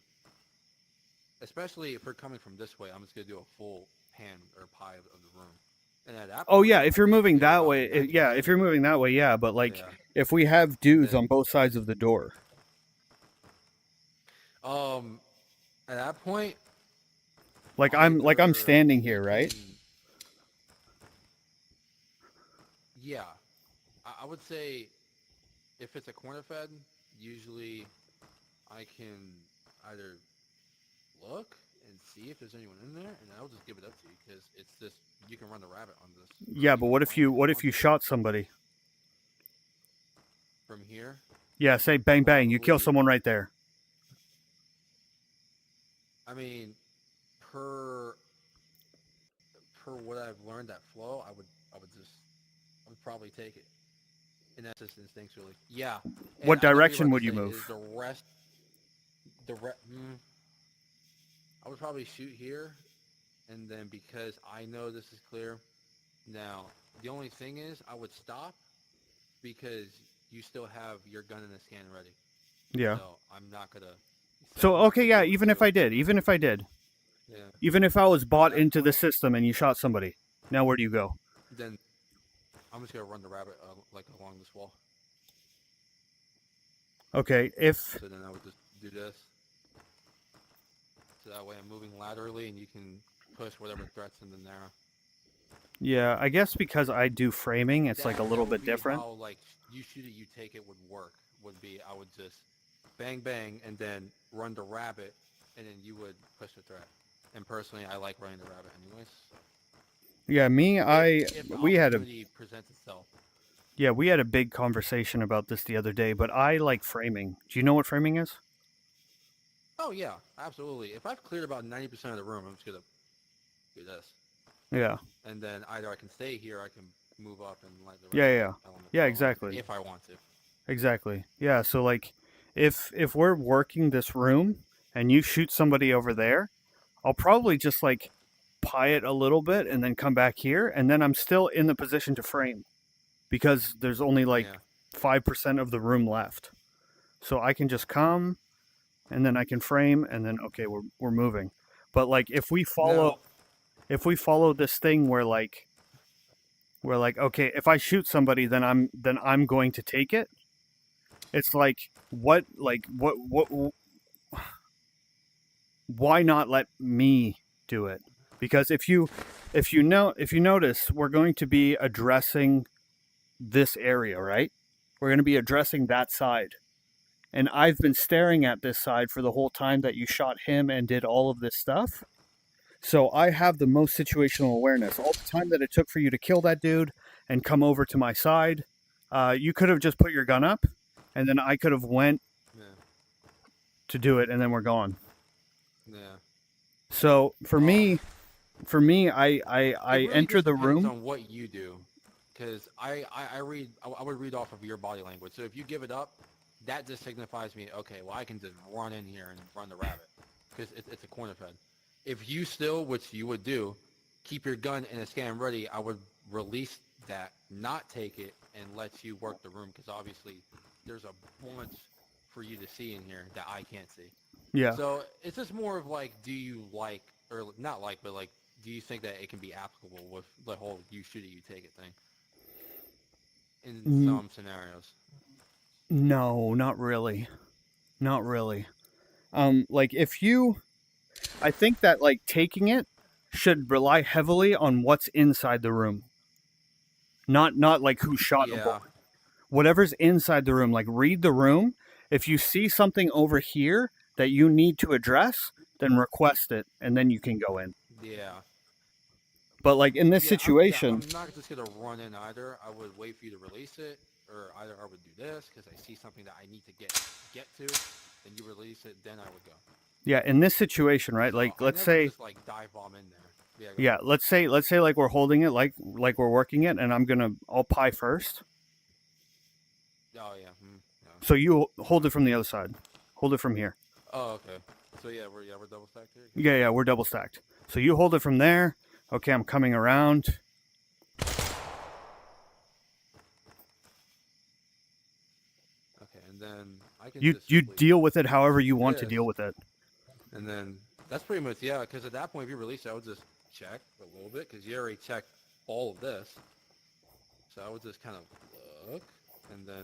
S4: Especially if we're coming from this way, I'm just gonna do a full pan or pie of the room. And at that
S1: Oh
S4: point,
S1: yeah,
S4: I
S1: if you're
S4: can
S1: moving
S4: clear
S1: that
S4: about
S1: way, yeah, if
S4: 90%.
S1: you're moving that way, yeah, but like
S4: Yeah.
S1: if we have dudes
S4: Then
S1: on both sides of the door.
S4: um, at that point,
S1: Like I'm
S4: either
S1: standing
S4: we
S1: here, right?
S4: can, yeah, I would say if it's a corner fed, usually I can either look and see if there's anyone in there, and I'll just give it up to you because it's this. You can run the rabbit on this.
S1: Yeah, but
S4: Even
S1: what if
S4: flank
S1: you
S4: if want to.
S1: shot somebody?
S4: From here?
S1: Yeah, say bang bang, you kill
S4: Probably.
S1: someone right there.
S4: I mean, per what I've learned at Flow, I would probably take it. And that's just instinctually. Yeah. And
S1: What
S4: I know what you're
S1: direction
S4: about
S1: would
S4: to
S1: you
S4: say is
S1: move?
S4: I would probably shoot here, and then because I know this is clear, now the only thing is I would stop because you still have your gun and the scan ready.
S1: Yeah.
S4: So I'm not gonna.
S1: So
S4: I'm not
S1: okay,
S4: gonna
S1: yeah,
S4: do it
S1: even if
S4: too.
S1: I did,
S4: Yeah.
S1: even if I was
S4: At
S1: bought
S4: that
S1: into the
S4: point,
S1: system and you shot somebody, now where do you go?
S4: then I'm just gonna run the rabbit like along this wall.
S1: Okay, if
S4: So then I would just do this. So that way I'm moving laterally, and you can push whatever threats in the narrow.
S1: yeah, I guess because I do framing, it's like a little
S4: That would
S1: bit
S4: be
S1: different.
S4: how like you shoot it, you take it would work. Would be I would just bang bang and then run the rabbit, and then you would push the threat. And personally, I like running the rabbit anyways. So.
S1: Yeah,
S4: If the
S1: we had a
S4: opportunity presents itself.
S1: yeah, we had a big conversation about this the other day, but I like framing. Do you know what framing is?
S4: Oh yeah, absolutely. If I've cleared about 90% of the room, I'm just gonna do this,
S1: Yeah.
S4: and then either I can stay here, I can move up and let the rest
S1: Yeah,
S4: of
S1: yeah.
S4: the element
S1: Yeah,
S4: go
S1: exactly.
S4: if I want to.
S1: Exactly. Yeah, so like if we're working this room and you shoot somebody over there, I'll probably just like pie it a little bit and then come back here and then I'm still in the position to frame because there's only like
S4: Yeah.
S1: 5% of the room left. So I can just come and then I can frame and then okay, we're moving. But like if we follow this thing where okay, if I shoot somebody then I'm going to take it. It's like what why not let me do it? Because if you notice, we're going to be addressing this area, right? We're going to be addressing that side. And I've been staring at this side for the whole time that you shot him and did all of this stuff. So I have the most situational awareness. All the time that it took for you to kill that dude and come over to my side, you could have just put your gun up, and then I could have went
S4: Yeah.
S1: to do it, and then we're gone.
S4: Yeah.
S1: So for me, I
S4: It really
S1: enter
S4: just
S1: the
S4: depends
S1: room.
S4: on what you do, because I would read off of your body language. So if you give it up, that just signifies me. Okay, well I can just run in here and run the rabbit, because it's a corner fed. If you still, which you would do, keep your gun in a scan ready, I would release that, not take it, and let you work the room, because obviously there's a bunch for you to see in here that I can't see.
S1: Yeah.
S4: So it's just more of like, do you like, or not like, but like, do you think that it can be applicable with the whole you shoot it, you take it thing in some scenarios?
S1: No, not really. Not really. Like I think that like taking it should rely heavily on what's inside the room. Not like who shot the
S4: Yeah.
S1: bullet. Whatever's inside the room, like read the room. If you see something over here that you need to address, then request it, and then you can go in.
S4: Yeah.
S1: But like in this situation,
S4: I'm not just gonna run in either. I would wait for you to release it, or either I would do this because I see something that I need to get to, then you release it, then I would go.
S1: yeah, in this situation, right?
S4: So
S1: Like
S4: I
S1: let's
S4: never
S1: say,
S4: just like dive bomb in there. Yeah.
S1: yeah, let's say like we're holding it, like we're working it, and I'll pie first.
S4: Oh yeah. Yeah.
S1: So you hold it from the other side. Hold it from here.
S4: Oh okay. So yeah, we're double stacked here.
S1: Yeah, we're double stacked. So you hold it from there. Okay, I'm coming around.
S4: Okay, and then I can
S1: You
S4: just
S1: you
S4: simply-
S1: deal with it however you want to
S4: Yes.
S1: deal with it.
S4: And then that's pretty much, yeah, because at that point, if you release it, I would just check a little bit, because you already checked all of this. So I would just kind of look, and then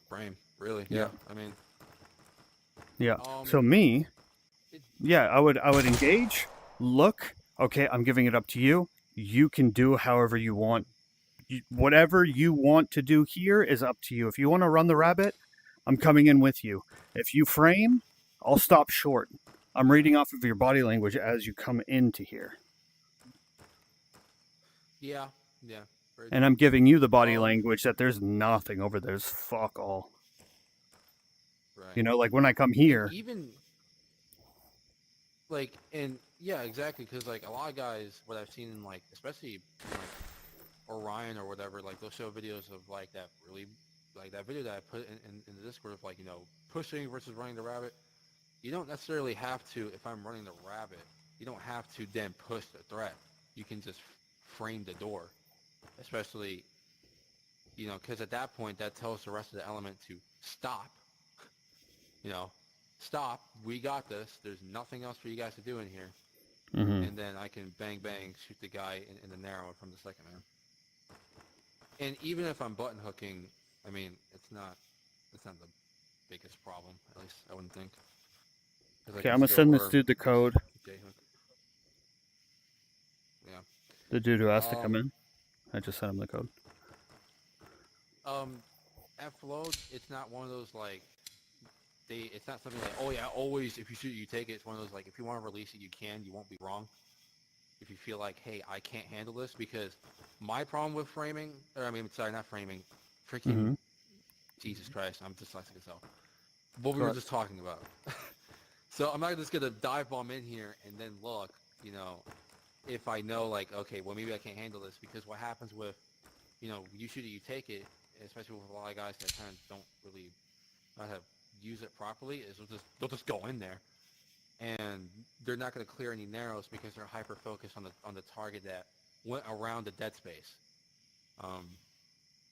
S4: frame, really.
S1: Yeah.
S4: I mean,
S1: Yeah.
S4: Um,
S1: So me,
S4: it-
S1: yeah, I would engage, look. Okay, I'm giving it up to you. You can do however you want. Whatever you want to do here is up to you. If you want to run the rabbit, I'm coming in with you. If you frame, I'll stop short. I'm reading off of your body language as you come into here.
S4: yeah. Very
S1: And I'm giving you the body
S4: Um,
S1: language that there's nothing over there. There's fuck all.
S4: right.
S1: You know, like when I come here,
S4: Even, like, and yeah, exactly, because like a lot of guys, what I've seen in like, especially like Orion or whatever, like they'll show videos of like that really, like that video that I put in the Discord of like, pushing versus running the rabbit. You don't necessarily have to, if I'm running the rabbit, you don't have to then push the threat. You can just frame the door, especially, because at that point that tells the rest of the element to stop. Stop. We got this. There's nothing else for you guys to do in here.
S1: Mhm.
S4: And then I can bang shoot the guy in the narrow from the second man. And even if I'm button hooking, I mean, it's not the biggest problem. At least I wouldn't think. 'Cause I
S1: Okay,
S4: can
S1: I'm gonna
S4: still
S1: send this
S4: work
S1: dude the code.
S4: J-hook. Yeah.
S1: The dude who has to come
S4: Um,
S1: in. I just sent him the code.
S4: At Flow, it's not one of those like it's not something like, oh yeah, always if you shoot it, you take it. It's one of those like, if you want to release it, you can. You won't be wrong. If you feel like, hey, I can't handle this, because my problem with framing, not framing, freaking
S1: Mhm.
S4: Jesus Christ, I'm dyslexic as hell. What we were
S1: Right.
S4: just talking about. So I'm not just gonna dive bomb in here and then look, if I know like, okay, well maybe I can't handle this, because what happens with, you shoot it, you take it, especially with a lot of guys that kind of don't really know how to use it properly, is they'll just go in there, and they're not going to clear any narrows because they're hyper focused on the target that went around the dead space.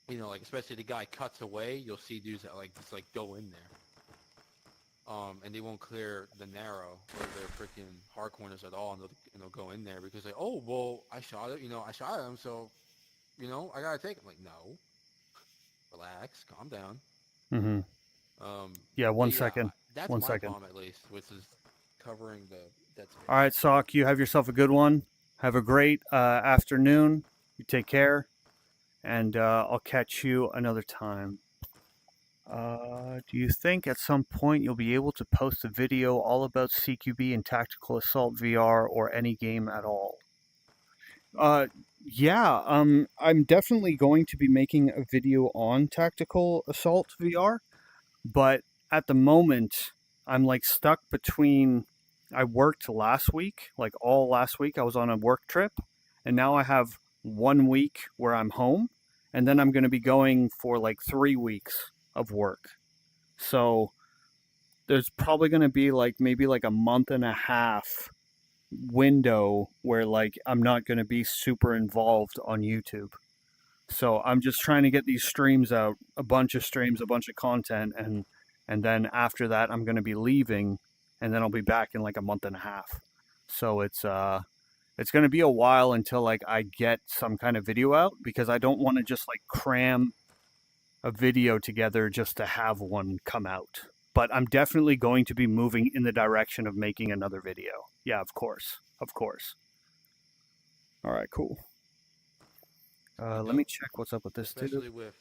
S4: Like especially the guy cuts away, you'll see dudes that like just like go in there, and they won't clear the narrow or their freaking hard corners at all, and they'll go in there because oh well, I shot it, I shot him, so I gotta take it. I'm like, no, relax, calm down.
S1: Mhm. Yeah,
S4: But
S1: one second.
S4: That's
S1: One
S4: my
S1: second.
S4: bomb at least, which is covering the dead space.
S1: All right, Sock, you have yourself a good one. Have a great afternoon. You take care, and I'll catch you another time. Do you think at some point you'll be able to post a video all about CQB and Tactical Assault VR or any game at all? Yeah, I'm definitely going to be making a video on Tactical Assault VR, but at the moment, I'm like stuck between. I worked last week, like all last week. I was on a work trip, and now I have 1 week where I'm home, and then I'm going to be going for like 3 weeks of work. So there's probably going to be like maybe like a month and a half window where like I'm not going to be super involved on YouTube. So I'm just trying to get these streams out, a bunch of streams, a bunch of content, and then after that I'm going to be leaving, and then I'll be back in like a month and a half. So it's going to be a while until like I get some kind of video out, because I don't want to just like cram a video together just to have one come out. But I'm definitely going to be moving in the direction of making another video. Yeah, of course. Of course. All right, cool. Let me check what's up with this
S4: Especially
S1: dude.
S4: with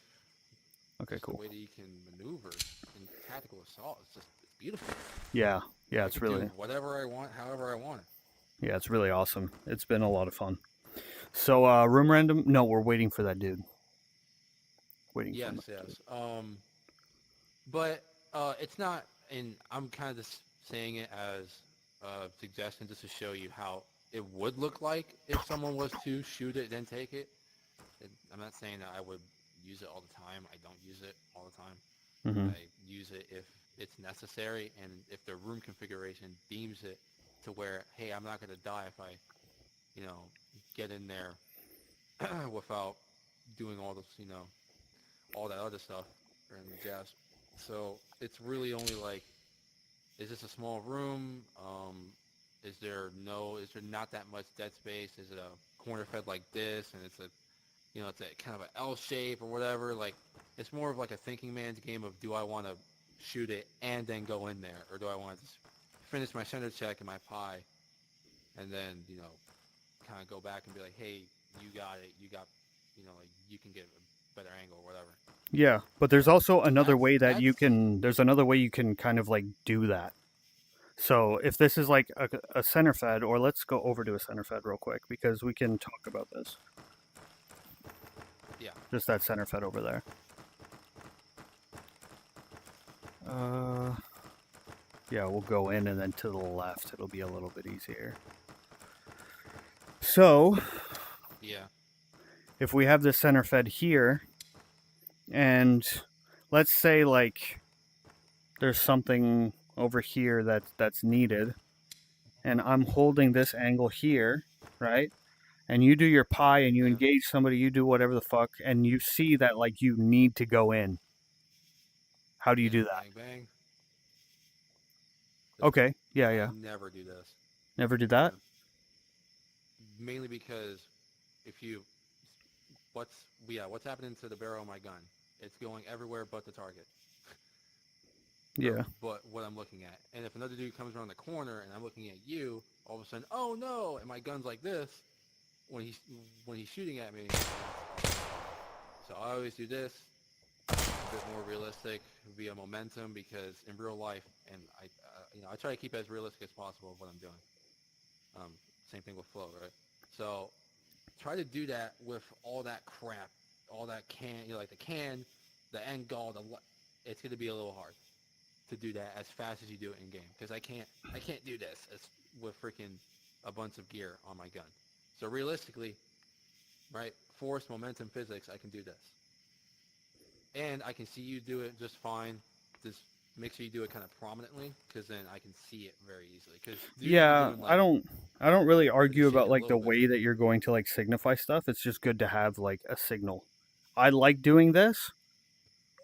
S1: Okay,
S4: just
S1: cool.
S4: the way that you can maneuver in tactical assault. It's beautiful.
S1: Yeah,
S4: I
S1: it's
S4: can do
S1: really,
S4: whatever I want, however I want it.
S1: yeah, it's really awesome. It's been a lot of fun. So, room random? No, we're waiting for that dude. Waiting for
S4: Yes,
S1: him.
S4: yes. But it's not, and I'm kind of just saying it as a suggestion just to show you how it would look like if someone was to shoot it then take it. I'm not saying that I would use it all the time. I don't use it all the time.
S1: Mm-hmm.
S4: I use it if it's necessary and if the room configuration deems it to where, hey, I'm not going to die if I, get in there without doing all this, all that other stuff and jazz. So it's really only like, is this a small room? Is there not that much dead space? Is it a corner fed like this and it's a kind of an L shape or whatever? Like, it's more of like a thinking man's game of, do I want to shoot it and then go in there, or do I want to just finish my center check and my pie and then, kind of go back and be like, hey, you got it, like you can get a better angle or whatever.
S1: Yeah, but there's also another way that you
S4: that's-
S1: can. There's another way you can kind of like do that. So if this is like a center fed, or let's go over to a center fed real quick because we can talk about this.
S4: Yeah.
S1: Just that center fed over there. Yeah, we'll go in and then to the left. It'll be a little bit easier. So,
S4: Yeah.
S1: if we have the center fed here, and let's say like there's something over here that's needed, and I'm holding this angle here, right? And you do your pie and you
S4: Yeah.
S1: engage somebody, you do whatever the fuck, and you see that like you need to go in. How do you do that?
S4: Bang, bang.
S1: Okay, yeah.
S4: Never do this.
S1: Never did that?
S4: Mainly because what's happening to the barrel of my gun? It's going everywhere but the target.
S1: Yeah.
S4: But what I'm looking at. And if another dude comes around the corner and I'm looking at you, all of a sudden, oh no, and my gun's like this when he's shooting at me. So I always do this, a bit more realistic via momentum, because in real life, and I try to keep it as realistic as possible of what I'm doing. Same thing with flow, right? So try to do that with all that crap, all that like the can, the end goal, it's going to be a little hard to do that as fast as you do it in game, because I can't do this with freaking a bunch of gear on my gun. So realistically, right, force, momentum, physics, I can do this, and I can see you do it just fine. Just make sure you do it kind of prominently, because then I can see it very easily. Because
S1: Yeah, I don't really argue about like the
S4: little bit.
S1: way that you're going to like signify stuff. It's just good to have like a signal. I like doing this.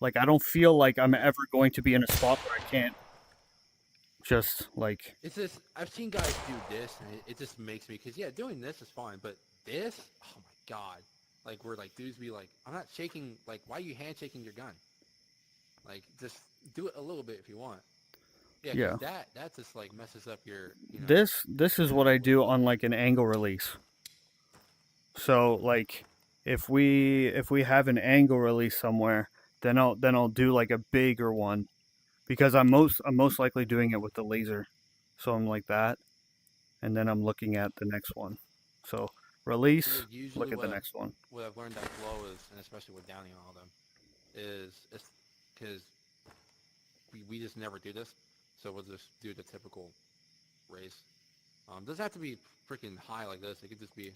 S1: Like, I don't feel like I'm ever going to be in a spot where I can't just like.
S4: It's just, I've seen guys do this, and it just makes me, because yeah, doing this is fine, but this, oh my god, like where like dudes be like, I'm not shaking, like why are you handshaking your gun? Like, just do it a little bit if you want. Yeah, 'cause
S1: Yeah.
S4: that just like messes up your.
S1: This is what I do on like an angle release. So like, if we have an angle release somewhere, then I'll do like a bigger one, because I'm most likely doing it with the laser. So I'm like that, and then I'm looking at the next one. So release,
S4: Usually
S1: look at the next one.
S4: What I've learned that flow is, and especially with Downing and all them, is it's because we just never do this, so we'll just do the typical raise. Doesn't have to be freaking high like this. It could just be.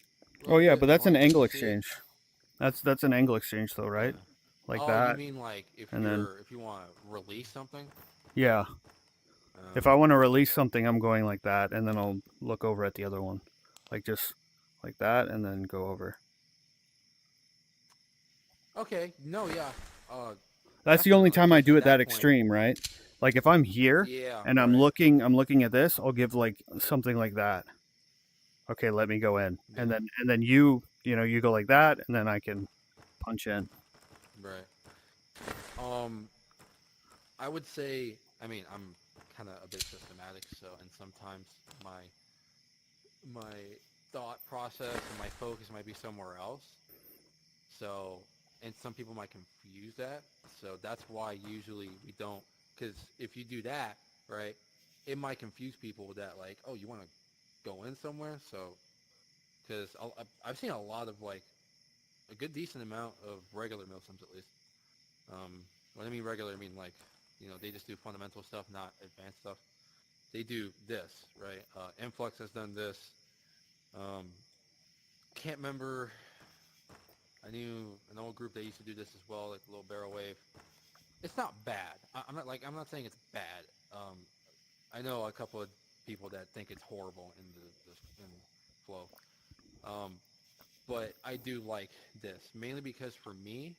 S1: Oh yeah,
S4: bit,
S1: but
S4: as
S1: that's
S4: long
S1: an
S4: as you
S1: angle
S4: can see it.
S1: exchange. That's an angle exchange though, right?
S4: Yeah.
S1: Like
S4: Oh,
S1: that.
S4: you mean like if
S1: and then-
S4: if you want to release something?
S1: Yeah. If I want to release something, I'm going like that, and then I'll look over at the other one, like just like that, and then go over.
S4: Okay, no, yeah.
S1: That's the only
S4: Definitely,
S1: time I
S4: 'cause
S1: do
S4: at
S1: it that
S4: that point,
S1: extreme, right? Like if I'm here
S4: yeah,
S1: and
S4: right,
S1: I'm looking at this, I'll give like something like that. Okay, let me go in,
S4: yeah,
S1: and then you go like that, and then I can punch in.
S4: right. Um, I would say, I mean, I'm kind of a bit systematic, so and sometimes my thought process and my focus might be somewhere else. So, and some people might confuse that. So that's why usually we don't, because if you do that, right, it might confuse people that like, oh, you want to go in somewhere. So, because I've seen a lot of like a good decent amount of regular milsims at least. When I mean regular, I mean like, they just do fundamental stuff, not advanced stuff. They do this, right? Influx has done this. Um, can't remember. I knew an old group that used to do this as well, like the little barrel wave. It's not bad. I'm not saying it's bad. I know a couple of people that think it's horrible in flow. Um, but I do like this mainly because for me,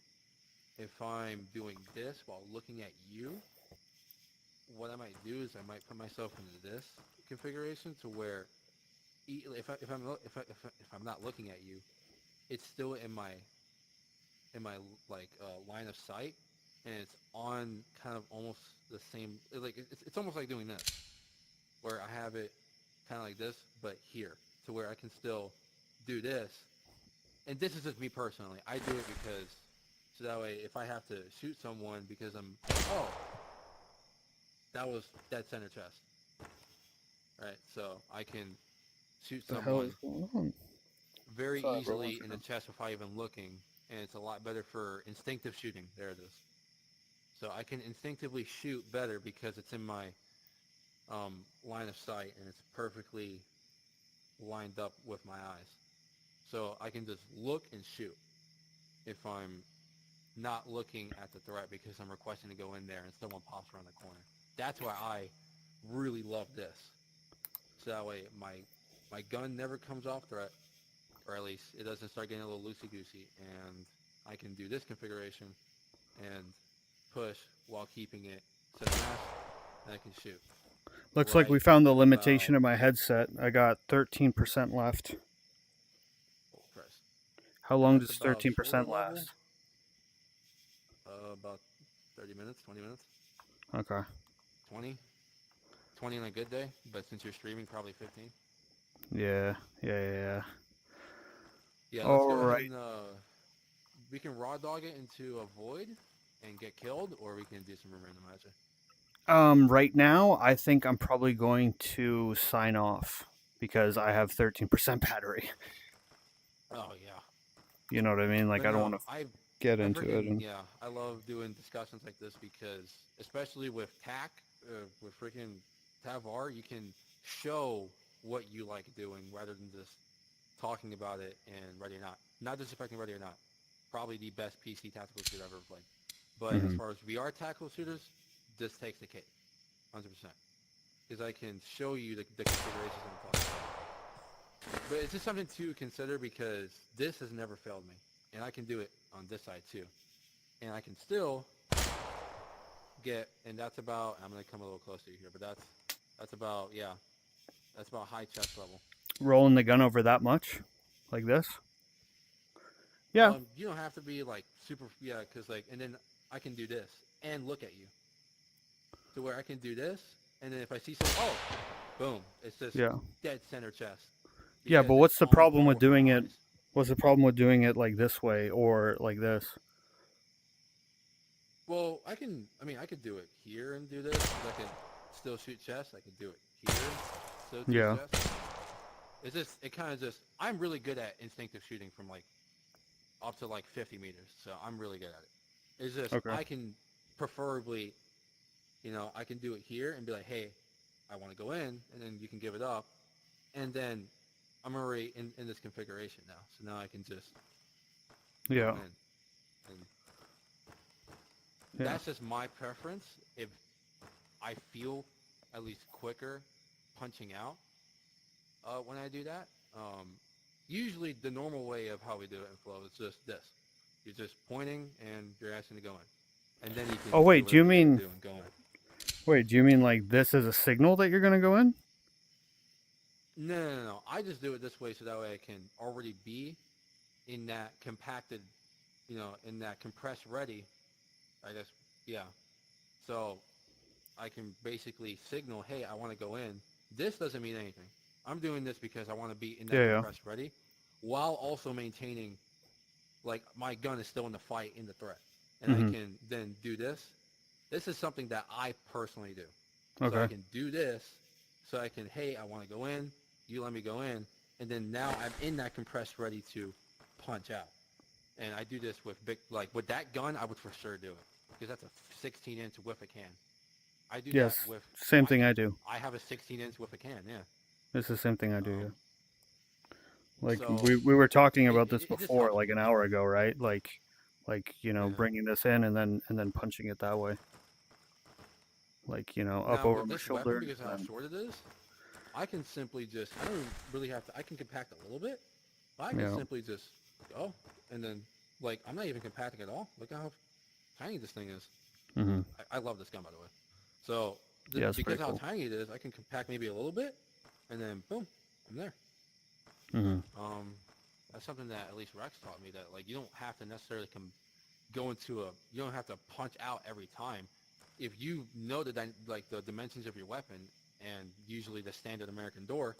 S4: if I'm doing this while looking at you, what I might do is I might put myself into this configuration to where if I'm not looking at you, it's still in my like line of sight, and it's on kind of almost the same. Like it's almost like doing this, where I have it kind of like this, but here, to where I can still do this. And this is just me personally. I do it because so that way, if I have to shoot someone because oh, that was dead center chest, right? So I can shoot
S1: The hell
S4: someone
S1: is going on?
S4: very
S1: Sorry, bro. One
S4: easily in the
S1: second.
S4: chest without even looking, and it's a lot better for instinctive shooting. There it is. So I can instinctively shoot better because it's in my line of sight and it's perfectly lined up with my eyes. So I can just look and shoot if I'm not looking at the threat because I'm requesting to go in there and someone pops around the corner. That's why I really love this. So that way my gun never comes off threat, or at least it doesn't start getting a little loosey-goosey, and I can do this configuration and push while keeping it to the mask, and I can shoot.
S1: Looks like we
S4: Right
S1: found the
S4: about,
S1: limitation of my headset. I got 13% left.
S4: oh, press.
S1: How long
S4: That's
S1: does
S4: about shoulder
S1: 13%
S4: level,
S1: last?
S4: about 30 minutes, 20 minutes,
S1: Okay.
S4: 20, 20 on a good day, but since you're streaming, probably 15.
S1: Yeah.
S4: Yeah, let's
S1: All
S4: go ahead
S1: right.
S4: and, we can raw dog it into a void and get killed, or we can do some random magic.
S1: Right now, I think I'm probably going to sign off because I have 13% battery.
S4: Oh, yeah.
S1: You know what I mean? Like,
S4: But
S1: I don't
S4: no,
S1: want to get
S4: I
S1: into it.
S4: freaking,
S1: And
S4: yeah, I love doing discussions like this because, especially with TAC, with freaking Tavar, you can show what you like doing rather than just talking about it and Ready or Not. Not disrespecting Ready or Not. Probably the best PC tactical shooter I've ever played. But as
S1: Mhm.
S4: far as VR tactical shooters, this takes the cake. 100%. Because I can show you the configurations I'm talking about. But it's just something to consider because this has never failed me. And I can do it on this side too. And I can still and that's about, I'm going to come a little closer here, but that's about, yeah, that's about high chest level.
S1: Rolling the gun over that much, like this. Yeah.
S4: You don't have to be like super, yeah, because like, and then I can do this and look at you. To where I can do this, and then if I see something, oh, boom, it's just
S1: Yeah.
S4: dead center chest.
S1: Yeah,
S4: Because
S1: but
S4: it's
S1: what's the
S4: on
S1: problem
S4: par
S1: with
S4: with my
S1: doing it?
S4: eyes.
S1: What's the problem with doing it like this way or like this?
S4: Well, I could do it here and do this. 'Cause I can still shoot chest. I can do it here, still shoot
S1: Yeah.
S4: chest. It kind of just, I'm really good at instinctive shooting from like up to like 50 meters. So I'm really good at it. It's just,
S1: Okay.
S4: I can preferably, I can do it here and be like, hey, I want to go in, and then you can give it up. And then I'm already in this configuration now. So now I can just go
S1: Yeah.
S4: in. And
S1: Yeah.
S4: that's just my preference. If I feel at least quicker punching out when I do that. Usually the normal way of how we do it in flow is just this. You're just pointing and you're asking to go in. And then you can
S1: Oh, wait, do you
S4: whatever you
S1: mean...
S4: do and go in.
S1: Wait, do you mean like this is a signal that you're going to go in?
S4: No. I just do it this way so that way I can already be in that compacted, in that compressed ready, I guess, yeah. So I can basically signal, hey, I want to go in. This doesn't mean anything. I'm doing this because I want to be in that compressed ready while also maintaining, like, my gun is still in the fight, in the threat. And I can then do this. This is something that I personally do.
S1: Okay.
S4: So I can do this so I can, hey, I want to go in. You let me go in. And then now I'm in that compressed ready to punch out. And I do this with with that gun, I would for sure do it. Because that's a 16-inch with a can. I do that with...
S1: Same thing I do.
S4: I have a 16-inch with a can, yeah.
S1: It's the same thing I do, yeah. Like,
S4: so
S1: we were talking about this
S4: it just
S1: before,
S4: helps.
S1: like an hour ago, right? Like bringing this in and then punching it that way. Like, up
S4: Now,
S1: over
S4: with
S1: my
S4: this
S1: shoulder.
S4: weapon, because of how short it is, I can simply just... I don't really have to... I can compact a little bit. But I can simply just go. And then, like, I'm not even compacting at all. Look how tiny this thing is.
S1: Mm-hmm.
S4: I love this gun, by the way. So,
S1: it's
S4: because
S1: pretty
S4: how
S1: cool.
S4: tiny it is, I can compact maybe a little bit, and then, boom, I'm there.
S1: Mm-hmm.
S4: That's something that at least Rex taught me, that, like, you don't have to necessarily go into you don't have to punch out every time. If you know the dimensions of your weapon, and usually the standard American door,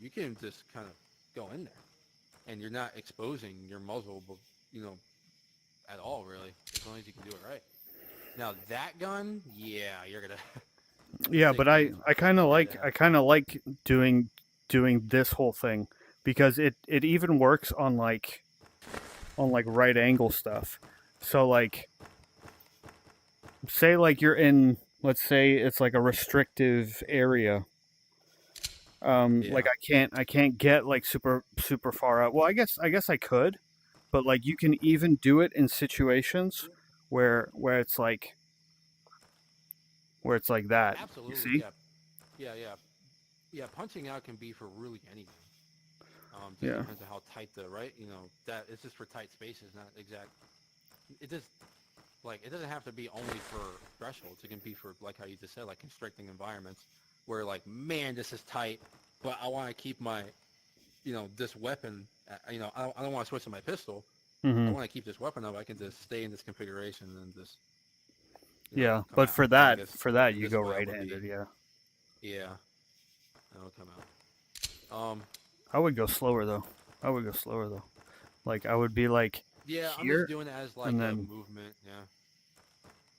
S4: you can just kind of go in there. And you're not exposing your muzzle, at all, really, as long as you can do it right. Now, that gun, yeah, you're going to...
S1: Yeah, but I kind of like doing this whole thing, because it even works on like right angle stuff. So like, say like you're in, let's say it's like a restrictive area. Like I can't get like super far out. Well, I guess I could, but like you can even do it in situations where it's like that.
S4: Absolutely,
S1: You see?
S4: Yeah, punching out can be for really anything. Just depends on how tight that it's just for tight spaces, not exact. It just, it doesn't have to be only for thresholds. It can be for, like how you just said, like constricting environments where, like, man, this is tight, but I want to keep my, this weapon, I don't want to switch to my pistol.
S1: Mm-hmm.
S4: I want to keep this weapon up. I can just stay in this configuration and just,
S1: but for that, you
S4: this
S1: go
S4: way
S1: right-handed, yeah.
S4: Yeah, that'll come out.
S1: I would go slower though. Like I would be like
S4: yeah,
S1: here,
S4: I'm just doing it as like
S1: and
S4: a
S1: then
S4: movement.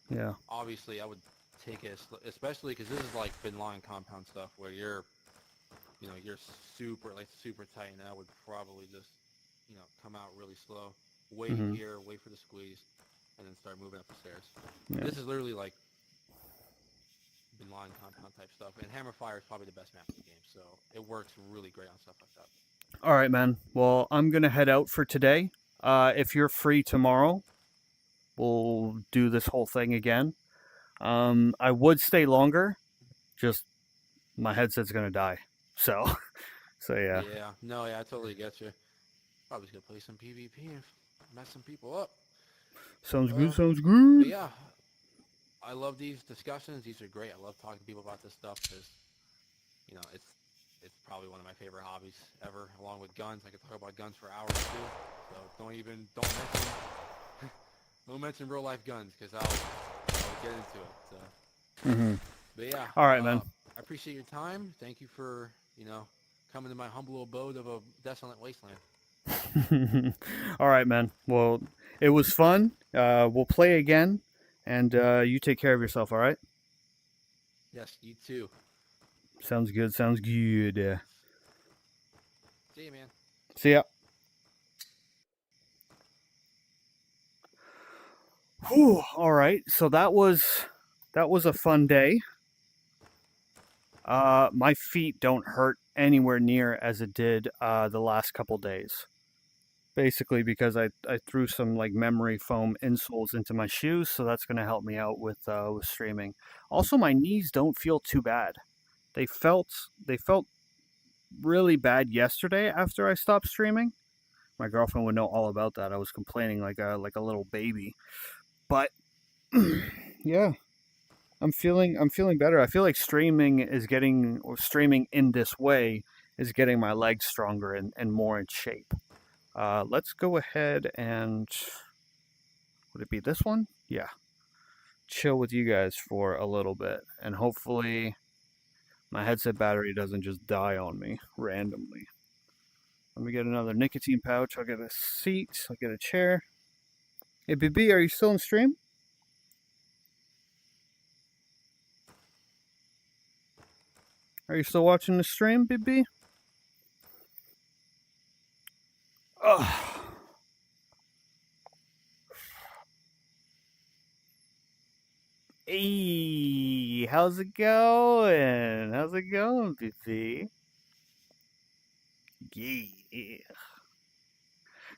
S1: yeah.
S4: Obviously, I would take it, especially because this is like Bin Laden compound stuff where you're super tight, and I would probably just, come out really slow, wait here, wait for the squeeze, and then start moving up the stairs.
S1: Yeah.
S4: This is literally like Bin Laden compound type stuff, and Hammer Fire is probably the best map in the game, so it works really great on stuff like that.
S1: All right, man. Well, I'm gonna head out for today. If you're free tomorrow, we'll do this whole thing again. I would stay longer, just my headset's gonna die. So yeah.
S4: Yeah, I totally get you. Probably gonna play some PvP and mess some people up.
S1: Sounds good.
S4: But yeah, I love these discussions. These are great. I love talking to people about this stuff because, it's probably one of my favorite hobbies ever, along with guns. I could talk about guns for hours too. So don't mention real life guns because I'll get into it. So. But yeah.
S1: All right, man.
S4: I appreciate your time. Thank you for coming to my humble abode of a desolate wasteland.
S1: All right, man. Well, it was fun. We'll play again, and you take care of yourself. All right.
S4: Yes, you too.
S1: Sounds good.
S4: See you, man.
S1: See ya. Whew, all right. So that was a fun day. My feet don't hurt anywhere near as it did the last couple days. basically because I threw some like memory foam insoles into my shoes, so that's going to help me out with streaming. Also, my knees don't feel too bad. They felt really bad yesterday after I stopped streaming. My girlfriend would know all about that. I was complaining like a little baby. But yeah, I'm feeling better. I feel like streaming in this way is getting my legs stronger and more in shape. Let's go ahead and would it be this one? Yeah. Chill with you guys for a little bit, and hopefully my headset battery doesn't just die on me randomly. Let me get another nicotine pouch. I'll get a seat. I'll get a chair. Hey, BB, are you still in stream? Are you still watching the stream, BB? Ugh. Hey, how's it going? How's it going, BB? Yeah.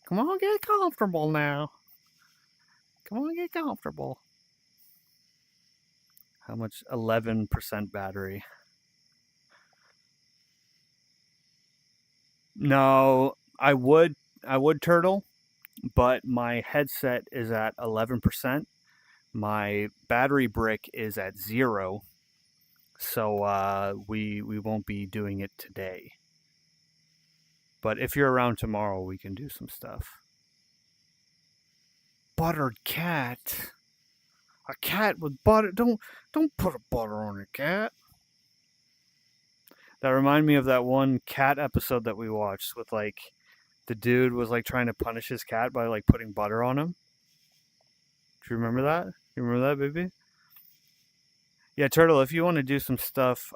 S1: Come on, get comfortable now. Come on, get comfortable. How much? 11% battery. No, I would turtle, but my headset is at 11%. My battery brick is at 0, so we won't be doing it today. But if you're around tomorrow, we can do some stuff. Buttered cat. A cat with butter. Don't put a butter on a cat. That reminded me of that one cat episode that we watched with like the dude was like trying to punish his cat by like putting butter on him. Do you remember that? You remember that, baby? Yeah, Turtle, if you want to do some stuff,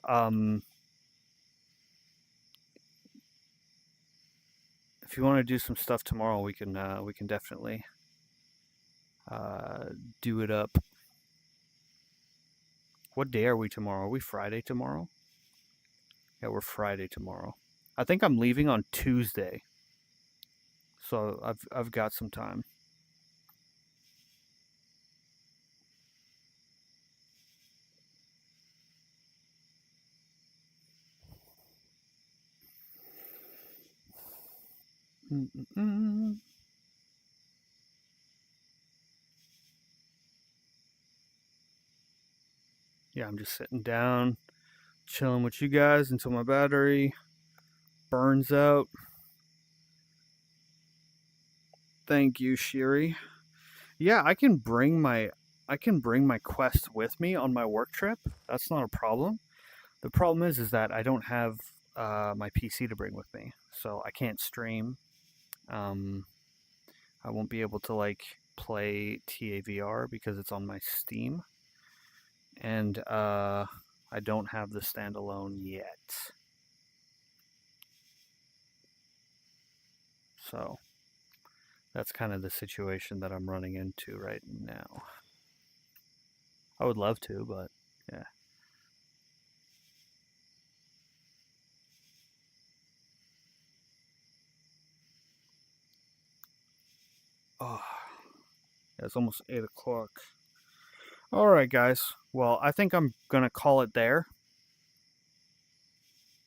S1: if you want to do some stuff tomorrow, we can definitely do it up. What day are we tomorrow? Are we Friday tomorrow? Yeah, we're Friday tomorrow. I think I'm leaving on Tuesday, so I've got some time. Mm-mm-mm. Yeah, I'm just sitting down, chilling with you guys until my battery burns out. Thank you, Shiri. Yeah, I can bring my Quest with me on my work trip. That's not a problem. The problem is that I don't have my PC to bring with me, so I can't stream. I won't be able to like play TAVR because it's on my Steam, and I don't have the standalone yet. So that's kind of the situation that I'm running into right now. I would love to, but yeah. Oh, yeah, it's almost 8 o'clock. All right, guys. Well, I think I'm gonna call it there.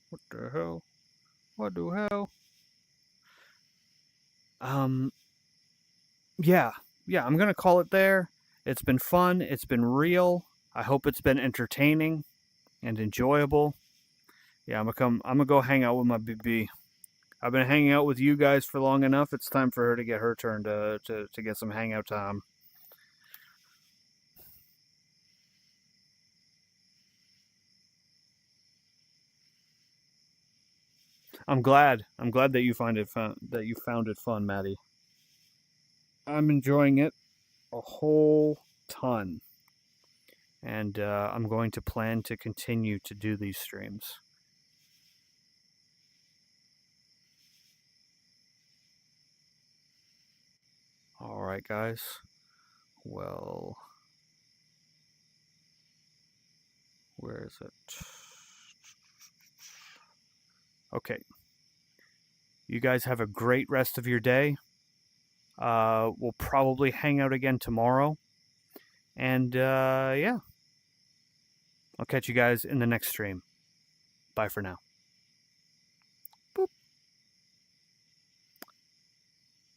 S1: What the hell? What the hell? Yeah, I'm gonna call it there. It's been fun. It's been real. I hope it's been entertaining and enjoyable. Yeah, I'm gonna go hang out with my BB. I've been hanging out with you guys for long enough. It's time for her to get her turn to get some hangout time. I'm glad that you found it fun, Maddie. I'm enjoying it a whole ton, and I'm going to plan to continue to do these streams. All right, guys. Well, where is it? Okay. You guys have a great rest of your day. We'll probably hang out again tomorrow. And yeah, I'll catch you guys in the next stream. Bye for now.